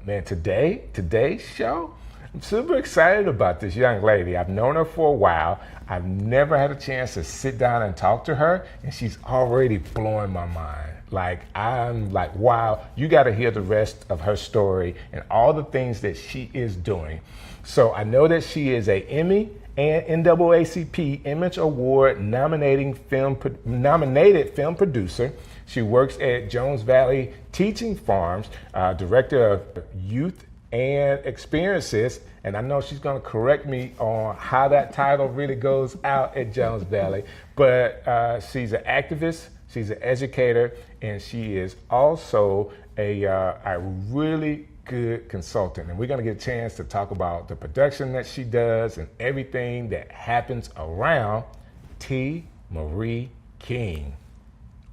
man, today's show, I'm super excited about this young lady. I've known her for a while. I've never had a chance to sit down and talk to her, and she's already blowing my mind. Like, I'm like, wow, you got to hear the rest of her story and all the things that she is doing. So I know that she is a Emmy and NAACP Image Award nominated film producer. She works at Jones Valley Teaching Farms, director of youth and experiences, and I know she's going to correct me on how that title really goes out at Jones Valley, but she's an activist, she's an educator, and she is also a really good consultant. And we're going to get a chance to talk about the production that she does and everything that happens around T. Marie King.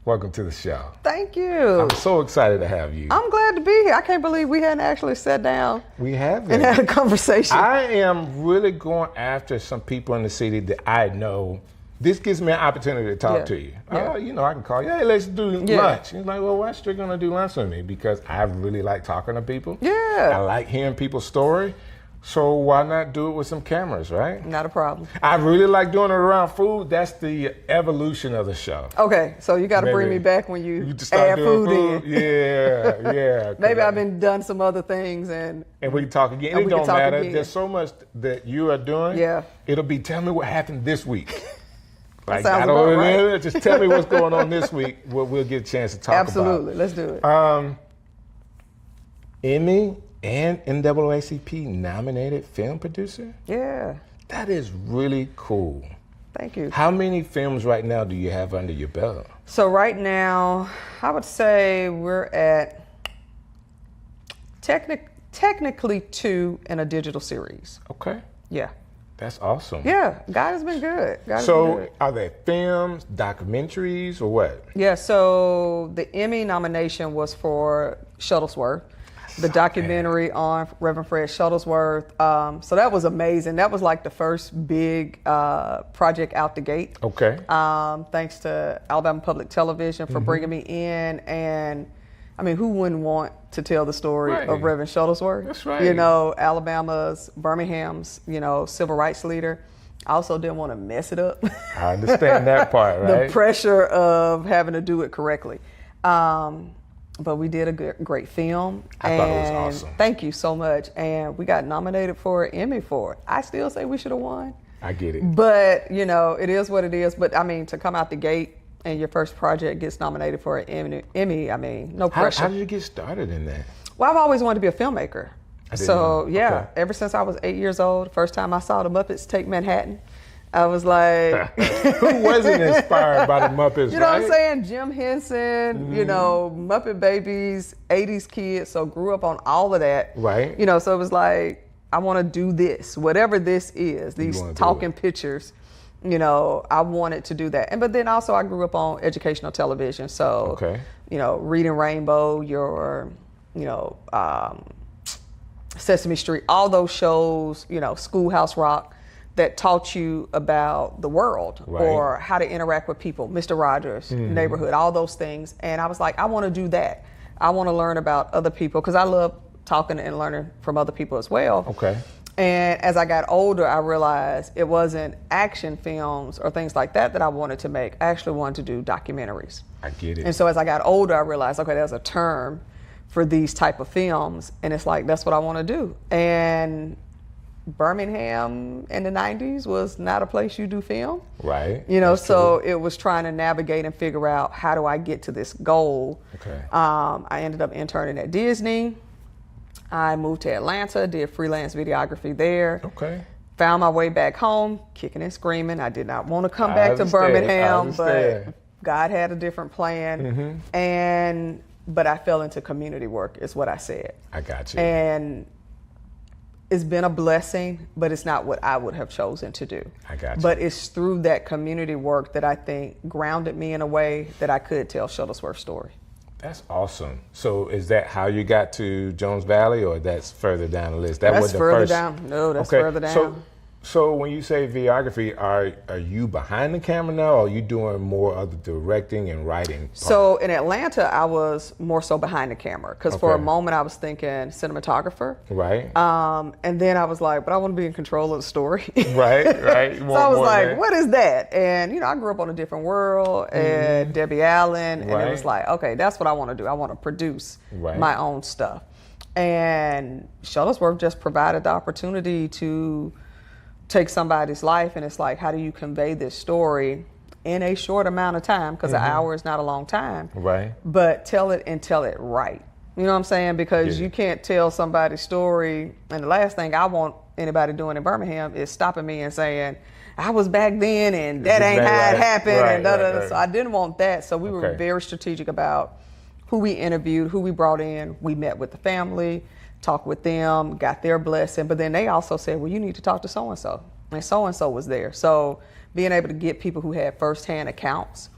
Welcome to the show. Thank you. I'm so excited to have you. I'm glad to be here. I can't believe we hadn't actually sat down We haven't. and had a conversation. I am really going after some people in the city that I know. This gives me an opportunity to talk to you. Yeah. I can call you, hey, let's do lunch. He's like, well, why is Strick gonna do lunch with me? Because I really like talking to people. Yeah. I like hearing people's story. So why not do it with some cameras, right? Not a problem. I really like doing it around food. That's the evolution of the show. Okay, so you got to bring me back when you add food in. Yeah. Maybe I've been done some other things and we can talk again. It don't matter. There's so much that you are doing. Yeah. It'll be tell me what happened this week. Like, sounds about right. Just tell me what's going on this week. We'll get a chance to talk Absolutely. about. Let's do it. Emmy and NAACP nominated film producer? Yeah. That is really cool. Thank you. How many films right now do you have under your belt? So right now, I would say we're at technically 2 in a digital series. Okay. Yeah. That's awesome. Yeah, God has been good. Are they films, documentaries, or what? Yeah, so the Emmy nomination was for Shuttlesworth, the documentary on Reverend Fred Shuttlesworth. So that was amazing. That was like the first big project out the gate. Okay. Thanks to Alabama Public Television for bringing me in. And I mean, who wouldn't want to tell the story of Reverend Shuttlesworth? That's right. You know, Alabama's, Birmingham's, civil rights leader. I also didn't want to mess it up. I understand that part, right? The pressure of having to do it correctly. But we did a great film. I thought it was awesome. Thank you so much. And we got nominated for an Emmy for it. I still say we should have won. I get it. But, it is what it is. But, I mean, to come out the gate and your first project gets nominated for an Emmy, I mean, no pressure. How did you get started in that? Well, I've always wanted to be a filmmaker. Ever since I was 8 years old, first time I saw the Muppets Take Manhattan, I was like... Who wasn't inspired by the Muppets, You know what I'm saying? Jim Henson, Muppet Babies, 80s kids, so grew up on all of that. Right. So it was like, I want to do this, whatever this is, these talking pictures, I wanted to do that. But then also I grew up on educational television, so, Reading Rainbow, Sesame Street, all those shows, Schoolhouse Rock, that taught you about the world or how to interact with people, Mr. Rogers, Neighborhood, all those things. And I was like, I want to do that. I want to learn about other people because I love talking and learning from other people as well. Okay. And as I got older, I realized it wasn't action films or things like that I wanted to make. I actually wanted to do documentaries. I get it. And so as I got older, I realized, okay, there's a term for these type of films. And it's like, that's what I want to do. And Birmingham in the 90s was not a place you do film. Right. So it was trying to navigate and figure out how do I get to this goal. Okay. I ended up interning at Disney. I moved to Atlanta, did freelance videography there. Okay. Found my way back home, kicking and screaming. I did not want to come back to Birmingham, but God had a different plan. But I fell into community work is what I said. I got you. And it's been a blessing, but it's not what I would have chosen to do. I got you. But it's through that community work that I think grounded me in a way that I could tell Shuttlesworth's story. That's awesome. So is that how you got to Jones Valley, or that's further down the list? That's further down. No, that's further down. So when you say videography, are you behind the camera now, or are you doing more of the directing and writing part? So in Atlanta, I was more so behind the camera because for a moment I was thinking cinematographer. Right. And then I was like, but I want to be in control of the story. Right. So I was like, what is that? And I grew up on A Different World and Debbie Allen, and it was like, okay, that's what I want to do. I want to produce my own stuff. And Shuttlesworth just provided the opportunity to take somebody's life, and it's like, how do you convey this story in a short amount of time? Because an hour is not a long time. Right. But tell it right. You know what I'm saying? Because you can't tell somebody's story. And the last thing I want anybody doing in Birmingham is stopping me and saying, I was back then and that ain't how it happened. And da-da-da. So I didn't want that. So we were very strategic about who we interviewed, who we brought in. We met with the family, talked with them, got their blessing, but then they also said, well, you need to talk to so-and-so, and so-and-so was there. So being able to get people who had firsthand accounts.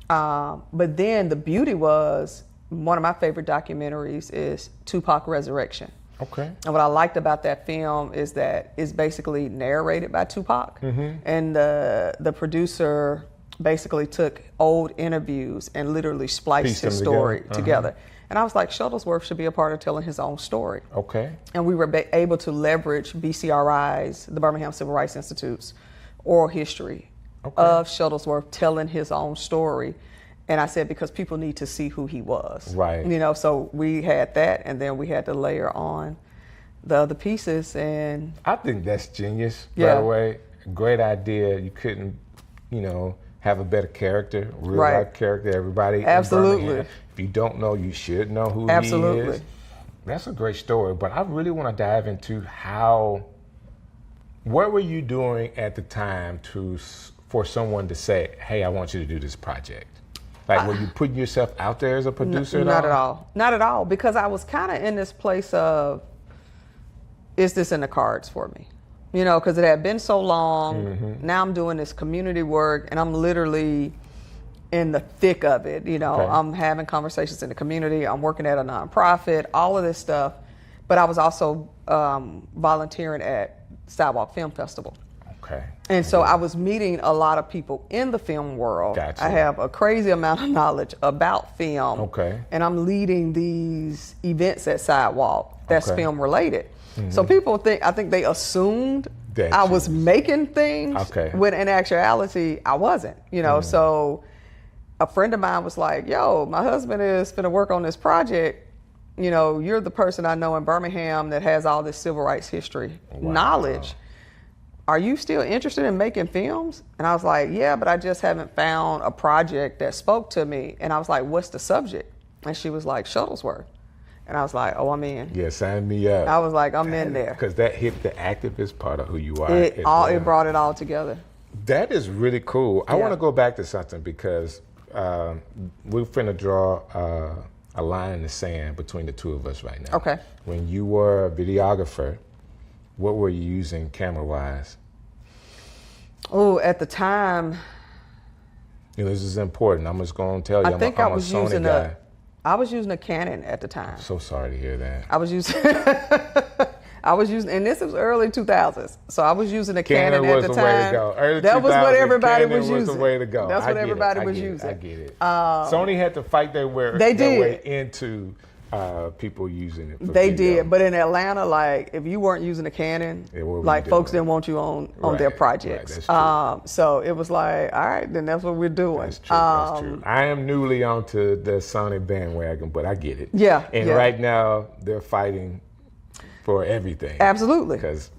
But then the beauty was, one of my favorite documentaries is Tupac Resurrection. Okay. And what I liked about that film is that it's basically narrated by Tupac, and the producer basically took old interviews and literally spliced his story together. And I was like, Shuttlesworth should be a part of telling his own story. Okay. And we were able to leverage BCRI's, the Birmingham Civil Rights Institute's oral history of Shuttlesworth telling his own story. And I said, because people need to see who he was. Right. You know, so we had that, and then we had to layer on the other pieces. And I think that's genius, by Yeah. the way. Great idea. You couldn't, have a better character, real Right. life character. Everybody Absolutely. in Birmingham, if you don't know, you should know who he Absolutely. is. That's a great story. But I really want to dive into what were you doing at the time for someone to say, hey, I want you to do this project? Like, were you putting yourself out there as a producer? Not at all. Not at all. Because I was kind of in this place of, is this in the cards for me? Because it had been so long. Now I'm doing this community work, and I'm literally in the thick of it. I'm having conversations in the community. I'm working at a nonprofit, all of this stuff. But I was also volunteering at Sidewalk Film Festival. Okay. And so I was meeting a lot of people in the film world. Gotcha. I have a crazy amount of knowledge about film. Okay. And I'm leading these events at Sidewalk that's Okay. film related. So people I think they assumed That I you was making things Okay. when in actuality I wasn't, So a friend of mine was like, yo, my husband is going to work on this project. You're the person I know in Birmingham that has all this civil rights history knowledge. Are you still interested in making films? And I was like, yeah, but I just haven't found a project that spoke to me. And I was like, what's the subject? And she was like, Shuttlesworth. And I was like, oh, I'm in. Yeah, sign me up. I was like, I'm in there. Because that hit the activist part of who you are. It brought it all together. That is really cool. I Yeah. want to go back to something because we're finna draw a line in the sand between the two of us right now. Okay. When you were a videographer, what were you using camera-wise? Oh, at the time, This is important. I'm just going to tell you, I think I'm I was a Sony using guy. I was using a Canon at the time. So sorry to hear that. I was using, and this was early 2000s. So I was using a Canon at the time. Was the way to go. Early That was what 2000s, everybody Canon was using. Was the way to go. That's what everybody was I using. get it. Sony had to fight their way into people using it. They video. did, but in Atlanta, like if you weren't using a Canon, Yeah, what were like you folks doing? didn't want you on Right, their right, projects. that's true. So it was like, all right, then that's what we're doing. That's true. That's true. I am newly onto the Sony bandwagon, but I get it. Yeah, And yeah. right now they're fighting for everything. Absolutely. Because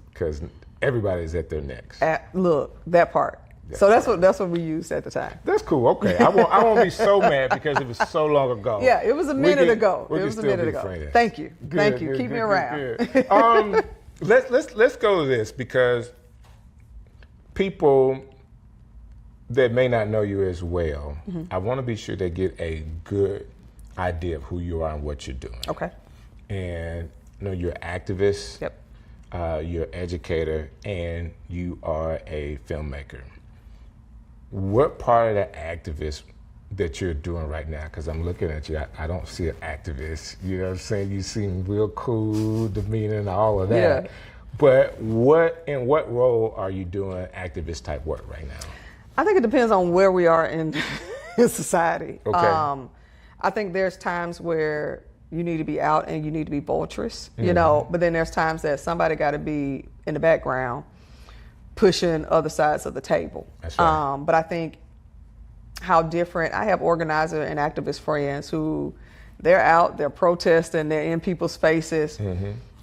everybody's at their necks. Look, that part. So that's what we used at the time. That's cool. Okay, I won't be so mad because it was so long ago. Yeah, it was a minute ago. We It can was a still minute be ago. friends. Thank you. Good, Thank you. good, Keep me good, around. good. Let's go to this because people that may not know you as well, I want to be sure they get a good idea of who you are and what you're doing. Okay. And you're an activist. Yep. You're an educator, and you are a filmmaker. What part of the activist that you're doing right now? Because I'm looking at you, I don't see an activist. You know what I'm saying? You seem real cool, demeanor, and all of that. Yeah. But in what role are you doing activist type work right now? I think it depends on where we are in society. Okay. I think there's times where you need to be out and you need to be boisterous, but then there's times that somebody got to be in the background pushing other sides of the table. That's right. But I think how different, I have organizer and activist friends who they're out, they're protesting, they're in people's faces.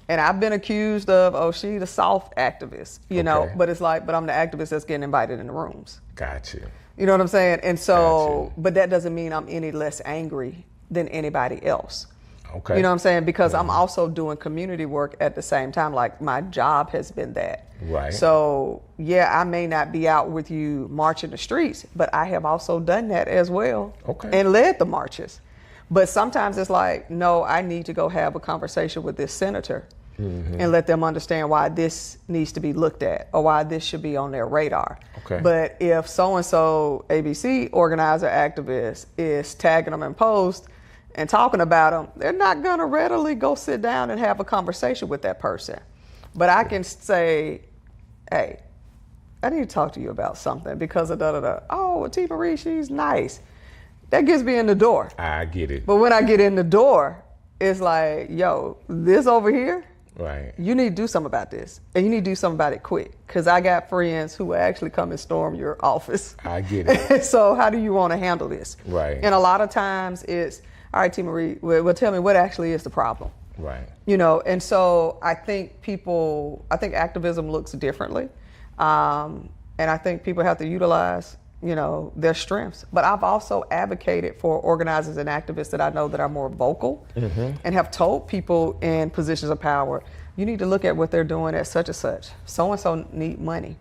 And I've been accused of, she the soft activist, Okay. but it's like, but I'm the activist that's getting invited in the rooms. Got you. You know what I'm saying? And so, Gotcha. but that doesn't mean I'm any less angry than anybody else. Okay. You know what I'm saying? Because I'm also doing community work at the same time. Like my job has been that. Right. So yeah, I may not be out with you marching the streets, but I have also done that as well. Okay. And led the marches. But sometimes it's like, no, I need to go have a conversation with this senator and let them understand why this needs to be looked at or why this should be on their radar. Okay. But if so-and-so ABC organizer activist is tagging them in posts and talking about them, they're not going to readily go sit down and have a conversation with that person. But I can say, hey, I need to talk to you about something because of da-da-da. Oh, well, T. Marie, she's nice. that gets me in the door. I get it. But when I get in the door, it's like, yo, this over here, Right. you need to do something about this. And you need to do something about it quick. Because I got friends who will actually come and storm your office. I get it. So how do you want to handle this? Right. And a lot of times it's, all right, T. Marie, well, tell me what actually is the problem. Right. You know, and so I think activism looks differently. And I think people have to utilize, you know, their strengths. But I've also advocated for organizers and activists that I know that are more vocal and have told people in positions of power, you need to look at what they're doing at such and such. So-and-so need money.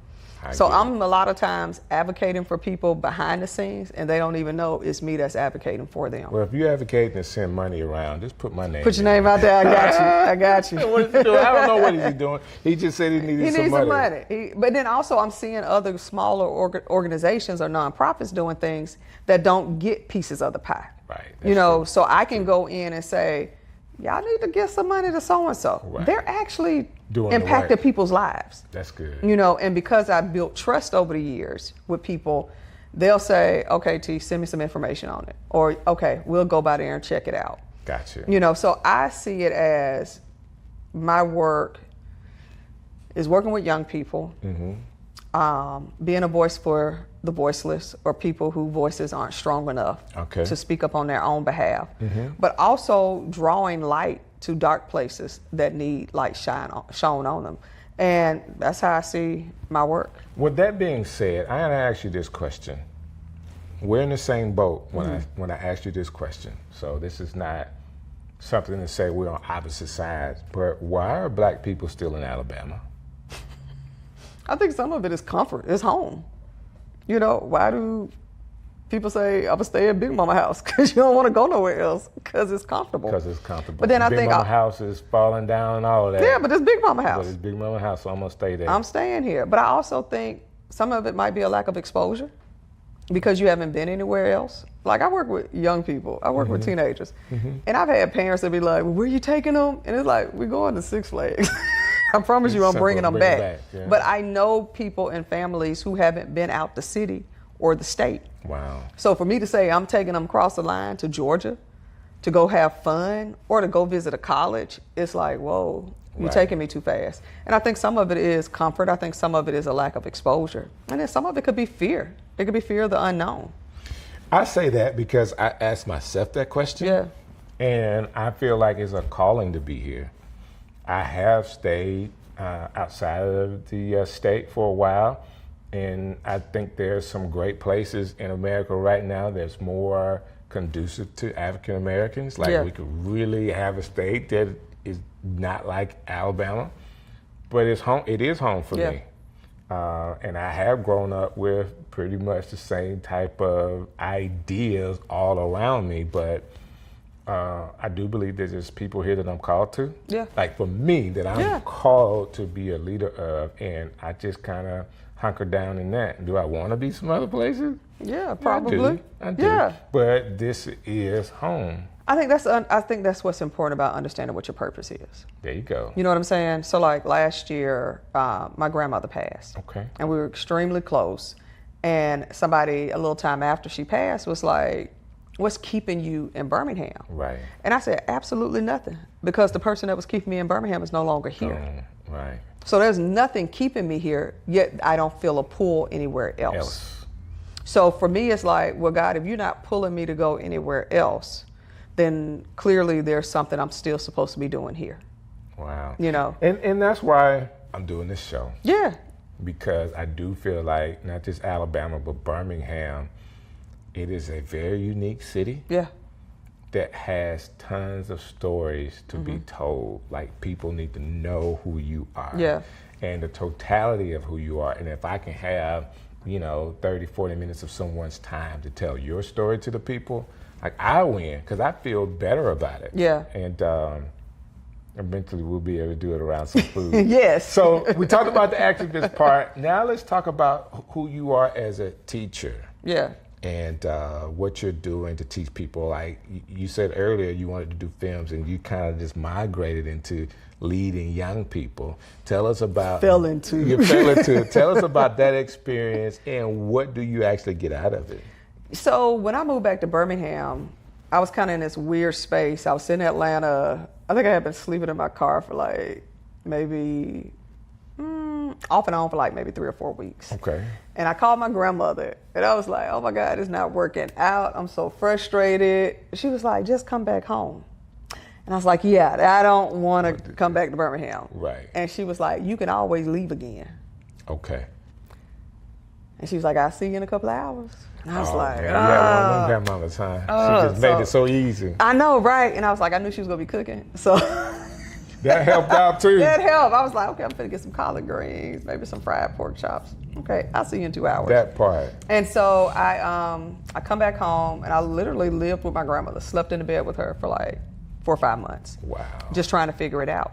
So I'm a lot of times advocating for people behind the scenes, and they don't even know it's me that's advocating for them. Well, if you're advocating to send money around, just put my name. Put your name out there. I got you. I got you. What is he doing? I don't know what he's doing. He just said he needed some money. But then also I'm seeing other smaller organizations or nonprofits doing things that don't get pieces of the pie. Right. You know, so I can go in and say, y'all need to give some money to so-and-so. Right. They're actually Doing impacted people's lives. That's good. You know, and because I built trust over the years with people, they'll say, okay, T, send me some information on it. Or, okay, we'll go by there and check it out. Gotcha. You know, so I see it as my work is working with young people, being a voice for the voiceless or people whose voices aren't strong enough to speak up on their own behalf, but also drawing light to dark places that need light shown on them. And that's how I see my work. With that being said, I gotta ask you this question. We're in the same boat when I asked you this question. So this is not something to say we're on opposite sides, but why are black people still in Alabama? I think some of it is comfort, it's home. You know, why do people say, I'm gonna stay at Big Mama house? Because you don't want to go nowhere else, because it's comfortable. Because it's comfortable. But then Big Mama house is falling down and all of that. Yeah, but it's Big Mama house. But it's Big Mama house, so I'm gonna stay there. I'm staying here. But I also think some of it might be a lack of exposure because you haven't been anywhere else. Like I work with young people, I work with teenagers, and I've had parents that be like, well, where you taking them? And it's like, we're going to Six Flags. I promise you I'm bringing them back. Yeah. But I know people and families who haven't been out the city or the state. Wow. So for me to say I'm taking them across the line to Georgia to go have fun or to go visit a college, it's like, whoa, you're taking me too fast. And I think some of it is comfort. I think some of it is a lack of exposure. And then some of it could be fear. It could be fear of the unknown. I say that because I asked myself that question. Yeah. And I feel like it's a calling to be here. I have stayed outside of the state for a while, and I think there's some great places in America right now that's more conducive to African Americans. Like we could really have a state that is not like Alabama, but it's home. It is home for me, and I have grown up with pretty much the same type of ideas all around me, but. I do believe that there's people here that I'm called to. Yeah. Like for me, that I'm called to be a leader of, and I just kind of hunker down in that. Do I want to be some other places? Yeah, probably. I do. Yeah. But this is home. I think that's what's important about understanding what your purpose is. There you go. You know what I'm saying? So like last year, my grandmother passed. Okay. And we were extremely close. And somebody a little time after she passed was like, what's keeping you in Birmingham? Right. And I said, absolutely nothing. Because the person that was keeping me in Birmingham is no longer here. Right. So there's nothing keeping me here, yet I don't feel a pull anywhere else. So for me, it's like, well, God, if you're not pulling me to go anywhere else, then clearly there's something I'm still supposed to be doing here. Wow. You know? And that's why I'm doing this show. Yeah. Because I do feel like not just Alabama, but Birmingham, it is a very unique city. Yeah. That has tons of stories to be told. Like people need to know who you are. Yeah. And the totality of who you are. And if I can have, 30, 40 minutes of someone's time to tell your story to the people, like I win because I feel better about it. Yeah. And eventually we'll be able to do it around some food. Yes. So we talked about the activist part. Now let's talk about who you are as a teacher. Yeah. And what you're doing to teach people. Like you said earlier, you wanted to do films, and you kind of just migrated into leading young people. Tell us about fell into it. Tell us about that experience, and what do you actually get out of it? So when I moved back to Birmingham, I was kind of in this weird space. I was in Atlanta. I think I had been sleeping in my car for like maybe off and on for like maybe 3 or 4 weeks. Okay. And I called my grandmother and I was like, oh my God, it's not working out. I'm so frustrated. She was like, just come back home. And I was like, yeah, I don't want to come back to Birmingham. Right. And she was like, you can always leave again. Okay. And she was like, I'll see you in a couple of hours. And I was like, man, yeah, one grandmother's time. She just made it so easy. I know, right? And I was like, I knew she was going to be cooking. So that helped out too. That helped. I was like, okay, I'm going to get some collard greens, maybe some fried pork chops. Okay, I'll see you in 2 hours. That part. And so I come back home and I literally lived with my grandmother, slept in the bed with her for like 4 or 5 months. Wow. Just trying to figure it out.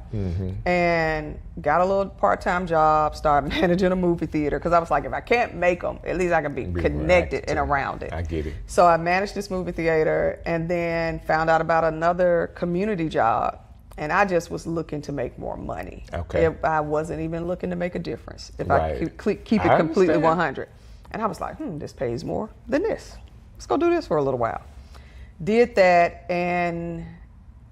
And got a little part-time job, started managing a movie theater because I was like, if I can't make them, at least I can be connected and around it. I get it. So I managed this movie theater and then found out about another community job. And I just was looking to make more money. Okay. I wasn't even looking to make a difference if Right. I could keep it completely 100. And I was like, this pays more than this. Let's go do this for a little while. Did that, and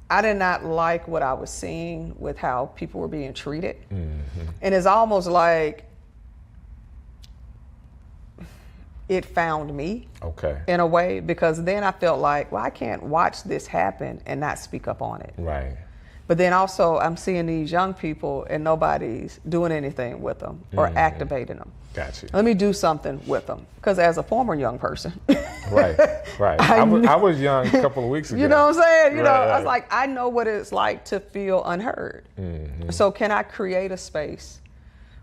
I did not like what I was seeing with how people were being treated. And it's almost like it found me in a way, because then I felt like, well, I can't watch this happen and not speak up on it. Right. But then also I'm seeing these young people and nobody's doing anything with them or activating them. Gotcha. Let me do something with them. Because as a former young person. Right. I was young a couple of weeks ago. You know what I'm saying? You know, Right. I was like, I know what it's like to feel unheard. So can I create a space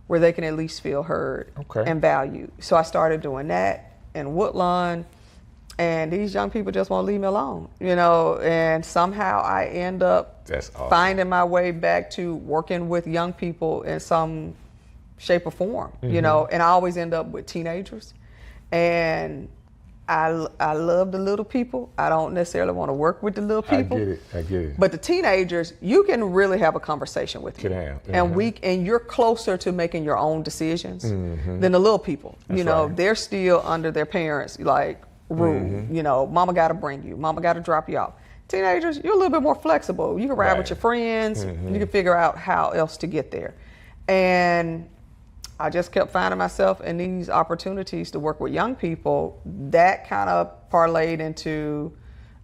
where they can at least feel heard and valued? So I started doing that in Woodlawn. And these young people just won't leave me alone, you know, and somehow I end up finding my way back to working with young people in some shape or form, you know, and I always end up with teenagers. And I love the little people. I don't necessarily want to work with the little people. I get it. But the teenagers, you can really have a conversation with them. And you're closer to making your own decisions than the little people. You know, they're still under their parents, like, rule. You know, mama got to bring you, mama got to drop you off. Teenagers, you're a little bit more flexible. You can ride with your friends. You can figure out how else to get there. And I just kept finding myself in these opportunities to work with young people. That kind of parlayed into,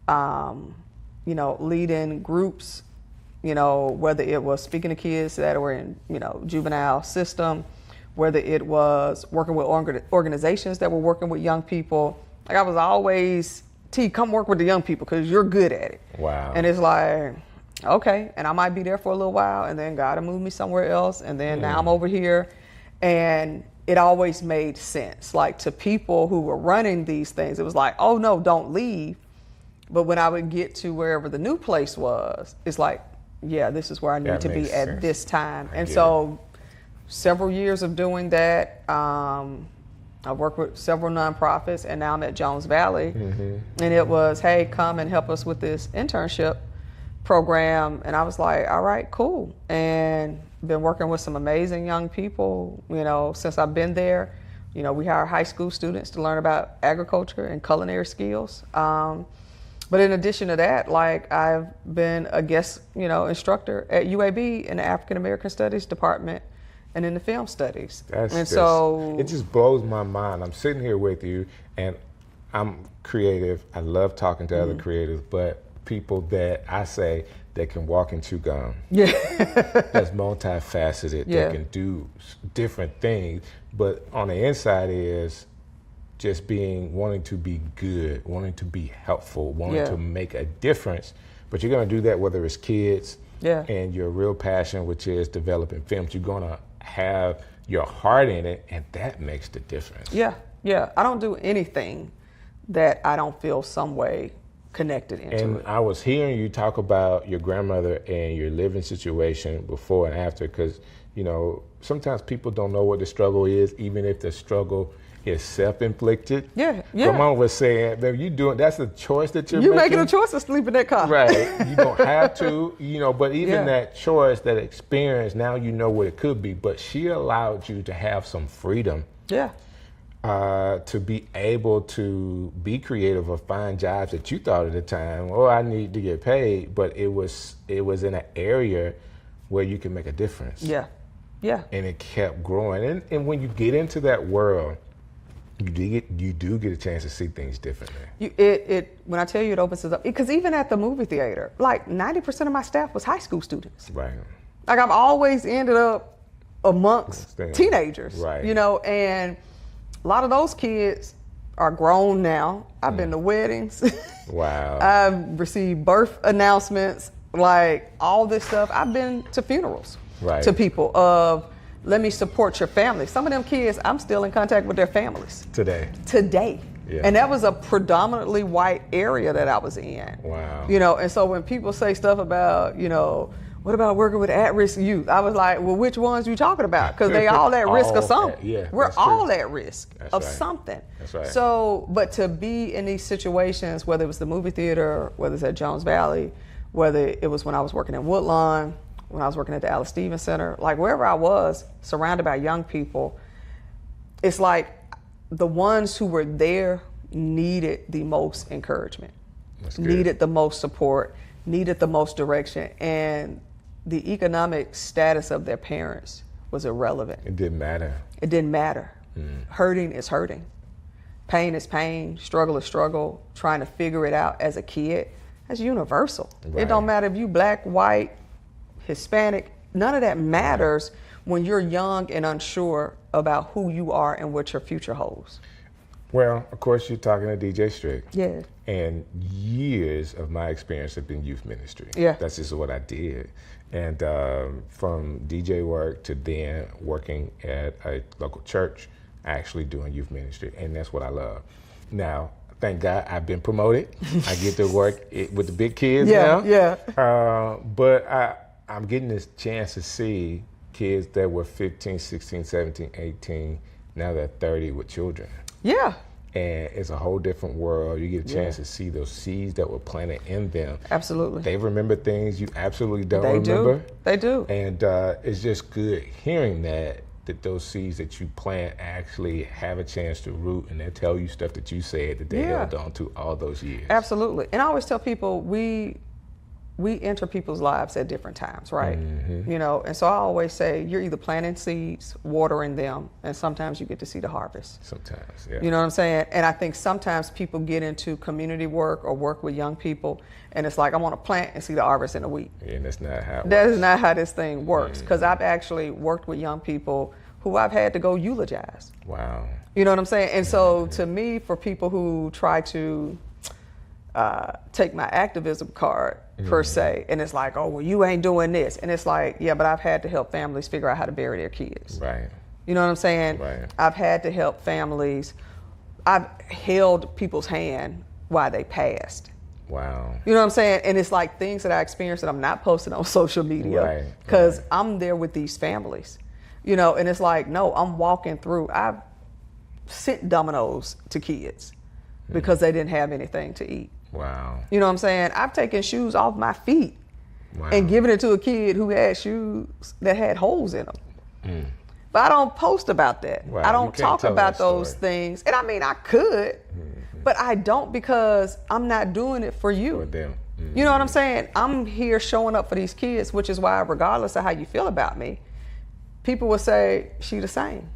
you know, leading groups, you know, whether it was speaking to kids that were in, you know, juvenile system, whether it was working with organizations that were working with young people. Like I was always, T, come work with the young people because you're good at it. Wow. And it's like, okay, and I might be there for a little while and then God will move me somewhere else. And then now I'm over here. And it always made sense. Like to people who were running these things, it was like, oh no, don't leave. But when I would get to wherever the new place was, it's like, yeah, this is where I need to be at this time. And so several years of doing that, I worked with several nonprofits, and now I'm at Jones Valley. And it was, hey, come and help us with this internship program. And I was like, all right, cool. And been working with some amazing young people, you know, since I've been there. You know, we hire high school students to learn about agriculture and culinary skills. But in addition to that, like I've been a guest, you know, instructor at UAB in the African American Studies department and in the film studies. So it just blows my mind. I'm sitting here with you, and I'm creative. I love talking to other creatives, but people that I say that can walk and chew gum. That's multifaceted. That can do different things, but on the inside is just wanting to be good, wanting to be helpful, wanting to make a difference. But you're going to do that whether it's kids and your real passion, which is developing films. You're going to have your heart in it, and that makes the difference. Yeah. I don't do anything that I don't feel some way connected into and it. I was hearing you talk about your grandmother and your living situation before and after, because, you know, sometimes people don't know what the struggle is, even if the struggle is self-inflicted. Yeah. Mom was saying, baby, that's a choice that you're making a choice to sleep in that car. Right. You don't have to, you know, but even that choice, that experience, now you know what it could be. But she allowed you to have some freedom. Yeah. to be able to be creative or find jobs that you thought at the time, oh, I need to get paid, but it was in an area where you can make a difference. Yeah. And it kept growing. And when you get into that world, you do get a chance to see things differently. When I tell you it opens it up, because even at the movie theater, like 90% of my staff was high school students. Right. Like I've always ended up amongst teenagers, right. You know, and a lot of those kids are grown now. I've been to weddings. Wow. I've received birth announcements, like all this stuff. I've been to funerals, right. To people of, let me support your family. Some of them kids, I'm still in contact with their families. Today. Yeah. And that was a predominantly white area that I was in. Wow. You know, and so when people say stuff about, you know, what about working with at-risk youth? I was like, well, which ones are you talking about? Because they all at risk of something. We're all at risk of something. That's right. So, but to be in these situations, whether it was the movie theater, whether it's at Jones Valley, whether it was when I was working in Woodlawn, when I was working at the Alice Stevens Center, like wherever I was, surrounded by young people, it's like the ones who were there needed the most encouragement, needed the most support, needed the most direction, and the economic status of their parents was irrelevant. It didn't matter. It didn't matter. Hurting is hurting. Pain is pain. Struggle is struggle. Trying to figure it out as a kid, that's universal. Right. It don't matter if you black, white, Hispanic, none of that matters when you're young and unsure about who you are and what your future holds. Well, of course, you're talking to DJ Strick. Yeah. And years of my experience have been youth ministry. Yeah. That's just what I did. And from DJ work to then working at a local church, actually doing youth ministry. And that's what I love. Now, thank God I've been promoted. I get to work with the big kids now. Yeah. But I'm getting this chance to see kids that were 15, 16, 17, 18, now they're 30 with children. Yeah. And it's a whole different world. You get a chance to see those seeds that were planted in them. Absolutely. They remember things you absolutely don't remember. They do. And it's just good hearing that those seeds that you plant actually have a chance to root, and they tell you stuff that you said that they held on to all those years. Absolutely. And I always tell people we enter people's lives at different times, right? Mm-hmm. You know, and so I always say you're either planting seeds, watering them, and sometimes you get to see the harvest. Sometimes, yeah. You know what I'm saying? And I think sometimes people get into community work or work with young people, and it's like, I want to plant and see the harvest in a week. Yeah, and that's not how it That works. is not how this thing works, because I've actually worked with young people who I've had to go eulogize. Wow. You know what I'm saying? And so to me, for people who try to take my activism card, per se, and it's like, oh, well, you ain't doing this. And it's like, yeah, but I've had to help families figure out how to bury their kids. Right. You know what I'm saying? Right. I've had to help families. I've held people's hand while they passed. Wow. You know what I'm saying? And it's like things that I experienced that I'm not posting on social media because I'm there with these families. You know, and it's like, no, I'm walking through. I've sent Dominoes to kids because they didn't have anything to eat. Wow. You know what I'm saying? I've taken shoes off my feet and given it to a kid who had shoes that had holes in them. But I don't post about that. Wow. I don't talk about those things. And I mean, I could, but I don't, because I'm not doing it for you. For them. You know what I'm saying? I'm here showing up for these kids, which is why, regardless of how you feel about me, people will say, she the same.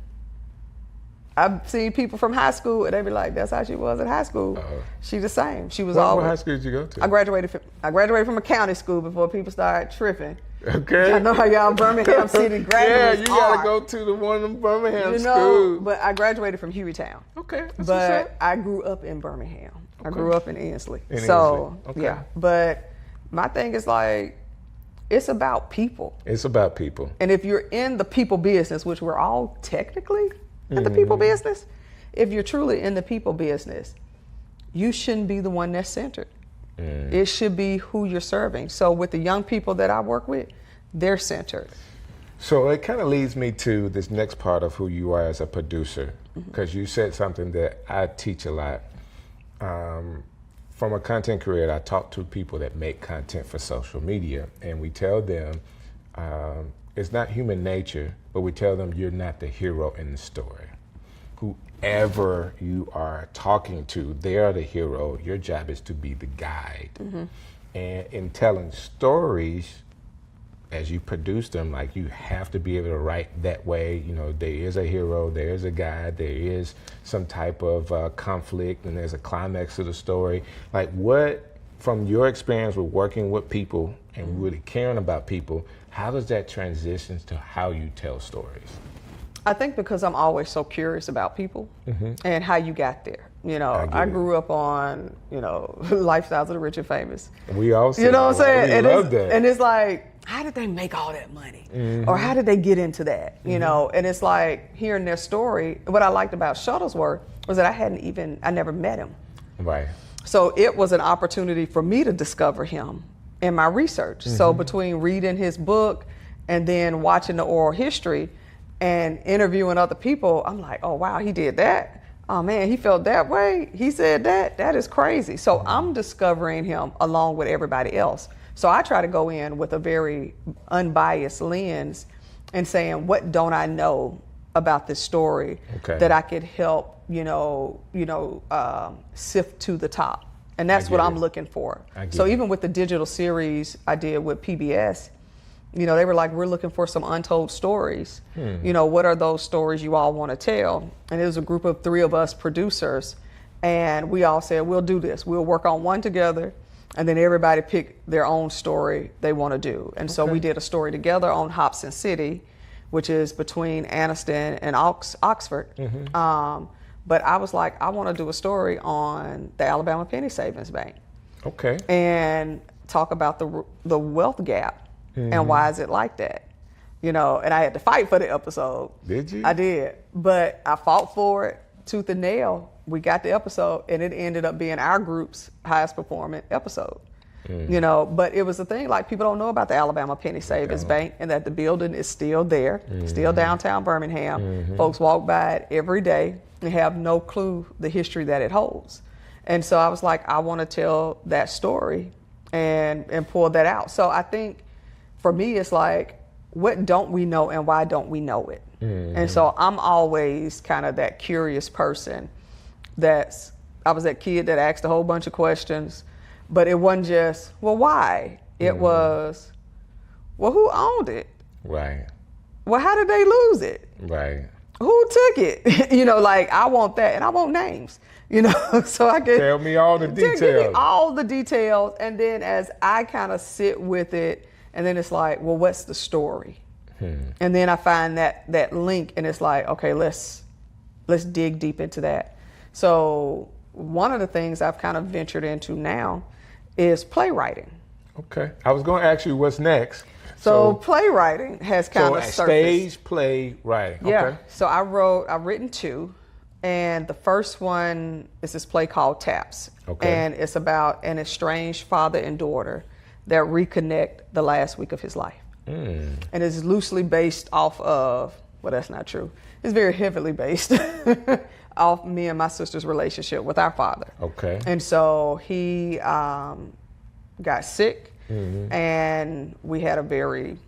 I've seen people from high school, and they be like, "That's how she was at high school. She the same. She was always." What high school did you go to? I graduated from a county school before people started tripping. Okay. I know how y'all Birmingham City graduates you gotta go to the one of them Birmingham schools. know, but I graduated from Hueytown. Okay. That's But I grew up in Birmingham. I grew up in Ensley. Okay. Yeah. But my thing is like, it's about people. It's about people. And if you're in the people business, which we're all technically in the people business, if you're truly in the people business, you shouldn't be the one that's centered. It should be who you're serving. So with the young people that I work with, they're centered. So it kind of leads me to this next part of who you are as a producer, because you said something that I teach a lot. From a content creator, I talk to people that make content for social media, and we tell them it's not human nature, but we tell them you're not the hero in the story. whoever you are talking to, they are the hero. Your job is to be the guide. And in telling stories, as you produce them, like, you have to be able to write that way. You know, there is a hero, there is a guide, there is some type of conflict, and there's a climax to the story. Like, what, from your experience with working with people and really caring about people, how does that transition to how you tell stories? I think because I'm always so curious about people and how you got there. You know, I grew up on, Lifestyles of the Rich and Famous. We all say you know what I'm saying? We love that. And it's like, how did they make all that money? Or how did they get into that? You know, and it's like hearing their story. What I liked about Shuttlesworth was that I never met him. Right. So it was an opportunity for me to discover him in my research. So between reading his book and then watching the oral history and interviewing other people, I'm like, oh wow, he did that. Oh man, he felt that way. He said that. That is crazy. So I'm discovering him along with everybody else. So I try to go in with a very unbiased lens and saying, what don't I know about this story that I could help, sift to the top. And that's what I'm looking for. So even with the digital series I did with PBS, they were like, we're looking for some untold stories. What are those stories you all want to tell? And it was a group of 3 of us producers. And we all said, we'll do this. We'll work on one together. And then everybody picked their own story they want to do. And so we did a story together on Hobson City, which is between Anniston and Oxford. But I was like, I want to do a story on the Alabama Penny Savings Bank. Okay. And talk about the wealth gap. And why is it like that? And I had to fight for the episode. Did you? I did. But I fought for it tooth and nail. We got the episode, and it ended up being our group's highest performing episode. But it was a thing, like, people don't know about the Alabama Penny Savings Bank, and that the building is still there, still downtown Birmingham. Folks walk by it every day and have no clue the history that it holds. And so I was like, I want to tell that story and pull that out. So I think for me, it's like, what don't we know and why don't we know it? And so I'm always kind of that curious person. I was that kid that asked a whole bunch of questions, but it wasn't just, well, why? It was, well, who owned it? Right. Well, how did they lose it? Right. Who took it? Like, I want that, and I want names, so I can tell me all the details. Give me all the details, and then as I kind of sit with it, and then it's like, well, what's the story? And then I find that link, and it's like, okay, let's dig deep into that. So one of the things I've kind of ventured into now is playwriting. Okay. I was going to ask you what's next. So playwriting has kind of surfaced. Stage play writing. Yeah. Okay. So I've written 2, and the first one is this play called Taps. Okay. And it's about an estranged father and daughter that reconnect the last week of his life. And it's loosely based off of, well, that's not true. It's very heavily based off me and my sister's relationship with our father. Okay. And so he got sick, and we had a very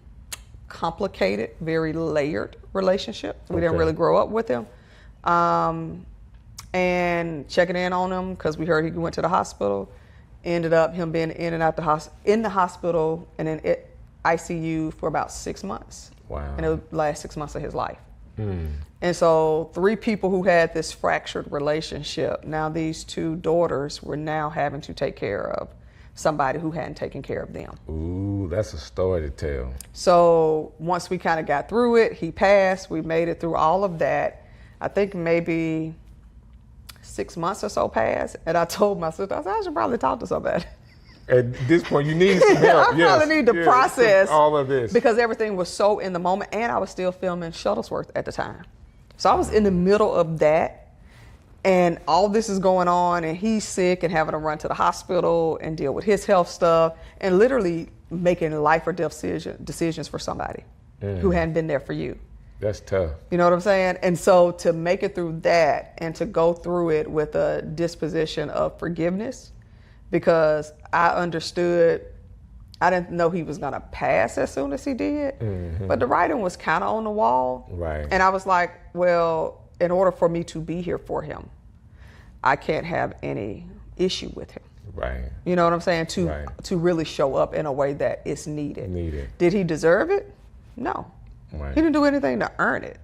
complicated, very layered relationship. We didn't really grow up with him. And checking in on him because we heard he went to the hospital. Ended up him being in and out in the hospital and in ICU for about 6 months. Wow. And it was the last 6 months of his life. And so 3 people who had this fractured relationship, now these 2 daughters were now having to take care of somebody who hadn't taken care of them. Ooh, that's a story to tell. So once we kind of got through it, he passed, we made it through all of that. I think maybe 6 months or so passed, and I told my sister, I said, I should probably talk to somebody. At this point, you need some help. I probably need to process all of this. Because everything was so in the moment, and I was still filming Shuttlesworth at the time. So I was in the middle of that, and all this is going on, and he's sick and having to run to the hospital and deal with his health stuff, and literally making life or death decisions for somebody who hadn't been there for you. That's tough. You know what I'm saying? And so to make it through that and to go through it with a disposition of forgiveness, because I understood, I didn't know he was gonna pass as soon as he did, but the writing was kind of on the wall. Right. And I was like, well, in order for me to be here for him, I can't have any issue with him. Right. You know what I'm saying? To really show up in a way that is needed. Needed. Did he deserve it? No. Right. He didn't do anything to earn it.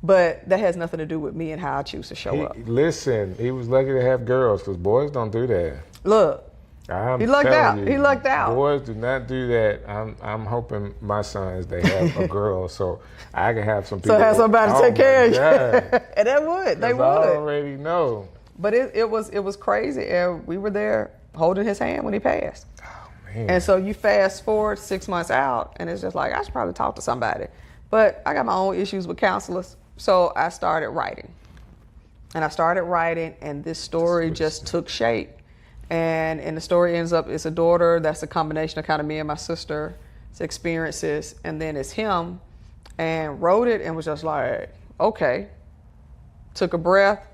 But that has nothing to do with me and how I choose to show up. Listen, he was lucky to have girls because boys don't do that. Look, he lucked out. You, he lucked out. Boys do not do that. I'm hoping my sons, they have a girl so I can have some people. So have somebody to take care of you. And they would. I already know. But it was crazy, and we were there holding his hand when he passed. Oh man! And so you fast forward 6 months out, and it's just like I should probably talk to somebody. But I got my own issues with counselors, so I started writing. And this story just took shape. And the story ends up, it's a daughter that's a combination of kind of me and my sister's experiences, and then it's him, and wrote it and was just like, okay. Took a breath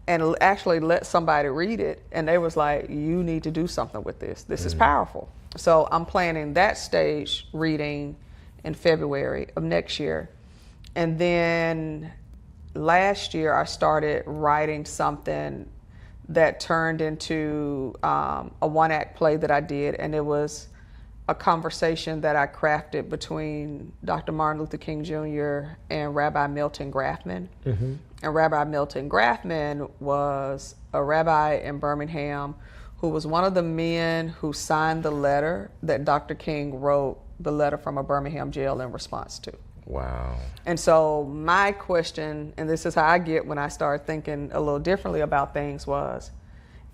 and actually let somebody read it, and they was like, you need to do something with this. This is powerful. So I'm planning that stage reading in February of next year. And then last year I started writing something that turned into a one-act play that I did, and it was a conversation that I crafted between Dr. Martin Luther King Jr. and Rabbi Milton Grafman. And Rabbi Milton Grafman was a rabbi in Birmingham who was one of the men who signed the letter that Dr. King wrote, the letter from a Birmingham jail in response to. Wow. And so my question, and this is how I get when I start thinking a little differently about things, was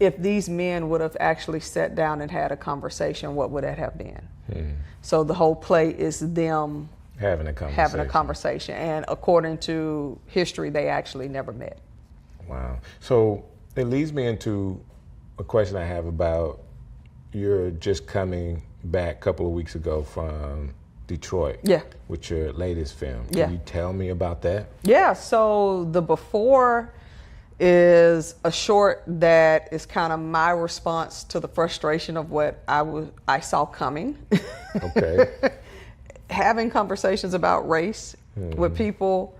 if these men would have actually sat down and had a conversation, what would that have been? So the whole play is them having a conversation. And according to history, they actually never met. Wow. So it leads me into a question I have about, you're just coming back a couple of weeks ago from Detroit. Yeah. With your latest film. Yeah. Can you tell me about that? Yeah, so the before is a short that is kind of my response to the frustration of what I saw coming. Okay. Having conversations about race with people,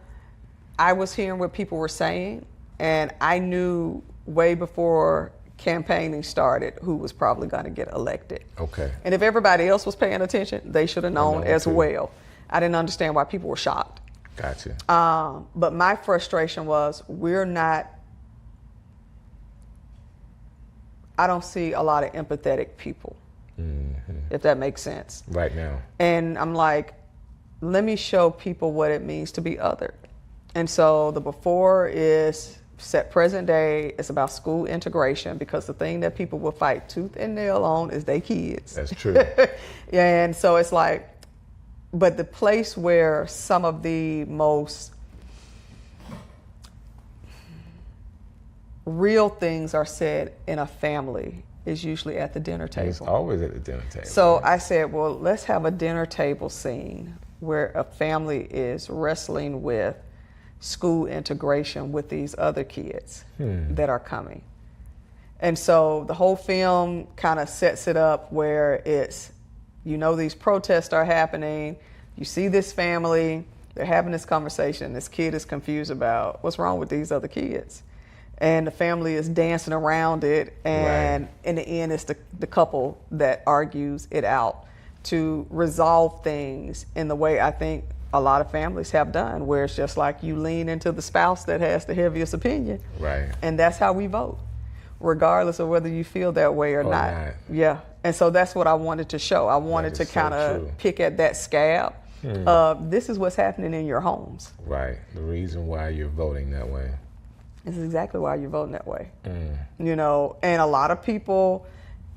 I was hearing what people were saying, and I knew way before campaigning started who was probably going to get elected. Okay. And if everybody else was paying attention, they should have known as too. well. I didn't understand why people were shocked. Gotcha. But my frustration was I don't see a lot of empathetic people, if that makes sense. Right now. And I'm like, let me show people what it means to be othered. And so the before is set present day. It's about school integration, because the thing that people will fight tooth and nail on is their kids. That's true. And so it's like, but the place where some of the most real things are said in a family is usually at the dinner table. It's always at the dinner table. So I said, well, let's have a dinner table scene where a family is wrestling with school integration with these other kids that are coming. And so the whole film kind of sets it up where it's, these protests are happening, you see this family, they're having this conversation, this kid is confused about what's wrong with these other kids. And the family is dancing around it, and in the end, it's the couple that argues it out to resolve things in the way I think a lot of families have done, where it's just like you lean into the spouse that has the heaviest opinion. Right. And that's how we vote, regardless of whether you feel that way or not. Yeah. And so that's what I wanted to show. I wanted to kind of pick at that scab of this is what's happening in your homes. Right. The reason why you're voting that way. This is exactly why you're voting that way. And a lot of people,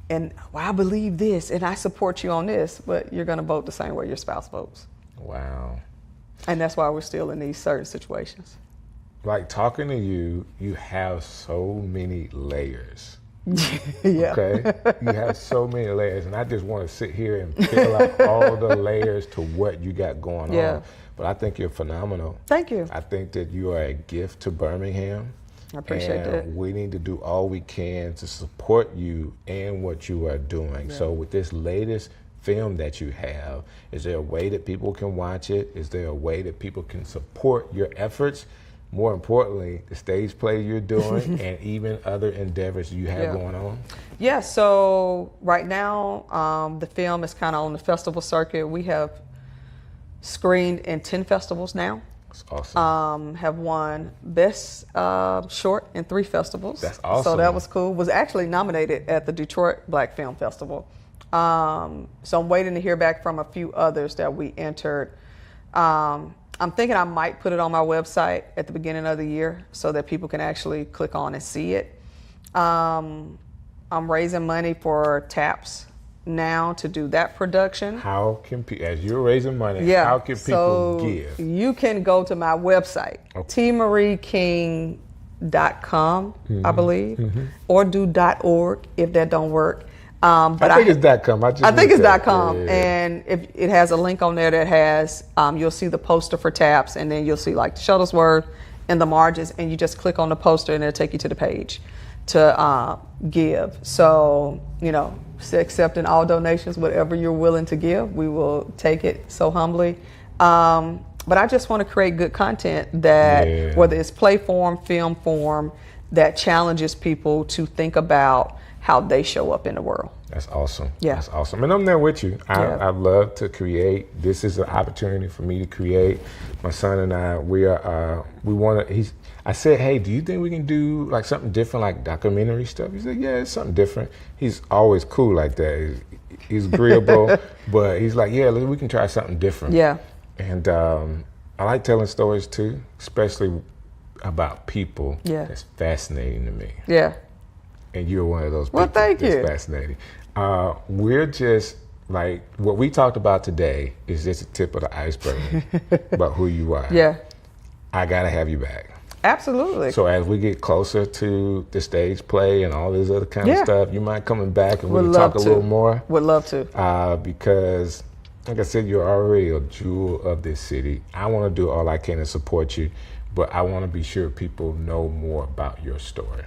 and well, I believe this and I support you on this, but you're going to vote the same way your spouse votes. Wow. And that's why we're still in these certain situations. Like talking to you, you have so many layers. Yeah. Okay? You have so many layers, and I just want to sit here and fill out all the layers to what you got going on. But I think you're phenomenal. Thank you. I think that you are a gift to Birmingham. I appreciate that. We need to do all we can to support you and what you are doing. Yeah. So with this latest film that you have, is there a way that people can watch it? Is there a way that people can support your efforts? more importantly, the stage play you're doing and even other endeavors you have going on? Yeah, so right now, the film is kind of on the festival circuit. We have screened in 10 festivals now. That's awesome. Have won Best Short in 3 festivals. That's awesome. So that was cool. Was actually nominated at the Detroit Black Film Festival. So I'm waiting to hear back from a few others that we entered. I'm thinking I might put it on my website at the beginning of the year so that people can actually click on and see it. I'm raising money for TAPS now to do that production. How can people, as you're raising money, how can people give? You can go to my website, tmarieking.com, I believe, or do .org if that don't work. But I think it's .com. I think it's .com, and if it has a link on there that has, you'll see the poster for TAPS, and then you'll see like Shuttlesworth and the margins, and you just click on the poster, and it'll take you to the page to give. So, accepting all donations, whatever you're willing to give, we will take it so humbly. But I just want to create good content that, whether it's play form, film form, that challenges people to think about how they show up in the world. That's awesome. Yeah. That's awesome. And I'm there with you. I love to create. This is an opportunity for me to create. My son and I, I said, hey, do you think we can do like something different, like documentary stuff? He said, yeah, it's something different. He's always cool like that. He's agreeable, but he's like, yeah, we can try something different. Yeah. And I like telling stories too, especially about people. Yeah. That's fascinating to me. Yeah. And you're one of those people. Well, thank that's you. Fascinating. We're just like, what we talked about today is just the tip of the iceberg about who you are. Yeah. I gotta have you back. Absolutely. So as we get closer to the stage play and all this other kind of stuff, you mind coming back and we can talk a little more? Would love to. Because, like I said, you're already a jewel of this city. I want to do all I can to support you, but I want to be sure people know more about your story.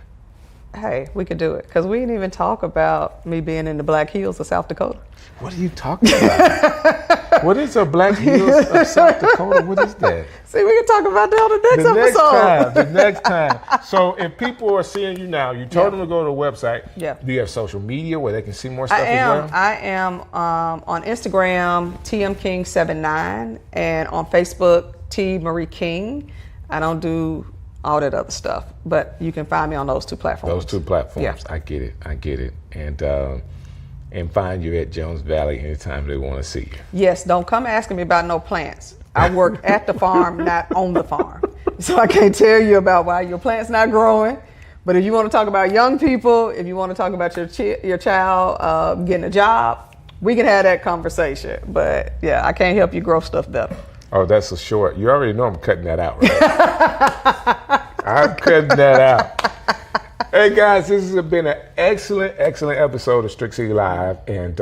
Hey, we could do it, because we didn't even talk about me being in the Black Hills of South Dakota. What are you talking about? What is a Black Hills of South Dakota? What is that? See, we can talk about that on the next episode. The next time. So if people are seeing you now, you told them to go to the website. Yeah. Do you have social media where they can see more stuff as well? I am on Instagram, tmking79, and on Facebook, T Marie King. I don't do all that other stuff, but you can find me on those 2 platforms. Those 2 platforms. Yeah. I get it. And find you at Jones Valley anytime they want to see you. Yes, don't come asking me about no plants. I work at the farm, not on the farm. So I can't tell you about why your plant's not growing. But if you want to talk about young people, if you want to talk about your child getting a job, we can have that conversation. But yeah, I can't help you grow stuff better. Oh, that's a short. You already know I'm cutting that out, right? I'm cutting that out. Hey guys, this has been an excellent episode of Strick City Live, and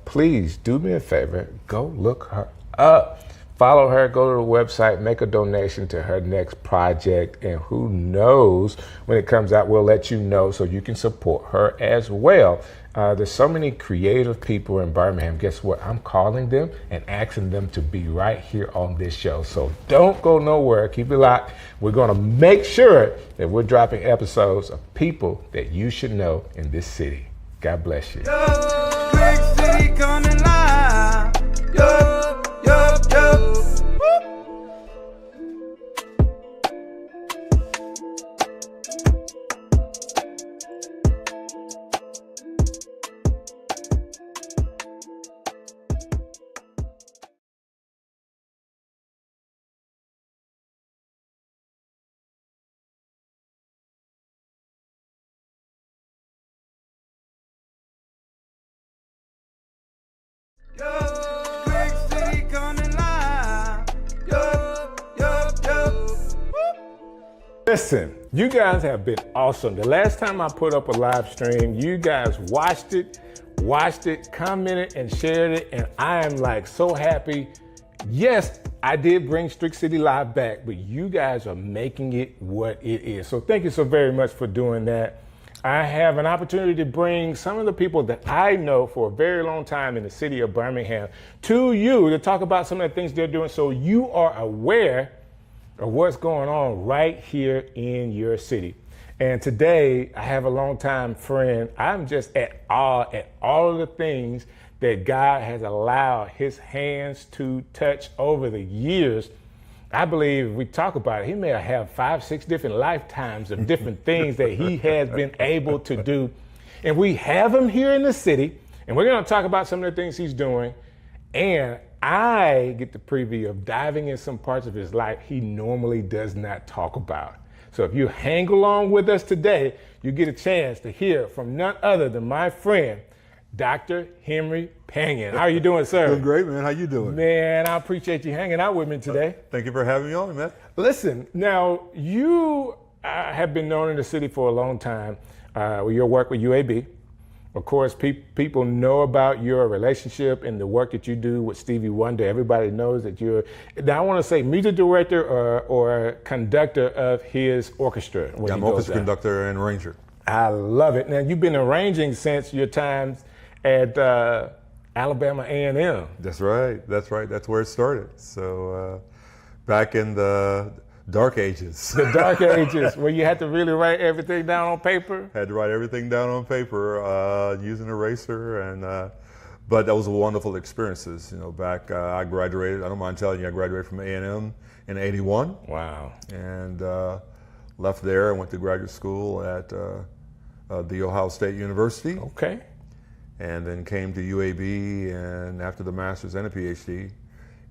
please do me a favor, go look her up. Follow her, go to the website, make a donation to her next project, and who knows, when it comes out, we'll let you know so you can support her as well. There's so many creative people in Birmingham. Guess what? I'm calling them and asking them to be right here on this show. So don't go nowhere. Keep it locked. We're going to make sure that we're dropping episodes of people that you should know in this city. God bless you. Strick City coming live. Yo, yo, yo. Strick City coming live. Yo, yo, yo. Listen, you guys have been awesome. The last time I put up a live stream, you guys watched it, commented, and shared it, and I am like so happy. Yes, I did bring Strick City Live back, but you guys are making it what it is. So thank you so very much for doing that. I have an opportunity to bring some of the people that I know for a very long time in the city of Birmingham to you to talk about some of the things they're doing so you are aware of what's going on right here in your city. And today, I have a longtime friend. I'm just at awe at all of the things that God has allowed his hands to touch over the years. I believe if we talk about it, he may have 5, 6 different lifetimes of different things that he has been able to do. And we have him here in the city, and we're going to talk about some of the things he's doing. And I get the preview of diving in some parts of his life he normally does not talk about. So if you hang along with us today, you get a chance to hear from none other than my friend, Dr. Henry Pangan. How are you doing, sir? Doing great, man. How you doing? Man, I appreciate you hanging out with me today. Thank you for having me on, man. Listen, now you have been known in the city for a long time with your work with UAB. Of course, people know about your relationship and the work that you do with Stevie Wonder. Everybody knows that you're, now I want to say music director or conductor of his orchestra. Yeah, I'm orchestra conductor and arranger. I love it. Now, you've been arranging since your times at Alabama A&M. That's right. That's right. That's where it started. So back in the dark ages. The dark ages, where you had to really write everything down on paper? Had to write everything down on paper using an eraser. But that was wonderful experiences. You know, back I graduated, I don't mind telling you, I graduated from A&M in '81. Wow. And left there and went to graduate school at the Ohio State University. Okay. And then came to UAB, and after the master's and a PhD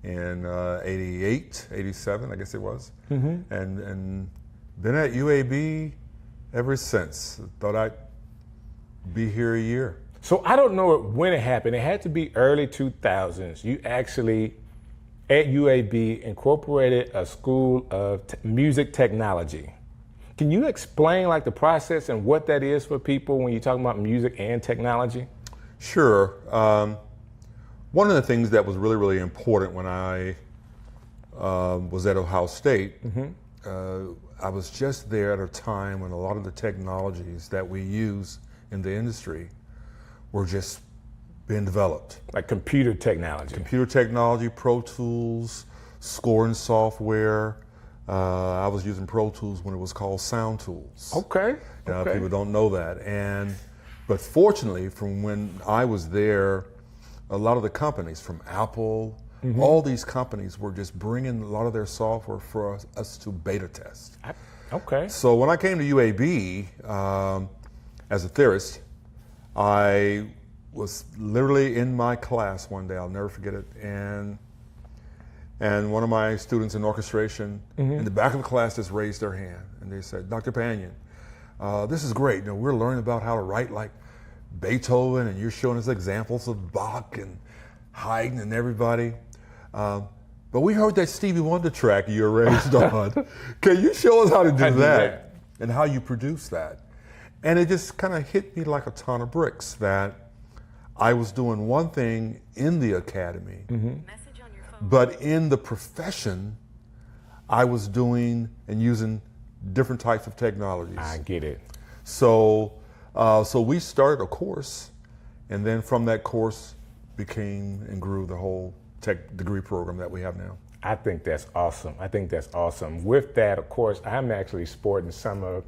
in 88, 87, I guess it was. Mm-hmm. And been at UAB ever since. Thought I'd be here a year. So I don't know when it happened. It had to be early 2000s. You actually, at UAB, incorporated a school of music technology. Can you explain like the process and what that is for people when you're talking about music and technology? Sure. One of the things that was really, really important when I was at Ohio State, I was just there at a time when a lot of the technologies that we use in the industry were just being developed. Like computer technology. Computer technology, Pro Tools, scoring software. I was using Pro Tools when it was called Sound Tools. Okay. People don't know that. But fortunately, from when I was there, a lot of the companies, from Apple, all these companies were just bringing a lot of their software for us to beta test. Okay. So when I came to UAB as a theorist, I was literally in my class one day, I'll never forget it, and one of my students in orchestration in the back of the class just raised their hand, and they said, Dr. Pangan, this is great. You know, we're learning about how to write like Beethoven, and you're showing us examples of Bach and Haydn and everybody. But we heard that Stevie Wonder track you arranged on. Can you show us how to do that and how you produce that? And it just kind of hit me like a ton of bricks that I was doing one thing in the academy, but in the profession, I was doing and using different types of technologies. I get it. So we started a course, and then from that course became and grew the whole tech degree program that we have now. I think that's awesome. With that, of course, I'm actually sporting some of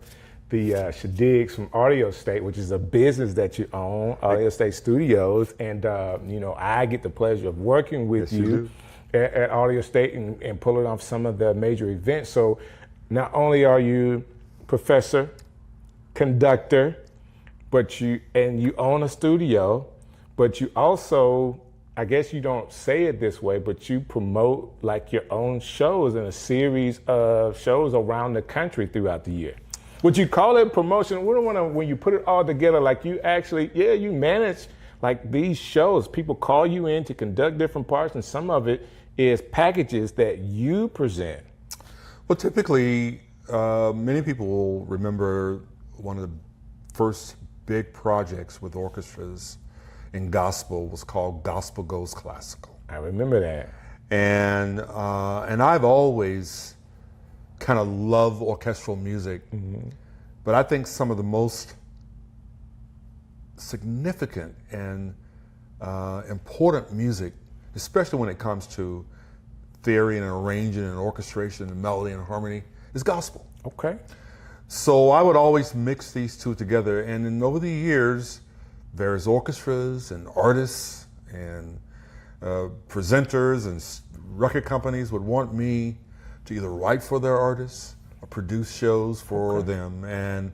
the Shadigs from Audio State, which is a business that you own, Audio State Studios, and I get the pleasure of working with you at Audio State and pulling off some of the major events. So not only are you professor, conductor, but you own a studio, but you also, I guess you don't say it this way, but you promote like your own shows and a series of shows around the country throughout the year. Would you call it promotion? We don't want to, when you put it all together, like you actually, you manage like these shows. People call you in to conduct different parts, and some of it is packages that you present. Well, typically, many people will remember one of the first big projects with orchestras in gospel was called Gospel Goes Classical. I remember that. And I've always kind of loved orchestral music, but I think some of the most significant and important music, especially when it comes to theory and arranging and orchestration and melody and harmony is gospel. Okay. So I would always mix these two together, and then over the years, various orchestras and artists and presenters and record companies would want me to either write for their artists or produce shows for them, and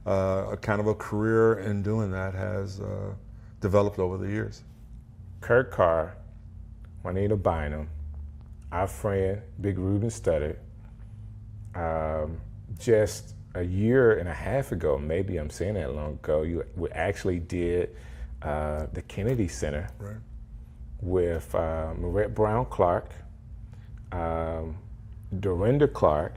a kind of a career in doing that has developed over the years. Kurt Carr, Juanita Bynum, our friend Big Ruben Studdard, just a year and a half ago, maybe I'm saying that long ago, we actually did the Kennedy Center with Marette Brown Clark, Dorinda Clark,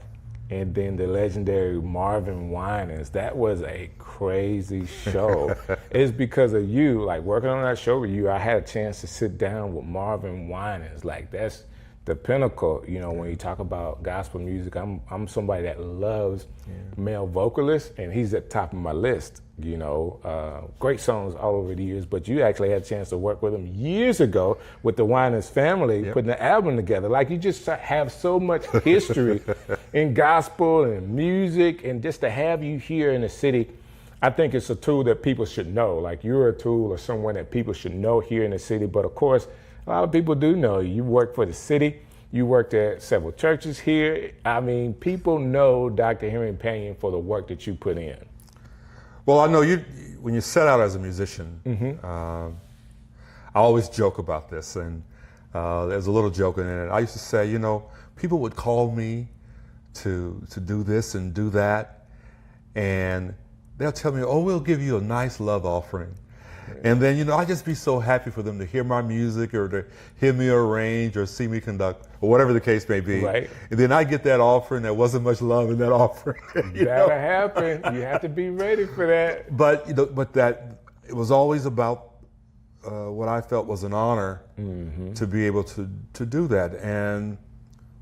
and then the legendary Marvin Winans. That was a crazy show. It's because of you, like working on that show with you, I had a chance to sit down with Marvin Winans. Like that's the pinnacle, you know, when you talk about gospel music. I'm somebody that loves male vocalists, and he's at the top of my list, you know. Great songs all over the years, but you actually had a chance to work with him years ago with the Winans family, putting the album together. Like, you just have so much history in gospel and music, and just to have you here in the city, I think it's a tool that people should know. Like, you're a tool or someone that people should know here in the city. But of course, a lot of people do know you. You work for the city. You worked at several churches here. I mean, people know Dr. Henry Panion for the work that you put in. Well, I know you, when you set out as a musician, I always joke about this, and there's a little joke in it. I used to say, you know, people would call me to do this and do that, and they'll tell me, oh, we'll give you a nice love offering. And then, you know, I'd just be so happy for them to hear my music or to hear me arrange or see me conduct or whatever the case may be. Right. And then I get that offering. There wasn't much love in that offering. That'll happen. You have to be ready for that. But, you know, but that, it was always about what I felt was an honor to be able to do that. And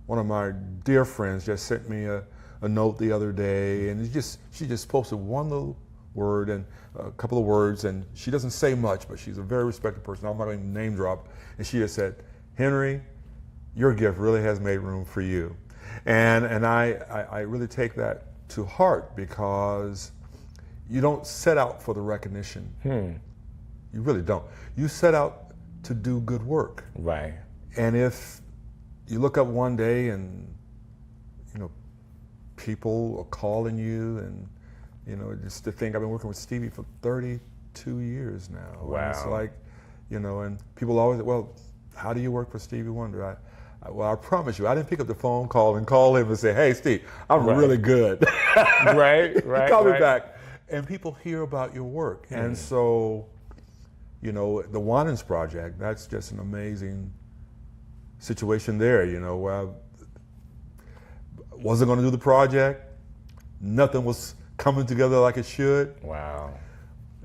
one of my dear friends just sent me a note the other day, and she just posted one little word and a couple of words, and she doesn't say much, but she's a very respected person. I'm not going to name drop. And she just said, Henry, your gift really has made room for you. And I really take that to heart, because you don't set out for the recognition. You really don't. You set out to do good work. Right. And if you look up one day and, you know, people are calling you, and you know, just to think, I've been working with Stevie for 32 years now. Wow. And it's like, you know, and people always, well, how do you work for Stevie Wonder? Well, I promise you, I didn't pick up the phone call and call him and say, hey, Steve, I'm really good. Right. Call me back. And people hear about your work. And so, you know, the Winans Project, that's just an amazing situation there, you know, where I wasn't going to do the project. Nothing was coming together like it should. Wow.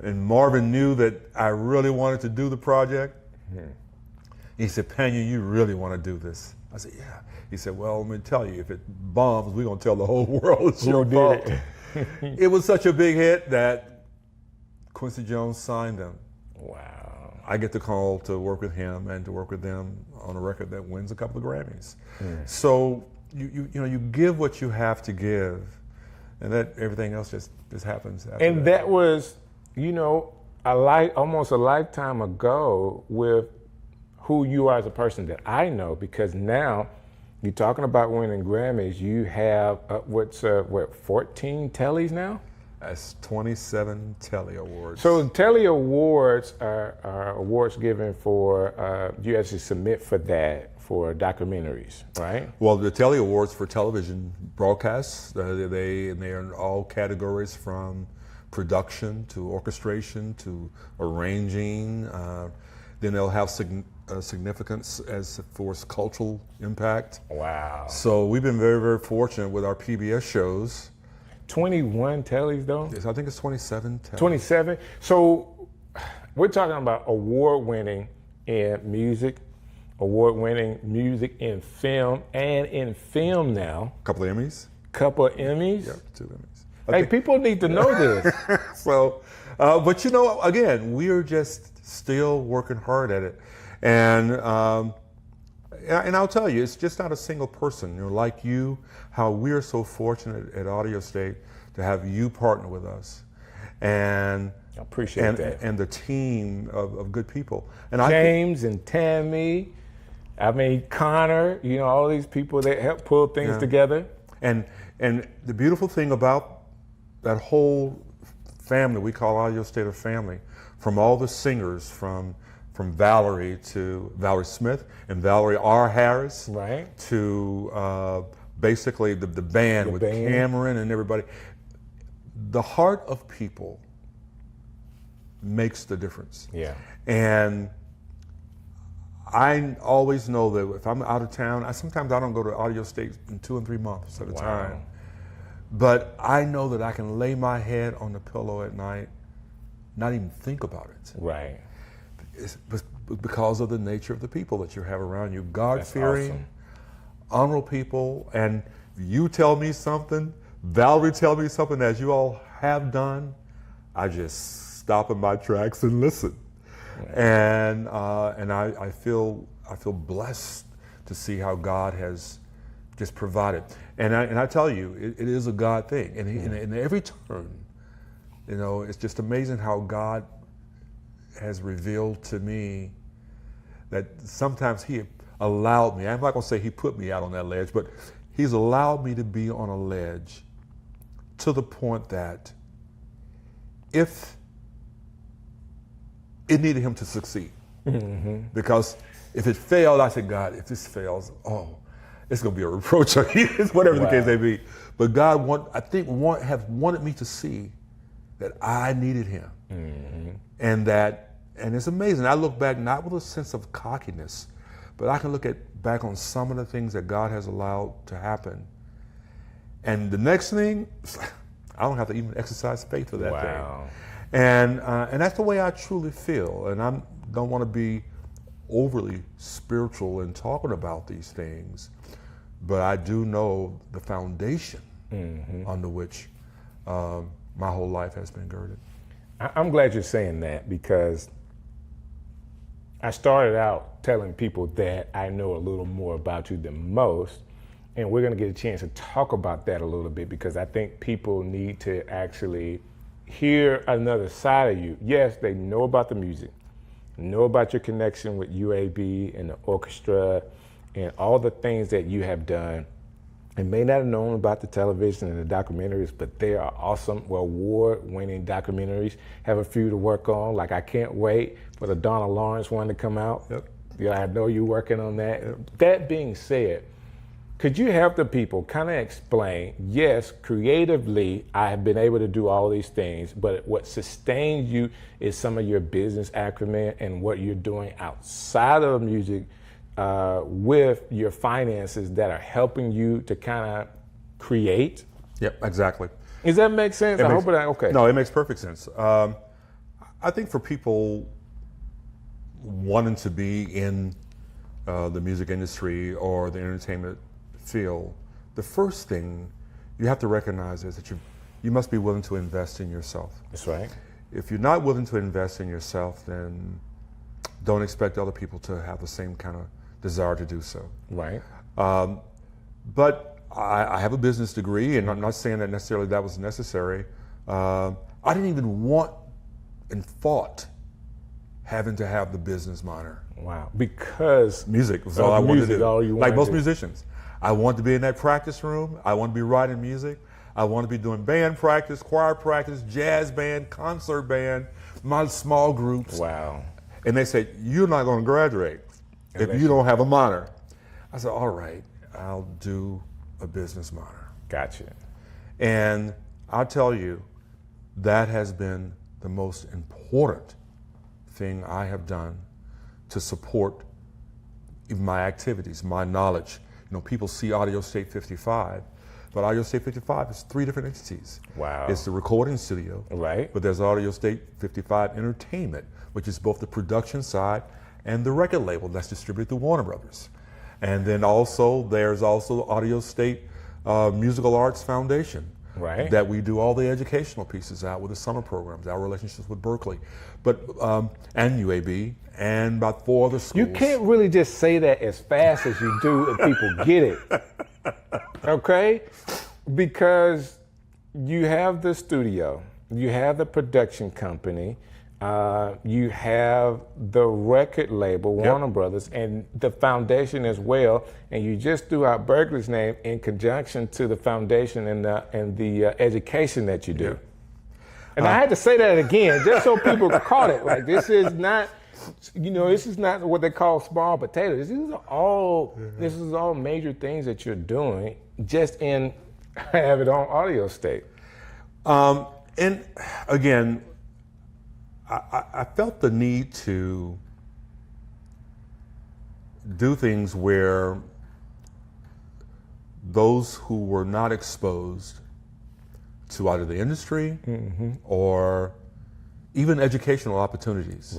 And Marvin knew that I really wanted to do the project. He said, Panion, you really want to do this? I said, yeah. He said, well, let me tell you, if it bombs, we're going to tell the whole world it's your fault. It was such a big hit that Quincy Jones signed them. Wow. I get the call to work with him and to work with them on a record that wins a couple of Grammys. So you know, you give what you have to give, and that everything else just happens after And that was, you know, almost a lifetime ago with who you are as a person that I know, because now you're talking about winning Grammys. You have what's 14 Tellys now? That's 27 Telly Awards. So Telly Awards are awards given for, you actually submit for that for documentaries, right? Well, the Telly Awards for television broadcasts, they are in all categories, from production to orchestration to arranging. Then they'll have significance as for its cultural impact. Wow. So we've been very, very fortunate with our PBS shows. 21 Tellys though? Yes, I think it's 27 Tellys. 27. So we're talking about award-winning in music, award-winning music in film, and in film now. Couple of Emmys. Couple of Emmys. Yeah, 2 Emmys. Hey, people need to know this. So, but you know, again, we are just still working hard at it. And and I'll tell you, it's just not a single person. You know, like you, how we're so fortunate at Audio State to have you partner with us, and I appreciate that, and the team of good people. And James and Tammy, I mean Connor, you know, all these people that help pull things together. And the beautiful thing about that whole family we call Audio State a family, from all the singers, from Valerie to Valerie Smith and Valerie R. Harris, right, to basically the band with Cameron and everybody. The heart of people makes the difference. Yeah. And I always know that if I'm out of town, sometimes I don't go to Audio State in 2 and 3 months at a time. But I know that I can lay my head on the pillow at night, not even think about it. Right. It's because of the nature of the people that you have around you. God-fearing, honorable people. And you tell me something, Valerie tell me something, as you all have done, I just stop in my tracks and listen. Right. And I feel blessed to see how God has just provided. And I tell you, it is a God thing. And in every turn, you know, it's just amazing how God has revealed to me that sometimes he allowed me, I'm not gonna say he put me out on that ledge, but he's allowed me to be on a ledge to the point that if it needed him to succeed. Because if it failed, I said, God, if this fails, it's gonna be a reproach on you, whatever the case may be. But God have wanted me to see that I needed him. And it's amazing. I look back not with a sense of cockiness, but I can look back on some of the things that God has allowed to happen. And the next thing, I don't have to even exercise faith for that thing. And that's the way I truly feel. And I don't want to be overly spiritual in talking about these things, but I do know the foundation under which my whole life has been girded. I'm glad you're saying that, because I started out telling people that I know a little more about you than most, and we're going to get a chance to talk about that a little bit, because I think people need to actually hear another side of you. Yes, they know about the music, know about your connection with UAB and the orchestra and all the things that you have done, and may not have known about the television and the documentaries, but they are awesome, award-winning documentaries. Have a few to work on. Like, I can't wait for the Donna Lawrence one to come out. Yeah, I know you're working on that. That being said, could you help the people kind of explain, yes, creatively, I have been able to do all these things, but what sustains you is some of your business acumen and what you're doing outside of music with your finances that are helping you to kind of create? Yep, exactly. Does that make sense? Okay. No, it makes perfect sense. I think for people wanting to be in the music industry or the entertainment field, the first thing you have to recognize is that you must be willing to invest in yourself. That's right. If you're not willing to invest in yourself, then don't expect other people to have the same kind of desire to do so. Right. But I have a business degree, and I'm not saying that necessarily that was necessary. I didn't even want and thought having to have the business minor. Wow. Because music was all I wanted to do. Like most to musicians. I wanted to be in that practice room. I wanted to be writing music. I wanted to be doing band practice, choir practice, jazz band, concert band, my small groups. Wow. And they said, you're not going to graduate if you don't have a minor. I said, all right, I'll do a business minor. Gotcha. And I'll tell you, that has been the most important thing I have done to support even my activities, my knowledge. You know, people see Audio State 55, but Audio State 55 is 3 different entities. Wow. It's the recording studio. Right. But there's Audio State 55 Entertainment, which is both the production side and the record label that's distributed through Warner Brothers. And then also, there's also Audio State Musical Arts Foundation, Right. that we do all the educational pieces out with the summer programs, our relationships with Berkeley, but and UAB, and about 4 other schools. You can't really just say that as fast as you do if people get it. Okay? Because you have the studio, you have the production company, you have the record label, Warner Brothers, and the foundation as well. And you just threw out Berkeley's name in conjunction to the foundation and the education that you do. And I had to say that again, just so people caught it. Like, this is not, this is not what they call small potatoes. This is all major things that you're doing just in have it on audio state. And again, I felt the need to do things where those who were not exposed to either the industry or even educational opportunities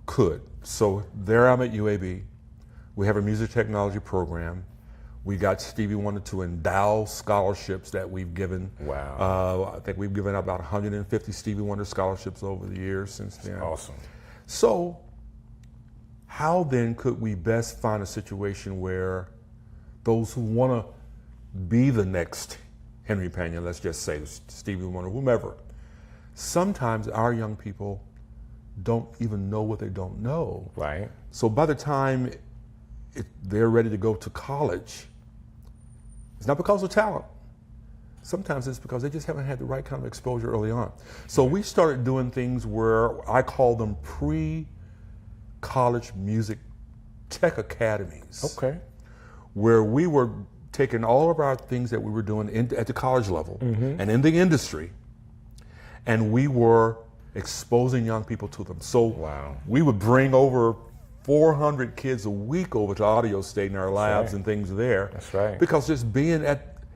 could. So there I'm at UAB. We have a music technology program. We got Stevie Wonder to endow scholarships that we've given. Wow. I think we've given about 150 Stevie Wonder scholarships over the years since then. Awesome. So how then could we best find a situation where those who want to be the next Henry Pena, let's just say Stevie Wonder, whomever, sometimes our young people don't even know what they don't know. Right. So by the time they're ready to go to college, it's not because of talent. Sometimes it's because they just haven't had the right kind of exposure early on. So we started doing things where I call them pre-college music tech academies. Okay. Where we were taking all of our things that we were doing at the college level and in the industry, and we were exposing young people to them. So we would bring over 400 kids a week over to Audio State in our labs and things there. That's right. Because just being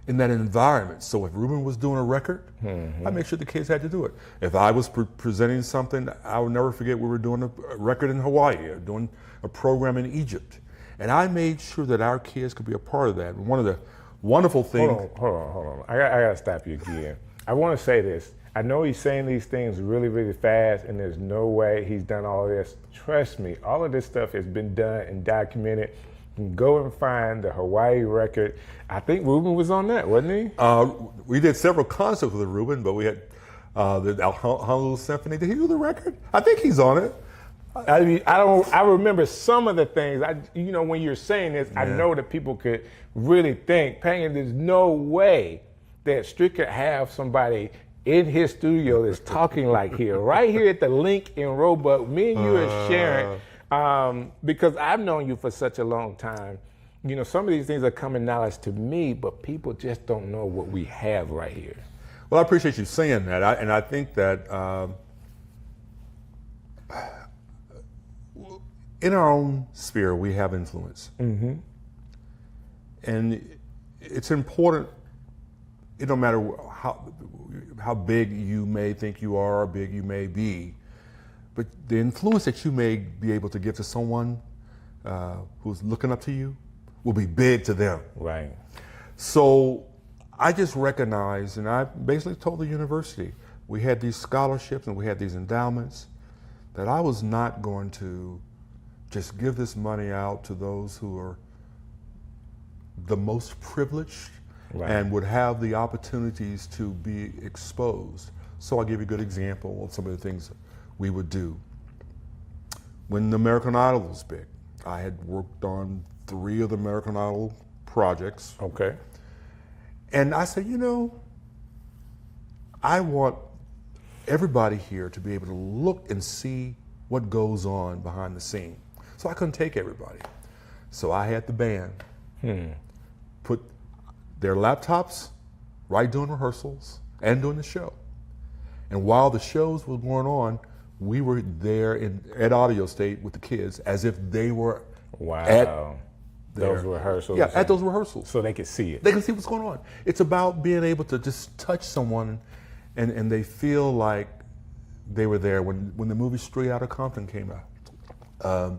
in that environment. So if Ruben was doing a record, I make sure the kids had to do it. If I was presenting something, I will never forget we were doing a record in Hawaii, or doing a program in Egypt. And I made sure that our kids could be a part of that. And one of the wonderful things. Hold on. I got to stop you again. I want to say this. I know he's saying these things really, really fast, and there's no way he's done all this. Trust me, all of this stuff has been done and documented. You can go and find the Hawaii record. I think Ruben was on that, wasn't he? We did several concerts with Ruben, but we had the Honolulu Symphony. Did he do the record? I think he's on it. I mean, I remember some of the things. When you're saying this, I know that people could really think, Pena, there's no way that Strick could have somebody in his studio that's talking like here, right here at the link in Roebuck. Me and you are sharing, because I've known you for such a long time. Some of these things are common knowledge to me, but people just don't know what we have right here. Well, I appreciate you saying that, and I think that in our own sphere, we have influence. And it's important, it don't matter how big you may think you are or big you may be, but the influence that you may be able to give to someone who's looking up to you will be big to them. Right. So I just recognized, and I basically told the university, we had these scholarships and we had these endowments, that I was not going to just give this money out to those who are the most privileged and would have the opportunities to be exposed. So I'll give you a good example of some of the things we would do. When the American Idol was big, I had worked on 3 of the American Idol projects. Okay. And I said, I want everybody here to be able to look and see what goes on behind the scene. So I couldn't take everybody. So I had the band put their laptops right during rehearsals and during the show. And while the shows were going on, we were there at Audio State with the kids as if they were at those rehearsals. Yeah, at those rehearsals. So they could see it. They can see what's going on. It's about being able to just touch someone and they feel like they were there. When the movie Straight Outta Compton came out,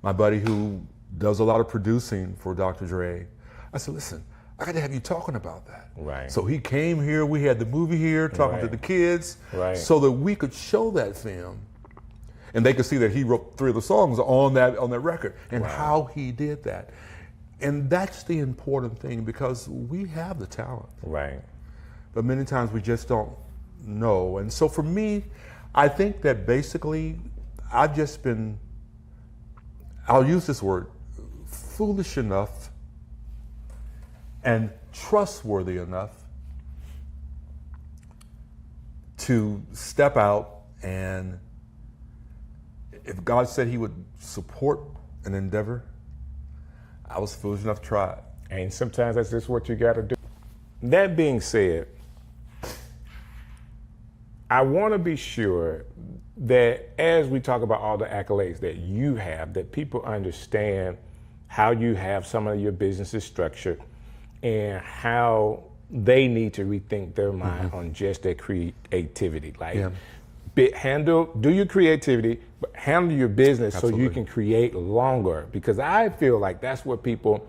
my buddy who does a lot of producing for Dr. Dre, I said, listen, I got to have you talking about that. Right. So he came here. We had the movie here, talking to the kids, so that we could show that film, and they could see that he wrote 3 of the songs on that record, and how he did that. And that's the important thing, because we have the talent. Right. But many times we just don't know. And so for me, I think that basically I've just been, I'll use this word, foolish enough and trustworthy enough to step out, and if God said he would support an endeavor, I was foolish enough to try it. And sometimes that's just what you got to do. That being said, I want to be sure that as we talk about all the accolades that you have, that people understand how you have some of your businesses structured and how they need to rethink their mind on just their creativity. Like, do your creativity, but handle your business so you can create longer. Because I feel like that's what people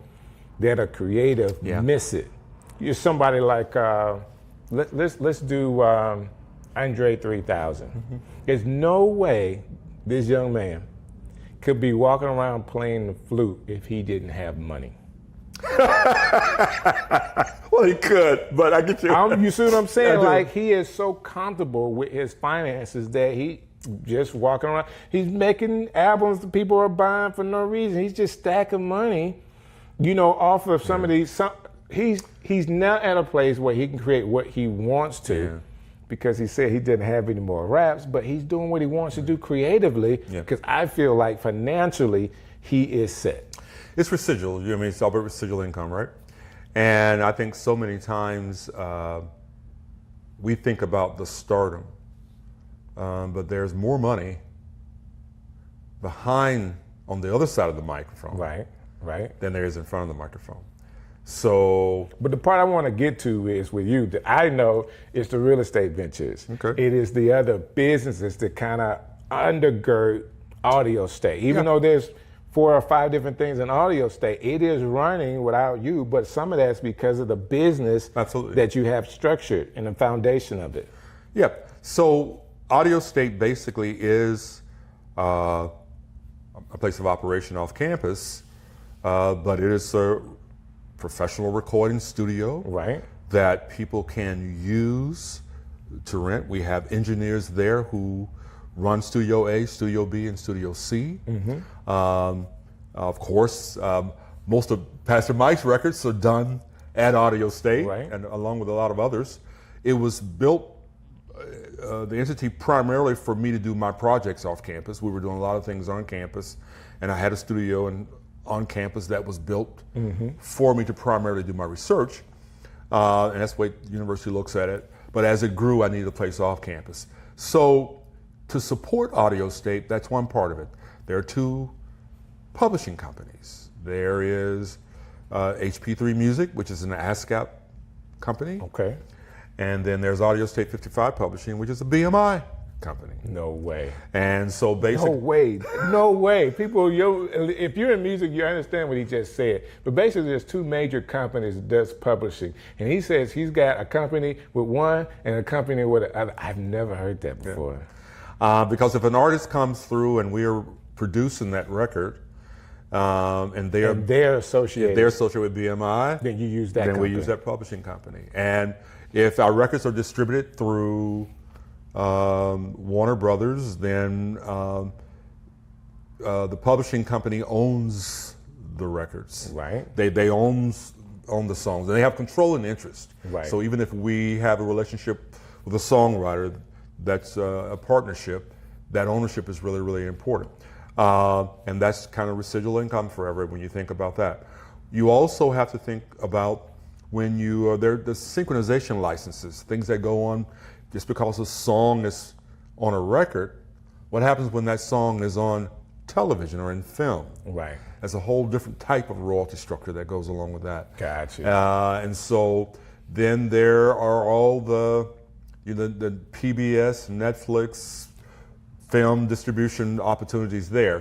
that are creative miss it. You're somebody like, let's do Andre 3000. There's no way this young man could be walking around playing the flute if he didn't have money. Well, he could, but I get you. You see what I'm saying? Like, he is so comfortable with his finances that he just walking around. He's making albums that people are buying for no reason. He's just stacking money, off of some of these. He's now at a place where he can create what he wants to, because he said he didn't have any more raps, but he's doing what he wants to do creatively, because I feel like financially he is set. It's residual. It's all about residual income, right? And I think so many times we think about the stardom, but there's more money behind, on the other side of the microphone, right, than there is in front of the microphone. So, but the part I want to get to is with you that I know it's the real estate ventures. Okay. It is the other businesses that kind of undergird Audio State, even though there's 4 or 5 different things in Audio State. It is running without you, but some of that's because of the business that you have structured and the foundation of it. Yep. So Audio State basically is a place of operation off campus, but it is a professional recording studio that people can use to rent. We have engineers there who run Studio A, Studio B, and Studio C. Of course, most of Pastor Mike's records are done at Audio State, and along with a lot of others. It was built, the entity, primarily for me to do my projects off campus. We were doing a lot of things on campus, and I had a studio on campus that was built for me to primarily do my research, and that's the way the university looks at it. But as it grew, I needed a place off campus. So to support Audio State, that's one part of it. There are 2 publishing companies. There is HP3 Music, which is an ASCAP company. Okay. And then there's Audio State 55 Publishing, which is a BMI company. No way. And so basically, no way. People, if you're in music, you understand what he just said. But basically, there's 2 major companies that does publishing, and he says he's got a company with one and a company with another. I've never heard that before. Because if an artist comes through and we're producing that record, and they're associated with BMI, then you use that. Then we use that publishing company. And if our records are distributed through Warner Brothers, then the publishing company owns the records. Right. They own the songs, and they have control and interest. Right. So even if we have a relationship with a songwriter, that's a partnership, that ownership is really, really important. And that's kind of residual income forever when you think about that. You also have to think about when you the synchronization licenses, things that go on just because a song is on a record. What happens when that song is on television or in film? Right. There's a whole different type of royalty structure that goes along with that. Gotcha. And so then there are all the PBS, Netflix, film distribution opportunities there.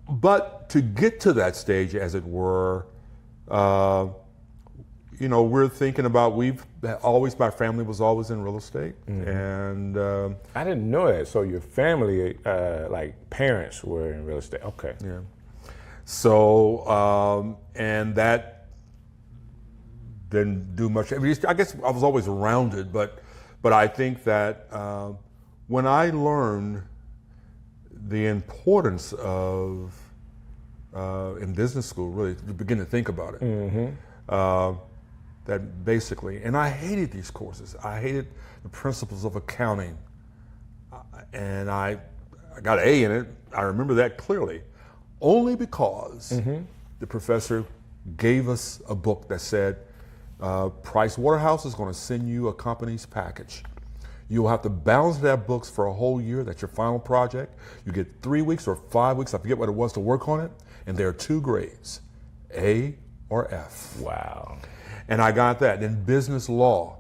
But to get to that stage, as it were, we're thinking about, my family was always in real estate. And I didn't know that. So your family, like parents were in real estate. Okay. yeah. So, and that didn't do much. I mean, I guess I was always around it, but I think that when I learned the importance of, in business school, really, to begin to think about it, that basically, and I hated these courses. I hated the principles of accounting. And I got an A in it. I remember that clearly, only because the professor gave us a book that said, Price Waterhouse is going to send you a company's package. You'll have to balance that books for a whole year. That's your final project. You get 3 weeks or 5 weeks, I forget what it was, to work on it. And there are 2 grades, A or F. Wow. And I got that. In business law.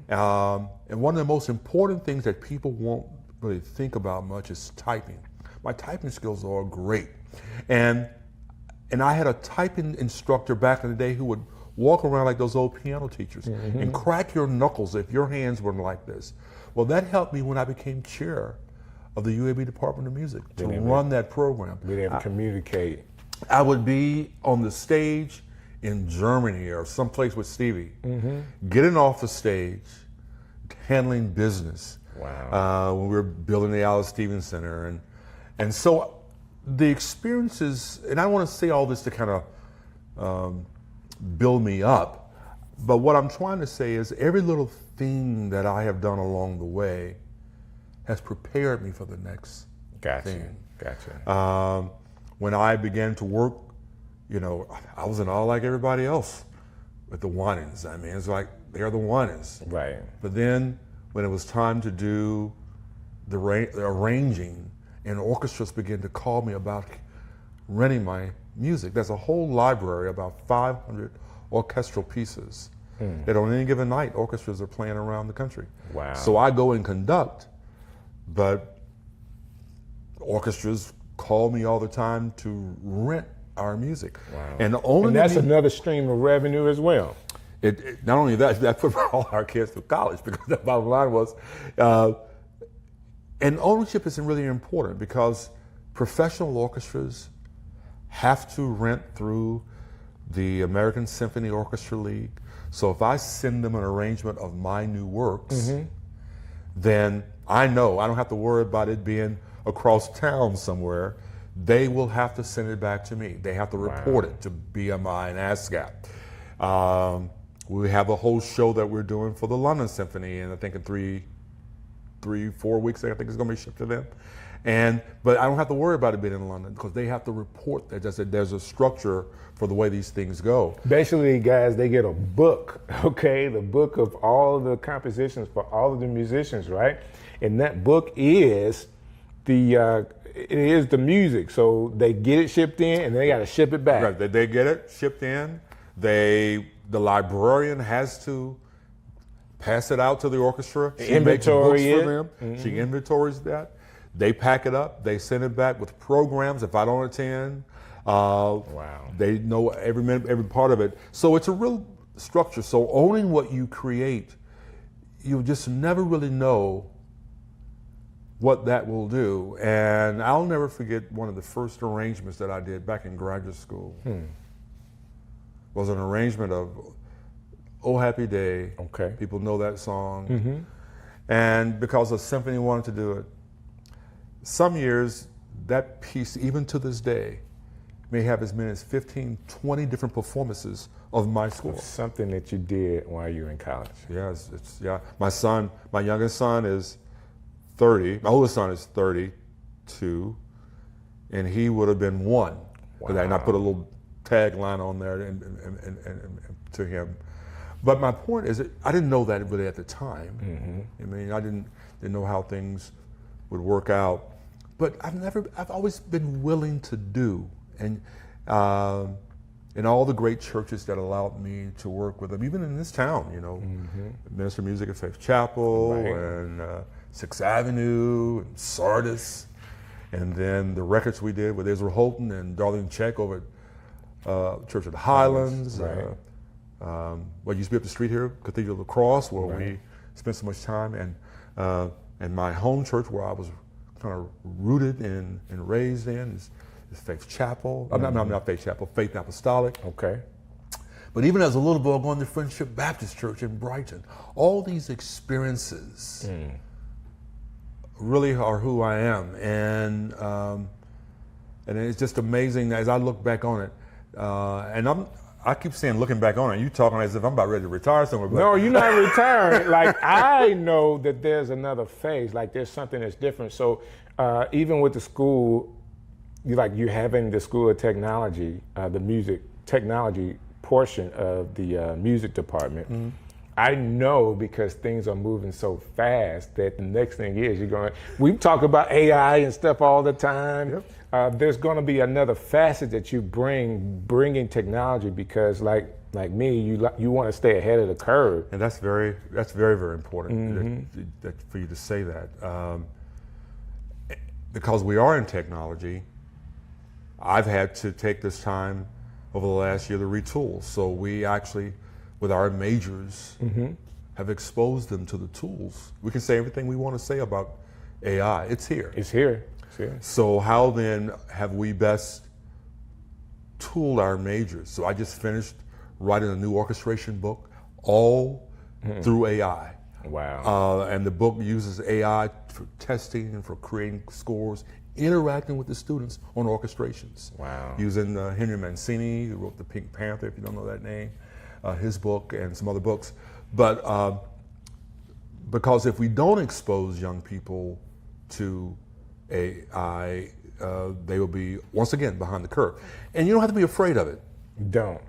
And one of the most important things that people won't really think about much is typing. My typing skills are great. And I had a typing instructor back in the day who would walk around like those old piano teachers and crack your knuckles if your hands weren't like this. Well, that helped me when I became chair of the UAB Department of Music to run that program. Being able to communicate. I would be on the stage in Germany or someplace with Stevie, getting off the stage, handling business. Wow. When we were building the Alice Stevens Center. And so the experiences, and I don't want to say all this to kind of build me up, but what I'm trying to say is every little thing that I have done along the way has prepared me for the next thing. Gotcha. When I began to work, I wasn't all like everybody else with the Winans. I mean, it's like they're the Winans. Right. But then when it was time to do the arranging, and orchestras began to call me about renting my music. There's a whole library, about 500 orchestral pieces that on any given night orchestras are playing around the country. Wow. So I go and conduct, but orchestras call me all the time to rent our music. Wow. And that's another stream of revenue as well. It not only that put all our kids through college, because the bottom line was, and ownership is really important because professional orchestras have to rent through the American Symphony Orchestra League. So if I send them an arrangement of my new works, then I know I don't have to worry about it being across town somewhere. They will have to send it back to me. They have to report it to BMI and ASCAP. We have a whole show that we're doing for the London Symphony, and I think in 3-4 weeks, I think it's going to be shipped to them. But I don't have to worry about it being in London because they have to report that there's a structure for the way these things go. Basically, guys, they get a book, okay? The book of all the compositions for all of the musicians, right? And that book is the music. So they get it shipped in and they got to ship it back. Right, they get it shipped in. The librarian has to pass it out to the orchestra. She makes books for them. She inventories that. They pack it up. They send it back with programs. If I don't attend, they know every minute, every part of it. So it's a real structure. So owning what you create, you just never really know what that will do. And I'll never forget one of the first arrangements that I did back in graduate school. Was an arrangement of Oh Happy Day. Okay. People know that song. And because the symphony wanted to do it, some years that piece, even to this day, may have as many as 15, 20 different performances of my score. Something that you did while you were in college. Yeah, my youngest son is 30. My oldest son is 32, and he would have been 1. Wow. And I put a little tagline on there and to him. But my point is that I didn't know that really at the time. I mean, I didn't know how things would work out. But I've always been willing to do, and in all the great churches that allowed me to work with them, even in this town, Minister of Music at Faith Chapel and 6th Avenue and Sardis, and then the records we did with Israel Houghton and Darlene Check over at Church of the Highlands. What used to be up the street here, Cathedral of the Cross, where we spent so much time, and my home church, where I was kind of rooted and raised in, is Faith Chapel. Not Faith Chapel, Faith Apostolic. Okay. But even as a little boy, going to Friendship Baptist Church in Brighton, all these experiences really are who I am, and it's just amazing as I look back on it. And I keep saying looking back on it. You talking as if I'm about ready to retire somewhere. But no, you're not retiring. Like, I know that there's another phase. Like, there's something that's different. So even with the school, you're having the School of Technology, the music technology portion of the music department. I know, because things are moving so fast, that the next thing is we talk about AI and stuff all the time. There's going to be another facet that you bringing technology, because like me, you want to stay ahead of the curve. And that's very, very important that for you to say that. Because we are in technology, I've had to take this time over the last year to retool. So we actually, with our majors, have exposed them to the tools. We can say everything we want to say about AI. It's here. It's here. So how then have we best tooled our majors? So I just finished writing a new orchestration book, all through AI. Wow. And the book uses AI for testing and for creating scores, interacting with the students on orchestrations. Wow. Using Henry Mancini, who wrote The Pink Panther, if you don't know that name, his book and some other books. But because if we don't expose young people to AI, they will be, once again, behind the curve. And you don't have to be afraid of it.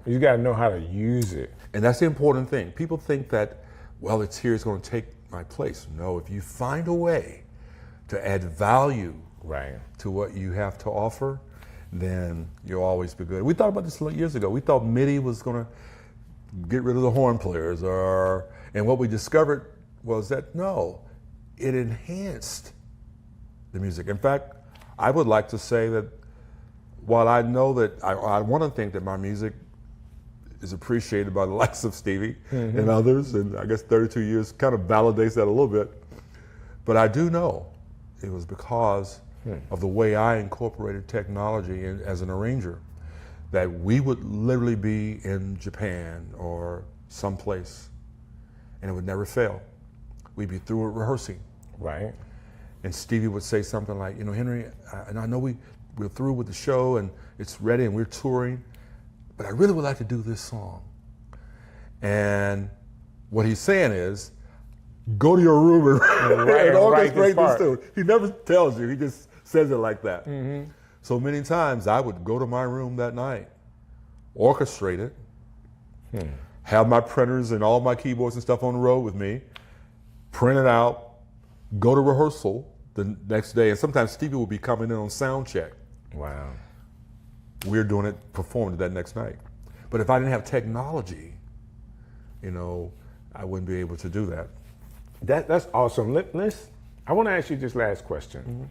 You got to know how to use it. And that's the important thing. People think that, well, it's here, it's going to take my place. No, if you find a way to add value to what you have to offer, then you'll always be good. We thought about this years ago. We thought MIDI was going to get rid of the horn players, and what we discovered was that no, it enhanced the music. In fact, I would like to say that while I know that I want to think that my music is appreciated by the likes of Stevie and others, and I guess 32 years kind of validates that a little bit, but I do know it was because of the way I incorporated technology as an arranger, that we would literally be in Japan or someplace and it would never fail. We'd be through it rehearsing. Right. And Stevie would say something like, Henry, and I know we're through with the show and it's ready and we're touring, but I really would like to do this song. And what he's saying is, go to your room and orchestrate this tune. He never tells you, he just says it like that. So many times I would go to my room that night, orchestrate it, have my printers and all my keyboards and stuff on the road with me, print it out, go to rehearsal the next day, and sometimes Stevie would be coming in on sound check. Wow. We're doing it, performing it that next night. But if I didn't have technology, I wouldn't be able to do that. That's awesome. I want to ask you this last question,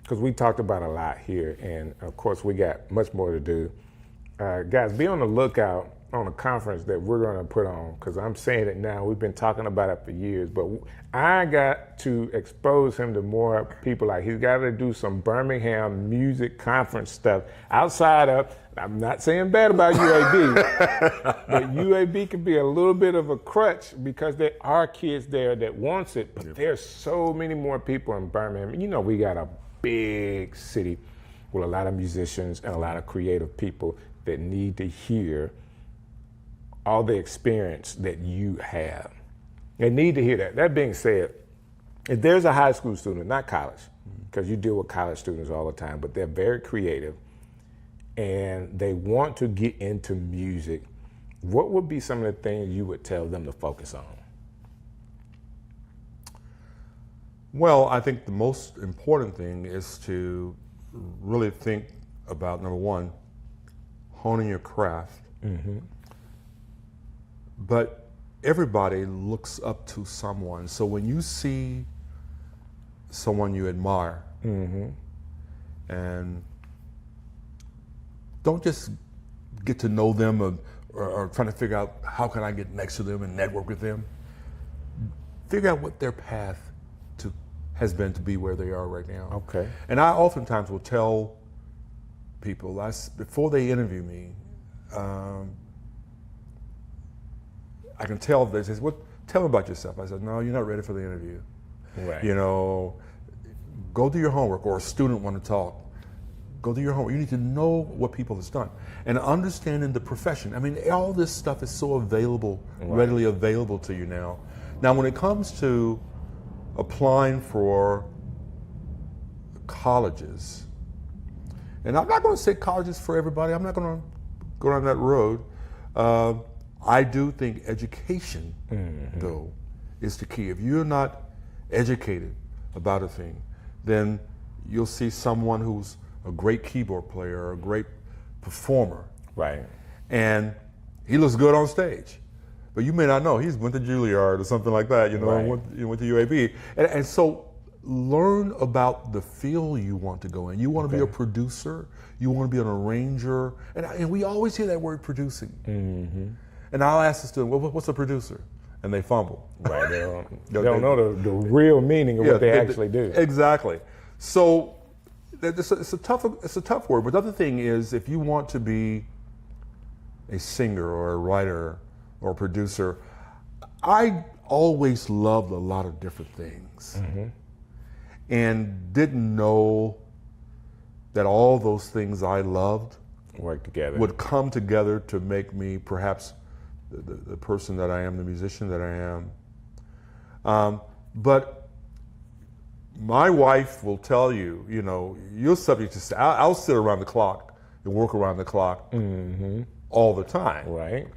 because we talked about a lot here, and of course we got much more to do. Guys, be on the lookout on a conference that we're going to put on, because I'm saying it now. We've been talking about it for years, but I got to expose him to more people. Like, he's got to do some Birmingham music conference stuff outside of, I'm not saying bad about UAB, but UAB can be a little bit of a crutch because there are kids there that wants it, but there's so many more people in Birmingham. We got a big city with a lot of musicians and a lot of creative people that need to hear all the experience that you have. They need to hear that. That being said, if there's a high school student, not college, because you deal with college students all the time, but they're very creative and they want to get into music, what would be some of the things you would tell them to focus on? Well, I think the most important thing is to really think about, number one, honing your craft. But everybody looks up to someone. So when you see someone you admire, and don't just get to know them or trying to figure out how can I get next to them and network with them, figure out what their path has been to be where they are right now. Okay. And I oftentimes will tell people, before they interview me, I can tell they say, "What? Tell me about yourself." I said, "No, you're not ready for the interview. Right. You know, go do your homework." Or a student want to talk, go do your homework. You need to know what people have done and understanding the profession. I mean, all this stuff is so available, readily available to you now. Now, when it comes to applying for colleges, and I'm not going to say colleges for everybody. I'm not going to go down that road. I do think education, though, is the key. If you're not educated about a thing, then you'll see someone who's a great keyboard player or a great performer. Right. And he looks good on stage. But you may not know, he's went to Juilliard or something like that, you know, Right. went to UAB. And so learn about the field you want to go in. You want to be a producer, you want to be an arranger, and we always hear that word producing. And I'll ask the student, well, what's a producer? And they fumble. Right. They don't know the real meaning of what they actually do. Exactly. So it's a tough word. But the other thing is, if you want to be a singer or a writer or a producer, I always loved a lot of different things and didn't know that all those things I loved Work together. would come together to make me perhaps the person that I am, the musician that I am. But my wife will tell you, you know, you're subject to, I'll sit around the clock and work around the clock all the time. Right.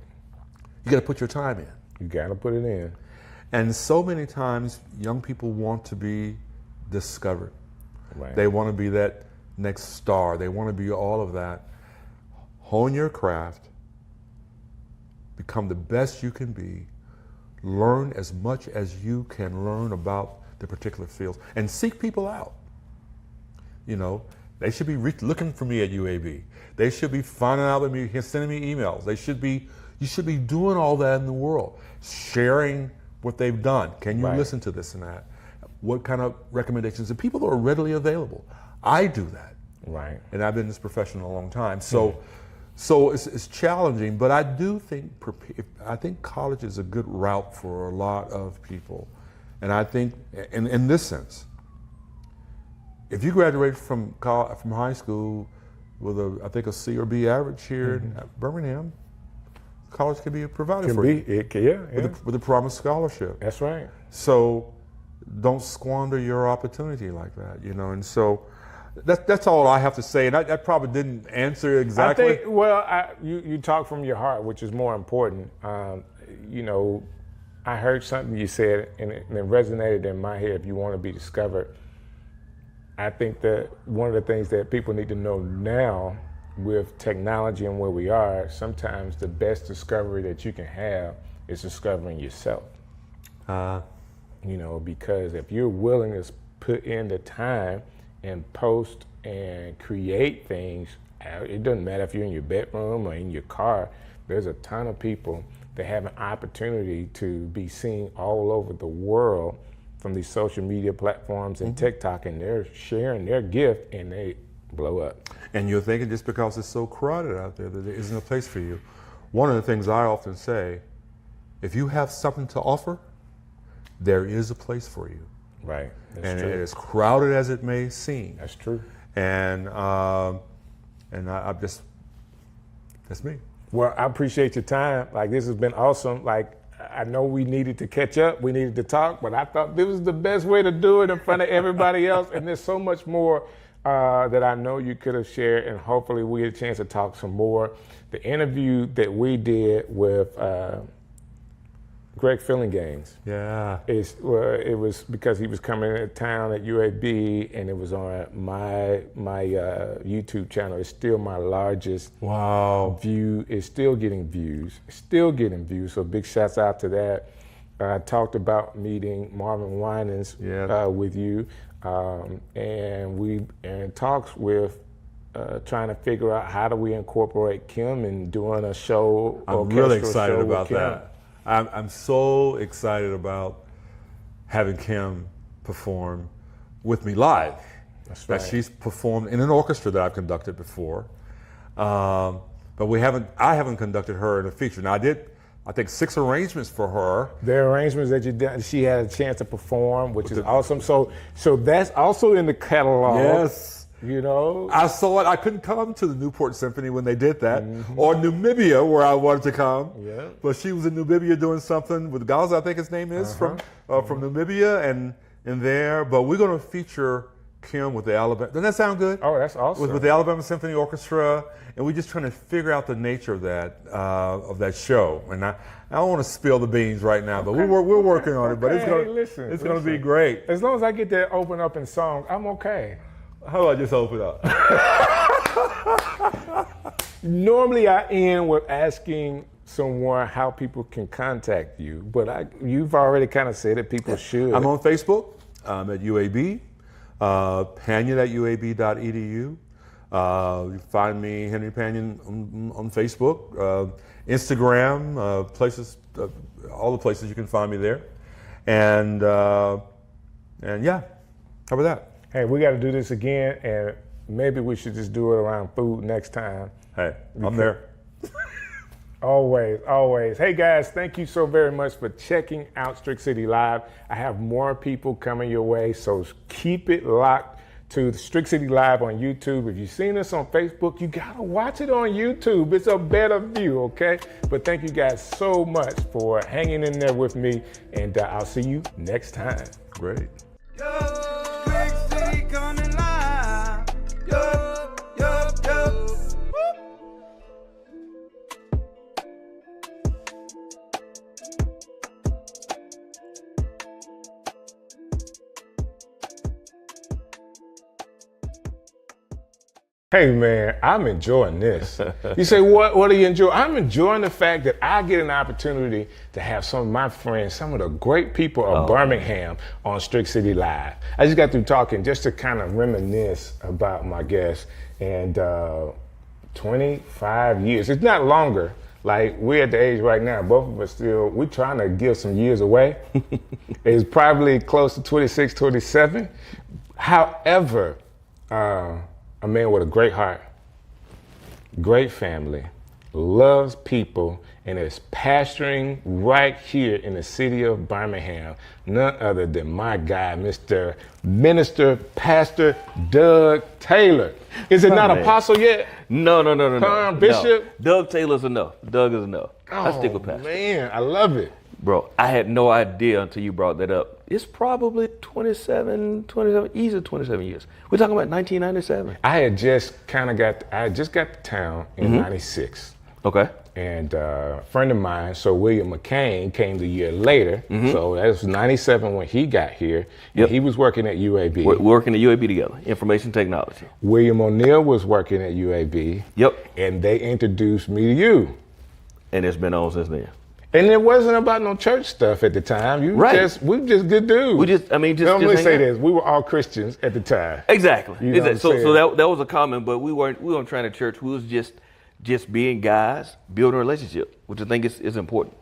You got to put your time in. You got to put it in. And so many times young people want to be discovered. Right. They want to be that next star. They want to be all of that. Hone your craft. Become the best you can be. Learn as much as you can learn about the particular fields. And seek people out. You know, they should be looking for me at UAB. They should be finding out with me, sending me emails. You should be doing all that in the world. Sharing what they've done. Can you listen to this and that? What kind of recommendations? And people are readily available. I do that. Right. And I've been in this profession a long time. So it's challenging, but I do think college is a good route for a lot of people. And I think in this sense, if you graduate from high school with a C or B average here in Birmingham, college can be provided for you. With a promised scholarship. That's right. So don't squander your opportunity like that, you know. And so that's all I have to say. And I probably didn't answer exactly. I think, you talk from your heart, which is more important. You know, I heard something you said, and it resonated in my head. If you want to be discovered, I think that one of the things that people need to know now with technology and where we are, sometimes the best discovery that you can have is discovering yourself. You know, because if you're willing to put in the time and post and create things, it doesn't matter if you're in your bedroom or in your car, there's a ton of people that have an opportunity to be seen all over the world from these social media platforms and TikTok, and they're sharing their gift and they blow up. And you're thinking just because it's so crowded out there that there isn't a place for you. One of the things I often say, if you have something to offer, there is a place for you. Right. That's true. As crowded as it may seem. That's true. And that's me. Well, I appreciate your time. Like, this has been awesome. Like, I know we needed to catch up, we needed to talk, but I thought this was the best way to do it in front of everybody else. And there's so much more that I know you could have shared, and hopefully we get a chance to talk some more. The interview that we did with Greg Fillinganes. Yeah. It was because he was coming into town at UAB, and it was on my YouTube channel. It's still my largest view. It's still getting views. So big shouts out to that. I talked about meeting Marvin Winans with you, and talks with trying to figure out how do we incorporate Kim in doing a show. I'm really excited about that. I'm so excited about having Kim perform with me live. That's right. That she's performed in an orchestra that I've conducted before, but I haven't conducted her in a feature. Now I did, I think 6 arrangements for her. The arrangements that you did, she had a chance to perform, which is awesome. So that's also in the catalog. Yes. You know, I saw it. I couldn't come to the Newport Symphony when they did that, or Namibia where I wanted to come. Yeah. But she was in Namibia doing something with Gaza, I think his name is, from Namibia and there. But we're going to feature Kim with the Alabama. Doesn't that sound good? Oh, that's awesome. With the Alabama Symphony Orchestra, and we're just trying to figure out the nature of that show. And I don't want to spill the beans right now, but we're working on it. But it's going to be great. As long as I get to open up in song, I'm okay. How do I just open up? Normally I end with asking someone how people can contact you, but you've already kind of said that people should. I'm on Facebook. I'm at UAB, Panion at uab.edu. You can find me, Henry Panion, on Facebook, Instagram, places, all the places you can find me there. And yeah, how about that? Hey, we got to do this again, and maybe we should just do it around food next time. Hey, I'm there. Always, always. Hey guys, thank you so very much for checking out Strick City Live. I have more people coming your way, so keep it locked to Strick City Live on YouTube. If you've seen us on Facebook, you gotta watch it on YouTube. It's a better view, okay? But thank you guys so much for hanging in there with me, and I'll see you next time. Great. Strick City coming live. Yo, yo, yo. Hey man, I'm enjoying this. You say, what do you enjoy? I'm enjoying the fact that I get an opportunity to have some of my friends, some of the great people of Birmingham on Strick City Live. I just got through talking just to kind of reminisce about my guests, and 25 years, it's not longer. Like, we're at the age right now, both of us we're trying to give some years away. It's probably close to 26, 27. However, a man with a great heart, great family, loves people, and is pastoring right here in the city of Birmingham. None other than my guy, Mr. Minister Pastor Doug Taylor. Is it not apostle yet? No. Bishop? No. Doug Taylor's enough. Doug is enough. I stick with pastor. Man, I love it. Bro, I had no idea until you brought that up. It's probably 27, easy 27 years. We're talking about 1997. I just got to town in 96. Okay. And a friend of mine, Sir William McCain, came the year later. So that was 97 when he got here. Yep. He was working at UAB. We're working at UAB together, information technology. William O'Neill was working at UAB. Yep. And they introduced me to you. And it's been on since then. And it wasn't about no church stuff at the time. We were just good dudes. Let me say this: we were all Christians at the time. Exactly. You know so that was a comment, but we weren't trying to church. We was just being guys, building a relationship, which I think is important.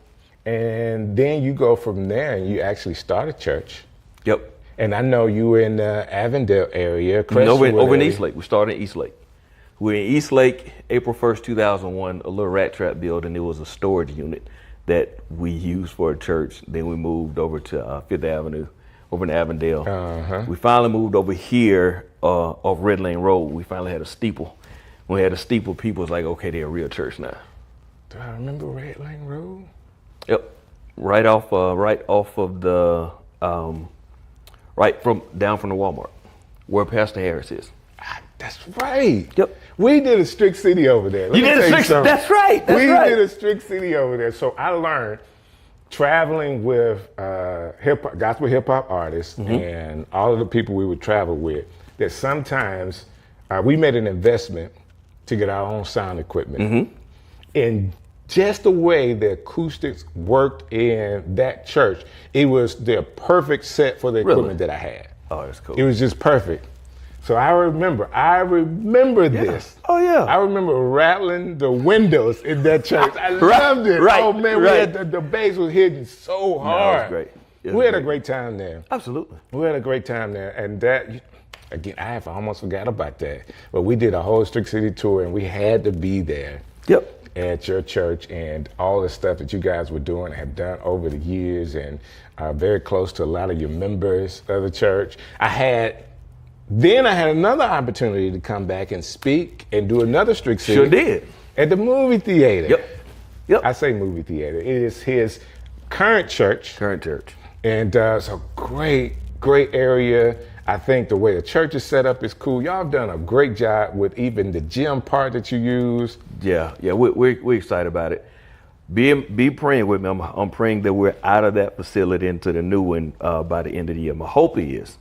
And then you go from there, and you actually start a church. Yep. And I know you were in the Avondale area, over in Eastlake. We started in Eastlake. We're in Eastlake, April 1st, 2001. A little rat trap building. It was a storage unit that we used for a church. Then we moved over to Fifth Avenue, over in Avondale. We finally moved over here off Red Lane Road. We finally had a steeple. When we had a steeple, people was like, okay, they're a real church now. Do I remember Red Lane Road? Yep, right off of the down from the Walmart, where Pastor Harris is. That's right. Yep. We did a Strick City over there. You did a Strick City? That's right. We did a Strick City over there. So I learned traveling with gospel hip hop artists and all of the people we would travel with that sometimes we made an investment to get our own sound equipment. And just the way the acoustics worked in that church, it was the perfect set for the equipment that I had. Oh, that's cool. It was just perfect. So I remember this. Oh yeah. I remember rattling the windows in that church. I loved it. Right, oh man, we right. had the bass was hitting so hard. No, it was great. We had a great time there. Absolutely. We had a great time there, and that again, I almost forgot about that. But we did a whole Strick City tour, and we had to be there. Yep. At your church, and all the stuff that you guys were doing and have done over the years, and very close to a lot of your members of the church. I had another opportunity to come back and speak and do another Strick City. Sure did. At the movie theater. Yep. I say movie theater. It is his current church. And it's a great area. I think the way the church is set up is cool. Y'all have done a great job with even the gym part that you use. Yeah, we're excited about it. Be praying with me. I'm praying that we're out of that facility into the new one by the end of the year. My hope is,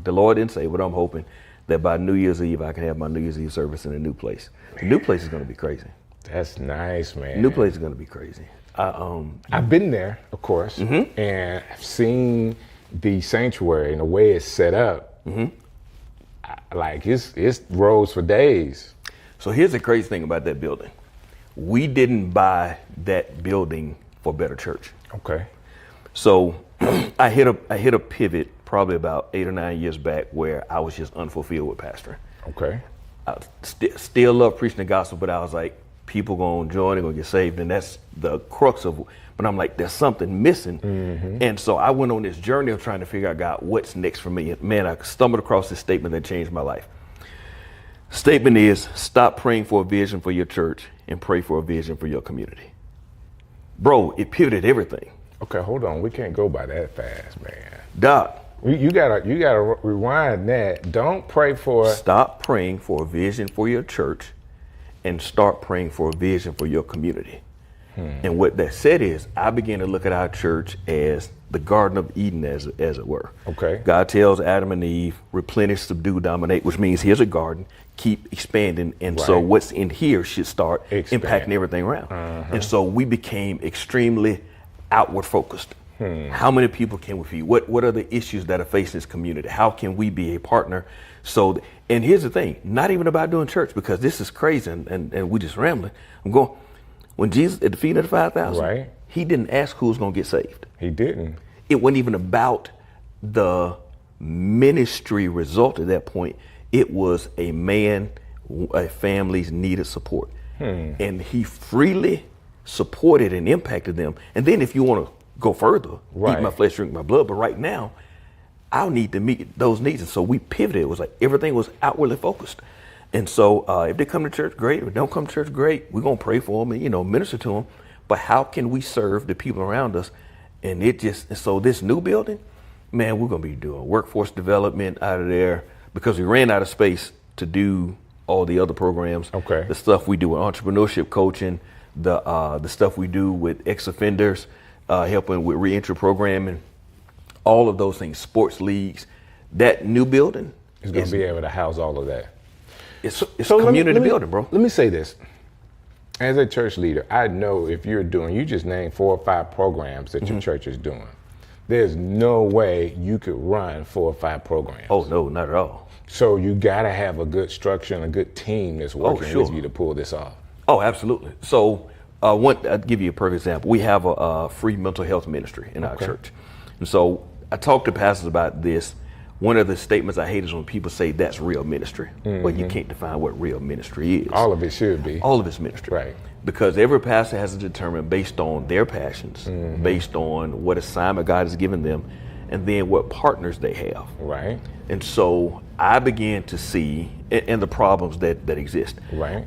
the Lord didn't say, but I'm hoping that by New Year's Eve I can have my New Year's Eve service in a new place. The new place is going to be crazy. That's nice, man. The new place is going to be crazy. I've been there, of course, and I've seen the sanctuary and the way it's set up. Like it's roads for days. So here's the crazy thing about that building. We didn't buy that building for Better Church. Okay. So I hit a pivot probably about 8 or 9 years back where I was just unfulfilled with pastoring. Okay. I still love preaching the gospel, but I was like, people gonna join, they're gonna get saved, and that's the crux of. But I'm like, there's something missing, and so I went on this journey of trying to figure out, God, what's next for me. And man, I stumbled across this statement that changed my life. Statement is, stop praying for a vision for your church and pray for a vision for your community. Bro, it pivoted everything. Okay, hold on. We can't go by that fast, man. Doc. You gotta rewind that. Don't pray for. Stop praying for a vision for your church and start praying for a vision for your community. And what that said is, I began to look at our church as the Garden of Eden, as it were. Okay. God tells Adam and Eve, replenish, subdue, dominate, which means here's a garden, keep expanding. And so what's in here should start impacting everything around. And so we became extremely outward focused. How many people can we feed? What are the issues that are facing this community? How can we be a partner? So, and here's the thing, not even about doing church, because this is crazy and we just rambling. I'm going, when Jesus at the feet of the 5,000, he didn't ask who was going to get saved. He didn't. It wasn't even about the ministry result at that point. It was a family's needed support. And he freely supported and impacted them. And then if you want to go further, eat my flesh, drink my blood. But right now, I'll need to meet those needs. And so we pivoted. It was like everything was outwardly focused. And so if they come to church, great. If they don't come to church, great. We're going to pray for them and, minister to them. But how can we serve the people around us? And so this new building, man, we're going to be doing workforce development out of there because we ran out of space to do all the other programs. Okay. The stuff we do with entrepreneurship coaching, the stuff we do with ex-offenders, helping with reentry programming, all of those things, sports leagues. That new building is going to be able to house all of that. It's community building, bro. Let me say this. As a church leader, I know if you just named 4 or 5 programs that your church is doing. There's no way you could run 4 or 5 programs. Oh, no, not at all. So you got to have a good structure and a good team that's working with you to pull this off. Oh, absolutely. So I'll give you a perfect example. We have a free mental health ministry in our church. And so I talk to pastors about this. One of the statements I hate is when people say that's real ministry. Well, you can't define what real ministry is. All of it should be. All of it's ministry. Right. Because every pastor has to determine based on their passions, based on what assignment God has given them, and then what partners they have. Right. And so I began to see, and the problems that exist. Right.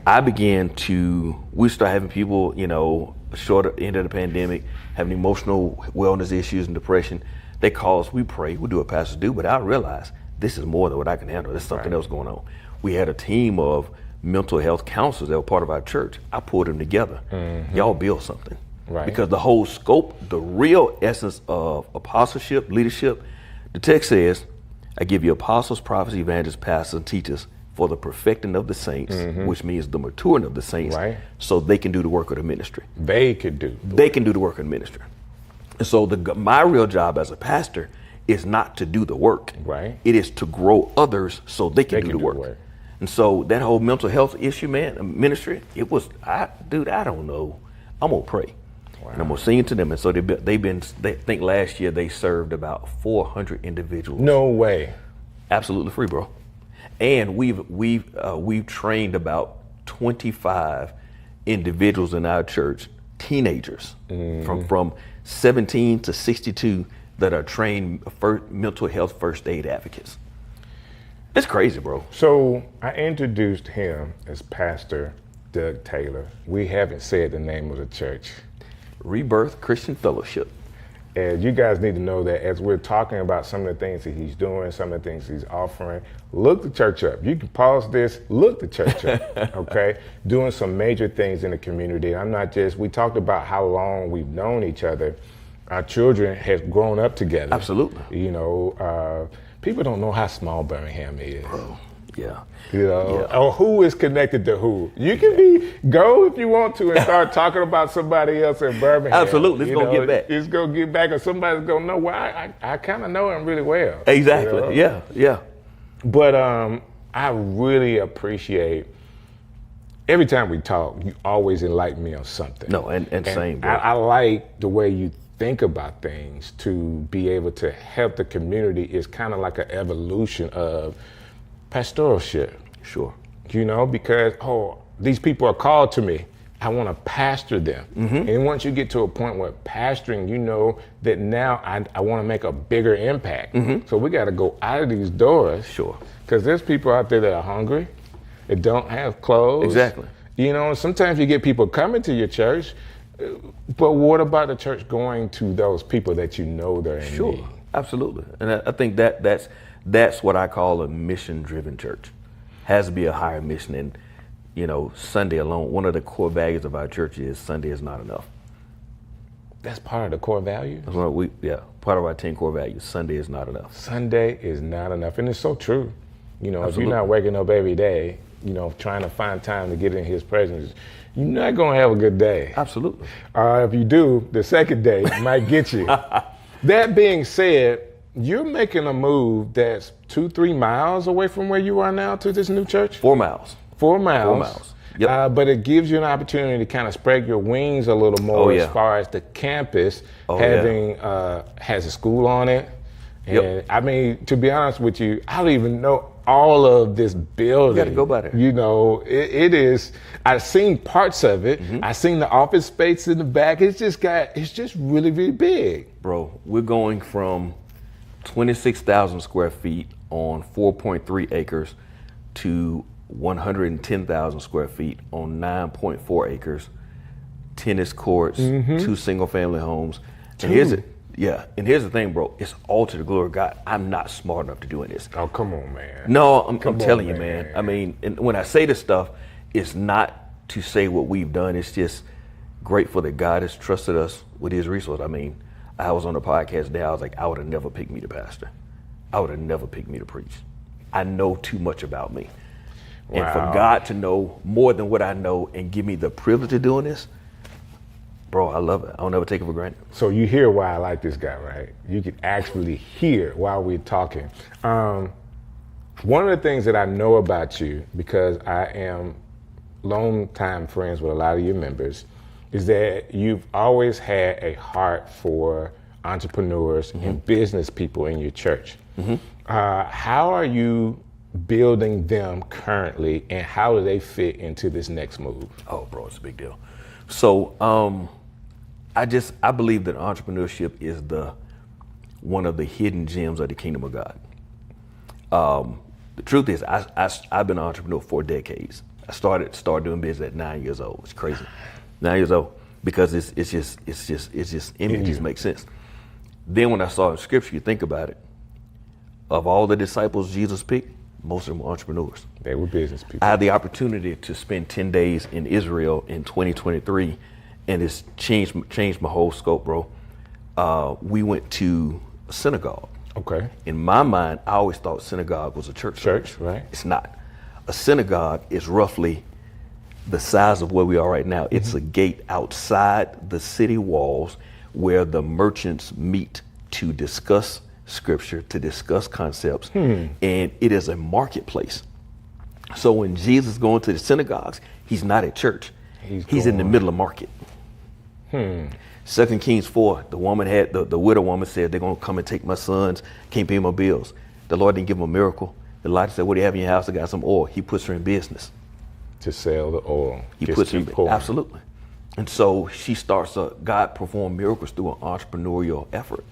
We start having people, short end of the pandemic, having emotional wellness issues and depression. They call us, we pray, we do what pastors do, but I realize this is more than what I can handle. There's something else going on. We had a team of mental health counselors that were part of our church. I pulled them together. Y'all build something. Right. Because the whole scope, the real essence of apostleship, leadership, the text says, I give you apostles, prophets, evangelists, pastors, and teachers for the perfecting of the saints, which means the maturing of the saints, so they can do the work of the ministry. They can do the work of the ministry. And so my real job as a pastor is not to do the work. Right. It is to grow others so they can do the work. And so that whole mental health issue, man, ministry, it was, I don't know. I'm gonna pray. Wow. And I'm gonna sing to them. And so they think last year they served about 400 individuals. No way. Absolutely free, bro. And we've trained about 25 individuals in our church, teenagers from 17 to 62 that are trained mental health first aid advocates. It's crazy, bro. So I introduced him as Pastor Doug Taylor. We haven't said the name of the church. Rebirth Christian Fellowship. And you guys need to know that as we're talking about some of the things that he's doing, some of the things he's offering, look the church up. You can pause this, look the church up, okay? Doing some major things in the community. We talked about how long we've known each other. Our children have grown up together. Absolutely. You know, people don't know how small Birmingham is. Bro. Yeah. You know, or who is connected to who. You can go if you want to and start talking about somebody else in Birmingham. Absolutely, it's going to get back. It's going to get back, or somebody's going to know, well, I kind of know him really well. Exactly, you know? yeah. But I really appreciate, every time we talk, you always enlighten me on something. No, and same, bro. I like the way you think about things to be able to help the community. Is kind of like an evolution of pastoralship. Sure. You know, because, these people are called to me. I want to pastor them. And once you get to a point where pastoring, you know that now I want to make a bigger impact. So we got to go out of these doors. Sure. Because there's people out there that are hungry, that don't have clothes. Exactly. You know, sometimes you get people coming to your church, but what about the church going to those people that you know they're in Sure. need? Absolutely. And I think that's what I call a mission-driven church. Has to be a higher mission. And, you know, Sunday alone, one of the core values of our church is Sunday is not enough. That's part of the core values? Part of our 10 core values. Sunday is not enough. Sunday is not enough. And it's so true. You know, Absolutely. If you're not waking up every day, you know, trying to find time to get in his presence, you're not going to have a good day. Absolutely. If you do, the second day might get you. That being said, you're making a move that's 2-3 miles away from where you are now to this new church? 4 miles. 4 miles. 4 miles. Yep. But it gives you an opportunity to kind of spread your wings a little more as far as the campus has a school on it. And I mean, to be honest with you, I don't even know all of this building. You got to go by there. You know, it is. I've seen parts of it. I've seen the office space in the back. It's just really, really big. Bro, we're going from 26,000 square feet on 4.3 acres to 110,000 square feet on 9.4 acres, tennis courts, 2 single family homes. And here's the thing, bro. It's all to the glory of God. I'm not smart enough to do this. Oh, come on, man. No, I'm telling you, man. I mean, and when I say this stuff, it's not to say what we've done. It's just grateful that God has trusted us with his resources. I mean, I was on the podcast today. I was like, I would have never picked me to pastor. I would have never picked me to preach. I know too much about me. Wow. And for God to know more than what I know and give me the privilege of doing this, bro, I love it. I'll never take it for granted. So you hear why I like this guy, right? You can actually hear while we're talking. One of the things that I know about you, because I am long-time friends with a lot of your members, is that you've always had a heart for entrepreneurs and business people in your church. How are you building them currently, and how do they fit into this next move? Oh, bro, it's a big deal. So I believe that entrepreneurship is one of the hidden gems of the kingdom of God. The truth is, I've been an entrepreneur for decades. I started doing business at 9 years old. It's crazy. 9 years old, because it's just images make sense. Then when I saw in scripture, you think about it, of all the disciples Jesus picked, most of them were entrepreneurs. They were business people. I had the opportunity to spend 10 days in Israel in 2023, and it's changed my whole scope, bro. We went to a synagogue. Okay. In my mind, I always thought synagogue was a church. Church, right? It's not. A synagogue is roughly the size of where we are right now. It's a gate outside the city walls where the merchants meet to discuss scripture, to discuss concepts, and it is a marketplace. So when Jesus is going to the synagogues, he's not at church. He's in the middle of market. 2 Kings 4, the woman had, the widow woman said, they're going to come and take my sons, can't pay my bills. The Lord didn't give him a miracle. Elijah said, what do you have in your house? I got some oil. He puts her in business. To sell the oil. He puts her in, absolutely. And so she starts, God performed miracles through an entrepreneurial effort.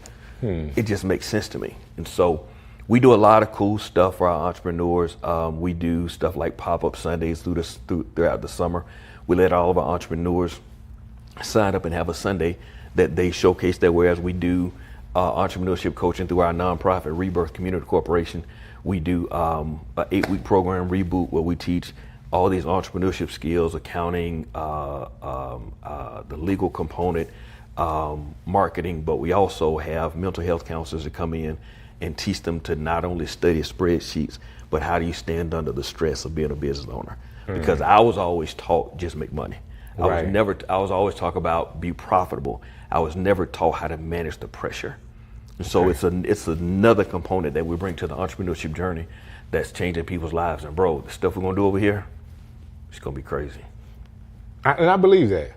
It just makes sense to me. And so we do a lot of cool stuff for our entrepreneurs. We do stuff like pop-up Sundays throughout the summer. We let all of our entrepreneurs sign up and have a Sunday that they showcase their wares. We do entrepreneurship coaching through our nonprofit Rebirth Community Corporation. We do an 8-week program, Reboot, where we teach all these entrepreneurship skills, accounting, the legal component, marketing, but we also have mental health counselors that come in and teach them to not only study spreadsheets, but how do you stand under the stress of being a business owner? Because I was always taught just make money. I was always taught about be profitable. I was never taught how to manage the pressure. And so it's another component that we bring to the entrepreneurship journey that's changing people's lives. And bro, the stuff we're gonna do over here, it's gonna be crazy. And I believe that.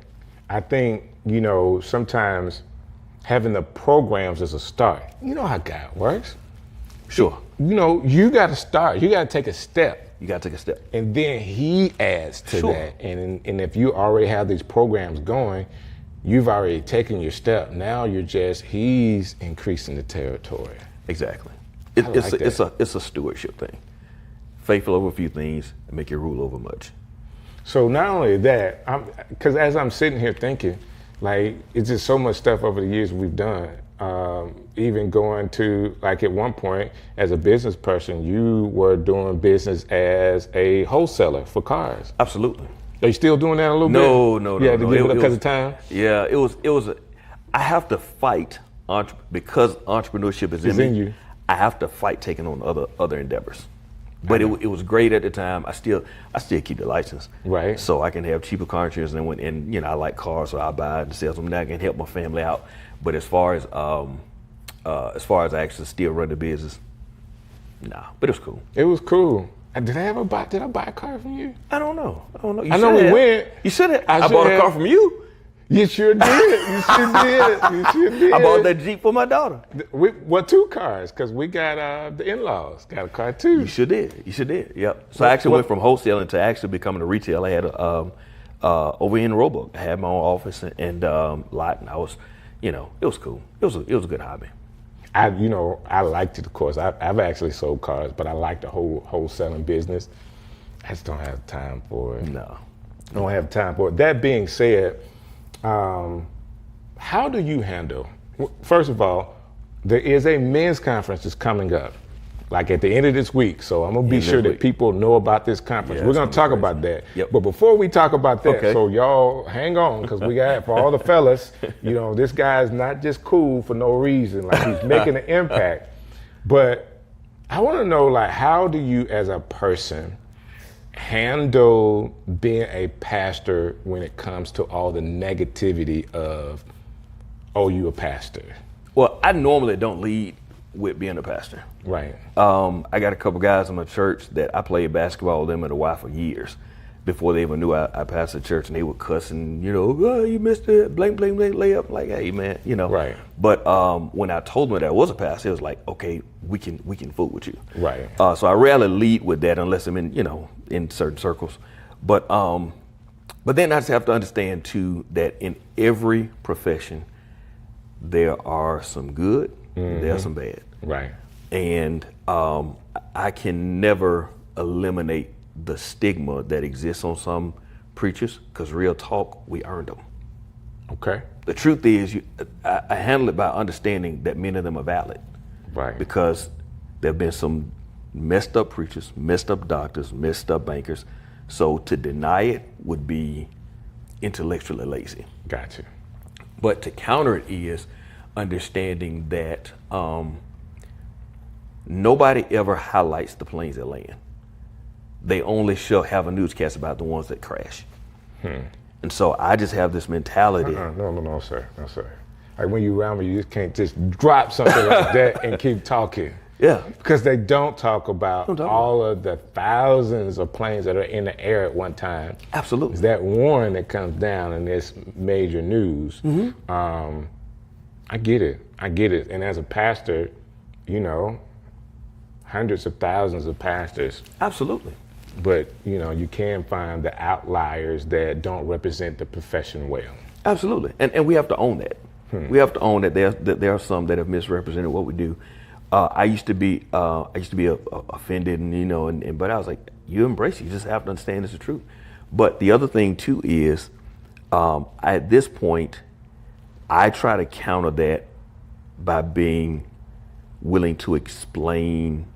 I think, you know, sometimes having the programs as a start, you know how God works. Sure. You know, you gotta start, you gotta take a step. You gotta take a step. And then he adds to that. And if you already have these programs going, you've already taken your step. Now he's increasing the territory. Exactly. It's a stewardship thing. Faithful over a few things and make you rule over much. So not only that, because as I'm sitting here thinking, like, it's just so much stuff over the years we've done. Even going to, like, at one point, as a business person, you were doing business as a wholesaler for cars. Absolutely. Are you still doing that a little bit? No. You had to give it up because of time? Yeah, I have to fight, because entrepreneurship is in you. I have to fight taking on other endeavors. But it was great at the time. I still keep the license, right? So I can have cheaper car insurance, and you know, I like cars, so I buy and sell them. Now I can help my family out. But as far as I actually still run the business, nah. But it was cool. It was cool. Did I buy a car from you? I don't know. I know we went. You should have. I bought a car from you. You sure did. You sure did. I bought that Jeep for my daughter. Well, 2 cars, because we got the in-laws got a car too. You sure did. Yep. So I actually went from wholesaling to actually becoming a retailer. I had over in Roebuck, I had my own office and lot, and I was, you know, it was cool. It was a good hobby. I liked it, of course. I've actually sold cars, but I like the wholesaling business. I just don't have time for it. No. I don't have time for it. That being said, how do you handle, first of all, there is a men's conference that's coming up, like at the end of this week. So I'm gonna be sure that people know about this conference. We're gonna talk about that. Yep. But before we talk about that, so y'all hang on, because we got, for all the fellas, you know, this guy's not just cool for no reason, like he's making an impact. But I wanna know, like, how do you as a person handle being a pastor when it comes to all the negativity of, oh, you a pastor? Well, I normally don't lead with being a pastor. Right. I got a couple guys in my church that I played basketball with them and a wife for years before they even knew I pastored church, and they were cussing, you know, oh, you missed it, blank, layup. Like, hey man, you know. Right. But when I told them that I was a pastor, it was like, okay, we can fool with you. Right. So I rarely lead with that unless I'm in certain circles. But then I just have to understand too that in every profession there are some good, there are some bad. Right. And I can never eliminate the stigma that exists on some preachers, because real talk, we earned them. Okay. The truth is, I handle it by understanding that many of them are valid. Right. Because there have been some messed up preachers, messed up doctors, messed up bankers. So to deny it would be intellectually lazy. Gotcha. But to counter it is understanding that nobody ever highlights the planes that land. They only have a newscast about the ones that crash. And so I just have this mentality. No, sir. Like when you around me, you just can't just drop something like that and keep talking. Yeah. Because they don't talk about all of the thousands of planes that are in the air at one time. Absolutely. It's that one that comes down in this major news. I get it. And as a pastor, you know, hundreds of thousands of pastors. Absolutely. But, you know, you can find the outliers that don't represent the profession well. Absolutely. And we have to own that. We have to own that there are some that have misrepresented what we do. I used to be offended, and you know, but I was like, you embrace it. You just have to understand it's the truth. But the other thing too is, at this point, I try to counter that by being willing to explain,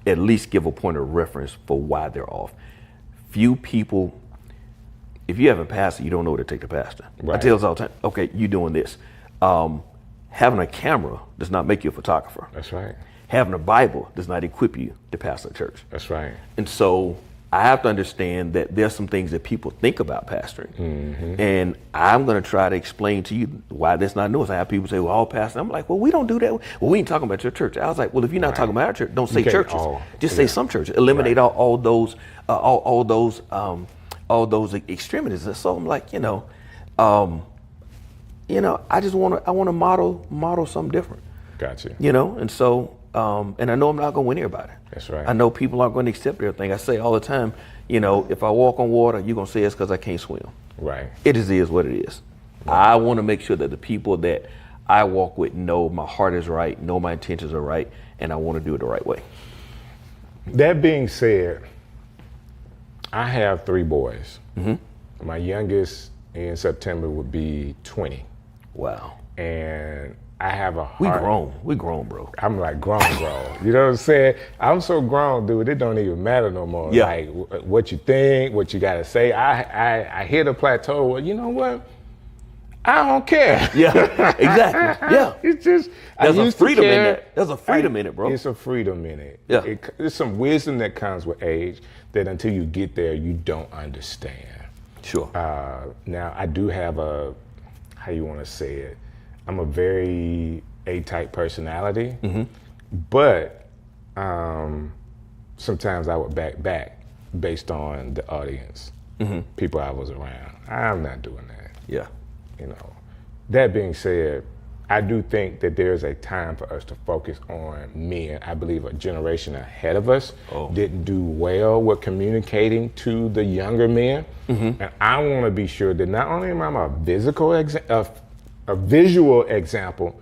at least give a point of reference for why they're off. Few people, if you haven't passed it, you don't know where to take the pastor. Right. I tell us all the time, okay, you doing this. Having a camera does not make you a photographer. That's right. Having a Bible does not equip you to pastor a church. That's right. And so I have to understand that there's some things that people think about pastoring. And I'm going to try to explain to you why that's not new. I have people say, well, all pastors. I'm like, well, we don't do that. Well, we ain't talking about your church. I was like, well, if you're not talking about our church, don't say churches. Just say some churches. Eliminate all those extremities. And so I'm like, I just want to model something different. Gotcha. And so, and I know I'm not going to win everybody. That's right. I know people aren't going to accept everything. I say all the time, if I walk on water, you're going to say it's because I can't swim. Right. It is what it is. Right. I want to make sure that the people that I walk with know my heart is right, know my intentions are right, and I want to do it the right way. That being said, I have 3 boys. My youngest in September would be 20. Wow. And I have a heart. We grown, bro. I'm like grown. You know what I'm saying? I'm so grown, dude, it don't even matter no more. Yeah. Like what you think, what you gotta say. I hit a plateau where, you know what? I don't care. Yeah, exactly. Yeah. It's just, there's a freedom in it. There's a freedom in it, bro. It's a freedom in it. Yeah. There's some wisdom that comes with age that until you get there, you don't understand. Sure. Now, I do have how you want to say it? I'm a very A-type personality, but sometimes I would back based on the audience, people I was around. I'm not doing that. Yeah. That being said, I do think that there's a time for us to focus on men. I believe a generation ahead of us didn't do well with communicating to the younger men. And I want to be sure that not only am I a visual example,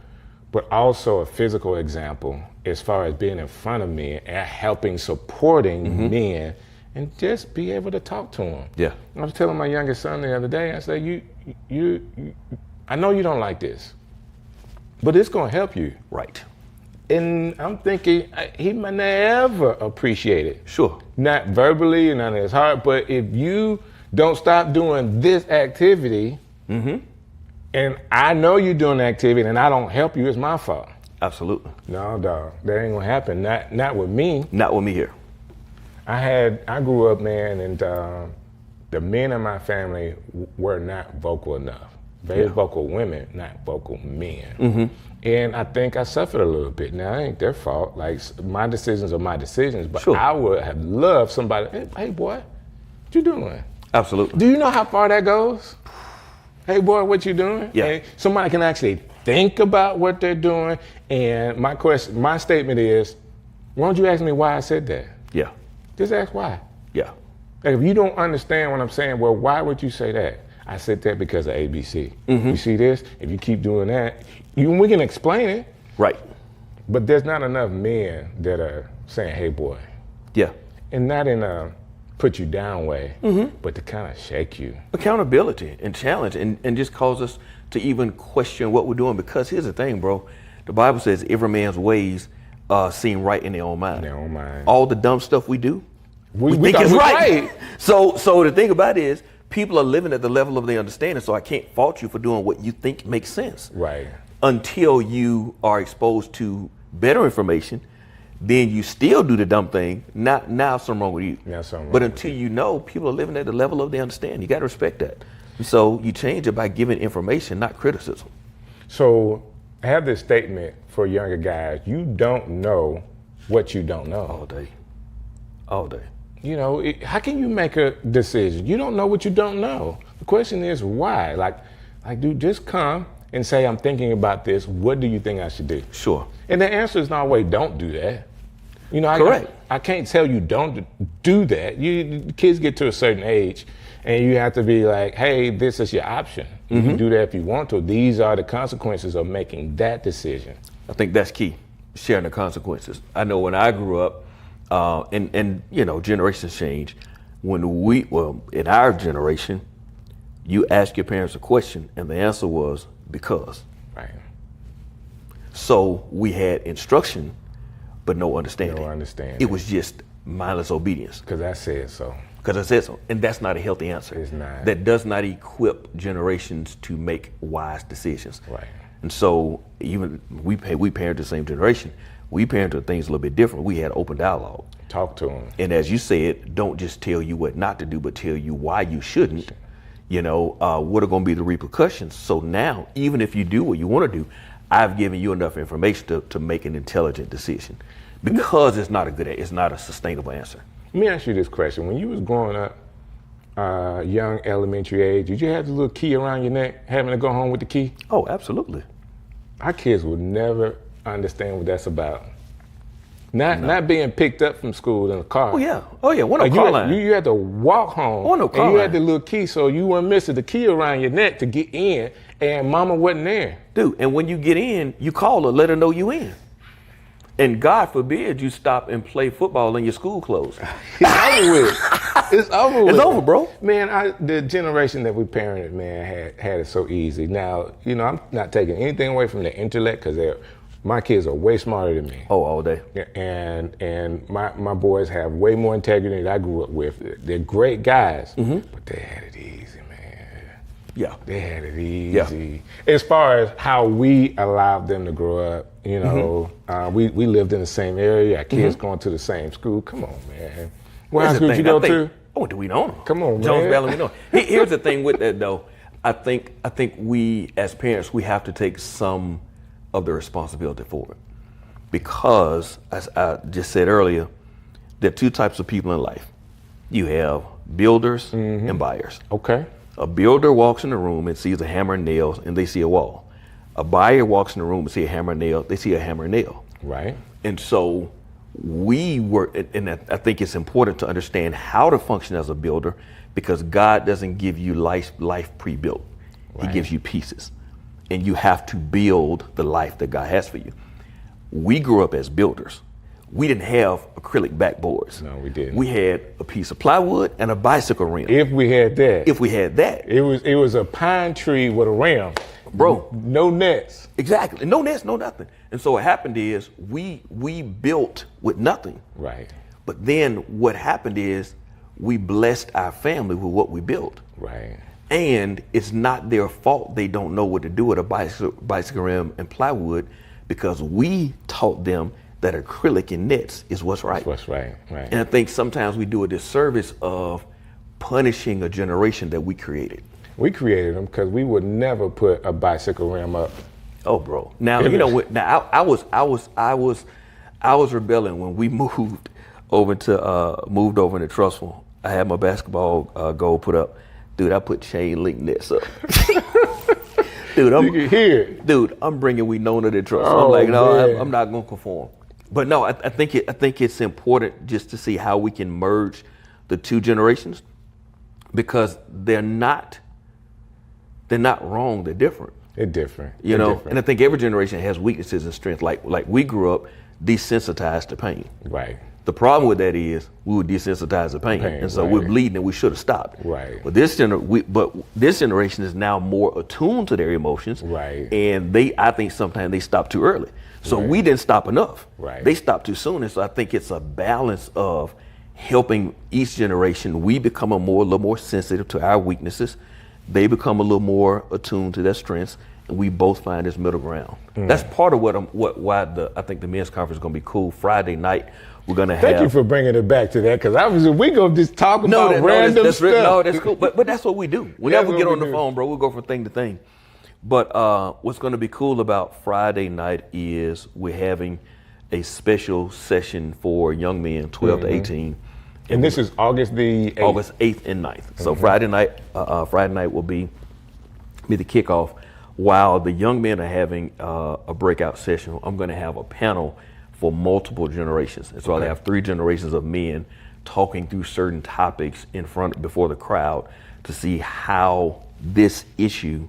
but also a physical example as far as being in front of men and helping, supporting men, and just be able to talk to them. Yeah. I was telling my youngest son the other day, I said, I know you don't like this, but it's going to help you. Right. And I'm thinking he might never appreciate it. Sure. Not verbally, not in his heart, but if you don't stop doing this activity, and I know you're doing the activity and I don't help you, it's my fault. Absolutely. No, dog, that ain't gonna happen. Not with me. Not with me here. I grew up, man, and the men in my family were not vocal enough. Very vocal women, not vocal men. And I think I suffered a little bit. Now, it ain't their fault. Like, my decisions are my decisions, but I would have loved somebody, hey boy, what you doing? Absolutely. Do you know how far that goes? Hey boy, what you doing? Yeah. And somebody can actually think about what they're doing. And my statement is, why don't you ask me why I said that? Yeah. Just ask why. Yeah. Like, if you don't understand what I'm saying, well, why would you say that? I said that because of ABC. You see this? If you keep doing that, we can explain it. Right. But there's not enough men that are saying, hey boy. Yeah. And not in a put you down way, but to kind of shake you. Accountability and challenge and just cause us to even question what we're doing. Because here's the thing, bro. The Bible says every man's ways seem right in their own mind. In their own mind. All the dumb stuff we do, we think thought it's it was right. So the thing about it is, people are living at the level of their understanding, so I can't fault you for doing what you think makes sense. Right. Until you are exposed to better information, then you still do the dumb thing. Now something wrong with you. But until you know, people are living at the level of their understanding. You got to respect that. And so you change it by giving information, not criticism. So I have this statement for younger guys. You don't know what you don't know. All day. All day. You know, how can you make a decision? You don't know what you don't know. The question is why? Like, dude, just come and say, I'm thinking about this. What do you think I should do? Sure. And the answer is not always don't do that. You know, Correct. I can't tell you don't do that. Kids get to a certain age and you have to be like, hey, this is your option. You can do that if you want to. These are the consequences of making that decision. I think that's key, sharing the consequences. I know when I grew up, and you know, generations change. In our generation, you ask your parents a question and the answer was because. Right. So we had instruction, but no understanding. No understanding. It was just mindless obedience. Because I said so. Because I said so. And that's not a healthy answer. It's not. That does not equip generations to make wise decisions. Right. And so even we parent the same generation. We parented things a little bit different. We had open dialogue. Talk to them. And as you said, don't just tell you what not to do, but tell you why you shouldn't. You know, what are going to be the repercussions? So now, even if you do what you want to do, I've given you enough information to make an intelligent decision, because it's not a sustainable answer. Let me ask you this question. When you was growing up, young elementary age, did you have the little key around your neck, having to go home with the key? Oh, absolutely. Our kids would never understand what that's about. Not being picked up from school in a car. Oh yeah. One of car line. You had to walk home. On no car and you line. had the little key, so you weren't missing the key around your neck to get in, and mama wasn't there. Dude, and when you get in, you call her, let her know you in. And God forbid you stop and play football in your school clothes. It's over with. It's over with. It's over, bro. Man, the generation that we parented, man, had it so easy. Now, you know, I'm not taking anything away from their intellect, because my kids are way smarter than me. Oh, all day. And my boys have way more integrity than I grew up with. They're great guys, but they had it easy, man. Yeah. They had it easy. Yeah. As far as how we allowed them to grow up, you know, we lived in the same area. Our kids going to the same school. Come on, man. What high school did you go to? Oh, do we know? Come on, Jones man. Valley, we know. Here's the thing with that, though. I think we, as parents, we have to take some of the responsibility for it, because, as I just said earlier, there are two types of people in life. You have builders and buyers. Okay. A builder walks in the room and sees a hammer and nails, and they see a wall. A buyer walks in the room and see a hammer and nail, they see a hammer and nail. Right. And so I think it's important to understand how to function as a builder, because God doesn't give you life pre-built. Right. He gives you pieces, and you have to build the life that God has for you. We grew up as builders. We didn't have acrylic backboards. No, we didn't. We had a piece of plywood and a bicycle rim. If we had that. It was a pine tree with a rim. Bro. No nets. Exactly. No nets, no nothing. And so what happened is we built with nothing. Right. But then what happened is we blessed our family with what we built. Right. And it's not their fault they don't know what to do with a bicycle rim and plywood, because we taught them that acrylic and nets is what's right. That's what's right. Right. And I think sometimes we do a disservice of punishing a generation that we created. We created them because we would never put a bicycle rim up. Oh, bro. Now, you know what? Now, I was rebelling when we moved over into Trussville. I had my basketball goal put up. Dude, I put chain link nets up. Dude, I'm bringing Winona to Trussville. Oh, I'm like, no, man. I'm not going to conform. But no, I think it's important just to see how we can merge the two generations, because they're not wrong. They're different. They're different. You know, and I think every generation has weaknesses and strengths. Like we grew up desensitized to pain. Right. The problem with that is we were desensitized to pain, and so we're bleeding, and we should have stopped. Right. But this generation is now more attuned to their emotions. Right. And I think sometimes they stop too early. So we didn't stop enough. Right. They stopped too soon, and so I think it's a balance of helping each generation. We become a little more sensitive to our weaknesses. They become a little more attuned to their strengths, and we both find this middle ground. That's part of why I think the men's conference is going to be cool. Friday night, we're going to have. Thank you for bringing it back to that, because obviously we go just talk about random stuff. No, that's cool. But that's what we do. Whenever we get on the phone, bro, we'll go from thing to thing. But what's going to be cool about Friday night is we're having a special session for young men, 12 to 18. And this is August the 8th? August 8th and 9th. So Friday night will be the kickoff. While the young men are having a breakout session, I'm going to have a panel for multiple generations. And so I'll have 3 generations of men talking through certain topics before the crowd to see how this issue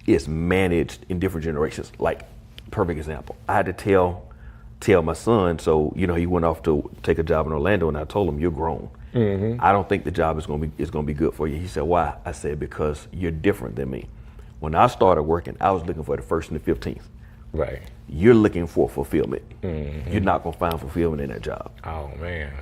is managed in different generations. Like, perfect example, I had to tell my son, so he went off to take a job in Orlando, and I told him, you're grown. I don't think the job is going to be good for you. He said, why? I said, because you're different than me. When I started working, I was looking for the 1st and the 15th. Right. You're looking for fulfillment. You're not going to find fulfillment in that job. Oh, man.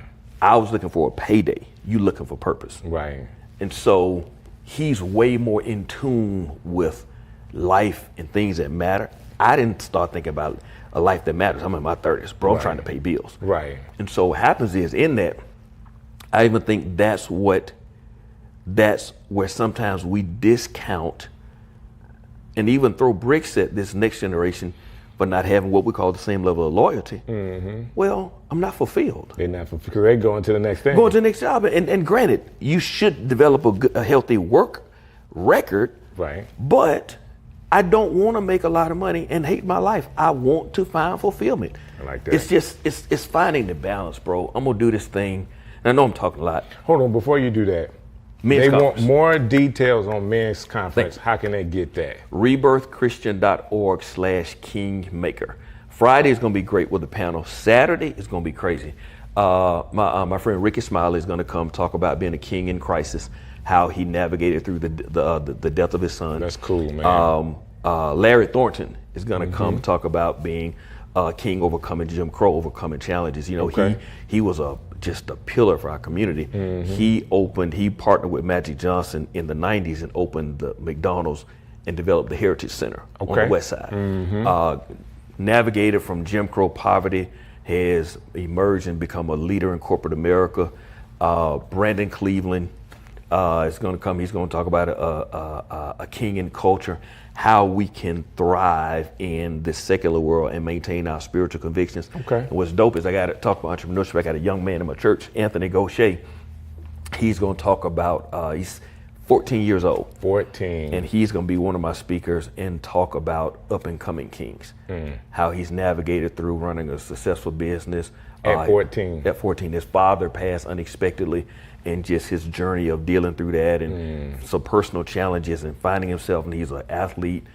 I was looking for a payday. You looking for purpose. Right. And so he's way more in tune with life and things that matter. I didn't start thinking about a life that matters. I'm in my 30s, bro. I'm trying to pay bills. Right. And so what happens is, in that, I even think that's where sometimes we discount and even throw bricks at this next generation for not having what we call the same level of loyalty. Well, I'm not fulfilled. They're not fulfilled because they're going to the next thing. Going to the next job. And granted, you should develop a healthy work record. Right. But I don't want to make a lot of money and hate my life. I want to find fulfillment. I like that. It's just, it's finding the balance, bro. I'm going to do this thing. And I know I'm talking a lot. Hold on, before you do that. They want more details on men's conference. How can they get that? rebirthchristian.org/kingmaker. Friday is going to be great with the panel. Saturday is going to be crazy. My friend Ricky Smiley is going to come talk about being a king in crisis, how he navigated through the death of his son. That's cool, man. Larry Thornton is going to come talk about being a king, overcoming Jim Crow, overcoming challenges. He was just a pillar for our community. He partnered with Magic Johnson in the 90s and opened the McDonald's and developed the Heritage Center on the west side. Navigated from Jim Crow poverty, has emerged and become a leader in corporate America. Brandon Cleveland is going to come. He's going to talk about a king in culture, how we can thrive in this secular world and maintain our spiritual convictions. And what's dope is I got to talk about entrepreneurship. I got a young man in my church, Anthony Gaucher. He's going to talk about, he's 14 years old. 14. And he's going to be one of my speakers and talk about up and coming kings, how he's navigated through running a successful business. At 14. At 14. His father passed unexpectedly, and just his journey of dealing through that and some personal challenges and finding himself. And he's an athlete,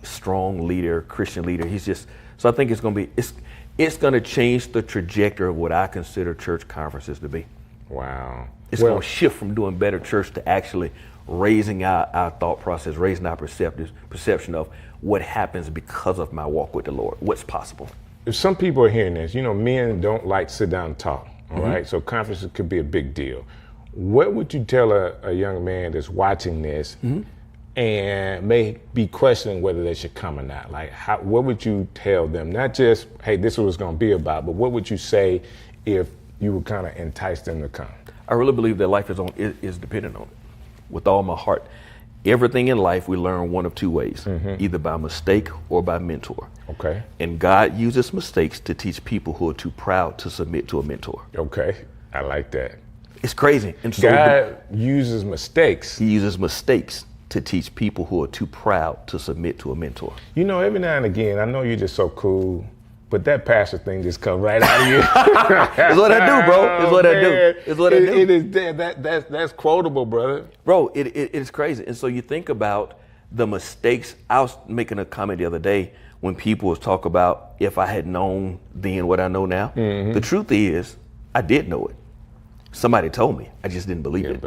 strong leader, Christian leader. So I think it's going to change the trajectory of what I consider church conferences to be. Wow. It's going to shift from doing better church to actually raising our thought process, raising our perception of what happens because of my walk with the Lord, what's possible. If some people are hearing this, men don't like sit down and talk. All right, so conferences could be a big deal. What would you tell a young man that's watching this and may be questioning whether they should come or not? Like, what would you tell them? Not just, hey, this is what it's going to be about, but what would you say if you would kind of entice them to come? I really believe that life is dependent on it with all my heart. Everything in life we learn one of two ways, either by mistake or by mentor. Okay. And God uses mistakes to teach people who are too proud to submit to a mentor. Okay, I like that. It's crazy. And so God uses mistakes. He uses mistakes to teach people who are too proud to submit to a mentor. Every now and again, I know you're just so cool, but that pastor thing just comes right out of you. It's what I do, bro. It's what I do. It's what I do. It is that's quotable, brother. Bro, it is crazy. And so you think about the mistakes. I was making a comment the other day when people was talk about if I had known then what I know now. The truth is, I did know it. Somebody told me. I just didn't believe it.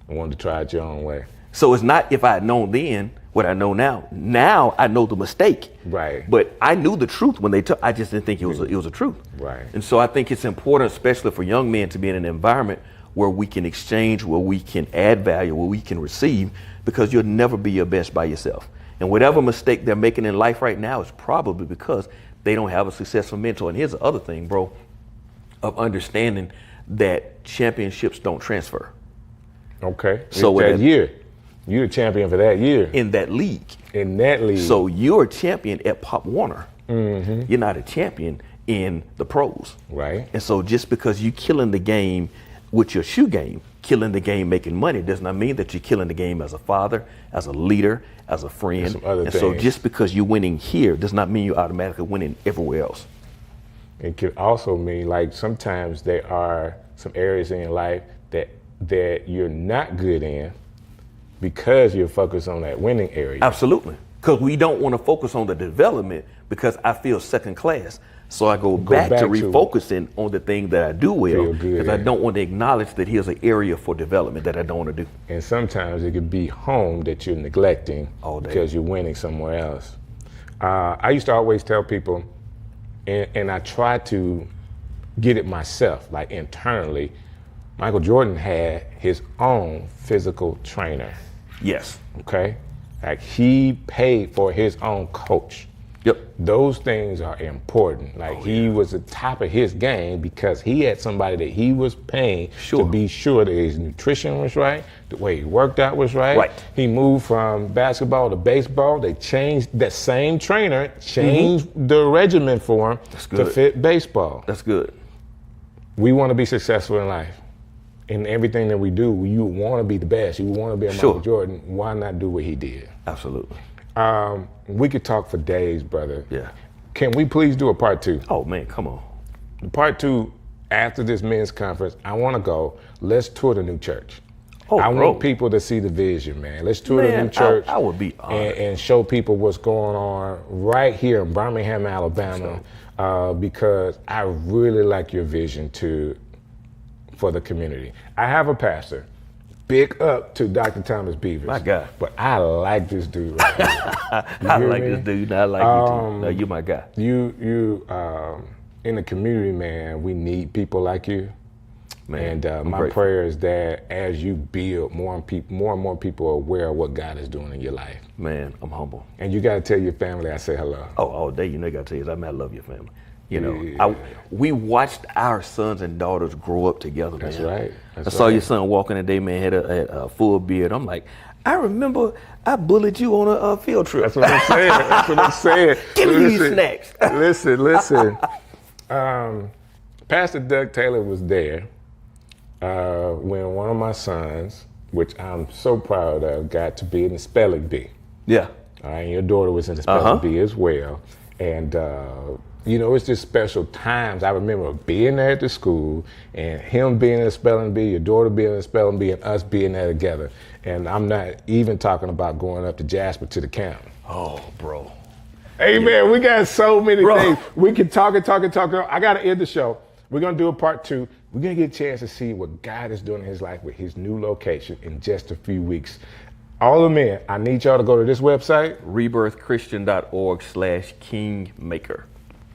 I wanted to try it your own way. So it's not if I had known then what I know now. Now I know the mistake. Right. But I knew the truth when they took. I just didn't think it was a truth. Right. And so I think it's important, especially for young men, to be in an environment where we can exchange, where we can add value, where we can receive, because you'll never be your best by yourself. And whatever mistake they're making in life right now is probably because they don't have a successful mentor. And here's the other thing, bro, of understanding that championships don't transfer. Okay. So that year. You're the champion for that year. in that league. In that league. So you're a champion at Pop Warner. You're not a champion in the pros. Right. And so just because you killing the game with your shoe game, killing the game making money, does not mean that you're killing the game as a father, as a leader, as a friend. some other And so things. just because you're winning here does not mean you're automatically winning everywhere else. It could also mean, like, sometimes there are some areas in your life that you're not good in because you're focused on that winning area. Absolutely. Because we don't want to focus on the development because I feel second class. So I go back to refocusing on the thing that I do well because I don't want to acknowledge that here's an area for development that I don't want to do. And sometimes it could be home that you're neglecting All day. because you're winning somewhere else. I used to always tell people, and I try to get it myself, like internally, Michael Jordan had his own physical trainer. Yes. Okay? Like, he paid for his own coach. Yep. Those things are important. Like, he was the top of his game because he had somebody that he was paying to be sure that his nutrition was right, the way he worked out was right. Right. He moved from basketball to baseball. They changed, that same trainer changed the regimen for him to fit baseball. That's good. We want to be successful in life. In everything that we do, you want to be the best. You want to be a Michael Jordan. Why not do what he did? Absolutely. We could talk for days, brother. Yeah. Can we please do a part 2? Oh, man, come on. Part 2, after this men's conference, I want to go. Let's tour the new church. Oh, I bro. want people to see the vision, man. Let's tour the Man, new church. I would be honored. and show people what's going on right here in Birmingham, Alabama, because I really like your vision for the community. I have a pastor. Big up to Dr. Thomas Beavers. My God. But I like this dude right here. I like this dude. I like you too. No, you my guy. You in the community, man, we need people like you. Man, And my grateful. prayer is that as you build, more and more people are aware of what God is doing in your life. Man, I'm humble. And you got to tell your family I say hello. Oh, all day, you know, I got to tell you, I love your family. You know, Yeah. we watched our sons and daughters grow up together, man. That's right. I saw your son walking today, man, had a full beard. I'm like, I remember I bullied you on a field trip. That's what I'm saying. That's what I'm saying. Give me these snacks. Listen. Pastor Doug Taylor was there when one of my sons, which I'm so proud of, got to be in the spelling bee. Yeah. All right, and your daughter was in the spelling bee as well. And, you know, it's just special times. I remember being there at the school and him being in the spelling bee, your daughter being in the spelling bee, and us being there together. And I'm not even talking about going up to Jasper to the camp. Oh, bro. Hey, man, we got so many Bro. things. We can talk. I got to end the show. We're going to do a part 2. We're going to get a chance to see what God is doing in his life with his new location in just a few weeks. All the men, I need y'all to go to this website. rebirthchristian.org/kingmaker.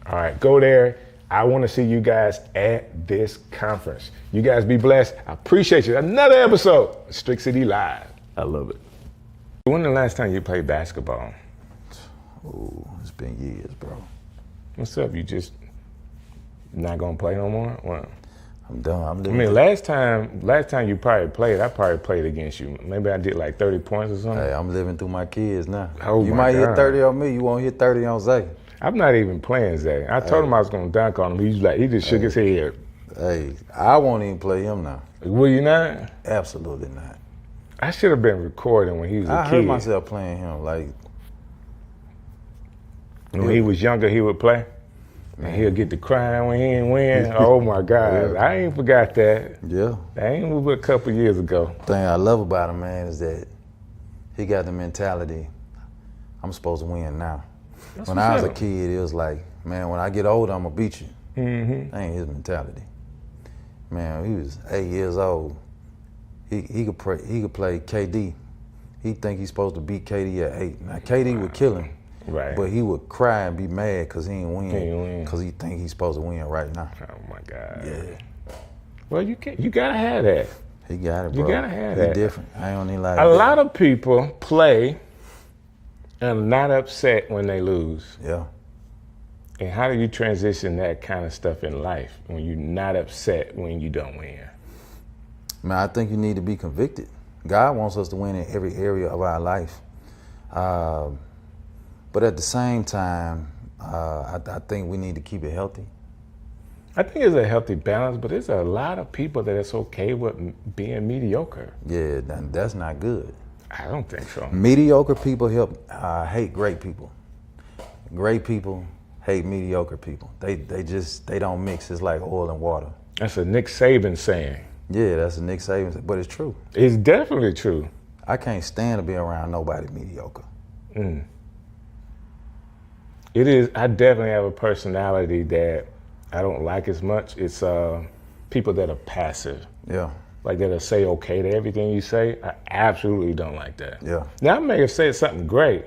All right, go there. I want to see you guys at this conference. You guys be blessed. I appreciate you. Another episode of Strick City Live. I love it. When the last time you played basketball? Oh, it's been years, bro. What's up? You just not gonna play no more? What? I'm done. I mean, last time you probably played, I probably played against you. Maybe I did like 30 points or something. Hey, I'm living through my kids now. Oh, you my might God. hit 30 on me. You won't hit 30 on Zay. I'm not even playing Zay. I told him I was gonna dunk on him. He just shook his head. Hey, I won't even play him now. Will you not? Absolutely not. I should have been recording when he was a I kid. heard myself playing him. Like, When he was younger, he would play. And he'll get to crying when he ain't win. Oh my God, Yeah. I ain't forgot that. yeah. That ain't but a couple years ago. Thing I love about him, man, is that he got the mentality, I'm supposed to win now. When I was a kid, it was like, man, when I get older, I'm gonna beat you. Mm-hmm. That ain't his mentality. Man, he was 8 years old. He could play KD. He think he's supposed to beat KD at 8. Now KD would kill him. Right. But he would cry and be mad because he ain't He ain't win. win. Because he think he's supposed to win right now. Oh my God. Yeah. Well, you gotta have that. He got it, You bro. gotta have He that. different. I don't even like A lot of people play and are not upset when they lose. Yeah. And how do you transition that kind of stuff in life when you're not upset when you don't win? Man, I think you need to be convicted. God wants us to win in every area of our life. But at the same time, I think we need to keep it healthy. I think it's a healthy balance, but there's a lot of people that it's okay with being mediocre. Yeah, that's not good. I don't think so. Mediocre people hate great people. Great people hate mediocre people. They don't mix. It's like oil and water. That's a Nick Saban saying. Yeah, that's a Nick Saban, but it's true. It's definitely true. I can't stand to be around nobody mediocre. It is. I definitely have a personality that I don't like as much. It's people that are passive. Yeah. Like that'll say okay to everything you say. I absolutely don't like that. Yeah. Now I may have said something great,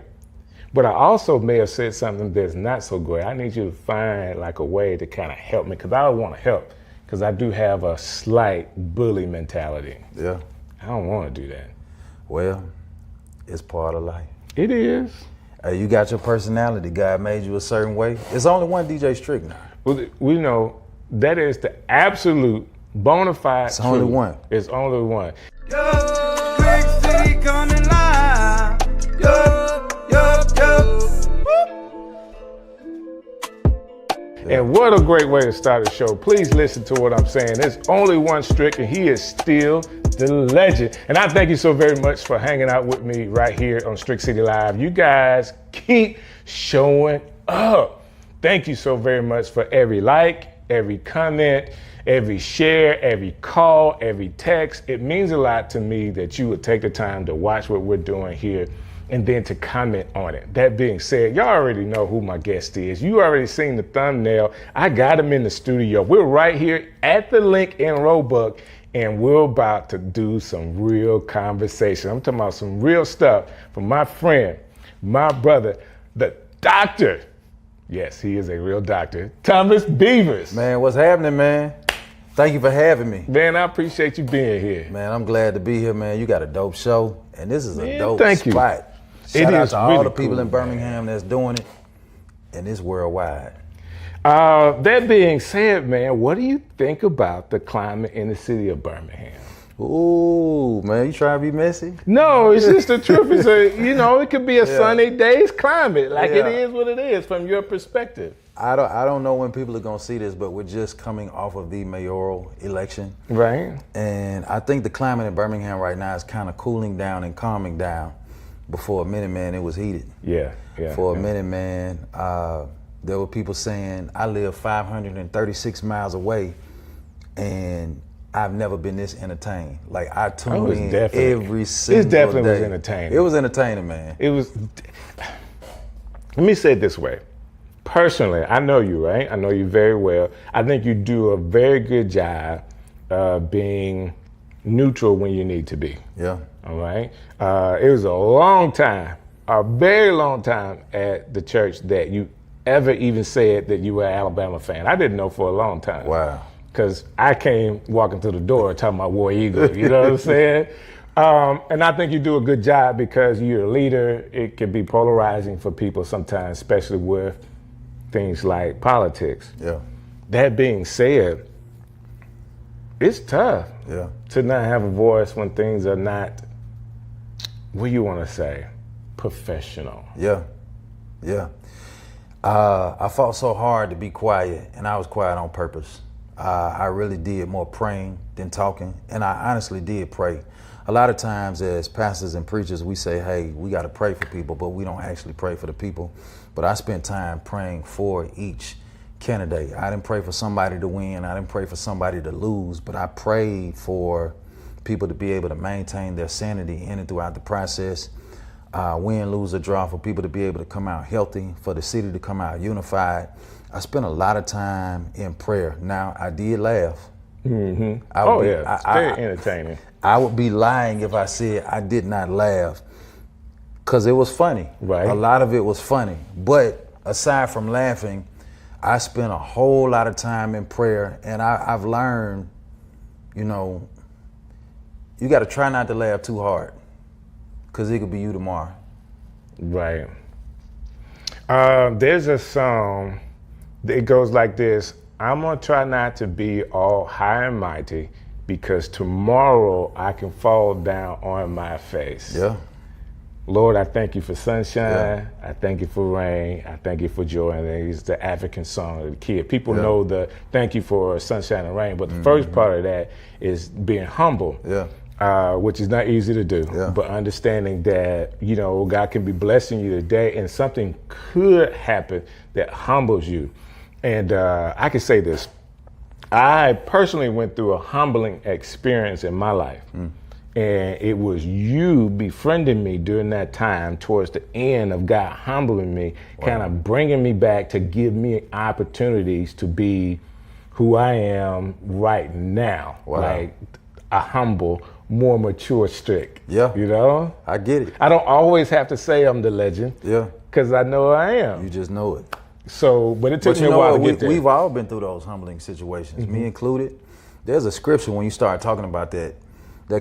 but I also may have said something that's not so great. I need you to find like a way to kind of help me, because I want to help, because I do have a slight bully mentality. Yeah. I don't want to do that. Well, it's part of life. It is. You got your personality. God made you a certain way. It's only one DJ Strick now. Well, we know that is the absolute bona fide It's only truth. one. It's only one. Yo, Strick City coming live. Yo, yo, yo. And what a great way to start the show. Please listen to what I'm saying. There's only one Strick, and he is still the legend. And I thank you so very much for hanging out with me right here on Strick City Live. You guys keep showing up. Thank you so very much for every like, every comment, every share, every call, every text. It means a lot to me that you would take the time to watch what we're doing here and then to comment on it. That being said, y'all already know who my guest is. You already seen the thumbnail. I got him in the studio. We're right here at the link in Roebuck, and we're about to do some real conversation. I'm talking about some real stuff from my friend, my brother, the doctor. Yes, he is a real doctor, Thomas Beavers. Man, what's happening, man? Thank you for having me. Man, I appreciate you being here. Man, I'm glad to be here, man. You got a dope show, and this is a dope thank you. spot. It Shout out is to all really the people cool, in Birmingham that's doing it, and it's worldwide. That being said, man, what do you think about the climate in the city of Birmingham? Ooh, man, you trying to be messy? No, it's just the truth. It's it could be a sunny day's climate. Like Yeah. it is what it is from your perspective. I don't know when people are gonna see this, but we're just coming off of the mayoral election. Right. And I think the climate in Birmingham right now is kind of cooling down and calming down. Before a minute, man, it was heated. Yeah. For a minute, man, there were people saying, I live 536 miles away and I've never been this entertained. Like I tuned in every single day. It definitely was entertaining. It was entertaining, man. It was. Let me say it this way. Personally, I know you, right? I know you very well. I think you do a very good job being neutral when you need to be. Yeah. All right. It was a long time, a very long time at the church that you ever even said that you were an Alabama fan. I didn't know for a long time. Wow. Because I came walking through the door talking about War Eagle, you know what I'm saying? And I think you do a good job because you're a leader. It can be polarizing for people sometimes, especially with things like politics. Yeah. That being said, it's tough Yeah. to not have a voice when things are not, what do you want to say, professional. Yeah. Yeah. I fought so hard to be quiet, and I was quiet on purpose. I really did more praying than talking, and I honestly did pray. A lot of times as pastors and preachers, we say, hey, we got to pray for people, but we don't actually pray for the people. But I spent time praying for each candidate. I didn't pray for somebody to win. I didn't pray for somebody to lose, but I prayed for people to be able to maintain their sanity in and throughout the process. Win, lose, or draw, for people to be able to come out healthy, for the city to come out unified. I spent a lot of time in prayer. Now, I did laugh. Mm-hmm. It's very entertaining. I would be lying if I said I did not laugh, because it was funny. Right. A lot of it was funny. But aside from laughing, I spent a whole lot of time in prayer, and I've learned, you got to try not to laugh too hard, because it could be you tomorrow. Right. There's a song, it goes like this: I'm gonna try not to be all high and mighty, because tomorrow I can fall down on my face. Yeah. Lord, I thank you for sunshine. I thank you for rain. I thank you for joy. And it's the African song of the kid. People know the thank you for sunshine and rain, but the first part of that is being humble. Which is not easy to do, but understanding that, you know, God can be blessing you today and something could happen that humbles you. And I can say this, I personally went through a humbling experience in my life. And it was you befriending me during that time towards the end of God humbling me, kind of bringing me back to give me opportunities to be who I am right now. Like a humble, more mature Strick. You know? I get it. I don't always have to say I'm the legend. Because I know I am. You just know it. So, but it took me a while to get there. We've all been through those humbling situations, me included. There's a scripture when you start talking about that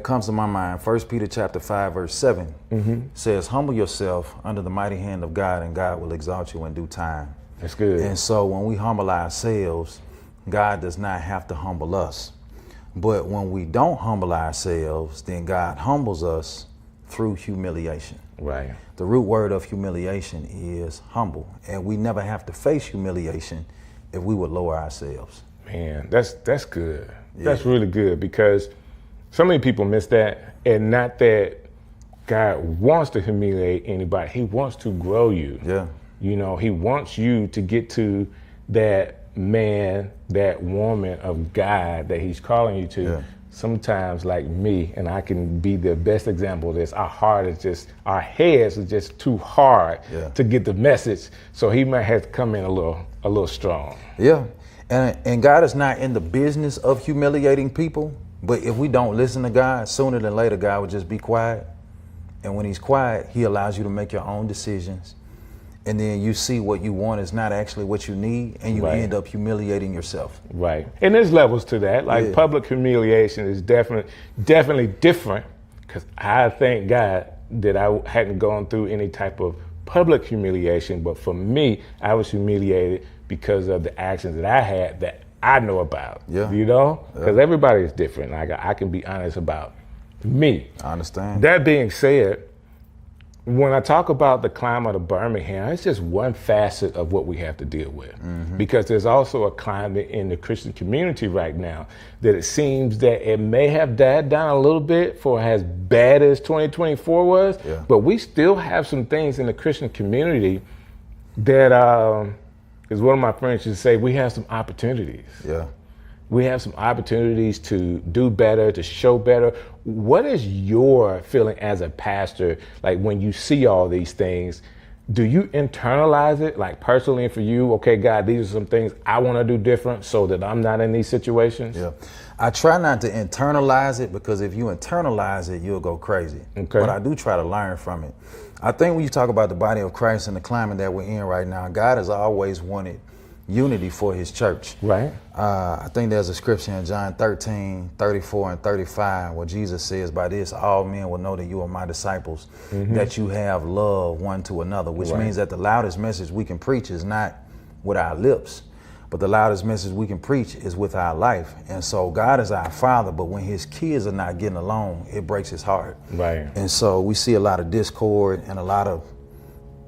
comes to my mind. 1 Peter chapter 5, verse 7 says, humble yourself under the mighty hand of God, and God will exalt you in due time. That's good. And so when we humble ourselves, God does not have to humble us. But when we don't humble ourselves, then God humbles us through humiliation. Right. The root word of humiliation is humble. And we never have to face humiliation if we would lower ourselves. Man, that's good. That's really good, because so many people miss that. And not that God wants to humiliate anybody. He wants to grow you. You know, he wants you to get to that man, that woman of God that he's calling you to. Sometimes, like me, and I can be the best example of this, our heads are just too hard to get the message. So he might have to come in a little strong. And God is not in the business of humiliating people. But if we don't listen to God, sooner than later, God will just be quiet. And when he's quiet, he allows you to make your own decisions. And then you see what you want is not actually what you need, and you end up humiliating yourself. Right. And there's levels to that. Like public humiliation is definitely different, because I thank God that I hadn't gone through any type of public humiliation. But for me, I was humiliated because of the actions that I had that I know about. You know? Because everybody is different. Like I can be honest about me. I understand. That being said, when I talk about the climate of Birmingham, it's just one facet of what we have to deal with. Because there's also a climate in the Christian community right now that it seems that it may have died down a little bit for as bad as 2024 was, but we still have some things in the Christian community that, as one of my friends used to say, we have some opportunities. We have some opportunities to do better, to show better. What is your feeling as a pastor, like when you see all these things? Do you internalize it, like personally for you? Okay, God, these are some things I want to do different so that I'm not in these situations. I try not to internalize it, because if you internalize it, you'll go crazy. But I do try to learn from it. I think when you talk about the body of Christ and the climate that we're in right now, God has always wanted unity for his church. I think there's a scripture in John 13, 34 and 35 where Jesus says, by this all men will know that you are my disciples, that you have love one to another, which means that the loudest message we can preach is not with our lips, but the loudest message we can preach is with our life. And so God is our Father, but when his kids are not getting along, it breaks his heart. And so we see a lot of discord and a lot of,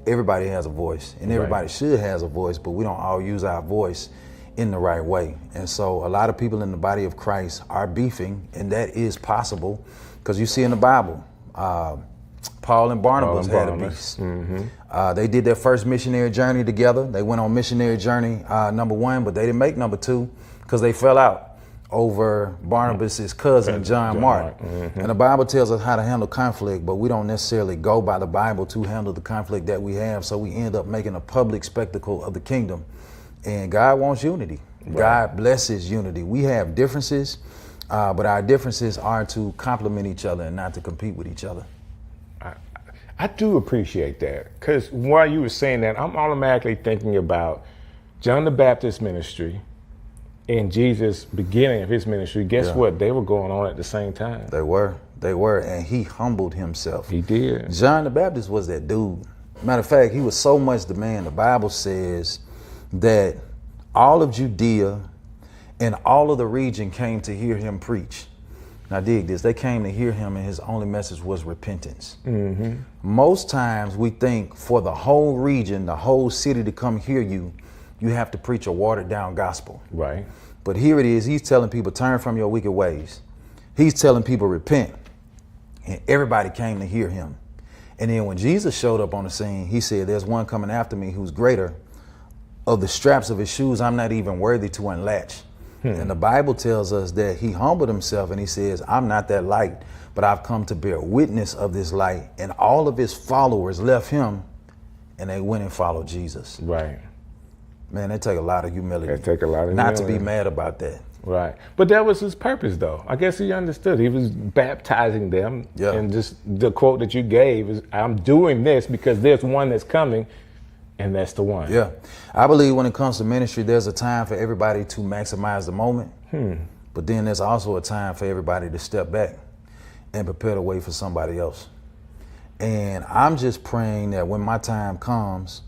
everybody has a voice, and everybody should has a voice, but we don't all use our voice in the right way. And so a lot of people in the body of Christ are beefing, and that is possible, because you see in the Bible, Paul and Barnabas had a beef. They did their first missionary journey together. They went on missionary journey number 1, but they didn't make number 2 because they fell out over Barnabas' cousin, John Mark. And the Bible tells us how to handle conflict, but we don't necessarily go by the Bible to handle the conflict that we have. So we end up making a public spectacle of the kingdom. And God wants unity. God blesses unity. We have differences, but our differences are to complement each other and not to compete with each other. I do appreciate that, because while you were saying that, I'm automatically thinking about John the Baptist ministry and Jesus' beginning of his ministry. Guess what? They were going on at the same time. They were, and he humbled himself. He did. John the Baptist was that dude. Matter of fact, he was so much the man. The Bible says that all of Judea and all of the region came to hear him preach. Now dig this, they came to hear him and his only message was repentance. Most times we think for the whole region, the whole city to come hear you, you have to preach a watered down gospel. Right. But here it is, he's telling people turn from your wicked ways. He's telling people repent. And everybody came to hear him. And then when Jesus showed up on the scene, he said, there's one coming after me who's greater. Of the straps of his shoes, I'm not even worthy to unlatch. And the Bible tells us that he humbled himself and he says, I'm not that light, but I've come to bear witness of this light. And all of his followers left him and they went and followed Jesus. Right. Man, they take a lot of humility. They take a lot of not humility. to be mad about that. Right. But that was his purpose, though. I guess he understood. He was baptizing them. Yeah. And just the quote that you gave is, I'm doing this because there's one that's coming, and that's the one. Yeah. I believe when it comes to ministry, there's a time for everybody to maximize the moment. But then there's also a time for everybody to step back and prepare the way for somebody else. And I'm just praying that when my time comes,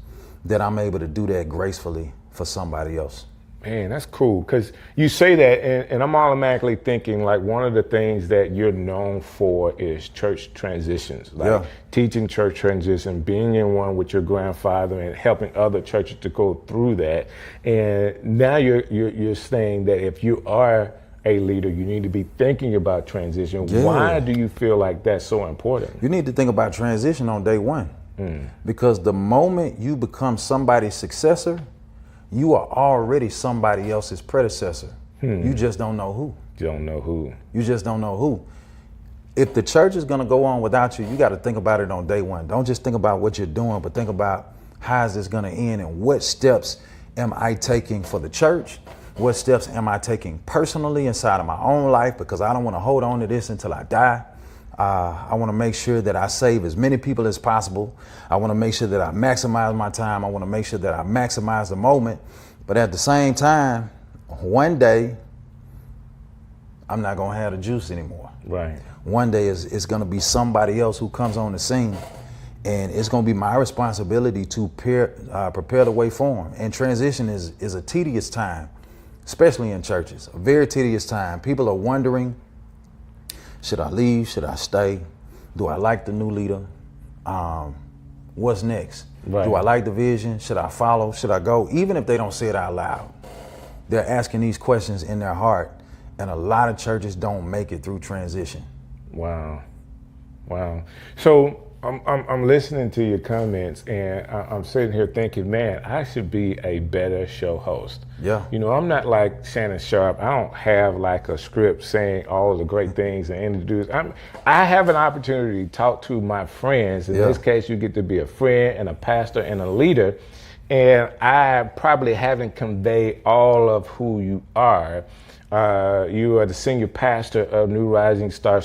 that I'm able to do that gracefully for somebody else. Man, that's cool, because you say that, and I'm automatically thinking, like, one of the things that you're known for is church transitions, like teaching church transition, being in one with your grandfather and helping other churches to go through that. And now you're saying that if you are a leader, you need to be thinking about transition. Yeah. Why do you feel like that's so important? You need to think about transition on day one. Because the moment you become somebody's successor, you are already somebody else's predecessor. You just don't know who. You don't know who. You just don't know who. If the church is gonna go on without you, you gotta think about it on day one. Don't just think about what you're doing, but think about how is this gonna end and what steps am I taking for the church? What steps am I taking personally inside of my own life? Because I don't wanna hold on to this until I die. I want to make sure that I save as many people as possible. I want to make sure that I maximize my time. I want to make sure that I maximize the moment. But at the same time, one day, I'm not going to have the juice anymore. Right. One day it's going to be somebody else who comes on the scene. And it's going to be my responsibility to prepare the way for them. And transition is a tedious time, especially in churches. A very tedious time. People are wondering, should I leave? Should I stay? Do I like the new leader? What's next? Right. Do I like the vision? Should I follow? Should I go? Even if they don't say it out loud, they're asking these questions in their heart. And a lot of churches don't make it through transition. Wow. So I'm listening to your comments, and I'm sitting here thinking, man, I should be a better show host. Yeah. You know, I'm not like Shannon Sharp. I don't have like a script saying all the great things and introduce. I have an opportunity to talk to my friends. In this case, you get to be a friend and a pastor and a leader. And I probably haven't conveyed all of who you are. You are the senior pastor of New Rising Star,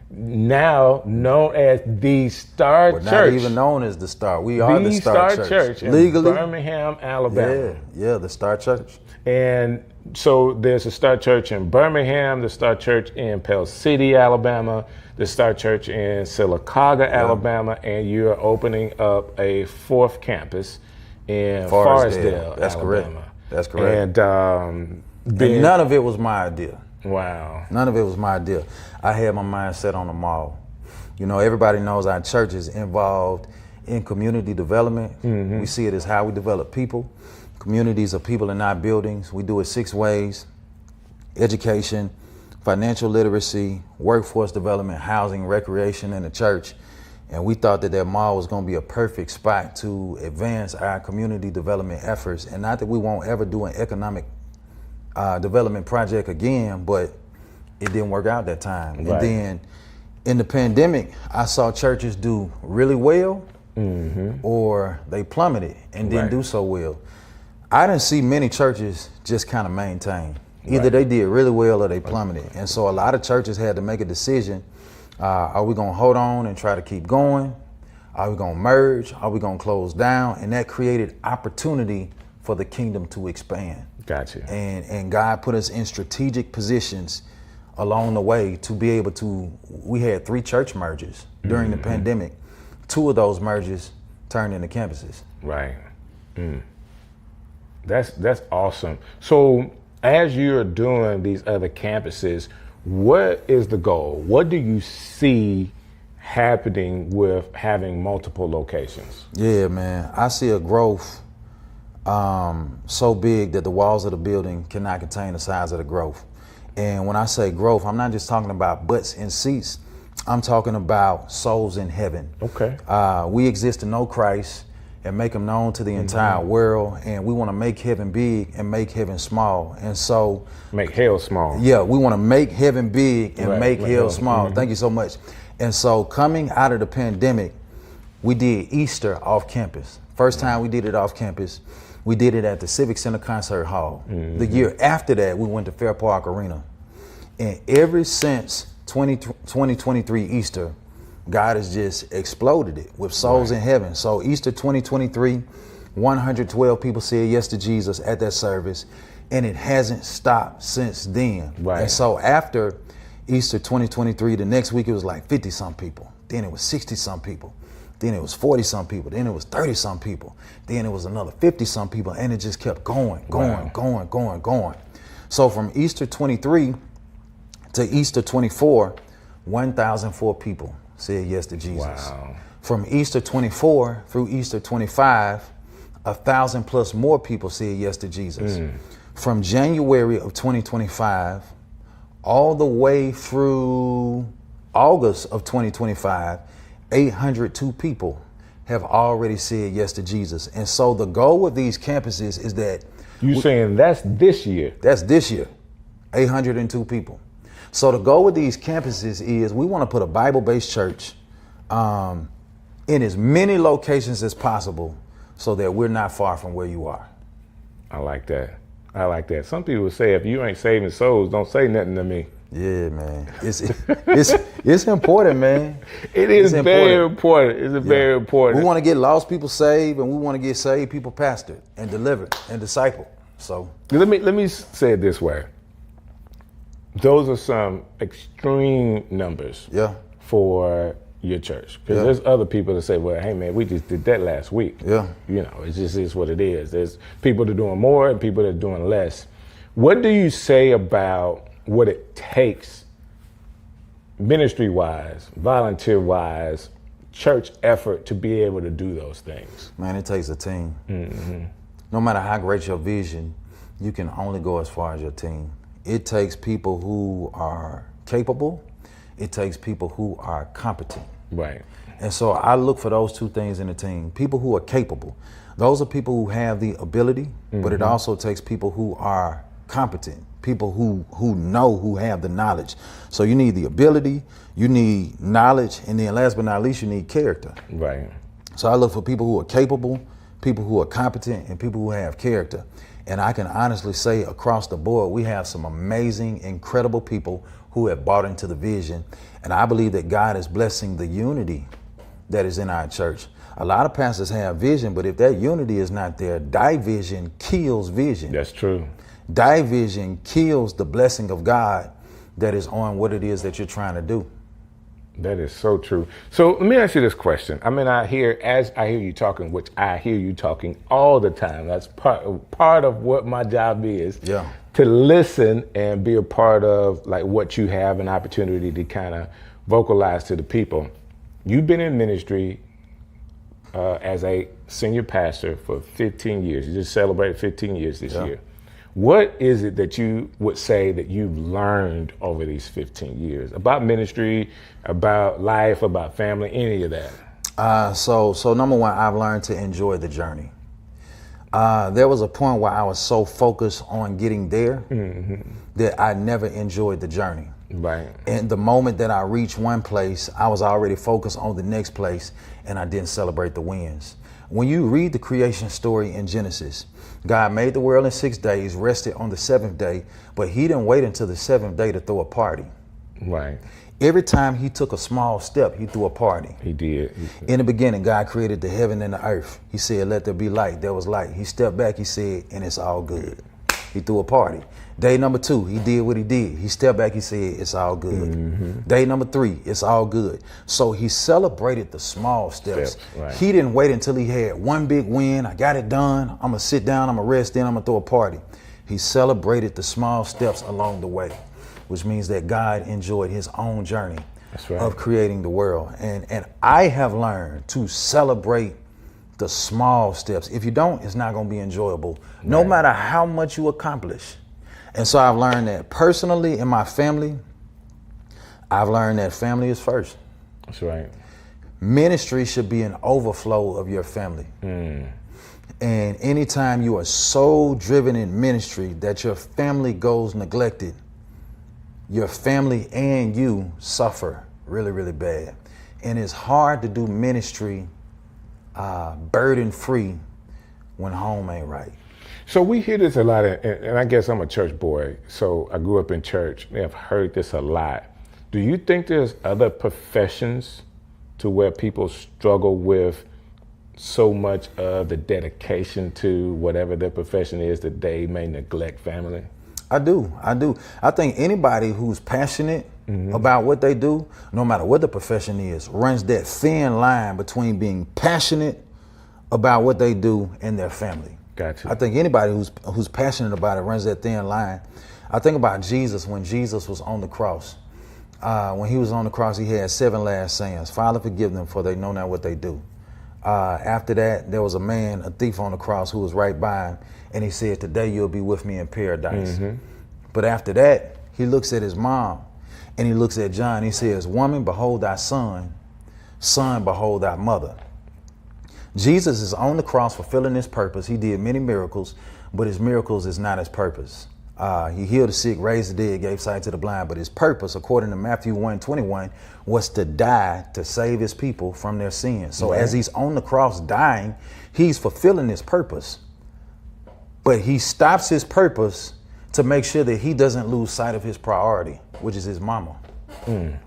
now known as the Star Church. Not even known as the Star. We are the Star Church. Legally, Birmingham, Alabama. Yeah, the Star Church. And so there's a Star Church in Birmingham, the Star Church in Pell City, Alabama, the Star Church in Sylacauga, Alabama, and you're opening up a fourth campus in Forestdale, That's Alabama. correct. That's correct. And none of it was my idea. Wow. None of it was my idea. I had my mind set on the mall. You know, everybody knows our church is involved in community development. We see it as how we develop people. Communities are people in our buildings. We do it 6 ways: education, financial literacy, workforce development, housing, recreation, and the church. And we thought that mall was going to be a perfect spot to advance our community development efforts. And not that we won't ever do an economic development project again, but it didn't work out that time. Right. And then in the pandemic, I saw churches do really well or they plummeted and didn't do so well. I didn't see many churches just kind of maintain. Either they did really well or they plummeted. And so a lot of churches had to make a decision. Are we going to hold on and try to keep going? Are we going to merge? Are we going to close down? And that created opportunity for the kingdom to expand. Gotcha. And God put us in strategic positions along the way to be able to, we had 3 church mergers during the pandemic. 2 of those mergers turned into campuses. Right. That's awesome. So as you're doing these other campuses, what is the goal? What do you see happening with having multiple locations? Yeah, man. I see a growth so big that the walls of the building cannot contain the size of the growth. And when I say growth, I'm not just talking about butts and seats. I'm talking about souls in heaven. Okay. We exist to know Christ and make him known to the entire world. And we want to make heaven big and make heaven small. And so make hell small. Yeah, we want to make heaven big and make hell small. Thank you so much. And so coming out of the pandemic, we did Easter off campus. First time we did it off campus, we did it at the Civic Center Concert Hall. The year after that, we went to Fair Park Arena. And ever since 2023 Easter, God has just exploded it with souls in heaven. So Easter 2023, 112 people said yes to Jesus at that service, and it hasn't stopped since then. And so after Easter 2023, the next week it was like 50 some people. Then it was 60 some people. Then it was 40 some people. Then it was 30 some people. Then it was another 50 some people, and it just kept going. So from Easter 23 to Easter 24, 1,004 people said yes to Jesus. Wow. From Easter 24 through Easter 25, 1,000 plus more people said yes to Jesus. From January of 2025 all the way through August of 2025, 802 people have already said yes to Jesus. And so the goal with these campuses is that you saying that's this year? That's this year, 802 people. So the goal with these campuses is we want to put a Bible-based church in as many locations as possible so that we're not far from where you are. I like that. I like that. Some people say if you ain't saving souls, don't say nothing to me. Yeah, man. It's important, man. It is very important. It's very important. We want to get lost people saved, and we want to get saved people pastored and delivered and discipled. So let me say it this way. Those are some extreme numbers for your church. Because there's other people that say, well, hey, man, we just did that last week. You know, it just is what it is. There's people that are doing more and people that are doing less. What do you say about what it takes ministry-wise, volunteer-wise, church effort to be able to do those things? Man, it takes a team. No matter how great your vision, you can only go as far as your team. It takes people who are capable. It takes people who are competent. Right. And so I look for those two things in a team. People who are capable. Those are people who have the ability, but it also takes people who are competent, people who know, who have the knowledge. So you need the ability, you need knowledge, and then last but not least, you need character. Right. So I look for people who are capable, people who are competent, and people who have character. And I can honestly say across the board, we have some amazing, incredible people who have bought into the vision. And I believe that God is blessing the unity that is in our church. A lot of pastors have vision, but if that unity is not there, division kills vision. That's true. Division kills the blessing of God that is on what it is that you're trying to do. That is so true. So let me ask you this question. I mean, as I hear you talking, which I hear you talking all the time. That's part of what my job is. Yeah. To listen and be a part of like what you have an opportunity to kind of vocalize to the people. You've been in ministry as a senior pastor for 15 years. You just celebrated 15 years this year. What is it that you would say that you've learned over these 15 years about ministry, about life, about family, any of that? So number one, I've learned to enjoy the journey. There was a point where I was so focused on getting there that I never enjoyed the journey. Right. And the moment that I reached one place, I was already focused on the next place, and I didn't celebrate the wins. When you read the creation story in Genesis, God made the world in 6 days, rested on the seventh day, but he didn't wait until the seventh day to throw a party. Right. Every time he took a small step, he threw a party. He did. In the beginning, God created the heaven and the earth. He said, let there be light. There was light. He stepped back, he said, and it's all good. He threw a party. Day number 2, he did what he did. He stepped back, he said, it's all good. Day number 3, it's all good. So he celebrated the small steps. Right. He didn't wait until he had one big win. I got it done. I'm gonna sit down, I'm gonna rest, then I'm gonna throw a party. He celebrated the small steps along the way. which means that God enjoyed his own journey That's right. of creating the world. And I have learned to celebrate the small steps. If you don't, it's not going to be enjoyable, no matter how much you accomplish. And so I've learned that personally in my family, I've learned that family is first. That's right. Ministry should be an overflow of your family. And anytime you are so driven in ministry that your family goes neglected, your family and you suffer really, really bad. And it's hard to do ministry burden free when home ain't right. So we hear this a lot, and I guess I'm a church boy, so I grew up in church. I've heard this a lot. Do you think there's other professions to where people struggle with so much of the dedication to whatever their profession is that they may neglect family? I do. I think anybody who's passionate about what they do, no matter what the profession is, runs that thin line between being passionate about what they do and their family. Gotcha. I think anybody who's passionate about it runs that thin line. I think about Jesus when Jesus was on the cross. When he was on the cross, he had 7 last sayings. Father, forgive them, for they know not what they do. After that, there was a man, a thief on the cross, who was right by him, and he said, today you'll be with me in paradise. But after that, he looks at his mom, and he looks at John. He says, woman, behold thy son. Son, behold thy mother. Jesus is on the cross fulfilling his purpose. He did many miracles, but his miracles is not his purpose. He healed the sick, raised the dead, gave sight to the blind, but his purpose, according to Matthew 1:21, was to die to save his people from their sins. So as he's on the cross dying, he's fulfilling his purpose. But he stops his purpose to make sure that he doesn't lose sight of his priority, which is his mama,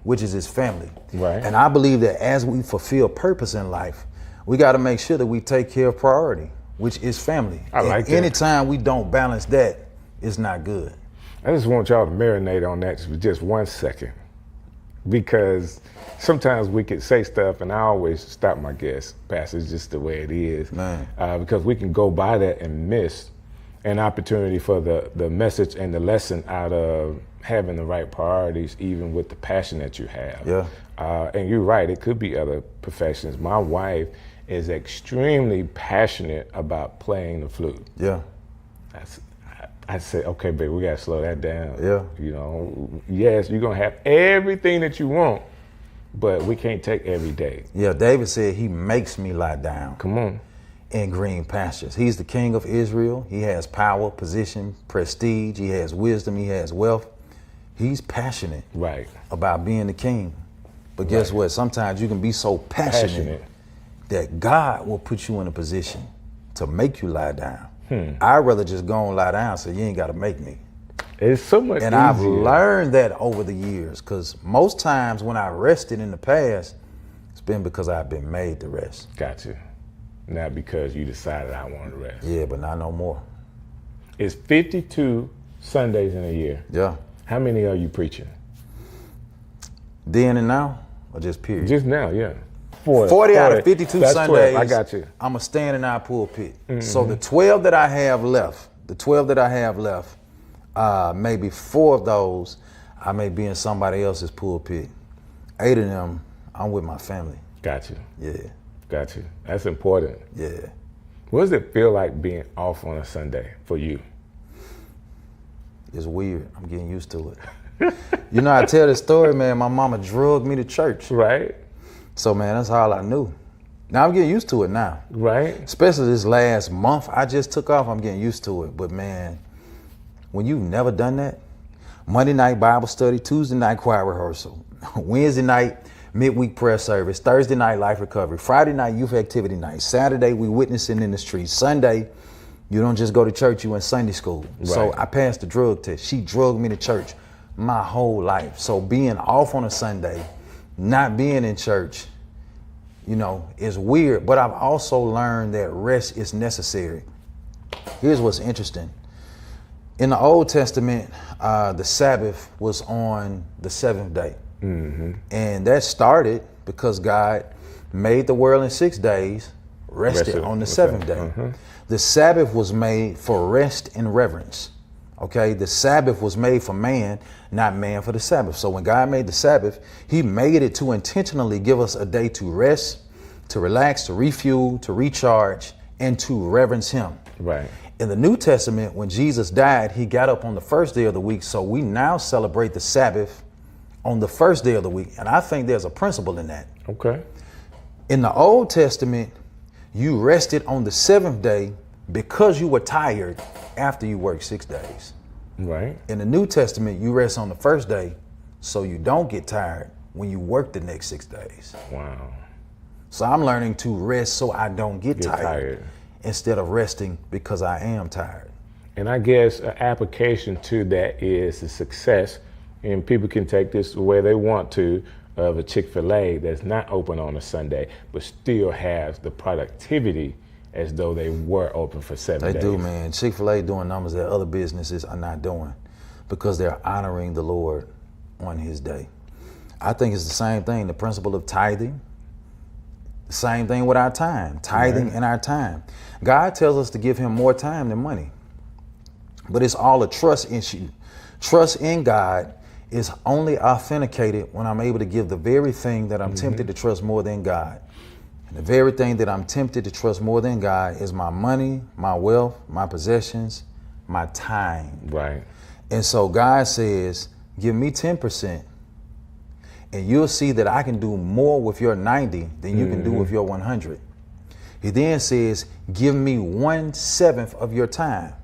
which is his family. Right. And I believe that as we fulfill purpose in life, we got to make sure that we take care of priority, which is family. I like that. Anytime we don't balance that, it's not good. I just want y'all to marinate on that for just 1 second, because sometimes we could say stuff, and I always stop my guests, Pastor, it's just the way it is, because we can go by that and miss an opportunity for the message and the lesson out of having the right priorities, even with the passion that you have. Yeah. And you're right, it could be other professions. My wife is extremely passionate about playing the flute. Yeah. I said, okay, babe, we gotta slow that down. Yeah. You know, yes, you're gonna have everything that you want, but we can't take every day. Yeah, David said he makes me lie down. Come on. In green pastures. He's the king of Israel. He has power, position, prestige. He has wisdom. He has wealth. He's passionate about being the king. But guess what? Sometimes you can be so passionate that God will put you in a position to make you lie down. I'd rather just go and lie down so you ain't got to make me. It's so much and easier. I've learned that over the years, because most times when I rested in the past, it's been because I've been made to rest. Gotcha. Not because you decided I wanted to rest. Yeah, but not no more. It's 52 Sundays in a year. Yeah. How many are you preaching? Then and now, or just period? Just now, yeah. 40 out of 52 That's Sundays. 12. I got you. I'm a stand in our pulpit. So the 12 that I have left, maybe 4 of those, I may be in somebody else's pulpit. 8 of them, I'm with my family. Got you. Yeah. Got you. That's important. Yeah. What does it feel like being off on a Sunday for you? It's weird. I'm getting used to it. You know, I tell this story, man. My mama drugged me to church. Right. So, man, that's all I knew. Now I'm getting used to it now. Right. Especially this last month I just took off, I'm getting used to it. But, man, when you've never done that, Monday night Bible study, Tuesday night choir rehearsal, Wednesday night midweek prayer service, Thursday night life recovery, Friday night youth activity night, Saturday we witnessing in the streets, Sunday you don't just go to church, you in Sunday school. Right. So I passed the drug test. She drugged me to church my whole life. So being off on a Sunday, not being in church, you know, is weird. But I've also learned that rest is necessary. Here's what's interesting. In the Old Testament, the Sabbath was on the 7th day. And that started because God made the world in 6 days, rested on the 7th day. The Sabbath was made for rest and reverence. Okay, the Sabbath was made for man, not man for the Sabbath. So when God made the Sabbath, he made it to intentionally give us a day to rest, to relax, to refuel, to recharge, and to reverence him. Right. In the New Testament, when Jesus died, he got up on the first day of the week. So we now celebrate the Sabbath on the first day of the week. And I think there's a principle in that. Okay. In the Old Testament, you rested on the seventh day because you were tired after you worked 6 days. Right. In the New Testament, you rest on the first day so you don't get tired when you work the next 6 days. Wow. So I'm learning to rest so I don't get tired instead of resting because I am tired. And I guess an application to that is the success, and people can take this the way they want to, of a Chick-fil-A that's not open on a Sunday, but still has the productivity as though they were open for 7 days. They do, man. Chick-fil-A doing numbers that other businesses are not doing because they're honoring the Lord on his day. I think it's the same thing, the principle of tithing. The same thing with our time, tithing and our time. God tells us to give him more time than money, but it's all a trust issue. Trust in God is only authenticated when I'm able to give the very thing that I'm tempted to trust more than God. And the very thing that I'm tempted to trust more than God is my money, my wealth, my possessions, my time. Right. And so God says, give me 10%, and you'll see that I can do more with your 90 than you can do with your 100. He then says, give me 1/7 of your time,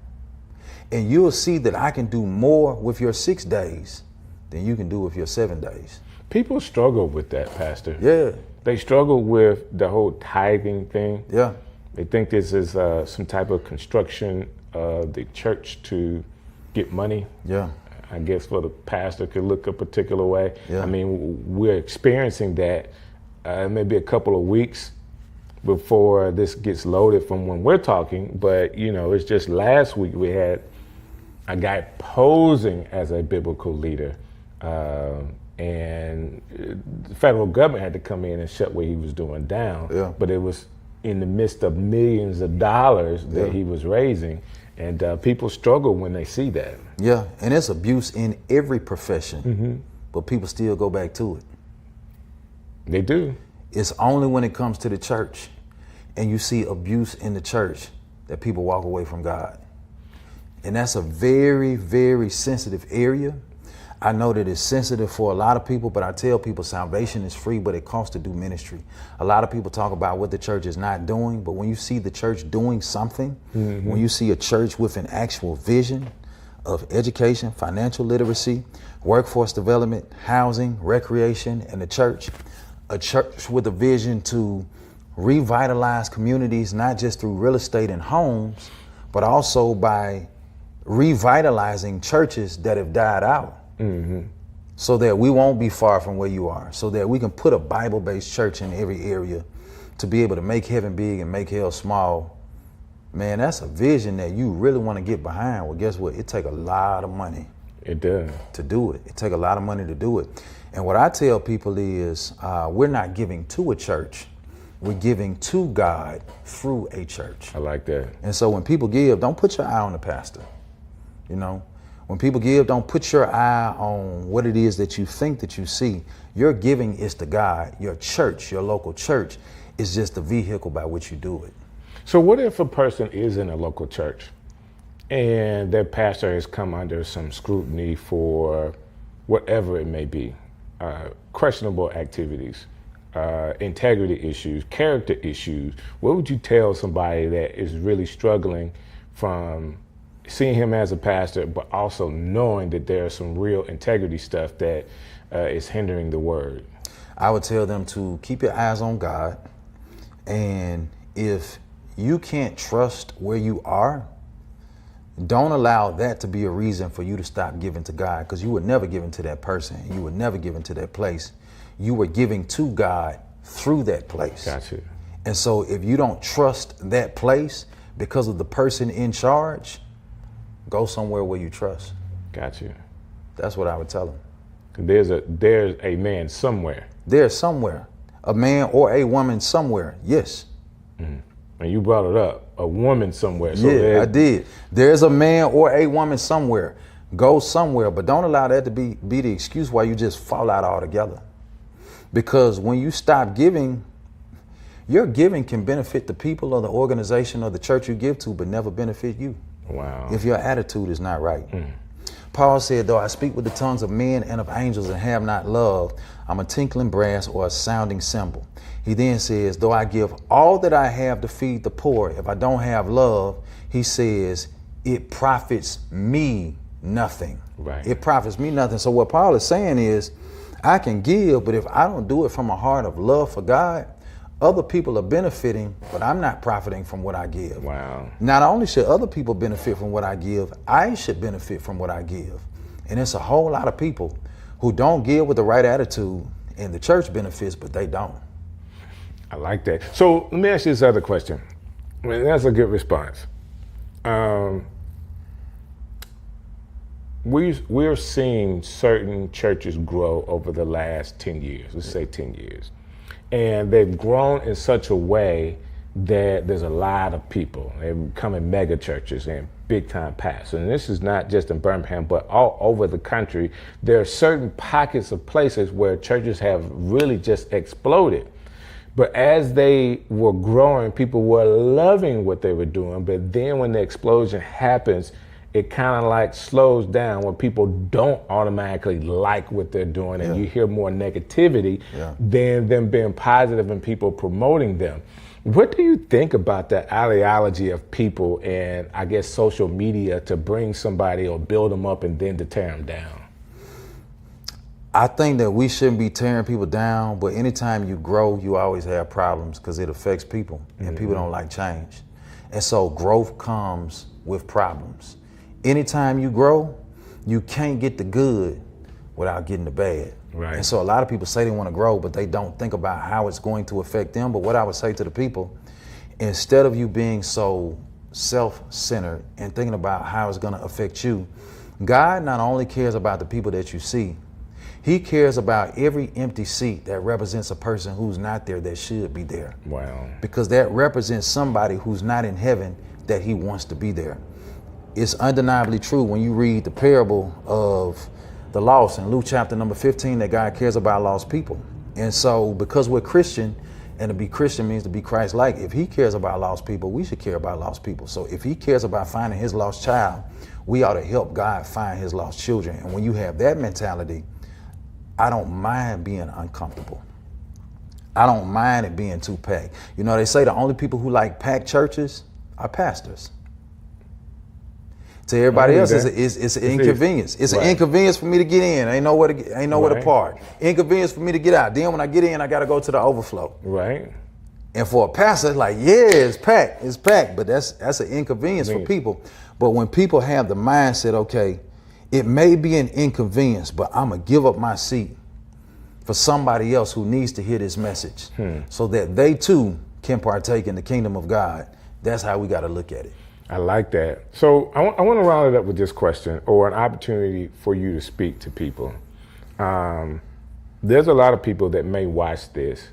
and you'll see that I can do more with your 6 days than you can do with your 7 days. People struggle with that, Pastor. Yeah. They struggle with the whole tithing thing. Yeah. They think this is some type of construction of the church to get money. Yeah. I guess for the pastor could look a particular way. Yeah. I mean, we're experiencing that maybe a couple of weeks before this gets loaded from when we're talking. But, you know, it's just last week we had a guy posing as a biblical leader. And the federal government had to come in and shut what he was doing down. Yeah. But it was in the midst of millions of dollars that he was raising. And people struggle when they see that. Yeah, and it's abuse in every profession, but people still go back to it. They do. It's only when it comes to the church and you see abuse in the church that people walk away from God. And that's a very, very sensitive area. I know that it's sensitive for a lot of people, but I tell people salvation is free, but it costs to do ministry. A lot of people talk about what the church is not doing, but when you see the church doing something, when you see a church with an actual vision of education, financial literacy, workforce development, housing, recreation, and a church with a vision to revitalize communities, not just through real estate and homes, but also by revitalizing churches that have died out. So that we won't be far from where you are, so that we can put a Bible-based church in every area to be able to make heaven big and make hell small. Man, that's a vision that you really want to get behind. Well, guess what? It takes a lot of money. It does. To do it. It takes a lot of money to do it. And what I tell people is we're not giving to a church. We're giving to God through a church. I like that. And so when people give, don't put your eye on the pastor. You know, when people give, don't put your eye on what it is that you think that you see. Your giving is to God. Your church, your local church, is just the vehicle by which you do it. So what if a person is in a local church and their pastor has come under some scrutiny for whatever it may be, questionable activities, integrity issues, character issues? What would you tell somebody that is really struggling from seeing him as a pastor, but also knowing that there's some real integrity stuff that is hindering the word? I would tell them to keep your eyes on God. And if you can't trust where you are, don't allow that to be a reason for you to stop giving to God, because you were never given to that person. You were never given to that place. You were giving to God through that place. Gotcha. And so if you don't trust that place because of the person in charge, go somewhere where you trust. Gotcha. That's what I would tell them. There's a man somewhere. There's somewhere, a man or a woman somewhere, yes. And you brought it up, a woman somewhere. So yeah, I did. There's a man or a woman somewhere. Go somewhere, but don't allow that to be the excuse why you just fall out altogether. Because when you stop giving, your giving can benefit the people or the organization or the church you give to, but never benefit you. Wow. If your attitude is not right. Paul said, though I speak with the tongues of men and of angels and have not love, I'm a tinkling brass or a sounding cymbal. He then says, though I give all that I have to feed the poor, if I don't have love, he says, it profits me nothing. Right. It profits me nothing. So what Paul is saying is, I can give, but if I don't do it from a heart of love for God, other people are benefiting, but I'm not profiting from what I give. Wow. Not only should other people benefit from what I give, I should benefit from what I give. And it's a whole lot of people who don't give with the right attitude, and the church benefits, but they don't. I like that. So let me ask you this other question. I mean, that's a good response. We're seeing certain churches grow over the last 10 years, let's say 10 years. And they've grown in such a way that there's a lot of people. They're becoming mega churches and big time pastors. And this is not just in Birmingham, but all over the country. There are certain pockets of places where churches have really just exploded. But as they were growing, people were loving what they were doing. But then when the explosion happens, it kind of like slows down when people don't automatically like what they're doing, and you hear more negativity than them being positive and people promoting them. What do you think about the ideology of people and I guess social media to bring somebody or build them up and then to tear them down? I think that we shouldn't be tearing people down, but anytime you grow, you always have problems because it affects people, and people don't like change. And so growth comes with problems. Anytime you grow, you can't get the good without getting the bad. Right. And so a lot of people say they want to grow, but they don't think about how it's going to affect them. But what I would say to the people, instead of you being so self-centered and thinking about how it's going to affect you, God not only cares about the people that you see, he cares about every empty seat that represents a person who's not there that should be there. Wow. Because that represents somebody who's not in heaven that he wants to be there. It's undeniably true when you read the parable of the lost in Luke chapter number 15 that God cares about lost people. And so because we're Christian, and to be Christian means to be Christ-like, if he cares about lost people, we should care about lost people. So if he cares about finding his lost child, we ought to help God find his lost children. And when you have that mentality, I don't mind being uncomfortable. I don't mind it being too packed. You know, they say the only people who like packed churches are pastors. To everybody else, it's an inconvenience. It's an inconvenience for me to get in. Ain't nowhere to park. Inconvenience for me to get out. Then when I get in, I got to go to the overflow. Right. And for a pastor, it's like, yeah, it's packed. But that's an inconvenience for people. But when people have the mindset, okay, it may be an inconvenience, but I'm going to give up my seat for somebody else who needs to hear this message so that they too can partake in the kingdom of God. That's how we got to look at it. I like that. So I want to round it up with this question, or an opportunity for you to speak to people. There's a lot of people that may watch this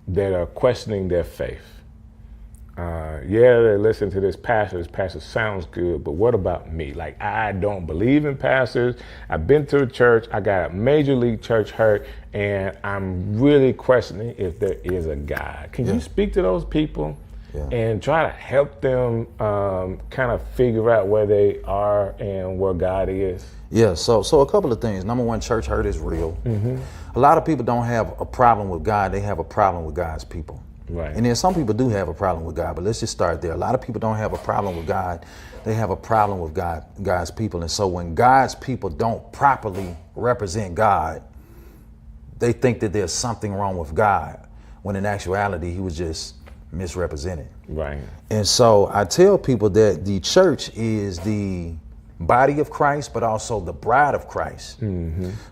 that are questioning their faith. They listen to this pastor sounds good, but what about me? Like, I don't believe in pastors. I've been to a church, I got a major league church hurt, and I'm really questioning if there is a God. Can you speak to those people? And try to help them kind of figure out where they are and where God is? Yeah, so a couple of things. Number one, church hurt is real. A lot of people don't have a problem with God, they have a problem with God's people. Right. And then some people do have a problem with God, but let's just start there. A lot of people don't have a problem with God, they have a problem with God's people. And so when God's people don't properly represent God, they think that there's something wrong with God, when in actuality, he was just misrepresented. Right. And so I tell people that the church is the body of Christ, but also the bride of Christ.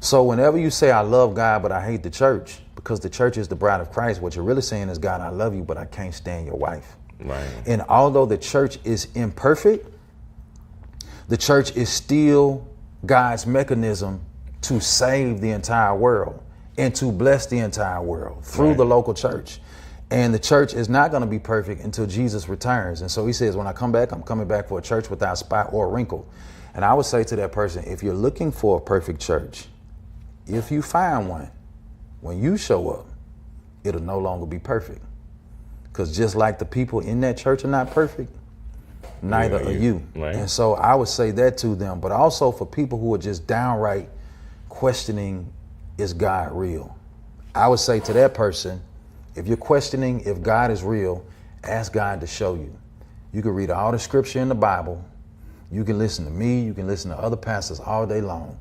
So whenever you say, I love God, but I hate the church, because the church is the bride of Christ, what you're really saying is, God, I love you, but I can't stand your wife. Right. And although the church is imperfect, the church is still God's mechanism to save the entire world and to bless the entire world through the local church. And the church is not going to be perfect until Jesus returns. And so he says, when I come back, I'm coming back for a church without spot or wrinkle. And I would say to that person, if you're looking for a perfect church, if you find one, when you show up, it'll no longer be perfect. Because just like the people in that church are not perfect, neither are you. Right. And so I would say that to them, but also for people who are just downright questioning, is God real? I would say to that person, if you're questioning if God is real, ask God to show you. You can read all the scripture in the Bible. You can listen to me. You can listen to other pastors all day long.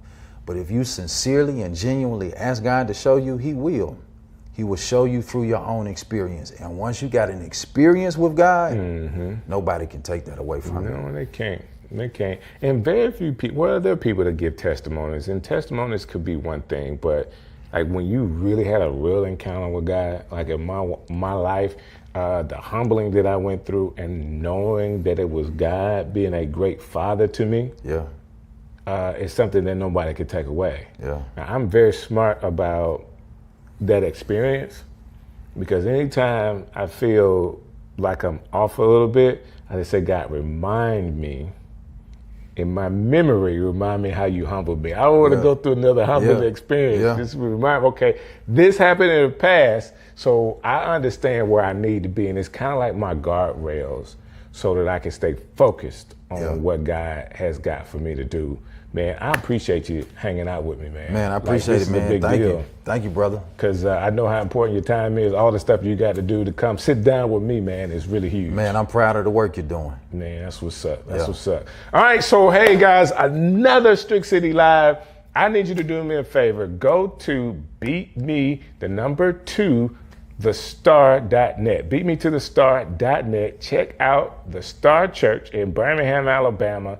But if you sincerely and genuinely ask God to show you, he will. He will show you through your own experience. And once you got an experience with God, nobody can take that away from you. No, they can't. They can't. And very few people, well, there are people that give testimonies, and testimonies could be one thing, but like when you really had a real encounter with God, like in my life, the humbling that I went through and knowing that it was God being a great father to me, it's something that nobody could take away. Now, I'm very smart about that experience, because anytime I feel like I'm off a little bit, I just say, God, remind me, in my memory, remind me how you humbled me. I don't want to go through another humbling experience. Just remind me, okay, this happened in the past, so I understand where I need to be. And it's kind of like my guardrails so that I can stay focused on what God has got for me to do. Man, I appreciate you hanging out with me, man. Man, I appreciate it, man. Thank you. Thank you, brother. Because I know how important your time is. All the stuff you got to do to come sit down with me, man, is really huge. Man, I'm proud of the work you're doing. Man, that's what's up. That's what's up. All right, so hey, guys, another Strick City Live. I need you to do me a favor. Go to beatmethetostar.net. Beatmetotostar.net. Check out the Star Church in Birmingham, Alabama.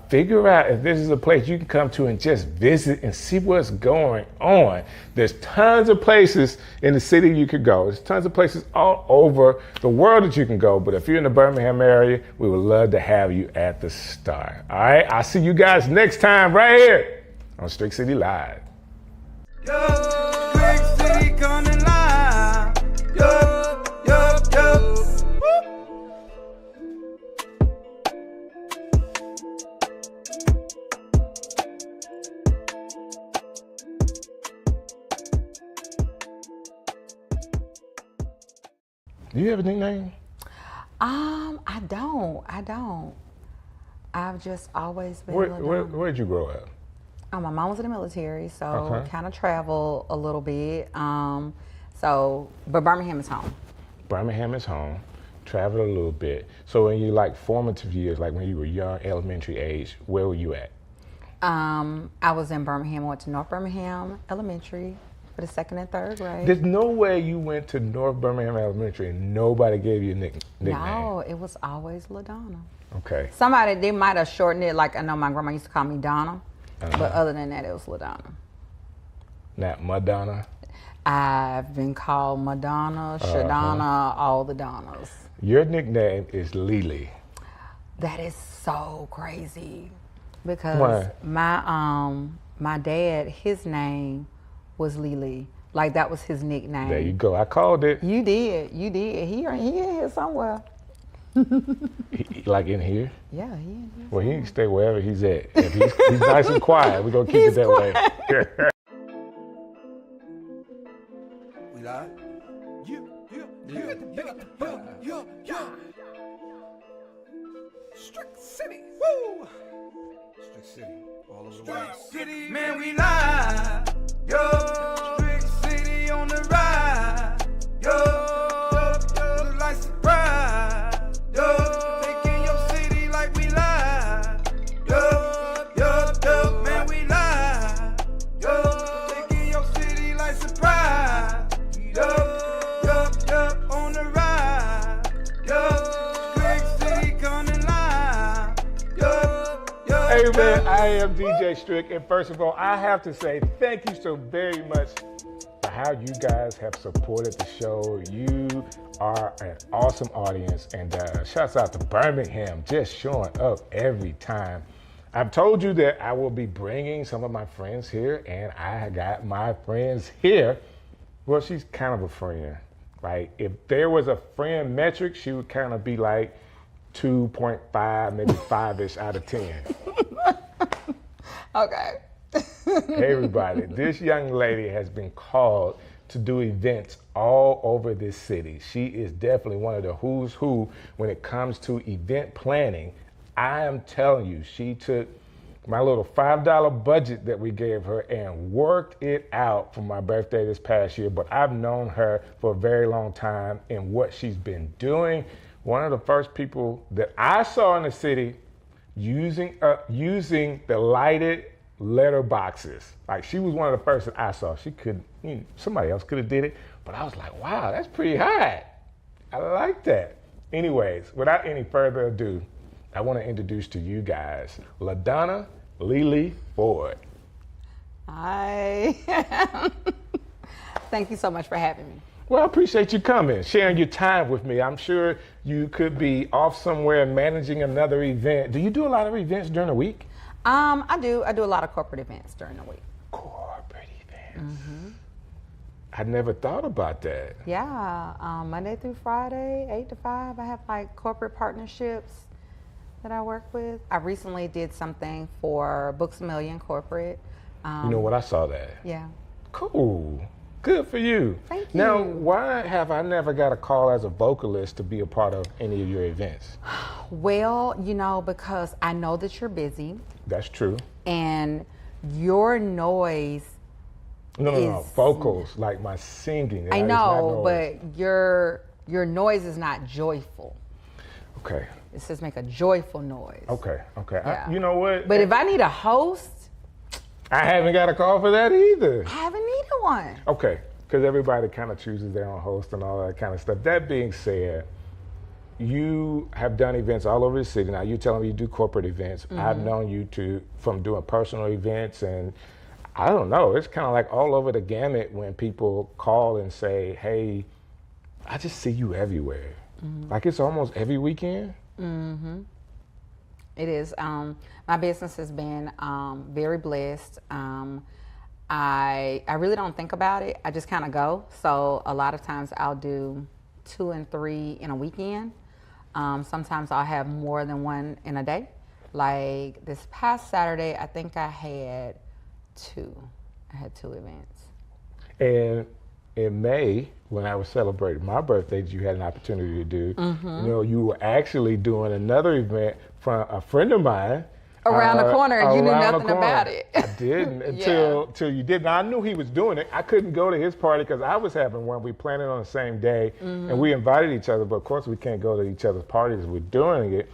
Figure out if this is a place you can come to and just visit and see what's going on. There's tons of places in the city you could go. There's tons of places all over the world that you can go. But if you're in the Birmingham area, we would love to have you at the Star. All right, I'll see you guys next time right here on Strick City Live. Yo, Strick City coming live. Yo, yo, yo. Do you have a nickname? I don't. I've just always been. Where'd you grow up? My mom was in the military, so kind of travel a little bit. But Birmingham is home. Birmingham is home. Traveled a little bit. So in your like formative years, like when you were young, elementary age, where were you at? I was in Birmingham. I went to North Birmingham Elementary for the 2nd and 3rd grade. There's no way you went to North Birmingham Elementary and nobody gave you a nickname. No, it was always LaDonna. Okay. They might have shortened it. Like I know my grandma used to call me Donna, but other than that, it was LaDonna. Not Madonna? I've been called Madonna, Shadonna, all the Donnas. Your nickname is Lily. That is so crazy because my dad, his name was Lily. Like that was his nickname. There you go. I called it. You did. He in here somewhere. Like in here? Yeah, he in here. Well, he can stay wherever he's at. If he's nice and quiet, we're gonna keep it that way. We live? Strick City. Woo! Strick City. All over the world. Strick City, man, we live. Yo, Strick City on the ride. Yo, look like surprise. Yo, taking your city like we live. Yo, man, we live. Yo, taking your city like surprise. Yo, on the ride. Yo, Strick City coming live. Yo. Hey man, I am DJ Strick, and first of all, I have to say thank you so very much for how you guys have supported the show. You are an awesome audience, and shouts out to Birmingham, just showing up every time. I've told you that I will be bringing some of my friends here, and I got my friends here. Well, she's kind of a friend. Like if there was a friend metric, she would kind of be like 2.5, maybe 5-ish out of 10. Okay. Hey everybody, this young lady has been called to do events all over this city. She is definitely one of the who's who when it comes to event planning. I am telling you, she took my little $5 budget that we gave her and worked it out for my birthday this past year. But I've known her for a very long time and what she's been doing. One of the first people that I saw in the city using the lighted letter boxes. Like she was one of the first that I saw. She could, somebody else could have did it, but I was like, wow, that's pretty high. I like that. Anyways, without any further ado, I want to introduce to you guys LaDonna Lily Ford. Hi. Thank you so much for having me. Well, I appreciate you coming, sharing your time with me. I'm sure you could be off somewhere managing another event. Do you do a lot of events during the week? I do a lot of corporate events during the week. Corporate events. I never thought about that. Yeah, Monday through Friday, 8 to 5. I have like corporate partnerships that I work with. I recently did something for Books A Million Corporate. You know what? I saw that. Yeah. Cool. Good for you. Thank you. Now, why have I never got a call as a vocalist to be a part of any of your events? Well, because I know that you're busy. That's true. And your noise. No. Vocals, like my singing. I know, but your noise is not joyful. Okay. It says make a joyful noise. Okay. Yeah. You know what? But if I need a host, I haven't got a call for that either. I haven't needed one. Okay, because everybody kind of chooses their own host and all that kind of stuff. That being said, you have done events all over the city. Now you're telling me you do corporate events. I've known you from doing personal events, and I don't know. It's kind of like all over the gamut when people call and say, "Hey, I just see you everywhere." Like it's almost every weekend. It is. My business has been very blessed. I really don't think about it. I just kind of go. So a lot of times I'll do 2 and 3 in a weekend. Sometimes I'll have more than one in a day. Like this past Saturday, I think I had 2. I had 2 events. And in May, when I was celebrating my birthday that you had an opportunity to do, you were actually doing another event from a friend of mine. Around the corner, and you knew nothing about it. I didn't until you did. Now, I knew he was doing it. I couldn't go to his party because I was having one. We planned it on the same day, and we invited each other, but of course we can't go to each other's parties. We're doing it.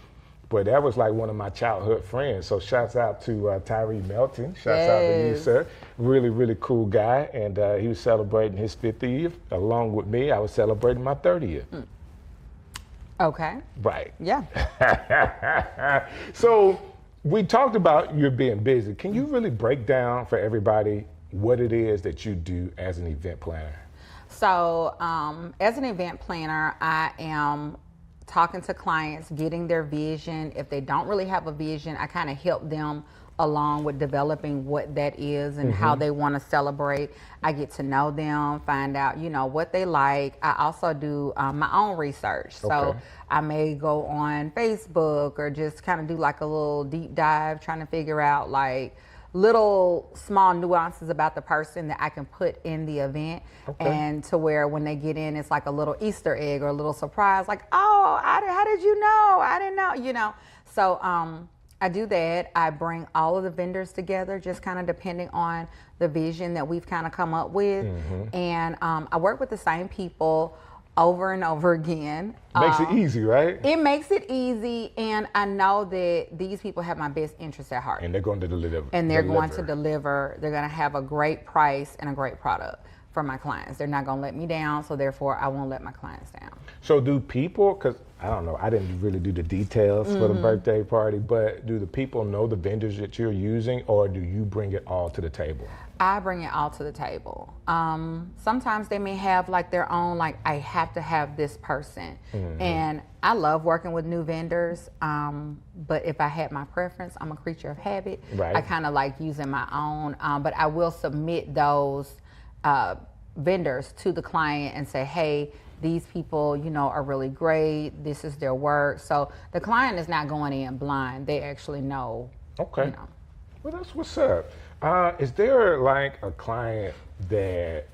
But that was like one of my childhood friends. So shouts out to Tyree Melton. Shouts out to you, sir. Really, really cool guy. And he was celebrating his 50th along with me. I was celebrating my 30th. Okay. Right. Yeah. So we talked about you being busy. Can you really break down for everybody what it is that you do as an event planner? So as an event planner, I am talking to clients, getting their vision. If they don't really have a vision, I kind of help them along with developing what that is and how they want to celebrate. I get to know them, find out, what they like. I also do my own research. So I may go on Facebook or just kind of do like a little deep dive, trying to figure out like little small nuances about the person that I can put in the event, and to where when they get in, it's like a little Easter egg or a little surprise, like, oh, how did you know? I didn't know, So I do that. I bring all of the vendors together, just kind of depending on the vision that we've kind of come up with. And I work with the same people over and over again. Makes it easy, right? It makes it easy, and I know that these people have my best interests at heart. And they're going to deliver. And they're going to deliver. They're going to have a great price and a great product for my clients. They're not going to let me down, so therefore I won't let my clients down. So do people, because I don't know, I didn't really do the details for the birthday party, but do the people know the vendors that you're using, or do you bring it all to the table? I bring it all to the table. Sometimes they may have like their own, like I have to have this person. And I love working with new vendors. But if I had my preference, I'm a creature of habit. Right. I kind of like using my own, but I will submit those vendors to the client and say, hey, these people, you know, are really great. This is their work. So the client is not going in blind. They actually know. Okay. You know. Well, that's what's up. Is there like a client that,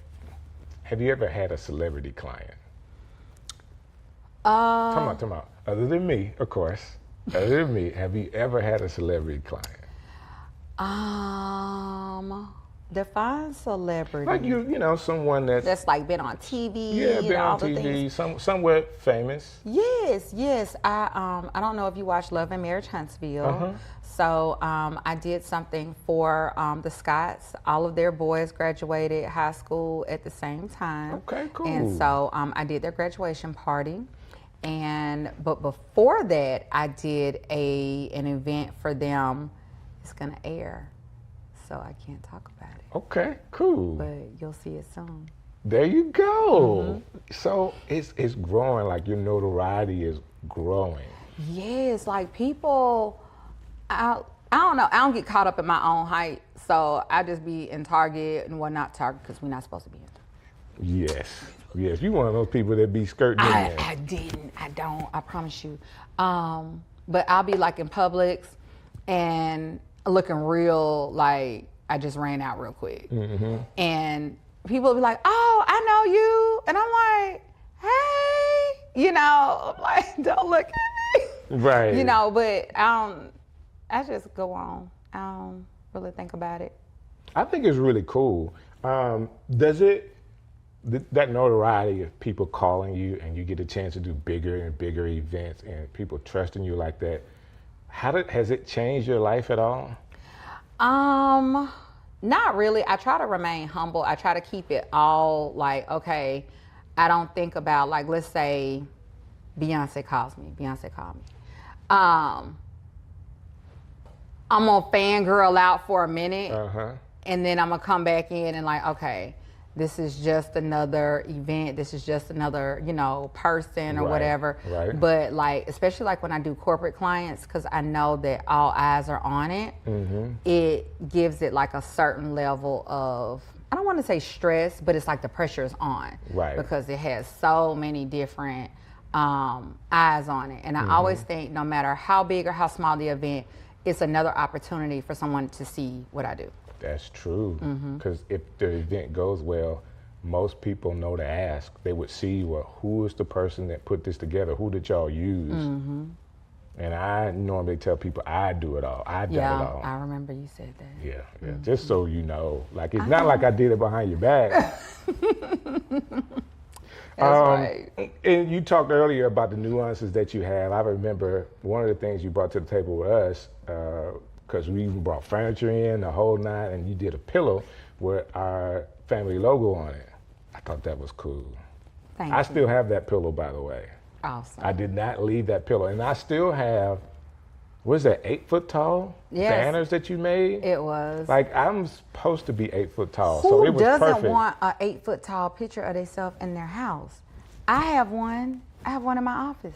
have you ever had a celebrity client? Come on. Other than me, of course. Other than me, have you ever had a celebrity client? Define celebrity. Like you know, someone that's like been on TV. Yeah, been on TV, somewhat famous. Yes. I don't know if you watch Love and Marriage Huntsville. So I did something for the Scotts. All of their boys graduated high school at the same time. Okay, cool. And so I did their graduation party. But before that, I did an event for them. It's gonna air, so I can't talk about it. Okay, cool. But you'll see it soon. There you go. So it's growing, like your notoriety is growing. Yes, like people, I don't know, I don't get caught up in my own hype, so I just be in Target and whatnot. Target, because we're not supposed to be in Target. Yes, you one of those people that be skirting in there. I don't, I promise you. But I'll be like in Publix and looking real like I just ran out real quick. And people will be like, oh, I know you. And I'm like, hey, you know, I'm like, don't look at me. Right. You know, but I just go on. I don't really think about it. I think it's really cool. Does it, that notoriety of people calling you and you get a chance to do bigger and bigger events and people trusting you like that, has it changed your life at all? Not really. I try to remain humble. I try to keep it all like, okay, I don't think about, like, let's say Beyonce called me. I'm gonna fangirl out for a minute, and then I'm gonna come back in and like, okay, this is just another event. This is just another, you know, person or whatever. Right. But like, especially like when I do corporate clients, because I know that all eyes are on it, it gives it like a certain level of, I don't want to say stress, but it's like the pressure is on. Right. Because it has so many different eyes on it. And I always think no matter how big or how small the event, it's another opportunity for someone to see what I do. That's true. Because if the event goes well, most people know to ask. They would see, well, who is the person that put this together? Who did y'all use? And I normally tell people I do it all. I done it all. I remember you said that. Yeah. Just so you know. Like, it's not like I did it behind your back. That's right. And you talked earlier about the nuances that you have. I remember one of the things you brought to the table with us, because we even brought furniture in the whole night, and you did a pillow with our family logo on it. I thought that was cool. Thank I you. still have that pillow, by the way. Awesome. I did not leave that pillow. And I still have, what is that, 8 foot tall banners that you made? It was. Like, I'm supposed to be 8 foot tall, Who so it was doesn't perfect. want an 8 foot tall picture of themselves in their house? I have one. I have one in my office.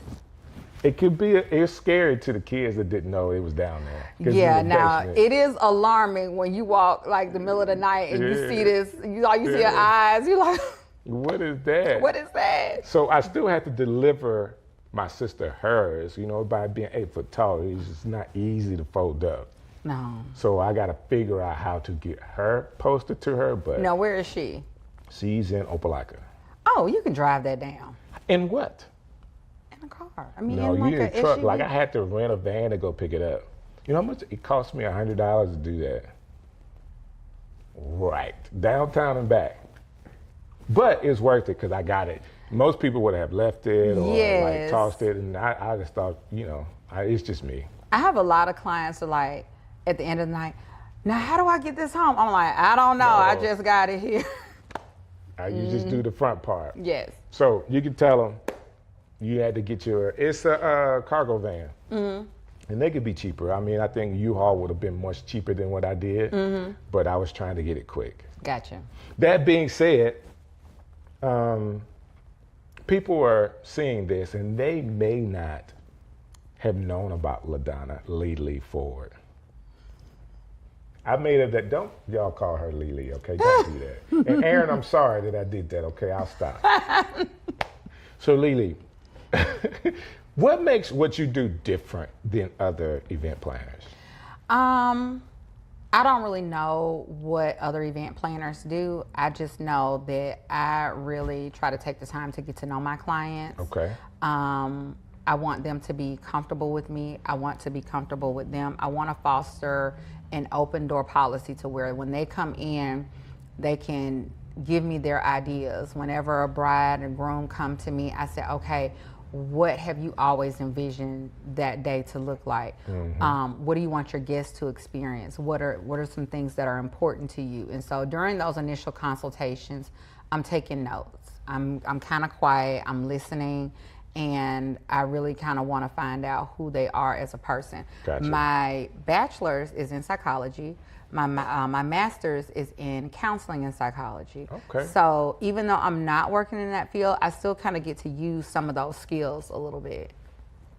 It could be, it's scary to the kids that didn't know it was down there. 'Cause it's Yeah, in the now basement. it is alarming when you walk like the middle of the night and you see this, you see your eyes, you're like, What is that? what is that? So I still have to deliver my sister hers, you know, by being 8 foot tall, it's just not easy to fold up. No. So I got to figure out how to get her posted to her, but No, where is she? she's in Opelika. Oh, you can drive that down. In what? In a car. I mean, No, in like you in a a truck. SUV. Like I had to rent a van to go pick it up. You know how much it cost me? $100 to do that. Right, downtown and back. But it's worth it because I got it. Most people would have left it or like Yes. tossed it, and I just thought, you know, it's just me. I have a lot of clients who like, at the end of the night, now how do I get this home? I'm like, I don't know. I just got it here. You just do the front part. Yes. So you can tell them you had to get it's a cargo van. And they could be cheaper. I mean, I think U-Haul would have been much cheaper than what I did, but I was trying to get it quick. Gotcha. That being said, people are seeing this and they may not have known about LaDonna Lee Ford. I made it that, don't y'all call her Lee, okay? Don't do that. And Aaron, I'm sorry that I did that, okay? I'll stop. So Lily, what makes what you do different than other event planners? I don't really know what other event planners do. I just know that I really try to take the time to get to know my clients. Okay. I want them to be comfortable with me. I want to be comfortable with them. I want to foster an open door policy to where when they come in, they can give me their ideas. Whenever a bride and groom come to me, I say, okay, what have you always envisioned that day to look like? What do you want your guests to experience? What are some things that are important to you? And so during those initial consultations, I'm taking notes. I'm kind of quiet, I'm listening, and I really kind of want to find out who they are as a person. Gotcha. My bachelor's is in psychology. My master's is in counseling and psychology. Okay. So even though I'm not working in that field, I still kind of get to use some of those skills a little bit.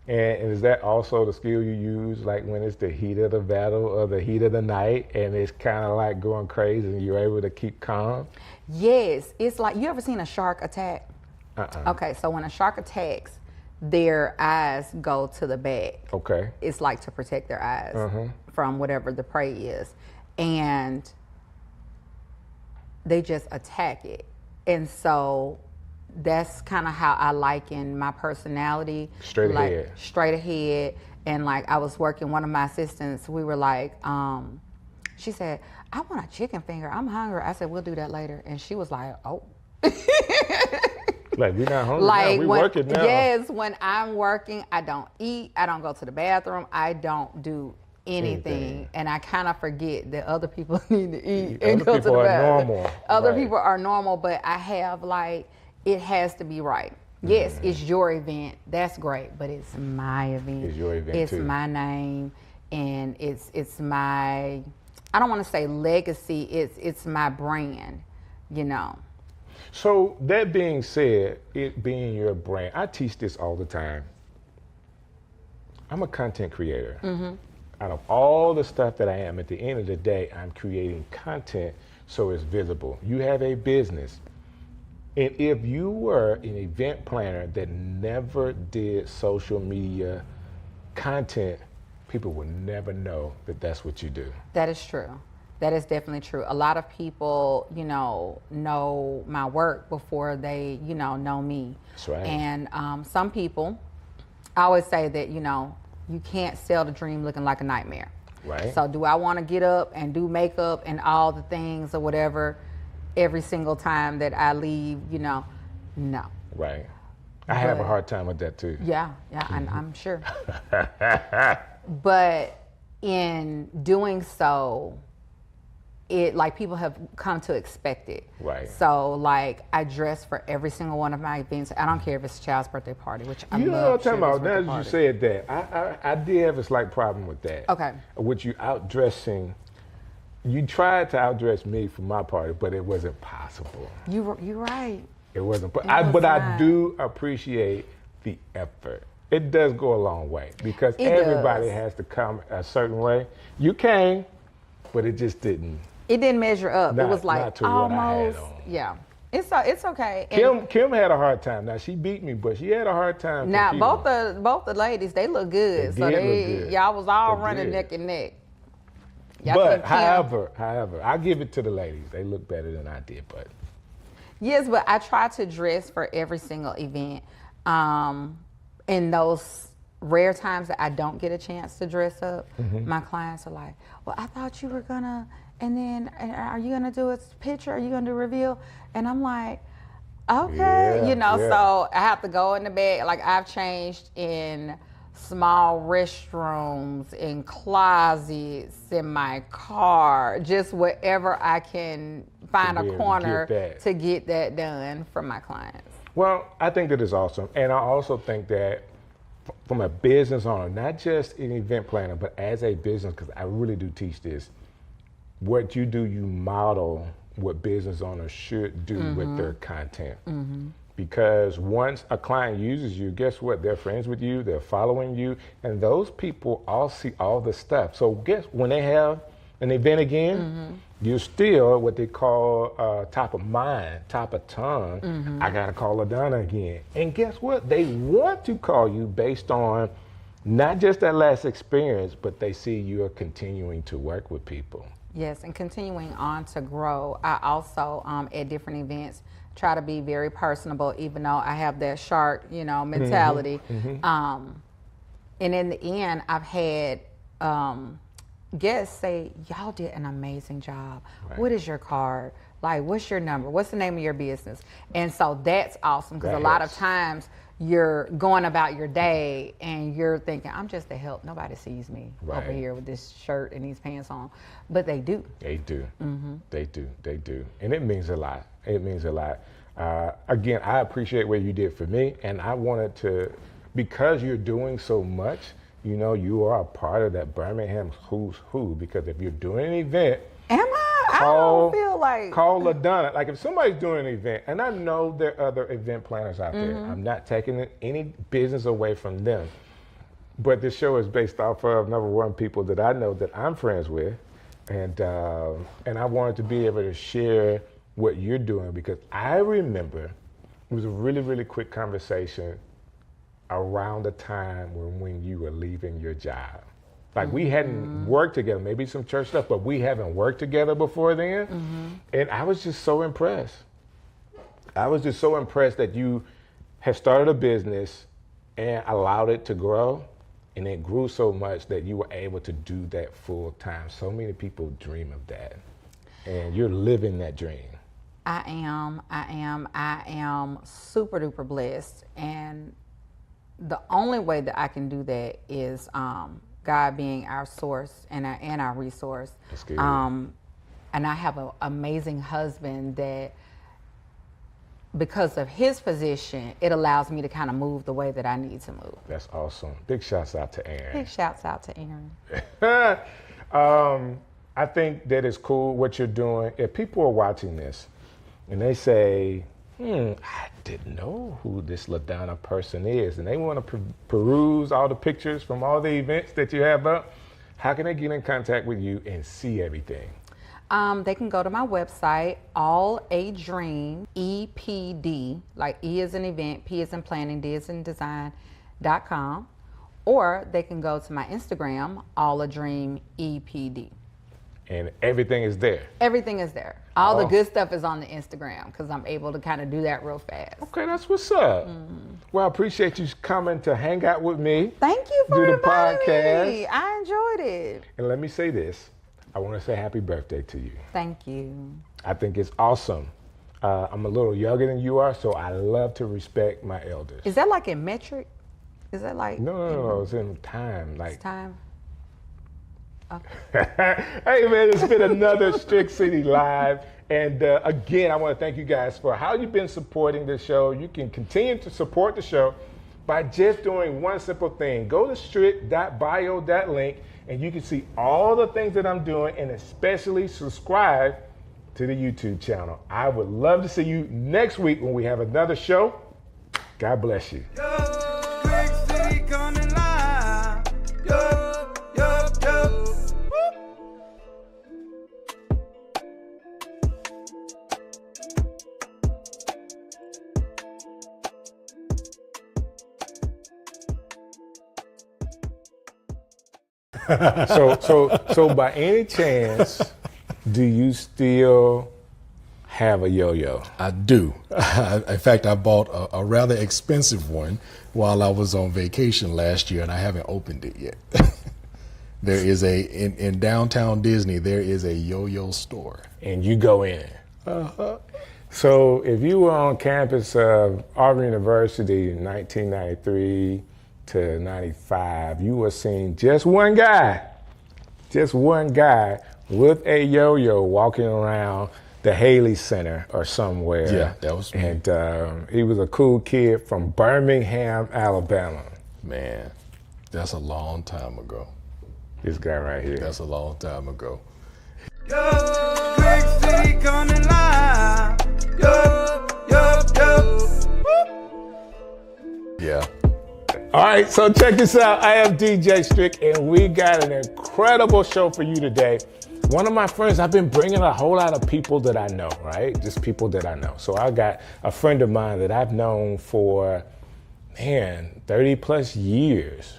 And is that also the skill you use, like when it's the heat of the battle or the heat of the night, and it's kind of like going crazy, and you're able to keep calm? Yes, it's like, you ever seen a shark attack? Okay, so when a shark attacks, their eyes go to the back. Okay. It's like to protect their eyes from whatever the prey is. And they just attack it. And so that's kind of how I liken my personality. Straight like, ahead. Straight ahead. And like I was working, one of my assistants, we were like, she said, I want a chicken finger, I'm hungry. I said, we'll do that later. And she was like, oh. Like, we're not hungry like now, we're working now. Yes, when I'm working, I don't eat, I don't go to the bathroom, I don't do anything. And I kind of forget that other people need to eat and go to the bathroom. Other people are normal. Other people are normal, but I have like, it has to be right. Yes, it's your event, that's great, but it's my event. It's your event It's too. my name, and it's my, I don't want to say legacy, it's my brand, you know. So that being said, it being your brand, I teach this all the time. I'm a content creator. Out of all the stuff that I am, at the end of the day, I'm creating content so it's visible. You have a business. And if you were an event planner that never did social media content, people would never know that that's what you do. That is true. That is definitely true. A lot of people, you know my work before they, know me. That's right. And some people, I always say that, you can't sell the dream looking like a nightmare. Right. So do I want to get up and do makeup and all the things or whatever every single time that I leave, no. Right. I have a hard time with that too. Yeah, I'm sure. But in doing so, it like people have come to expect it. Right. So like I dress for every single one of my events. I don't care if it's a child's birthday party, which I You know love. what I'm talking about? Now children's that you birthday said that, I did have a slight problem with that. Okay. With you outdressing. You tried to outdress me for my party, but it wasn't possible. You're right. It wasn't. But was I not. do appreciate the effort. It does go a long way because It everybody does. has to come a certain way. You came, but it just didn't. It didn't measure up. Not- it was like not to what I had almost. on. Yeah. It's okay. And Kim had a hard time. Now she beat me, but she had a hard time. now competing. both the ladies, they look good. They So did look good. y'all was all They running did. neck and neck. Y'all But think Kim- however, I give it to the ladies. They look better than I did, but Yes, but I try to dress for every single event. In those rare times that I don't get a chance to dress up, my clients are like, well, I thought you were gonna, and then are you gonna do a picture? Are you gonna do a reveal? And I'm like, okay, Yeah, yeah. so I have to go in the bed. Like I've changed in small restrooms, in closets, in my car, just wherever I can find be a able to corner get that. to get that done for my clients. Well, I think that is awesome. And I also think that from a business owner, not just an event planner, but as a business, because I really do teach this, what you do, you model what business owners should do with their content. Because once a client uses you, guess what? They're friends with you, they're following you, and those people all see all the stuff. So guess when they have an event again, you're still what they call top of mind, top of tongue. Mm-hmm. I gotta call LaDonna again. And guess what? They want to call you based on not just that last experience, but they see you are continuing to work with people. Yes, and continuing on to grow. I also, at different events, try to be very personable, even though I have that shark, mentality. Mm-hmm. And in the end, I've had guests say, y'all did an amazing job. Right. What is your card? Like, what's your number? What's the name of your business? And so that's awesome, because That a lot helps. of times you're going about your day and you're thinking, I'm just a help. Nobody sees me over Right. here with this shirt and these pants on. But they do. They do. Mm-hmm. They do. They do. And it means a lot. It means a lot. Again, I appreciate what you did for me. And I wanted to, because you're doing so much, you are a part of that Birmingham who's who. Because if you're doing an event, Am I? I don't feel like. Call LaDonna. Like if somebody's doing an event, and I know there are other event planners out there. I'm not taking any business away from them. But this show is based off of, number one, people that I know that I'm friends with. And I wanted to be able to share what you're doing, because I remember it was a really, really quick conversation around the time when you were leaving your job. Like we hadn't worked together, maybe some church stuff, but we haven't worked together before then. And I was just so impressed. I was just so impressed that you had started a business and allowed it to grow. And it grew so much that you were able to do that full time. So many people dream of that. And you're living that dream. I am super duper blessed. And the only way that I can do that is God being our source and our resource. That's good. And I have an amazing husband that, because of his position, it allows me to kind of move the way that I need to move. That's awesome. Big shouts out to Aaron. Big shouts out to Aaron. I think that is cool what you're doing. If people are watching this and they say, I didn't know who this LaDonna person is, and they want to peruse all the pictures from all the events that you have up, how can they get in contact with you and see everything? They can go to my website, All a Dream, EPD, like E is in event, P is in planning, D is in design.com, or they can go to my Instagram, All a Dream EPD. And everything is there. Everything is there. All the good stuff is on the Instagram, because I'm able to kind of do that real fast. Okay, that's what's up. Well, I appreciate you coming to hang out with me. Thank you for do the inviting podcast. me. I enjoyed it. And let me say this. I want to say happy birthday to you. Thank you. I think it's awesome. I'm a little younger than you are, so I love to respect my elders. Is that like in metric? Is that like? No, it's in time. Like It's time. Hey man, it's been another Strick City Live. And again, I want to thank you guys for how you've been supporting this show. You can continue to support the show by just doing one simple thing. Go to strick.bio.link and you can see all the things that I'm doing, and especially subscribe to the YouTube channel. I would love to see you next week when we have another show. God bless you. Strick City coming live. Yo, yo, yo. So by any chance, do you still have a yo-yo? I do. In fact, I bought a rather expensive one while I was on vacation last year, and I haven't opened it yet. There is in downtown Disney, there is a yo-yo store. And you go in. So if you were on campus of Auburn University in 1993 to 95, you were seeing just one guy with a yo-yo walking around the Haley Center or somewhere. Yeah, that was me. And he was a cool kid from Birmingham, Alabama. Man, that's a long time ago. This guy right here. That's a long time ago. Yo, Strick City coming live. Yo, yo, yo. Yeah. All right, so check this out. I am DJ Strick, and we got an incredible show for you today. one of my friends, I've been bringing a whole lot of people that I know, right? Just people that I know. So I got a friend of mine that I've known for, 30 plus years.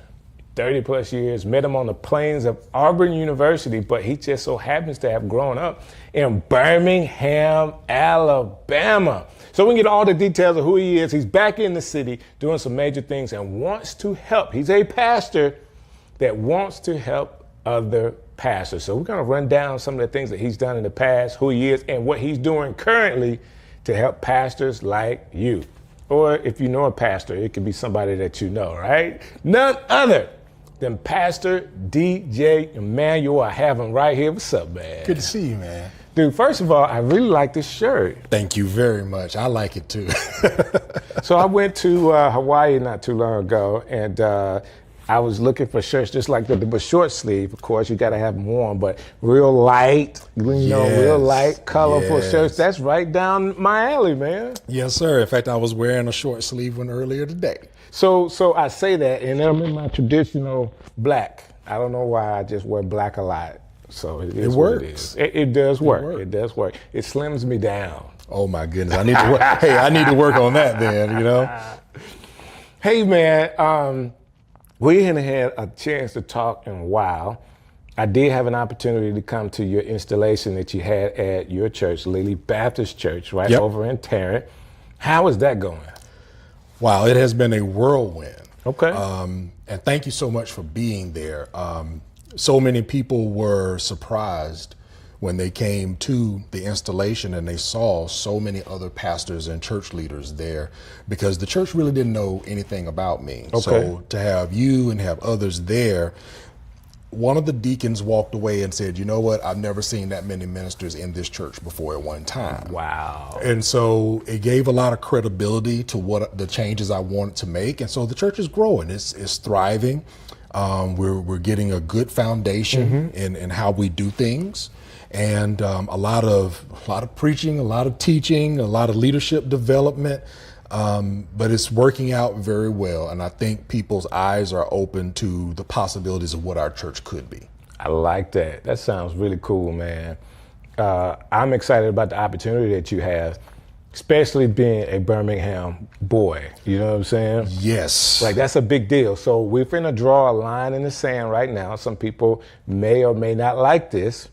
30 plus years, met him on the plains of Auburn University, but he just so happens to have grown up in Birmingham, Alabama. So we can get all the details of who he is. He's back in the city doing some major things and wants to help. He's a pastor that wants to help other pastors. So we're gonna run down some of the things that he's done in the past, who he is, and what he's doing currently to help pastors like you. Or if you know a pastor, it could be somebody that you know, right? None other than Pastor DJ Emmanuel. I have him right here. What's up, man? Good to see you, man. Dude, first of all, I really like this shirt. Thank you very much. I like it too. So I went to Hawaii not too long ago, and I was looking for shirts just like that, but short sleeve. Of course, you got to have them warm, but real light, real light, colorful shirts. That's right down my alley, man. Yes, sir. In fact, I was wearing a short sleeve one earlier today. So I say that, and I'm in my traditional black. I don't know why I just wear black a lot. So it works. It does work. It does work. It slims me down. Oh my goodness! I need to work. Hey, I need to work on that then. You know. Hey man, we hadn't had a chance to talk in a while. I did have an opportunity to come to your installation that you had at your church, Lily Baptist Church, right over in Tarrant. How is that going? Wow, it has been a whirlwind. Okay. And thank you so much for being there. So many people were surprised when they came to the installation and they saw so many other pastors and church leaders there, because the church really didn't know anything about me. Okay. So to have you and have others there, one of the deacons walked away and said, you know what, I've never seen that many ministers in this church before at one time. Wow. And so it gave a lot of credibility to what the changes I wanted to make. And so the church is growing, it's thriving. We're getting a good foundation in how we do things. And a lot of preaching, a lot of teaching, a lot of leadership development, but it's working out very well. And I think people's eyes are open to the possibilities of what our church could be. I like that. That sounds really cool, man. I'm excited about the opportunity that you have, especially being a Birmingham boy. You know what I'm saying? Yes. Like, that's a big deal. So we're finna draw a line in the sand right now. Some people may or may not like this.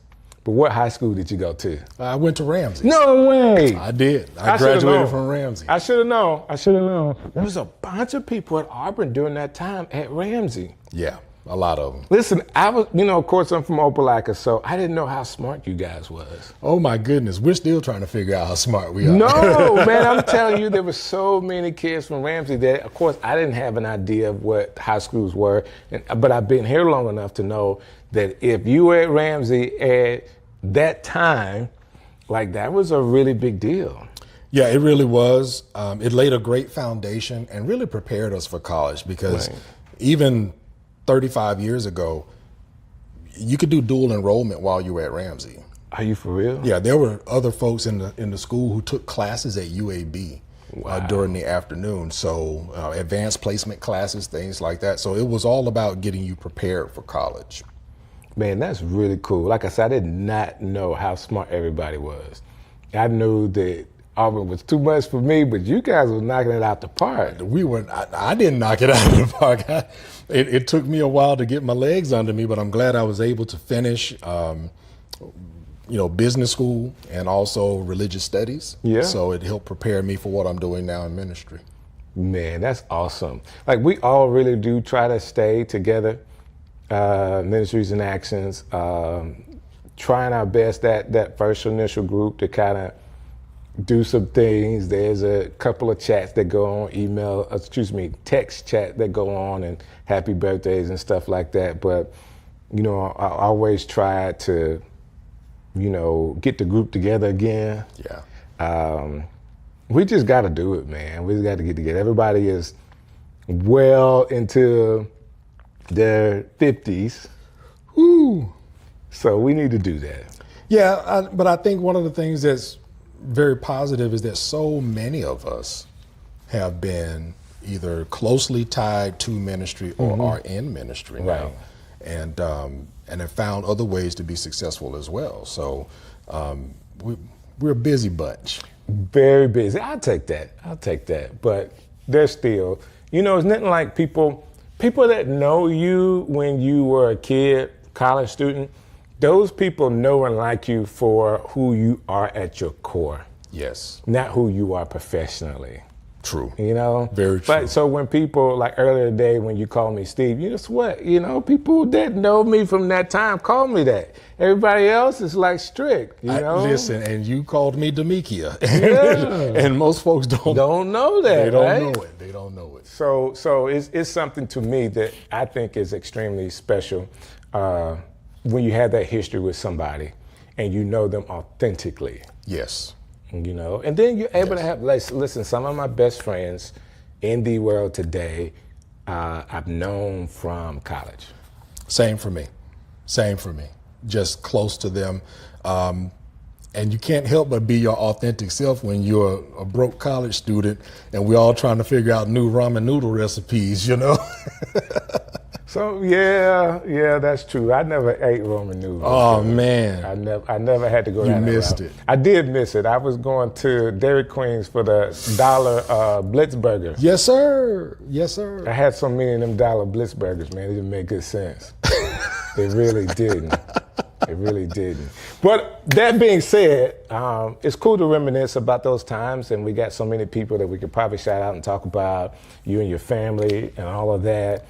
But what high school did you go to? I went to Ramsey. No way. I did. I graduated from Ramsey. I should have known. There was a bunch of people at Auburn during that time at Ramsey. Yeah, a lot of them. Listen, I was, of course I'm from Opelika, so I didn't know how smart you guys was. Oh my goodness, we're still trying to figure out how smart we are. No, man, I'm telling you, there were so many kids from Ramsey that, of course, I didn't have an idea of what high schools were, but I've been here long enough to know that if you were at Ramsey at that time, like, that was a really big deal. Yeah, it really was. It laid a great foundation and really prepared us for college, because even 35 years ago, you could do dual enrollment while you were at Ramsey. Are you for real? Yeah, there were other folks in the school who took classes at UAB during the afternoon. So advanced placement classes, things like that. So it was all about getting you prepared for college. Man, that's really cool. Like I said, I did not know how smart everybody was. I knew that Auburn was too much for me, but you guys were knocking it out the park. I didn't knock it out of the park. It took me a while to get my legs under me, but I'm glad I was able to finish, business school and also religious studies. Yeah. So it helped prepare me for what I'm doing now in ministry. Man, that's awesome. Like, we all really do try to stay together. Ministries in Actions, trying our best, that first initial group to kind of do some things. There's a couple of chats that go on, text chat that go on, and happy birthdays and stuff like that. But, I always try to, get the group together again. Yeah. We just got to do it, man. We just got to get together. Everybody is well into their 50s. Woo. So we need to do that. Yeah, but I think one of the things that's very positive is that so many of us have been either closely tied to ministry or are in ministry now. and have found other ways to be successful as well. So we're a busy bunch. Very busy. I'll take that. But there's still, it's nothing like people that know you when you were a kid, college student. Those people know and like you for who you are at your core. Yes. Not who you are professionally. True. Very true. But so when people, like earlier today when you called me Steve, guess what? People that know me from that time call me that. Everybody else is like Strick, Listen, and you called me Demekia. Yeah. And most folks don't know that. They don't right? know it. They don't know it. So it's something to me that I think is extremely special when you have that history with somebody and you know them authentically. Yes. And then you're able to have, listen, some of my best friends in the world today, I've known from college. Same for me. Just close to them. And you can't help but be your authentic self when you're a broke college student and we're all trying to figure out new ramen noodle recipes, So yeah, that's true. I never ate Roman noodles. Oh man, I never had to go. You missed it. I did miss it. I was going to Dairy Queen's for the $1 Blitz burger. Yes, sir. I had so many of them $1 Blitz burgers, man. It didn't make good sense. It really didn't. But that being said, it's cool to reminisce about those times, and we got so many people that we could probably shout out and talk about you and your family and all of that.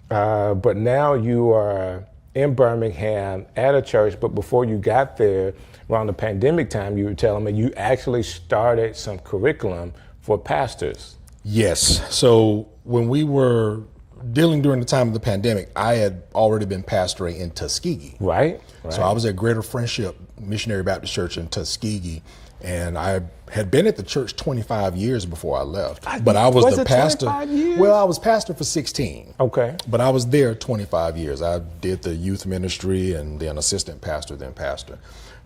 But now you are in Birmingham at a church, but before you got there, around the pandemic time, you were telling me you actually started some curriculum for pastors. Yes. So when we were dealing during the time of the pandemic, I had already been pastoring in Tuskegee. Right. So I was at Greater Friendship Missionary Baptist Church in Tuskegee, and I had been at the church 25 years before I left. But I was the pastor. 25 years? Well, I was pastor for 16. Okay. But I was there 25 years. I did the youth ministry and then assistant pastor, then pastor.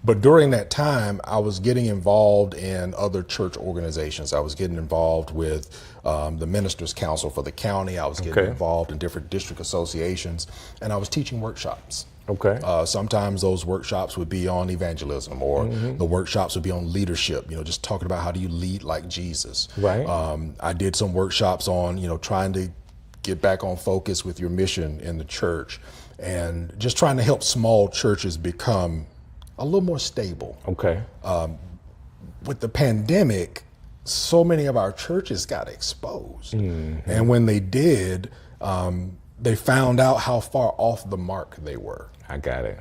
But during that time, I was getting involved in other church organizations. I was getting involved with the Ministers' Council for the county. I was getting involved in different district associations, and I was teaching workshops. Okay. Sometimes those workshops would be on evangelism, or the workshops would be on leadership, just talking about how do you lead like Jesus. Right. I did some workshops on, trying to get back on focus with your mission in the church, and just trying to help small churches become a little more stable. Okay. With the pandemic, so many of our churches got exposed. And when they did, they found out how far off the mark they were. I got it.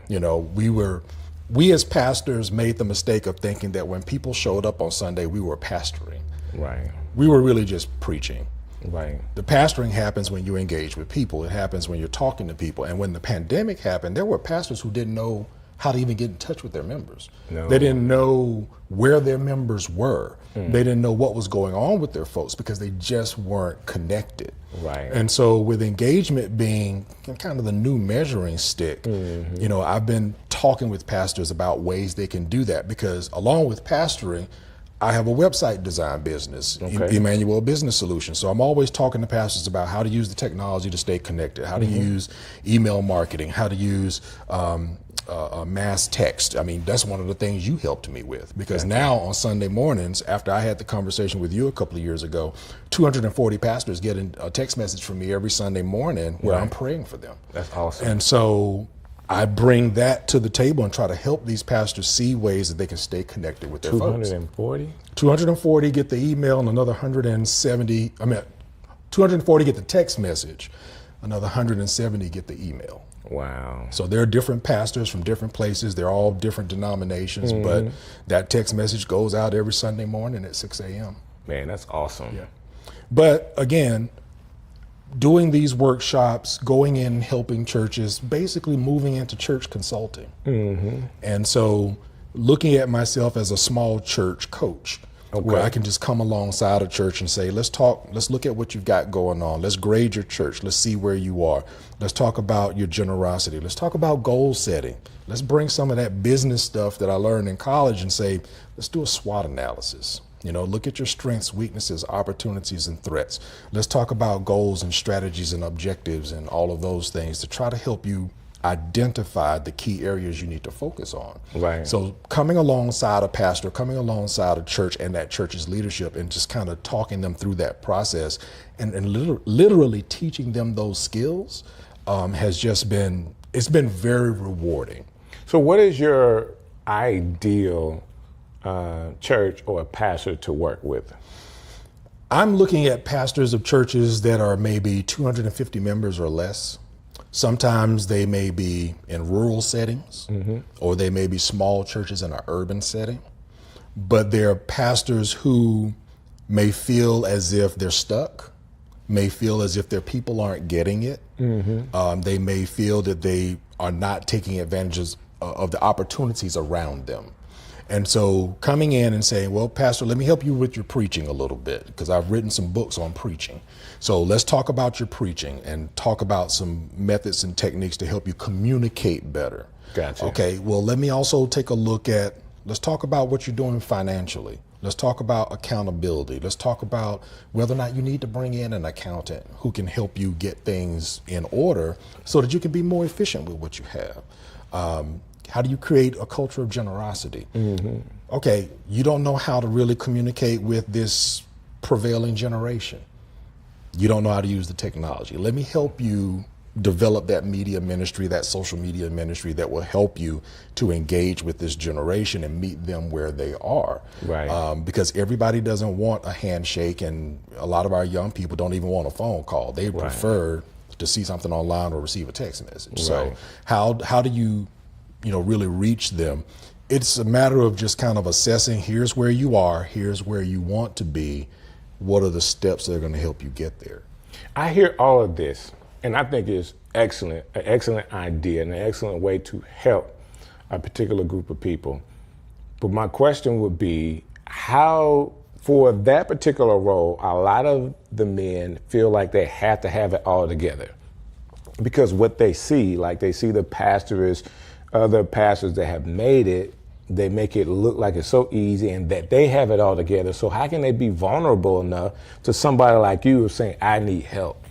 We as pastors made the mistake of thinking that when people showed up on Sunday, we were pastoring. Right. We were really just preaching. Right. The pastoring happens when you engage with people. It happens when you're talking to people. And when the pandemic happened, there were pastors who didn't know how to even get in touch with their members. No. They didn't know where their members were. They didn't know what was going on with their folks because they just weren't connected. Right. And so with engagement being kind of the new measuring stick, I've been talking with pastors about ways they can do that, because along with pastoring, I have a website design business, Emmanuel Business Solutions. So I'm always talking to pastors about how to use the technology to stay connected, how to use email marketing, how to use mass text. I mean, that's one of the things you helped me with, because now on Sunday mornings, after I had the conversation with you a couple of years ago, 240 pastors get a text message from me every Sunday morning where I'm praying for them. That's awesome. And so I bring that to the table and try to help these pastors see ways that they can stay connected with their folks. 240 get the email, and another 240 get the text message, another 170 get the email. Wow. So there are different pastors from different places. They're all different denominations, but that text message goes out every Sunday morning at 6 a.m. Man, that's awesome. Yeah. But again, doing these workshops, going in, helping churches, basically moving into church consulting. And so looking at myself as a small church coach, where I can just come alongside a church and say, let's look at what you've got going on. Let's grade your church. Let's see where you are. Let's talk about your generosity. Let's talk about goal setting. Let's bring some of that business stuff that I learned in college and say, let's do a SWOT analysis. Look at your strengths, weaknesses, opportunities, and threats. Let's talk about goals and strategies and objectives and all of those things to try to help you identified the key areas you need to focus on. Right. So coming alongside a pastor, coming alongside a church and that church's leadership, and just kind of talking them through that process and literally teaching them those skills has just been, it's been very rewarding. So what is your ideal church or pastor to work with? I'm looking at pastors of churches that are maybe 250 members or less. Sometimes they may be in rural settings, or they may be small churches in an urban setting. But they're pastors who may feel as if they're stuck, may feel as if their people aren't getting it. They may feel that they are not taking advantages of the opportunities around them. And so coming in and saying, well, Pastor, let me help you with your preaching a little bit, because I've written some books on preaching. So let's talk about your preaching and talk about some methods and techniques to help you communicate better. Gotcha. Okay, well, let me also take a look at, let's talk about what you're doing financially. Let's talk about accountability. Let's talk about whether or not you need to bring in an accountant who can help you get things in order so that you can be more efficient with what you have. How do you create a culture of generosity? Okay, you don't know how to really communicate with this prevailing generation. You don't know how to use the technology. Let me help you develop that media ministry, that social media ministry that will help you to engage with this generation and meet them where they are. Right. Because everybody doesn't want a handshake, and a lot of our young people don't even want a phone call. They prefer to see something online or receive a text message. So how do you really reach them? It's a matter of just kind of assessing, here's where you are, here's where you want to be. What are the steps that are going to help you get there? I hear all of this, and I think it's excellent, an excellent idea and an excellent way to help a particular group of people. But my question would be, how, for that particular role, a lot of the men feel like they have to have it all together. Because what they see, like they see the pastors, other pastors that have made it, they make it look like it's so easy and that they have it all together. So how can they be vulnerable enough to somebody like you saying, I need help?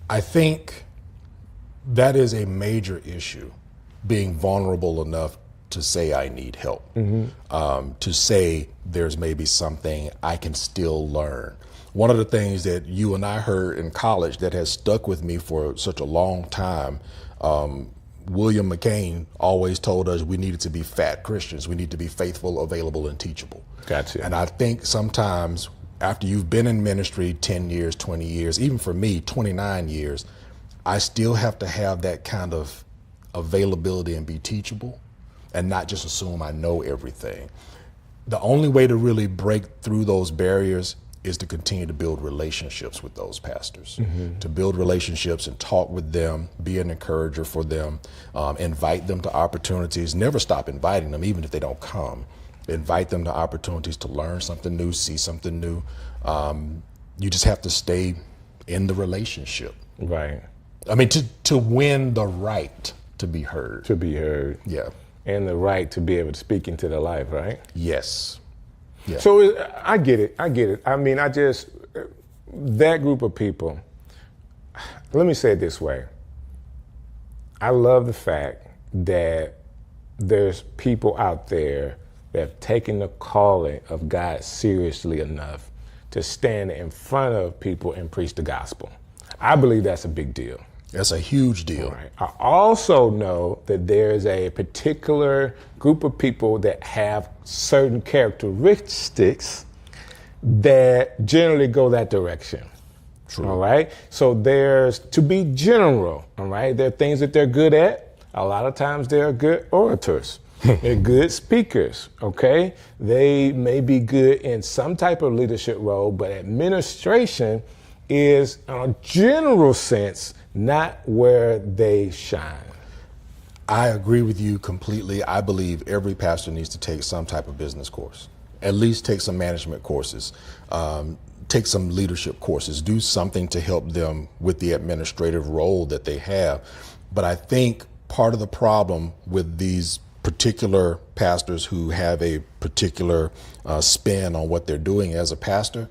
I think that is a major issue, being vulnerable enough to say I need help, to say there's maybe something I can still learn. One of the things that you and I heard in college that has stuck with me for such a long time, William McCain always told us we needed to be fat Christians. We need to be faithful, available, and teachable. Gotcha. And I think sometimes after you've been in ministry 10 years, 20 years, even for me, 29 years, I still have to have that kind of availability and be teachable and not just assume I know everything. The only way to really break through those barriers is to continue to build relationships with those pastors, to build relationships and talk with them, be an encourager for them, invite them to opportunities, never stop inviting them, even if they don't come. Invite them to opportunities to learn something new, see something new. You just have to stay in the relationship. Right. I mean, to win the right to be heard. To be heard. Yeah. And the right to be able to speak into their life, right? Yes. Yeah. So I get it. I mean, that group of people, let me say it this way. I love the fact that there's people out there that have taken the calling of God seriously enough to stand in front of people and preach the gospel. I believe that's a big deal. That's a huge deal. Right. I also know that there's a particular group of people that have certain characteristics that generally go that direction. True. All right. So there's, to be general, all right, there are things that they're good at. A lot of times they're good orators. They're good speakers, okay? They may be good in some type of leadership role, but administration is, in a general sense, not where they shine. I agree with you completely. I believe every pastor needs to take some type of business course, at least take some management courses, take some leadership courses, do something to help them with the administrative role that they have. But I think part of the problem with these particular pastors who have a particular spin on what they're doing as a pastor,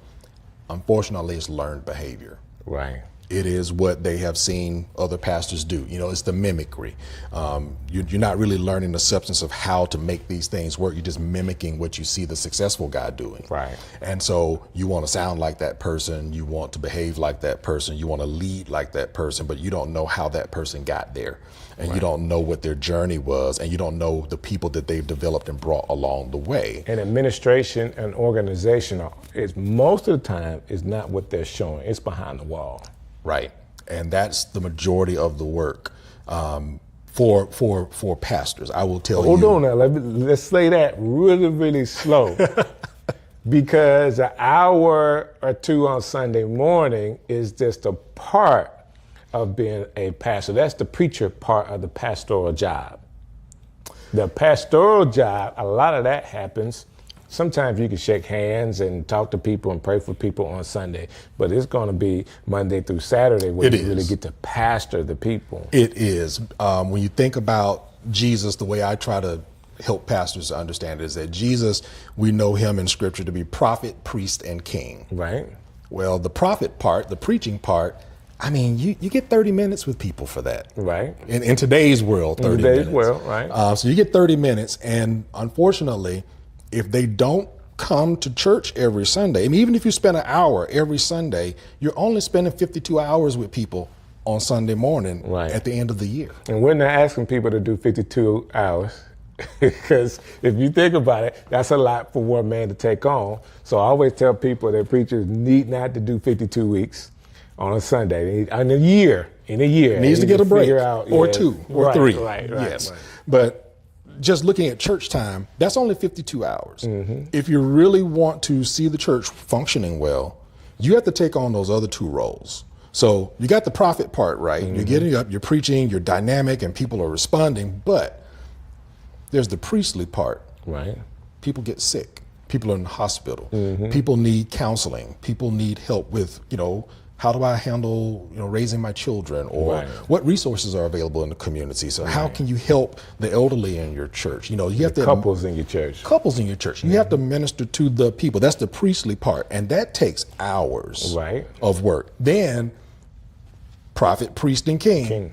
unfortunately, it's learned behavior. Right. It is what they have seen other pastors do. You know, it's the mimicry. You're not really learning the substance of how to make these things work. You're just mimicking what you see the successful guy doing. Right. And so you want to sound like that person. You want to behave like that person. You want to lead like that person, but you don't know how that person got there. And you don't know what their journey was, and you don't know the people that they've developed and brought along the way. And administration and organization is most of the time is not what they're showing. It's behind the wall. Right. And that's the majority of the work for pastors. I will tell you. Hold on now. Let's say that really, really slow. Because an hour or two on Sunday morning is just a part of being a pastor. That's the preacher part of the pastoral job. The pastoral job, a lot of that happens. Sometimes you can shake hands and talk to people and pray for people on Sunday, but it's going to be Monday through Saturday where you really get to pastor the people. It is. When you think about Jesus, the way I try to help pastors to understand it is that Jesus, we know him in scripture to be prophet, priest, and king. Right. Well, the prophet part, the preaching part, I mean, you get 30 minutes with people for that. Right. In today's world, 30 minutes. In today's world, right. So you get 30 minutes, and unfortunately, if they don't come to church every Sunday, I mean, even if you spend an hour every Sunday, you're only spending 52 hours with people on Sunday morning at the end of the year. And we're not asking people to do 52 hours because if you think about it, that's a lot for one man to take on. So I always tell people that preachers need not to do 52 weeks on a Sunday. In a year. Needs to get a break or two or three. Right. Yes. But just looking at church time, that's only 52 hours. Mm-hmm. If you really want to see the church functioning well, you have to take on those other two roles. So you got the prophet part, right? Mm-hmm. You're getting up, you're preaching, you're dynamic, and people are responding. But there's the priestly part. Right. People get sick. People are in the hospital. Mm-hmm. People need counseling. People need help with, how do I handle, raising my children, or what resources are available in the community? So how can you help the elderly in your church? You have to couples in your church. Couples in your church. You have to minister to the people. That's the priestly part, and that takes hours of work. Then prophet, priest, and king.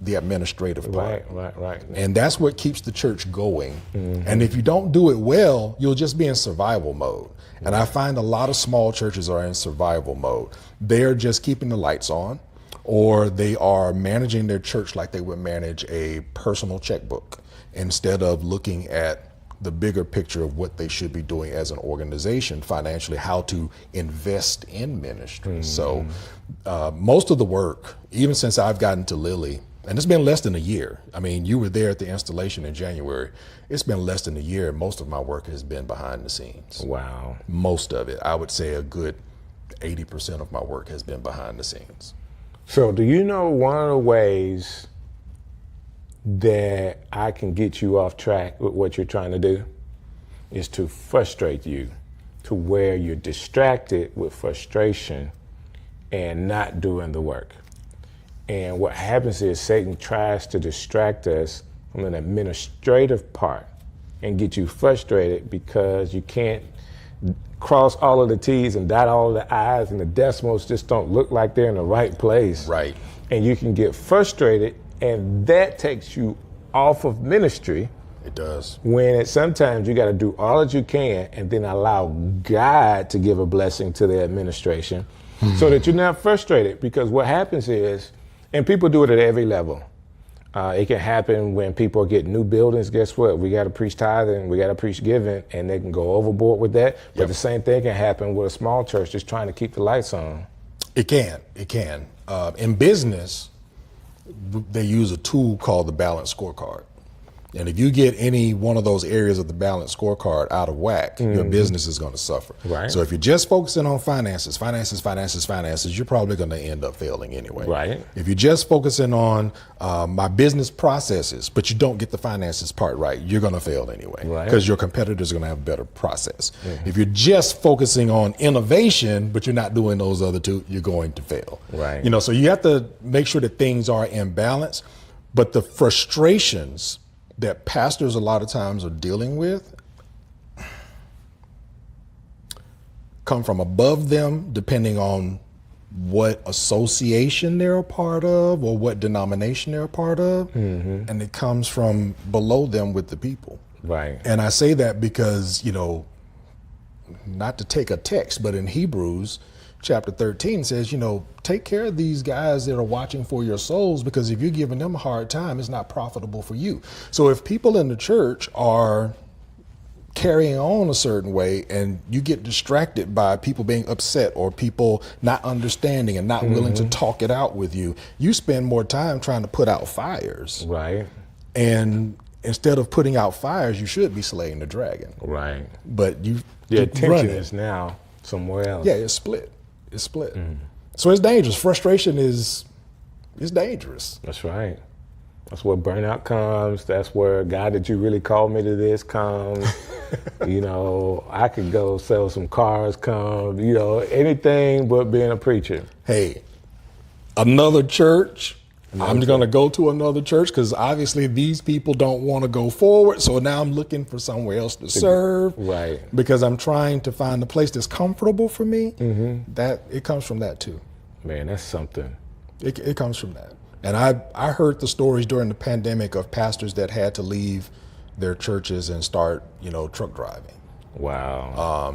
The administrative part. Right. And that's what keeps the church going. Mm-hmm. And if you don't do it well, you'll just be in survival mode. And I find a lot of small churches are in survival mode. They're just keeping the lights on, or they are managing their church like they would manage a personal checkbook instead of looking at the bigger picture of what they should be doing as an organization financially, how to invest in ministry. Mm-hmm. So most of the work, even since I've gotten to Lilly, and it's been less than a year. I mean, you were there at the installation in January. It's been less than a year. Most of my work has been behind the scenes. Wow. Most of it. I would say a good 80% of my work has been behind the scenes. So do you know one of the ways that I can get you off track with what you're trying to do is to frustrate you to where you're distracted with frustration and not doing the work. And what happens is Satan tries to distract us from an administrative part and get you frustrated because you can't cross all of the T's and dot all of the I's, and the decimals just don't look like they're in the right place. Right. And you can get frustrated, and that takes you off of ministry. It does. When sometimes you got to do all that you can and then allow God to give a blessing to the administration so that you're not frustrated. Because what happens is, and people do it at every level. It can happen when people get new buildings. Guess what? We got to preach tithing, we got to preach giving, and they can go overboard with that. But the same thing can happen with a small church just trying to keep the lights on. It can. In business, they use a tool called the balance scorecard. And if you get any one of those areas of the balance scorecard out of whack, your business is going to suffer. Right. So if you're just focusing on finances, you're probably going to end up failing anyway. Right. If you're just focusing on my business processes, but you don't get the finances part right, you're going to fail anyway. Right. Because your competitors are going to have a better process. If you're just focusing on innovation, but you're not doing those other two, you're going to fail. Right. So you have to make sure that things are in balance, but the frustrations that pastors a lot of times are dealing with come from above them, depending on what association they're a part of or what denomination they're a part of, and it comes from below them with the people. Right. And I say that because, you know, not to take a text, but in Hebrews chapter 13 says, you know, take care of these guys that are watching for your souls, because if you're giving them a hard time, it's not profitable for you. So if people in the church are carrying on a certain way and you get distracted by people being upset or people not understanding and not willing to talk it out with you, you spend more time trying to put out fires. Right. And instead of putting out fires, you should be slaying the dragon. Right. But the keep attention running. is now somewhere else. Yeah, it's split. It's split. So it's dangerous. Frustration is dangerous. That's right. That's where burnout comes. That's where God, did you really call me to this comes. You know, I could go sell some cars come, you know, anything but being a preacher. Hey, another church. I'm going to go to another church because obviously these people don't want to go forward. So now I'm looking for somewhere else to serve. Right. Because I'm trying to find a place that's comfortable for me. That it comes from that too. Man, that's something. It comes from that. And I heard the stories during the pandemic of pastors that had to leave their churches and start, you know, truck driving. Wow.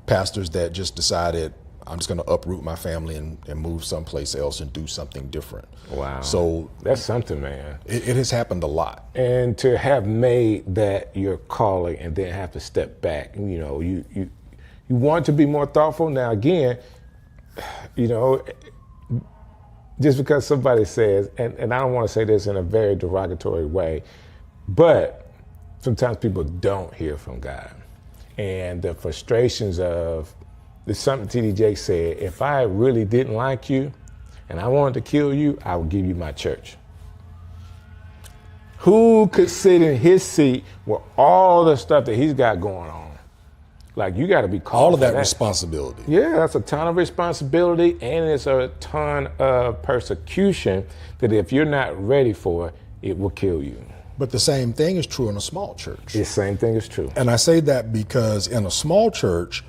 Pastors that just decided, I'm just going to uproot my family and move someplace else and do something different. Wow. So that's something, man. It has happened a lot. And to have made that your calling and then have to step back, you know, you want to be more thoughtful. Now, again, you know, just because somebody says, and I don't want to say this in a very derogatory way, but sometimes people don't hear from God. And the frustrations of, there's something T.D. Jakes said, if I really didn't like you and I wanted to kill you, I would give you my church. Who could sit in his seat with all the stuff that he's got going on? Like, you got to be called all of for that responsibility. Yeah, that's a ton of responsibility, and it's a ton of persecution that if you're not ready for, it will kill you. But the same thing is true in a small church. The same thing is true. And I say that because in a small church,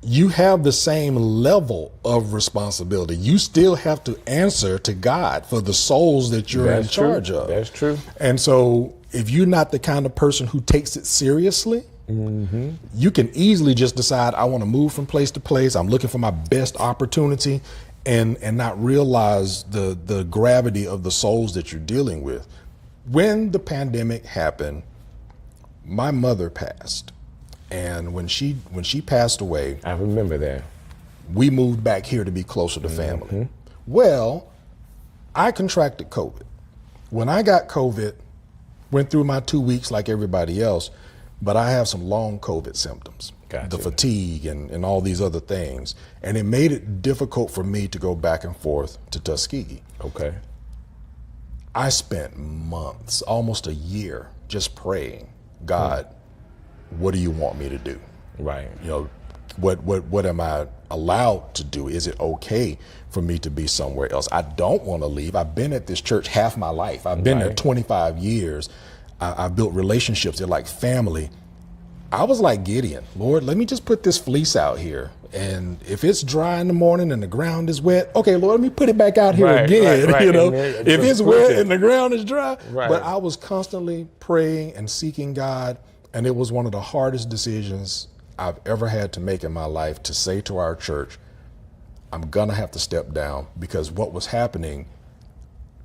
you have the same level of responsibility. You still have to answer to God for the souls that you're in charge of. That's true. And so if you're not the kind of person who takes it seriously, you can easily just decide, I want to move from place to place. I'm looking for my best opportunity and not realize the gravity of the souls that you're dealing with. When the pandemic happened, my mother passed. And when she passed away, I remember that. We moved back here to be closer to family. Well, I contracted COVID. When I got COVID, went through my 2 weeks like everybody else, but I have some long COVID symptoms, the fatigue and all these other things. And it made it difficult for me to go back and forth to Tuskegee. Okay. I spent months, almost a year, just praying, God, what do you want me to do? Right. You know, what am I allowed to do? Is it okay for me to be somewhere else? I don't want to leave. I've been at this church half my life. I've been there 25 years. I've built relationships. They're like family. I was like Gideon, Lord, let me just put this fleece out here. And if it's dry in the morning and the ground is wet, okay, Lord, let me put it back out here again. You know, if it's wet and the ground is dry. But I was constantly praying and seeking God. And it was one of the hardest decisions I've ever had to make in my life, to say to our church, I'm going to have to step down, because what was happening,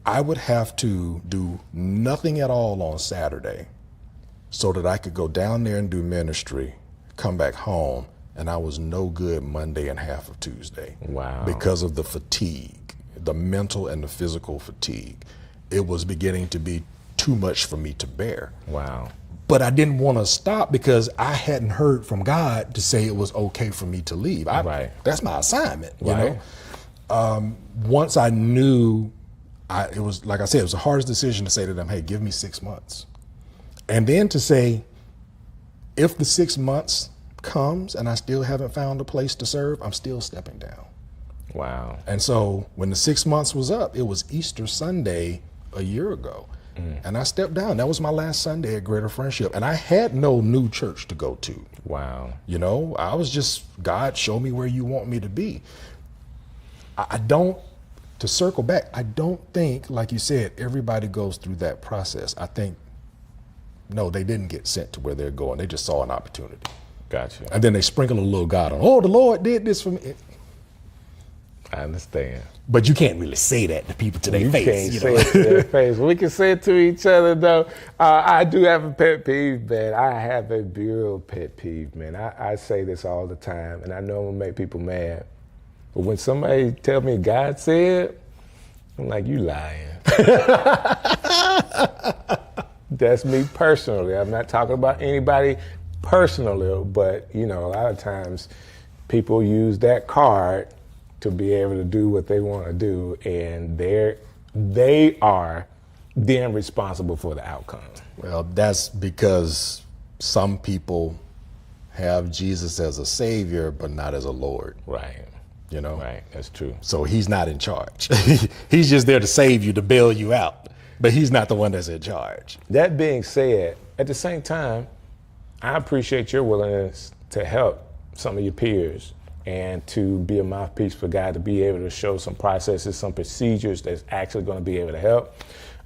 I would have to do nothing at all on Saturday so that I could go down there and do ministry, come back home, and I was no good Monday and half of Tuesday. Wow. Because of the fatigue, the mental and the physical fatigue. It was beginning to be too much for me to bear. Wow. But I didn't want to stop because I hadn't heard from God to say it was okay for me to leave. That's my assignment, you know? Once I knew, it was, like I said, it was the hardest decision to say to them, hey, give me 6 months. And then to say, if the 6 months comes and I still haven't found a place to serve, I'm still stepping down. Wow. And so when the 6 months was up, it was Easter Sunday a year ago. And I stepped down. That was my last Sunday at Greater Friendship. And I had no new church to go to. Wow. You know, I was just, God, show me where you want me to be. I don't, to circle back, I don't think, like you said, everybody goes through that process. I think, no, they didn't get sent to where they're going. They just saw an opportunity. Gotcha. And then they sprinkle a little God on, oh, the Lord did this for me. I understand. But you can't really say that to people to their face. Can't say it to their face. We can say it to each other, though. I do have a pet peeve, man. I have a real pet peeve, man. I say this all the time, and I know I'm going to make people mad. But when somebody tell me God said, I'm like, you lying. That's me personally. I'm not talking about anybody personally, but, you know, a lot of times people use that card to be able to do what they want to do, and they are then responsible for the outcome. Well, that's because some people have Jesus as a savior, but not as a Lord. Right. You know? Right, that's true. So he's not in charge. He's just there to save you, to bail you out, but he's not the one that's in charge. That being said, at the same time, I appreciate your willingness to help some of your peers and to be a mouthpiece for God, to be able to show some processes, some procedures that's actually going to be able to help.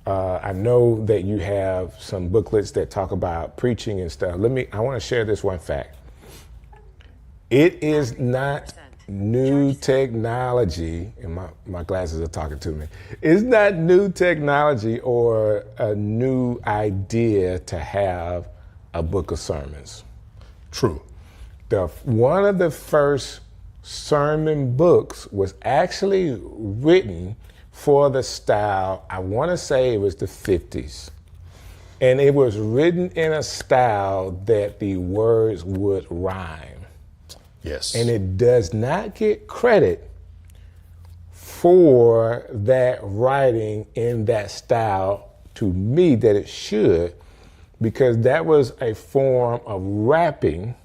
I know that you have some booklets that talk about preaching and stuff. I want to share this one fact. It is not new technology, and my glasses are talking to me. It's not new technology or a new idea to have a book of sermons. True. One of the first sermon books was actually written for the style, I want to say it was the 50s. And it was written in a style that the words would rhyme. Yes. And it does not get credit for that writing in that style, to me, that it should, because that was a form of rapping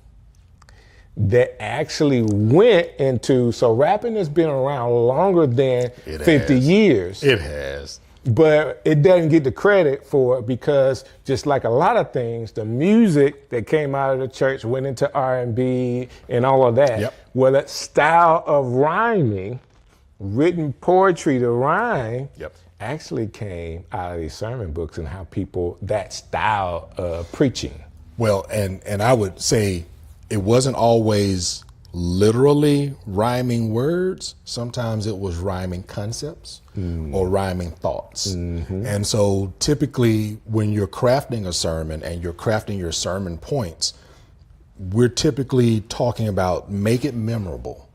that actually went into, so rapping has been around longer than 50 years. It has. But it doesn't get the credit for it because, just like a lot of things, the music that came out of the church went into R&B and all of that. Yep. Well, that style of rhyming, written poetry to rhyme, actually came out of these sermon books and how people, that style of preaching. Well, and I would say it wasn't always literally rhyming words. Sometimes it was rhyming concepts or rhyming thoughts. And so typically when you're crafting a sermon and you're crafting your sermon points, we're typically talking about make it memorable,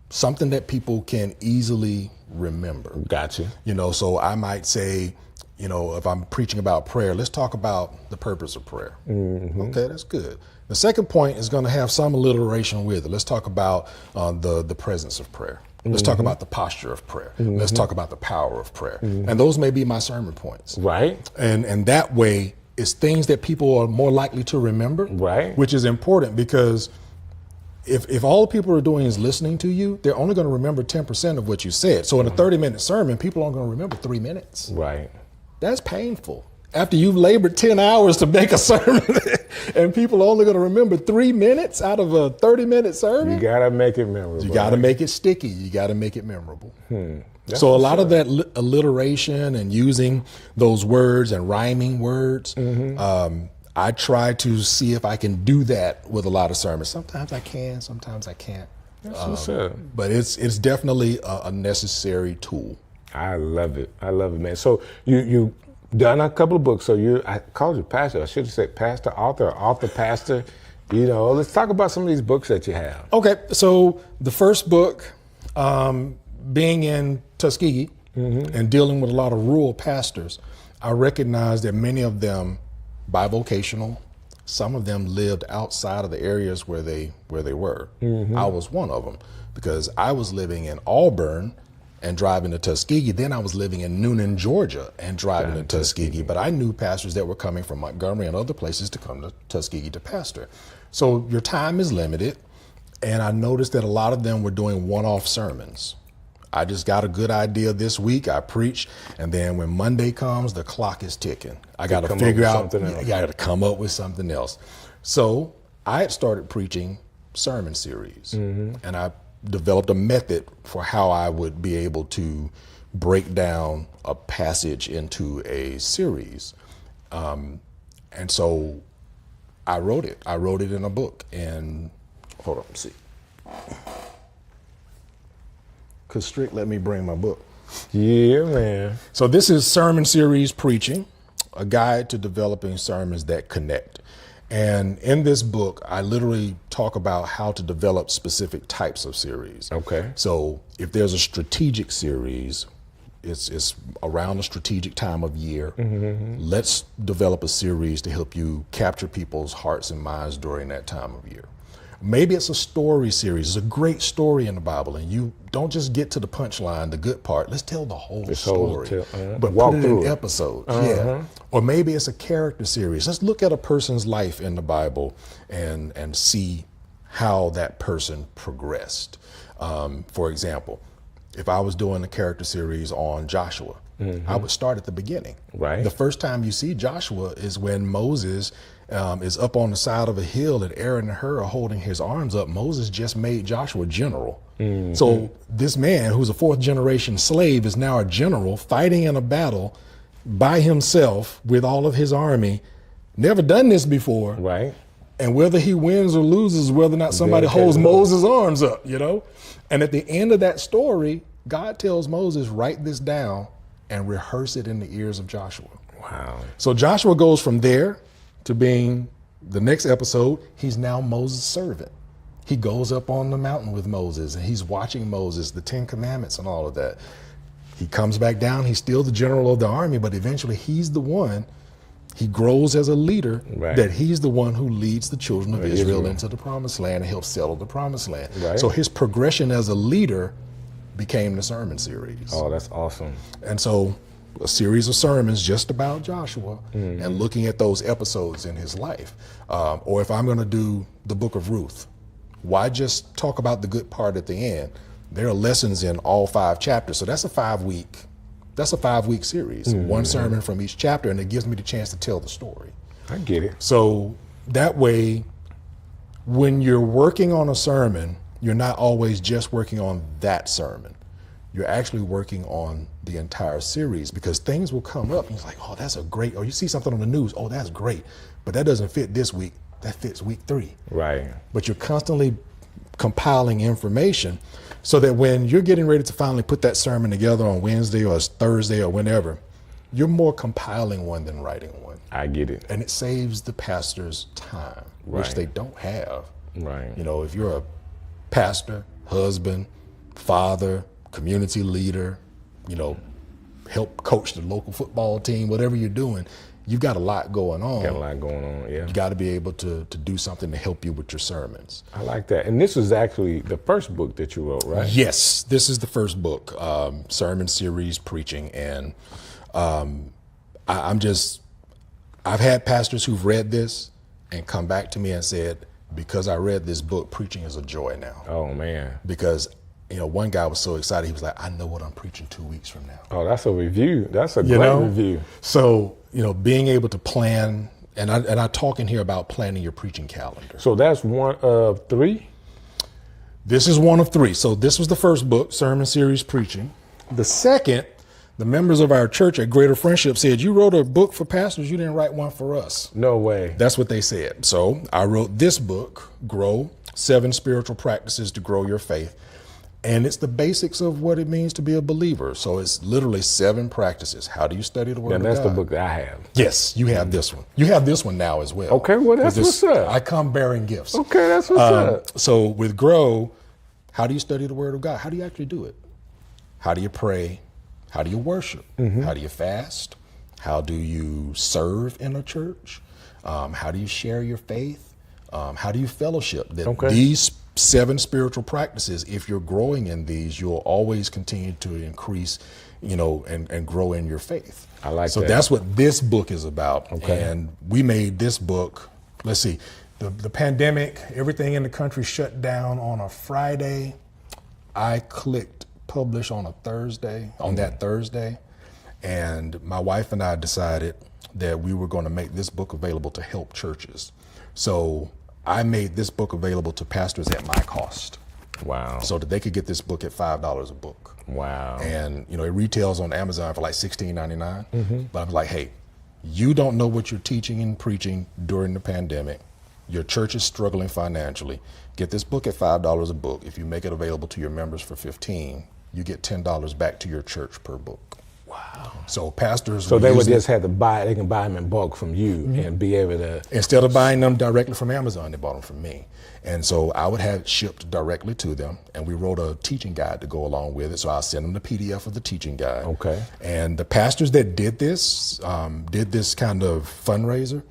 something that people can easily remember. Gotcha. You know, so I might say, you know, if I'm preaching about prayer, let's talk about the purpose of prayer. Okay, that's good. The second point is going to have some alliteration with it. Let's talk about the presence of prayer. Let's talk about the posture of prayer. Let's talk about the power of prayer. And those may be my sermon points. Right. And that way, it's things that people are more likely to remember. Right. Which is important because if all the people are doing is listening to you, they're only going to remember 10% of what you said. So in a 30-minute sermon, people aren't going to remember 3 minutes. Right. That's painful. After you've labored 10 hours to make a sermon and people are only going to remember 3 minutes out of a 30-minute sermon. You got to make it memorable. You got to make it sticky. You got to make it memorable. So a lot of that alliteration and using those words and rhyming words, I try to see if I can do that with a lot of sermons. Sometimes I can, sometimes I can't. That's what's up. But it's definitely a necessary tool. I love it. I love it, man. So you done a couple of books. So I called you pastor. I should have said pastor, author, pastor. You know, let's talk about some of these books that you have. Okay, so the first book, being in Tuskegee and dealing with a lot of rural pastors, I recognized that many of them bivocational. Some of them lived outside of the areas where they were. I was one of them because I was living in Auburn and driving to Tuskegee. Then I was living in Noonan, Georgia and driving to Tuskegee. But I knew pastors that were coming from Montgomery and other places to come to Tuskegee to pastor. So your time is limited. And I noticed that a lot of them were doing one-off sermons. I just got a good idea this week. I preach, and then when Monday comes, the clock is ticking. I got to figure out, I got to come up with something else. So I had started preaching sermon series, and I developed a method for how I would be able to break down a passage into a series. And so I wrote it. I wrote it in a book. And hold on, let's see. Cause Strick let me bring my book. Yeah, man. So this is Sermon Series Preaching, a guide to developing sermons that connect. And in this book, I literally talk about how to develop specific types of series. Okay. So if there's a strategic series, it's around a strategic time of year. Let's develop a series to help you capture people's hearts and minds during that time of year. Maybe it's a story series. It's a great story in the Bible, and you don't just get to the punchline, the good part. Let's tell the whole story, but walk put it through in it. episodes. Yeah. Or maybe it's a character series. Let's look at a person's life in the Bible and see how that person progressed. For example, if I was doing a character series on Joshua, I would start at the beginning. Right. The first time you see Joshua is when Moses is up on the side of a hill and Aaron and Hur are holding his arms up. Moses just made Joshua general. So this man who's a fourth generation slave is now a general fighting in a battle by himself with all of his army. Never done this before. Right. And whether he wins or loses, whether or not somebody holds Moses' arms up, you know? And at the end of that story, God tells Moses, write this down and rehearse it in the ears of Joshua. Wow. So Joshua goes from there to being, the next episode, he's now Moses' servant. He goes up on the mountain with Moses and he's watching Moses, the 10 Commandments and all of that. He comes back down, he's still the general of the army, but eventually he's the one, he grows as a leader, that he's the one who leads the children of Israel into the promised land and helps settle the promised land. Right. So his progression as a leader became the sermon series. Oh, that's awesome. And so a series of sermons just about Joshua and looking at those episodes in his life. Or if I'm going to do the book of Ruth, why just talk about the good part at the end? There are lessons in all 5 chapters. So that's a 5-week series, one sermon from each chapter, and it gives me the chance to tell the story. I get it. So that way, when you're working on a sermon, you're not always just working on that sermon. You're actually working on the entire series, because things will come up and it's like, oh, that's a great, or you see something on the news, oh, that's great, but that doesn't fit this week, that fits week 3. Right. But you're constantly compiling information so that when you're getting ready to finally put that sermon together on Wednesday or Thursday or whenever, you're more compiling one than writing one. I get it. And it saves the pastors time, which they don't have. Right. You know, if you're a pastor, husband, father, community leader, you know, help coach the local football team, whatever you're doing, you've got a lot going on. Got a lot going on, yeah. You got to be able to do something to help you with your sermons. I like that. And this was actually the first book that you wrote, right? Yes, this is the first book, sermon series preaching. And I've had pastors who've read this and come back to me and said, because I read this book, preaching is a joy now. Oh, man. Because, you know, one guy was so excited, he was like, I know what I'm preaching 2 weeks from now. Oh, that's a review. That's a great review. So, you know, being able to plan, and I talk in here about planning your preaching calendar. So that's one of 3? This is one of 3. So this was the first book, Sermon Series Preaching. The second, the members of our church at Greater Friendship said, you wrote a book for pastors, you didn't write one for us. No way. That's what they said. So I wrote this book, Grow, 7 Spiritual Practices to Grow Your Faith. And it's the basics of what it means to be a believer. So it's literally 7 practices. How do you study the Word of God? And that's the book that I have. Yes, you have this one. You have this one now as well. Okay, well, that's what's up. I come bearing gifts. Okay, that's what's up. So with Grow, how do you study the Word of God? How do you actually do it? How do you pray? How do you worship? How do you fast? How do you serve in a church? How do you share your faith? How do you fellowship? These 7 spiritual practices, if you're growing in these, you'll always continue to increase, you know, and grow in your faith. I like that. So that's what this book is about. Okay. And we made this book, let's see, the pandemic, everything in the country shut down on a Friday. I clicked publish on a Thursday, on that Thursday. And my wife and I decided that we were going to make this book available to help churches. So I made this book available to pastors at my cost. Wow. So that they could get this book at $5 a book. Wow. And it retails on Amazon for like $16.99. But I'm like, hey, you don't know what you're teaching and preaching during the pandemic. Your church is struggling financially. Get this book at $5 a book. If you make it available to your members for $15, you get $10 back to your church per book. Wow. So pastors. So they would just have to buy. They can buy them in bulk from you and be able to. Instead of buying them directly from Amazon, they bought them from me. And so I would have it shipped directly to them. And we wrote a teaching guide to go along with it. So I'll send them the PDF of the teaching guide. Okay. And the pastors that did this kind of fundraiser,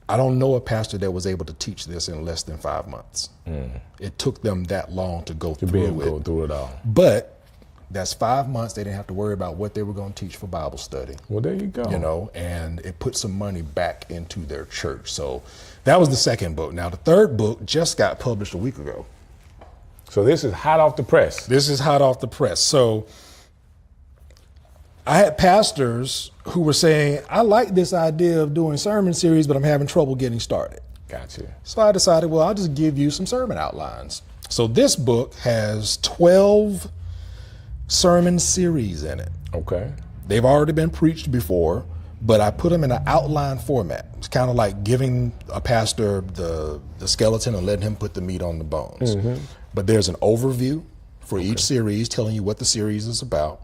I don't know a pastor that was able to teach this in less than 5 months. It took them that long to go through it all. But that's 5 months. They didn't have to worry about what they were going to teach for Bible study. Well, there you go. And it put some money back into their church. So that was the second book. Now, the third book just got published a week ago. So this is hot off the press. This is hot off the press. So I had pastors who were saying, I like this idea of doing sermon series, but I'm having trouble getting started. Gotcha. So I decided, well, I'll just give you some sermon outlines. So this book has 12 sermon series in it. Okay. They've already been preached before, but I put them in an outline format. It's kind of like giving a pastor the skeleton and letting him put the meat on the bones. But there's an overview for each series telling you what the series is about.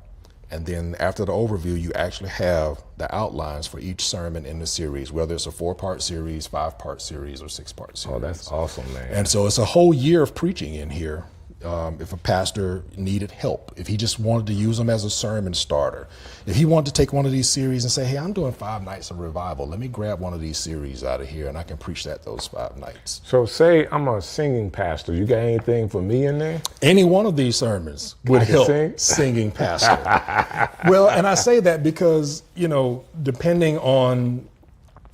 And then after the overview, you actually have the outlines for each sermon in the series, whether it's a 4-part series, 5-part series, or 6-part series. Oh, that's awesome, man. And so it's a whole year of preaching in here. If a pastor needed help, if he just wanted to use them as a sermon starter, if he wanted to take one of these series and say, hey, I'm doing 5 nights of revival, let me grab one of these series out of here and I can preach that those 5 nights. So say I'm a singing pastor. You got anything for me in there? Any one of these sermons would help singing pastor. Well, and I say that because, depending on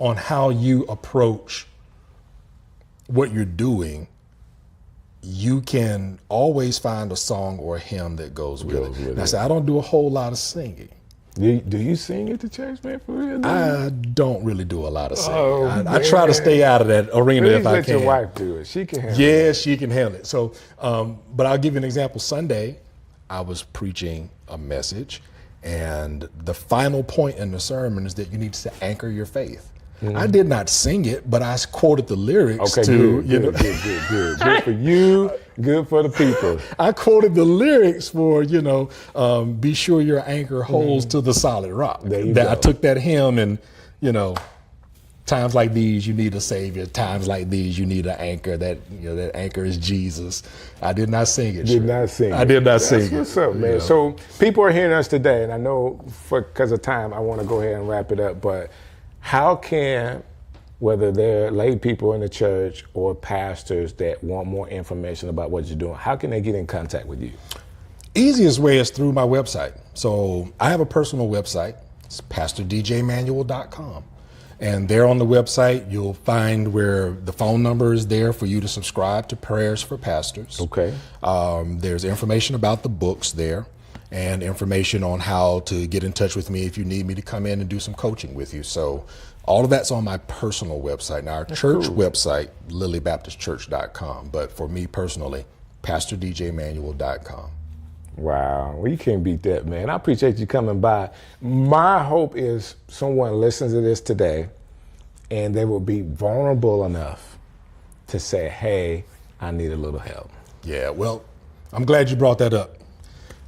how you approach what you're doing, you can always find a song or a hymn that goes with it. And I say, I don't do a whole lot of singing. Do you sing at the church, man, for real? I don't really do a lot of singing. I try to stay out of that arena if I can. Let your wife do it. She can handle it. Yeah, she can handle it. So, but I'll give you an example. Sunday, I was preaching a message, and the final point in the sermon is that you need to anchor your faith. I did not sing it, but I quoted the lyrics good. Good for you, good for the people. I quoted the lyrics for, be sure your anchor holds to the solid rock. I took that hymn and, times like these, you need a savior. Times like these, you need an anchor. That anchor is Jesus. I did not sing it. I did not sing it. What's up, man? So people are hearing us today, and I know because of time, I want to go ahead and wrap it up, but how can, whether they're lay people in the church or pastors that want more information about what you're doing, how can they get in contact with you? Easiest way is through my website. So I have a personal website. It's pastordjmanuel.com. And there on the website, you'll find where the phone number is there for you to subscribe to Prayers for Pastors. Okay. There's information about the books there, and information on how to get in touch with me if you need me to come in and do some coaching with you. So all of that's on my personal website. Now, our church website, lilybaptistchurch.com, but for me personally, pastordjmanuel.com. Wow, well, you can't beat that, man. I appreciate you coming by. My hope is someone listens to this today and they will be vulnerable enough to say, hey, I need a little help. Yeah, well, I'm glad you brought that up,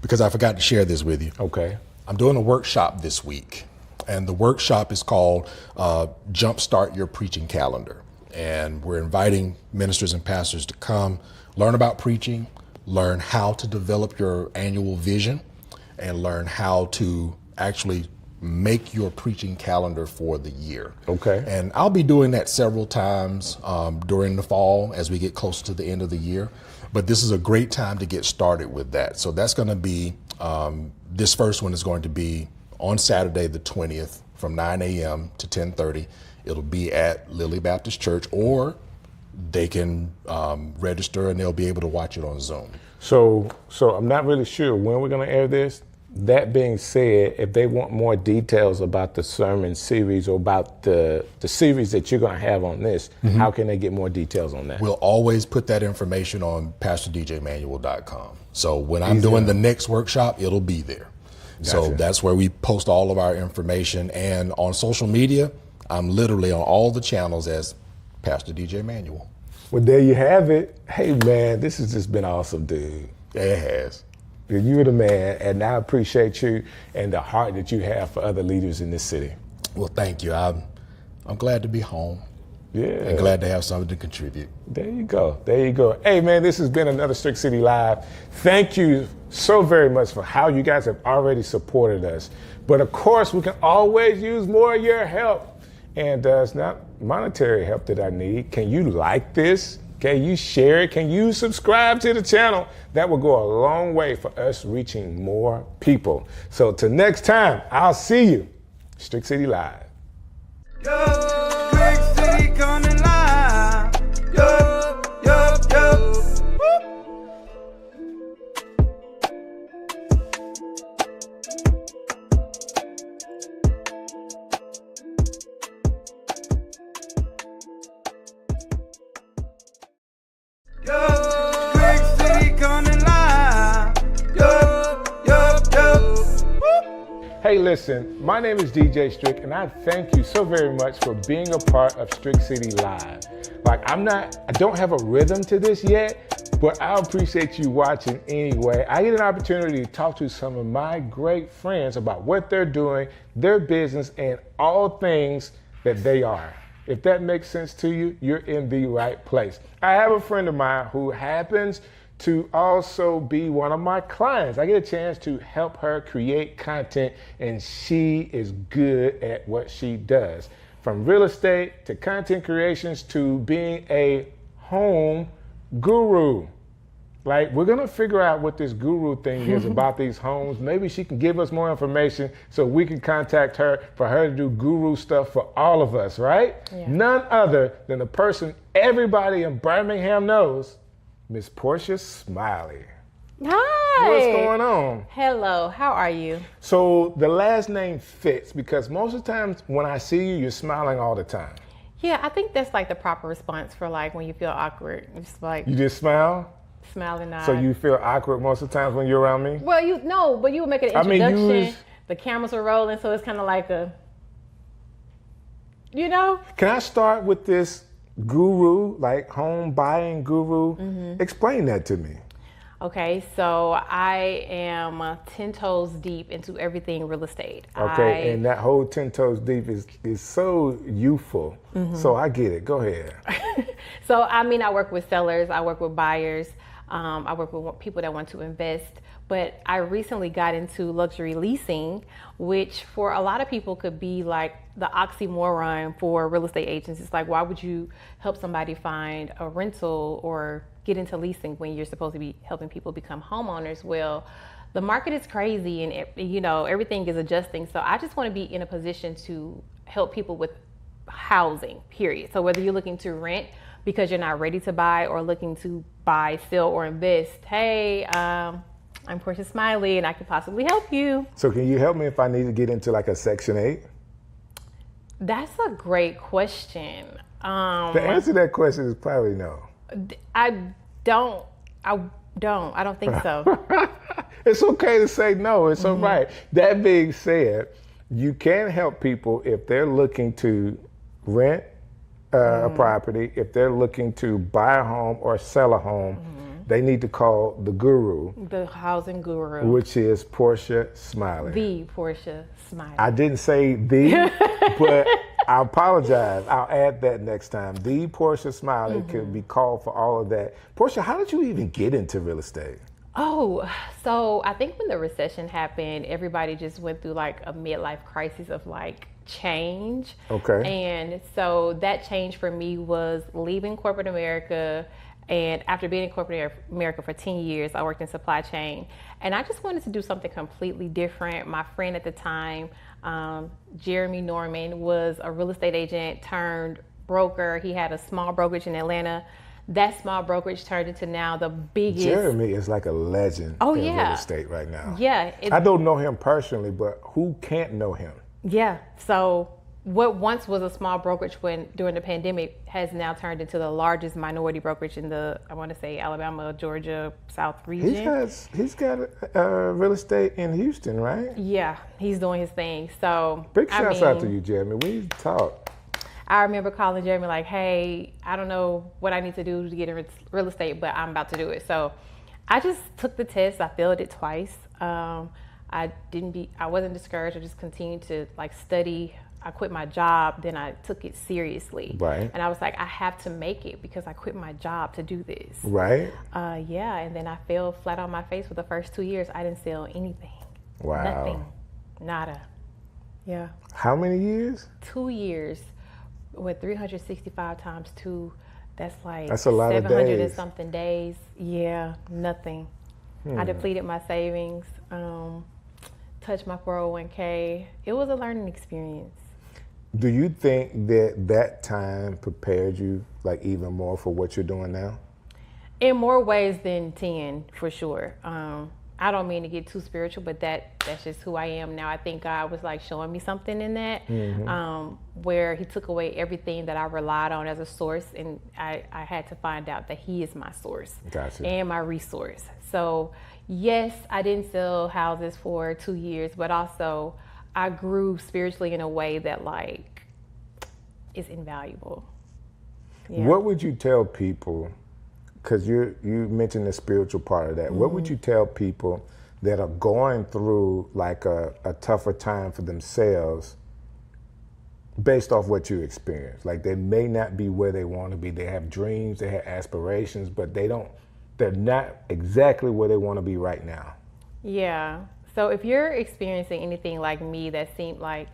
because I forgot to share this with you. Okay. I'm doing a workshop this week, and the workshop is called Jumpstart Your Preaching Calendar. And we're inviting ministers and pastors to come learn about preaching, learn how to develop your annual vision, and learn how to actually make your preaching calendar for the year. Okay. And I'll be doing that several times during the fall as we get closer to the end of the year. But this is a great time to get started with that. So that's going to be, this first one is going to be on Saturday the 20th from 9 a.m. to 10:30. It'll be at Lily Baptist Church, or they can register and they'll be able to watch it on Zoom. So I'm not really sure when we're going to air this. That being said, if they want more details about the sermon series or about the series that you're going to have on this, how can they get more details on that? We'll always put that information on PastorDJManuel.com. So when I'm doing the next workshop, it'll be there. Gotcha. So that's where we post all of our information. And on social media, I'm literally on all the channels as Pastor DJ Manuel. Well, there you have it. Hey, man, this has just been awesome, dude. Yeah, it has. You're the man, and I appreciate you and the heart that you have for other leaders in this city. Well, thank you. I'm glad to be home. Yeah. And glad to have something to contribute. There you go. There you go. Hey, man, this has been another Strick City Live. Thank you so very much for how you guys have already supported us. But of course, we can always use more of your help. And it's not monetary help that I need. Can you like this? Can you share it? Can you subscribe to the channel? That will go a long way for us reaching more people. So till next time, I'll see you. Strick City Live. Yo, Strick City coming live. Yo, yo, yo. Yo, Strick City coming live. Yo, yo, yo. Hey, listen, my name is DJ Strick, and I thank you so very much for being a part of Strick City Live. Like, I don't have a rhythm to this yet, but I appreciate you watching anyway. I get an opportunity to talk to some of my great friends about what they're doing, their business, and all things that they are. If that makes sense to you, you're in the right place. I have a friend of mine who happens to also be one of my clients. I get a chance to help her create content, and she is good at what she does. From real estate to content creations to being a home guru. Like, we're gonna figure out what this guru thing is about these homes. Maybe she can give us more information so we can contact her for her to do guru stuff for all of us, right? Yeah. None other than the person everybody in Birmingham knows, Miss Portia Smiley. Hi. What's going on? Hello, how are you? So the last name fits because most of the times when I see you, you're smiling all the time. Yeah, I think that's like the proper response for like when you feel awkward. Just like you just smile? Smile and nod. So you feel awkward most of the times when you're around me? Well, but you would make an introduction. The cameras are rolling, so it's kind of like a, Can I start with this guru, like home buying guru? Mm-hmm. Explain that to me. Okay, so I am 10 toes deep into everything real estate. Okay, and that whole 10 toes deep is so youthful. Mm-hmm. So I get it. Go ahead. So, I work with sellers. I work with buyers. I work with people that want to invest. But I recently got into luxury leasing, which for a lot of people could be like the oxymoron for real estate agents. It's like, why would you help somebody find a rental or get into leasing when you're supposed to be helping people become homeowners? Well, the market is crazy and everything is adjusting. So I just want to be in a position to help people with housing, period. So whether you're looking to rent because you're not ready to buy or looking to buy, sell, or invest, hey, I'm Portia Smiley and I could possibly help you. So can you help me if I need to get into like a Section 8? That's a great question. The answer to that question is probably no. I don't think so. It's okay to say no. It's all right. That being said, you can help people if they're looking to rent a property, if they're looking to buy a home or sell a home. They need to call the guru. The housing guru. Which is Portia Smiley. The Portia Smiley. I didn't say the, but I apologize. I'll add that next time. The Portia Smiley can be called for all of that. Portia, how did you even get into real estate? Oh, so I think when the recession happened, everybody just went through like a midlife crisis of like change. Okay. And so that change for me was leaving corporate America. And after being in corporate America for 10 years, I worked in supply chain. And I just wanted to do something completely different. My friend at the time, Jeremy Norman, was a real estate agent turned broker. He had a small brokerage in Atlanta that small brokerage turned into now the biggest. Jeremy is like a legend in real estate right now. Yeah. I don't know him personally, but who can't know him? Yeah. So what once was a small brokerage during the pandemic has now turned into the largest minority brokerage in the, I want to say, Alabama, Georgia, South region. He's got real estate in Houston, right? Yeah, he's doing his thing. So big shouts out to you, Jeremy. We talk. I remember calling Jeremy like, hey, I don't know what I need to do to get in real estate, but I'm about to do it. So I just took the test. I failed it twice. I wasn't discouraged. I just continued to like study. I quit my job, then I took it seriously. Right. And I was like, I have to make it because I quit my job to do this. Right. Yeah, and then I fell flat on my face for the first 2 years. I didn't sell anything. Wow. Nothing. Nada. Yeah. How many years? 2 years with 365 times 2. That's a lot of 700 days. and something days. Yeah, nothing. I depleted my savings, touched my 401k. It was a learning experience. Do you think that time prepared you like even more for what you're doing now? In more ways than 10, for sure. I don't mean to get too spiritual, but that's just who I am now. I think God was like showing me something in that, where he took away everything that I relied on as a source, and I had to find out that he is my source. Gotcha. And my resource. So yes, I didn't sell houses for 2 years, but also I grew spiritually in a way that like is invaluable. Yeah. What would you tell people, because you mentioned the spiritual part of that, what would you tell people that are going through like a tougher time for themselves based off what you experienced? Like they may not be where they want to be. They have dreams, they have aspirations, but they're not exactly where they want to be right now. Yeah. So if you're experiencing anything like me that seemed like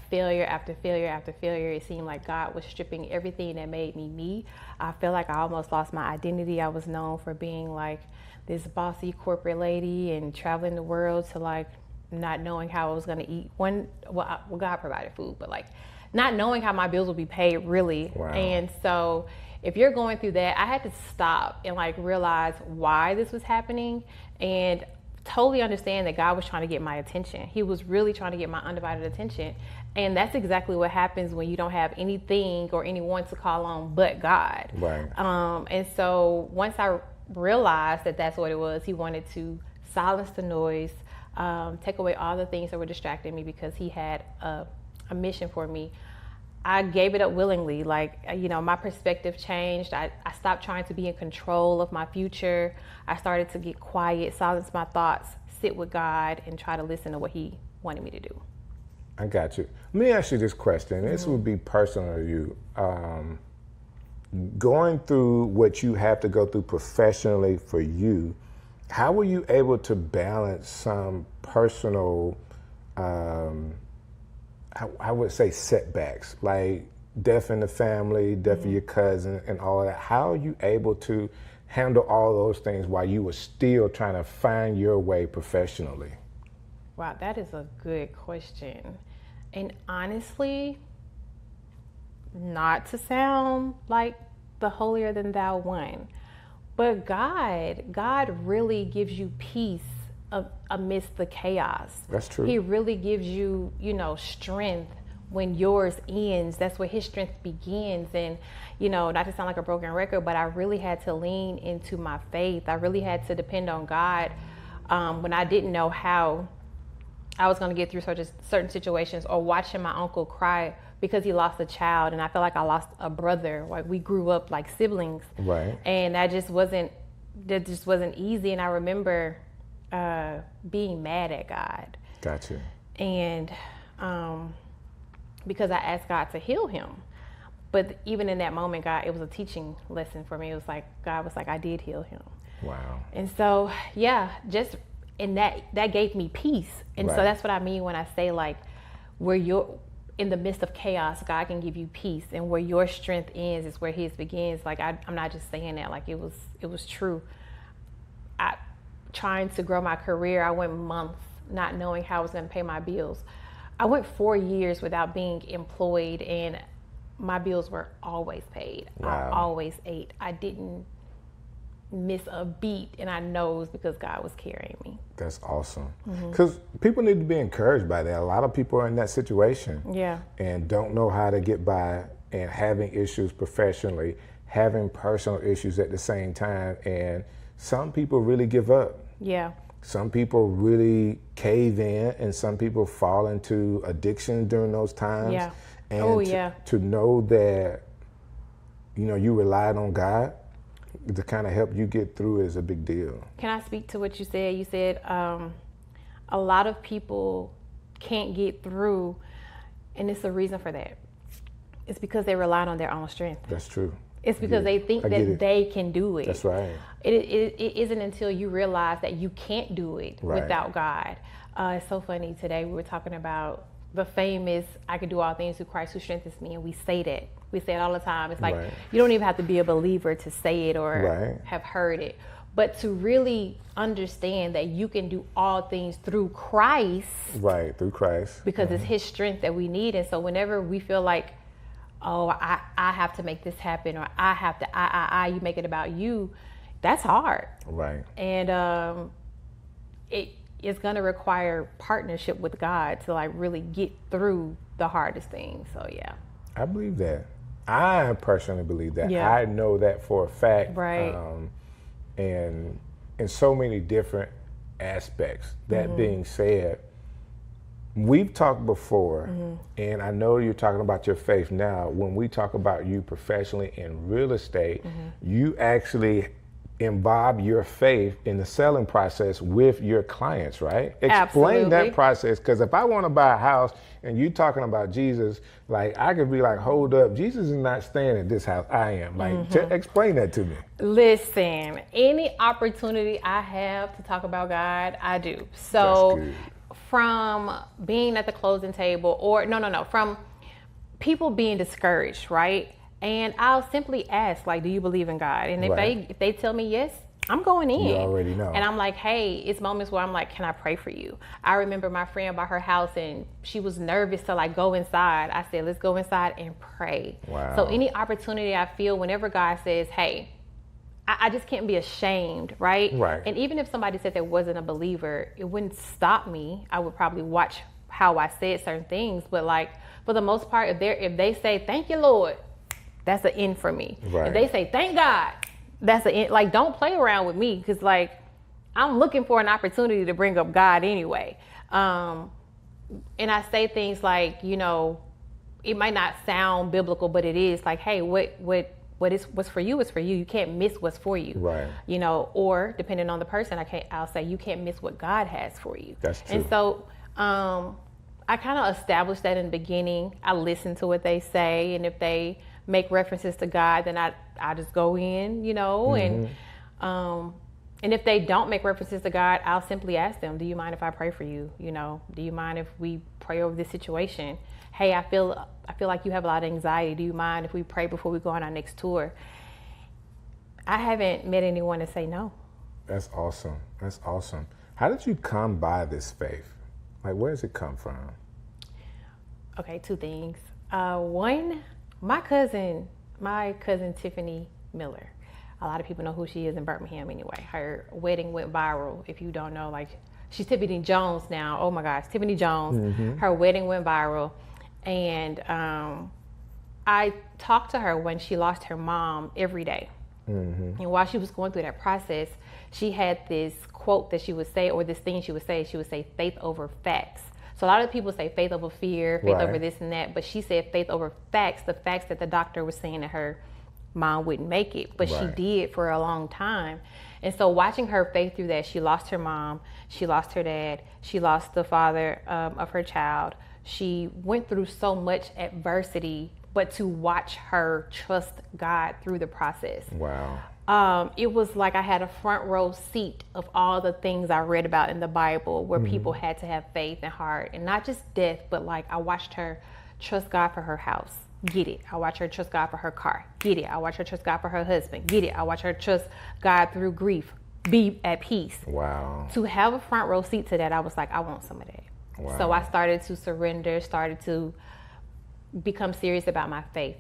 failure after failure after failure, it seemed like God was stripping everything that made me me. I feel like I almost lost my identity. I was known for being like this bossy corporate lady and traveling the world to like not knowing how I was going to eat. Well, God provided food, but like not knowing how my bills would be paid really. Wow. And so if you're going through that, I had to stop and like realize why this was happening and totally understand that God was trying to get my attention. He was really trying to get my undivided attention. And that's exactly what happens when you don't have anything or anyone to call on but God. Right. And so once I realized that that's what it was, he wanted to silence the noise, take away all the things that were distracting me because he had a mission for me. I gave it up willingly. Like, my perspective changed. I stopped trying to be in control of my future. I started to get quiet, silence my thoughts, sit with God, and try to listen to what he wanted me to do. I got you. Let me ask you this question. This would be personal to you. Going through what you have to go through professionally for you, how were you able to balance some personal, I would say setbacks, like death in the family, death of your cousin and all that? How are you able to handle all those things while you were still trying to find your way professionally? Wow, that is a good question. And honestly, not to sound like the holier than thou one, but God really gives you peace amidst the chaos. That's true. He really gives you, strength when yours ends. That's where his strength begins. And, not to sound like a broken record, but I really had to lean into my faith. I really had to depend on God when I didn't know how I was going to get through certain situations, or watching my uncle cry because he lost a child. And I felt like I lost a brother. Like we grew up like siblings. Right. And that just wasn't easy. And I remember being mad at God. Gotcha. And because I asked God to heal him. But even in that moment, it was a teaching lesson for me. It was like, God was like, I did heal him. Wow. And so, and that gave me peace. And so that's what I mean when I say like, where you're in the midst of chaos, God can give you peace. And where your strength ends is where his begins. Like I'm not just saying that, like it was true. Trying to grow my career, I went months not knowing how I was going to pay my bills. I went 4 years without being employed, and my bills were always paid. Wow. I always ate. I didn't miss a beat, and I know it was because God was carrying me. That's awesome. Because people need to be encouraged by that. A lot of people are in that situation and don't know how to get by, and having issues professionally, having personal issues at the same time, and some people really give up. Yeah. Some people really cave in, and some people fall into addiction during those times. Yeah. And to know that, you know, you relied on God to kind of help you get through is a big deal. Can I speak to what you said? You said a lot of people can't get through, and it's a reason for that. It's because they relied on their own strength. That's true. It's because they think that they can do it. That's right. It isn't until you realize that you can't do it without God. It's so funny. Today we were talking about the famous, I can do all things through Christ who strengthens me, and we say that. We say it all the time. It's like, you don't even have to be a believer to say it or have heard it. But to really understand that you can do all things through Christ. Right, through Christ. Because it's his strength that we need. And so whenever we feel like, oh, I have to make this happen, or I have to, you make it about you, that's hard. Right. And it's going to require partnership with God to like really get through the hardest things. So yeah. I believe that. I personally believe that. Yeah. I know that for a fact. Right. And in so many different aspects. That being said, we've talked before, and I know you're talking about your faith now. When we talk about you professionally in real estate, you actually involve your faith in the selling process with your clients, right? Explain that process, because if I want to buy a house and you talking about Jesus, like I could be like, hold up, Jesus is not staying at this house. I am. Like, explain that to me. Listen, any opportunity I have to talk about God, I do. So from being at the closing table, or from people being discouraged, right? And I'll simply ask, like, do you believe in God? And if they tell me yes, I'm going in. You already know. And I'm like, hey, it's moments where I'm like, can I pray for you? I remember my friend bought her house and she was nervous to like go inside. I said, let's go inside and pray. Wow. So any opportunity I feel, whenever God says, hey, I just can't be ashamed, right? Right. And even if somebody said they wasn't a believer, it wouldn't stop me. I would probably watch how I said certain things. But like, for the most part, if they say, thank you, Lord, that's an in for me. Right. If they say, thank God, that's an in. Like, don't play around with me, because like, I'm looking for an opportunity to bring up God anyway. And I say things like, you know, it might not sound biblical, but it is like, hey, what's for you is for you. You can't miss what's for you. Right. You know, or depending on the person, I'll say you can't miss what God has for you. That's true. And so I kind of established that in the beginning. I listen to what they say, and if they make references to God, then I just go in, you know, and if they don't make references to God, I'll simply ask them, do you mind if I pray for you? You know, do you mind if we pray over this situation? Hey, I feel like you have a lot of anxiety. Do you mind if we pray before we go on our next tour? I haven't met anyone to say no. That's awesome. That's awesome. How did you come by this faith? Like, where does it come from? Okay, two things. One, my cousin Tiffany Miller. A lot of people know who she is in Birmingham anyway. Her wedding went viral. If you don't know, like, she's Tiffany Jones now. Oh my gosh, Tiffany Jones. Her wedding went viral. And I talked to her when she lost her mom every day. And while she was going through that process, she had this quote that she would say, or this thing she would say, faith over facts. So a lot of people say faith over fear, faith over this and that, but she said faith over facts, the facts that the doctor was saying that her mom wouldn't make it, but she did for a long time. And so watching her faith through that, she lost her mom, she lost her dad, she lost the father of her child. She went through so much adversity, but to watch her trust God through the process. Wow. It was like I had a front row seat of all the things I read about in the Bible where people had to have faith and heart, and not just death, but like I watched her trust God for her house. Get it. I watched her trust God for her car. Get it. I watched her trust God for her husband. Get it. I watched her trust God through grief. Be at peace. Wow. To have a front row seat to that, I was like, I want some of that. Wow. So I started to surrender, started to become serious about my faith.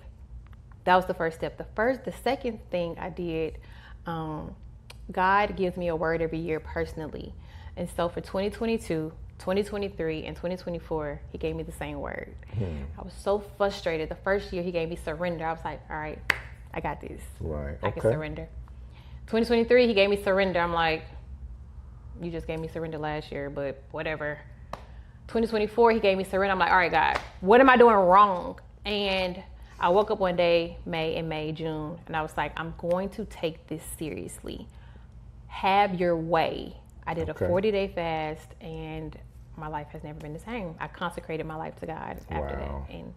That was the first step. The second thing I did, God gives me a word every year personally. And so for 2022, 2023, and 2024, he gave me the same word. I was so frustrated. The first year he gave me surrender. I was like, all right, I got this. Right. I can surrender. 2023, he gave me surrender. I'm like, you just gave me surrender last year, but whatever. 2024, he gave me surrender. I'm like, all right, God, what am I doing wrong? And I woke up one day, May, June, and I was like, I'm going to take this seriously. Have your way. I did a 40-day fast, and my life has never been the same. I consecrated my life to God after that. And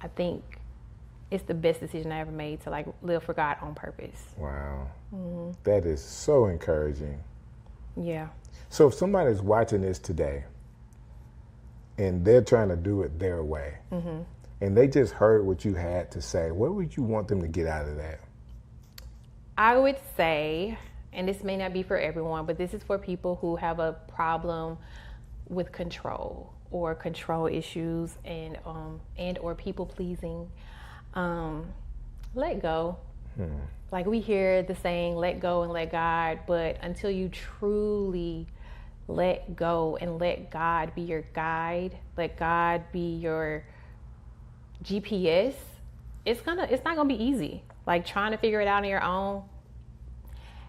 I think it's the best decision I ever made to like live for God on purpose. Wow. That is so encouraging. Yeah. So if somebody's watching this today and they're trying to do it their way, and they just heard what you had to say, what would you want them to get out of that? I would say, and this may not be for everyone, but this is for people who have a problem with control or control issues and or people pleasing. Let go. Like we hear the saying, let go and let God, but until you truly let go and let God be your guide, let God be your GPS, it's not gonna be easy. Like trying to figure it out on your own.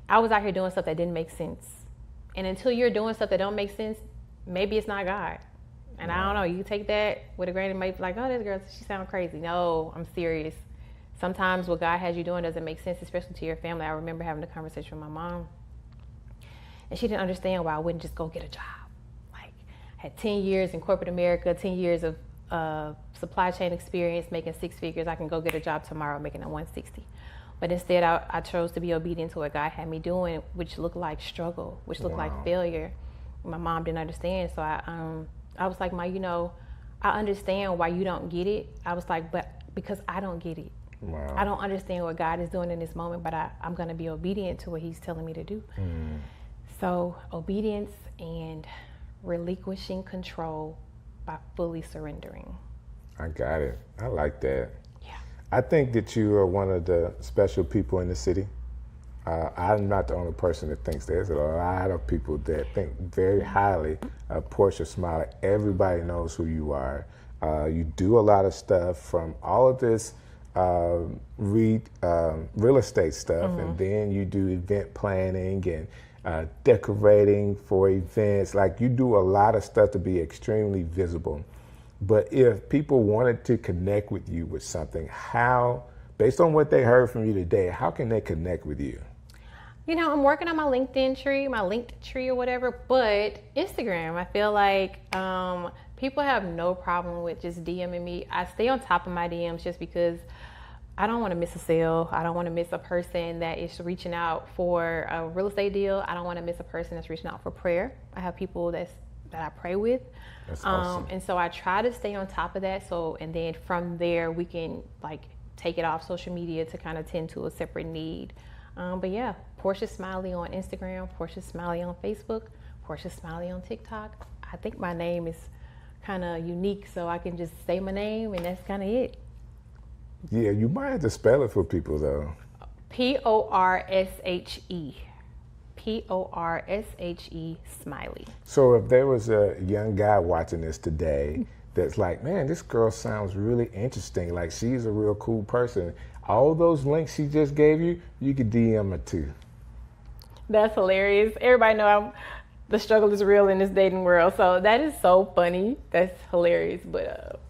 I was out here doing stuff that didn't make sense. And until you're doing stuff that don't make sense, maybe it's not God. And I don't know, you take that with a grain of salt, like, oh, this girl, she sounds crazy. No, I'm serious. Sometimes what God has you doing doesn't make sense, especially to your family. I remember having a conversation with my mom, and she didn't understand why I wouldn't just go get a job. Like, I had 10 years in corporate America, 10 years of supply chain experience, making 6 figures. I can go get a job tomorrow making a 160. But instead, I chose to be obedient to what God had me doing, which looked like struggle, which looked like failure. My mom didn't understand, so I was like, Ma, you know, I understand why you don't get it. I was like, but because I don't get it. I don't understand what God is doing in this moment, but I'm going to be obedient to what he's telling me to do. So obedience and relinquishing control by fully surrendering. I got it. I like that. Yeah. I think that you are one of the special people in the city. I'm not the only person that thinks there's a lot of people that think very highly of Portia Smiley. Everybody knows who you are. You do a lot of stuff, from all of this real estate stuff, and then you do event planning and decorating for events. Like, you do a lot of stuff to be extremely visible. But if people wanted to connect with you with something, how, based on what they heard from you today, how can they connect with you? You know, I'm working on my linked tree or whatever, but Instagram, I feel like people have no problem with just DMing me. I stay on top of my DMs just because I don't want to miss a sale. I don't want to miss a person that is reaching out for a real estate deal. I don't want to miss a person that's reaching out for prayer. I have people that I pray with. That's awesome. And so I try to stay on top of that. So, and then from there, we can like take it off social media to kind of tend to a separate need. But yeah, Portia Smiley on Instagram, Portia Smiley on Facebook, Portia Smiley on TikTok. I think my name is kind of unique, so I can just say my name and that's kind of it. Yeah, you might have to spell it for people though. P-O-R-S-H-E. P-O-R-S-H-E Smiley. So if there was a young guy watching this today that's like, man, this girl sounds really interesting, like she's a real cool person, all those links she just gave you, you could DM her too. That's hilarious. Everybody know the struggle is real in this dating world, so that is so funny. That's hilarious, but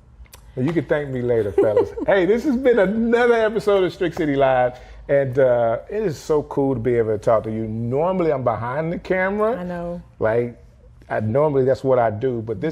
well, you can thank me later, fellas. Hey, this has been another episode of Strick City Live, and it is so cool to be able to talk to you. Normally I'm behind the camera. I know. Like, normally that's what I do, but this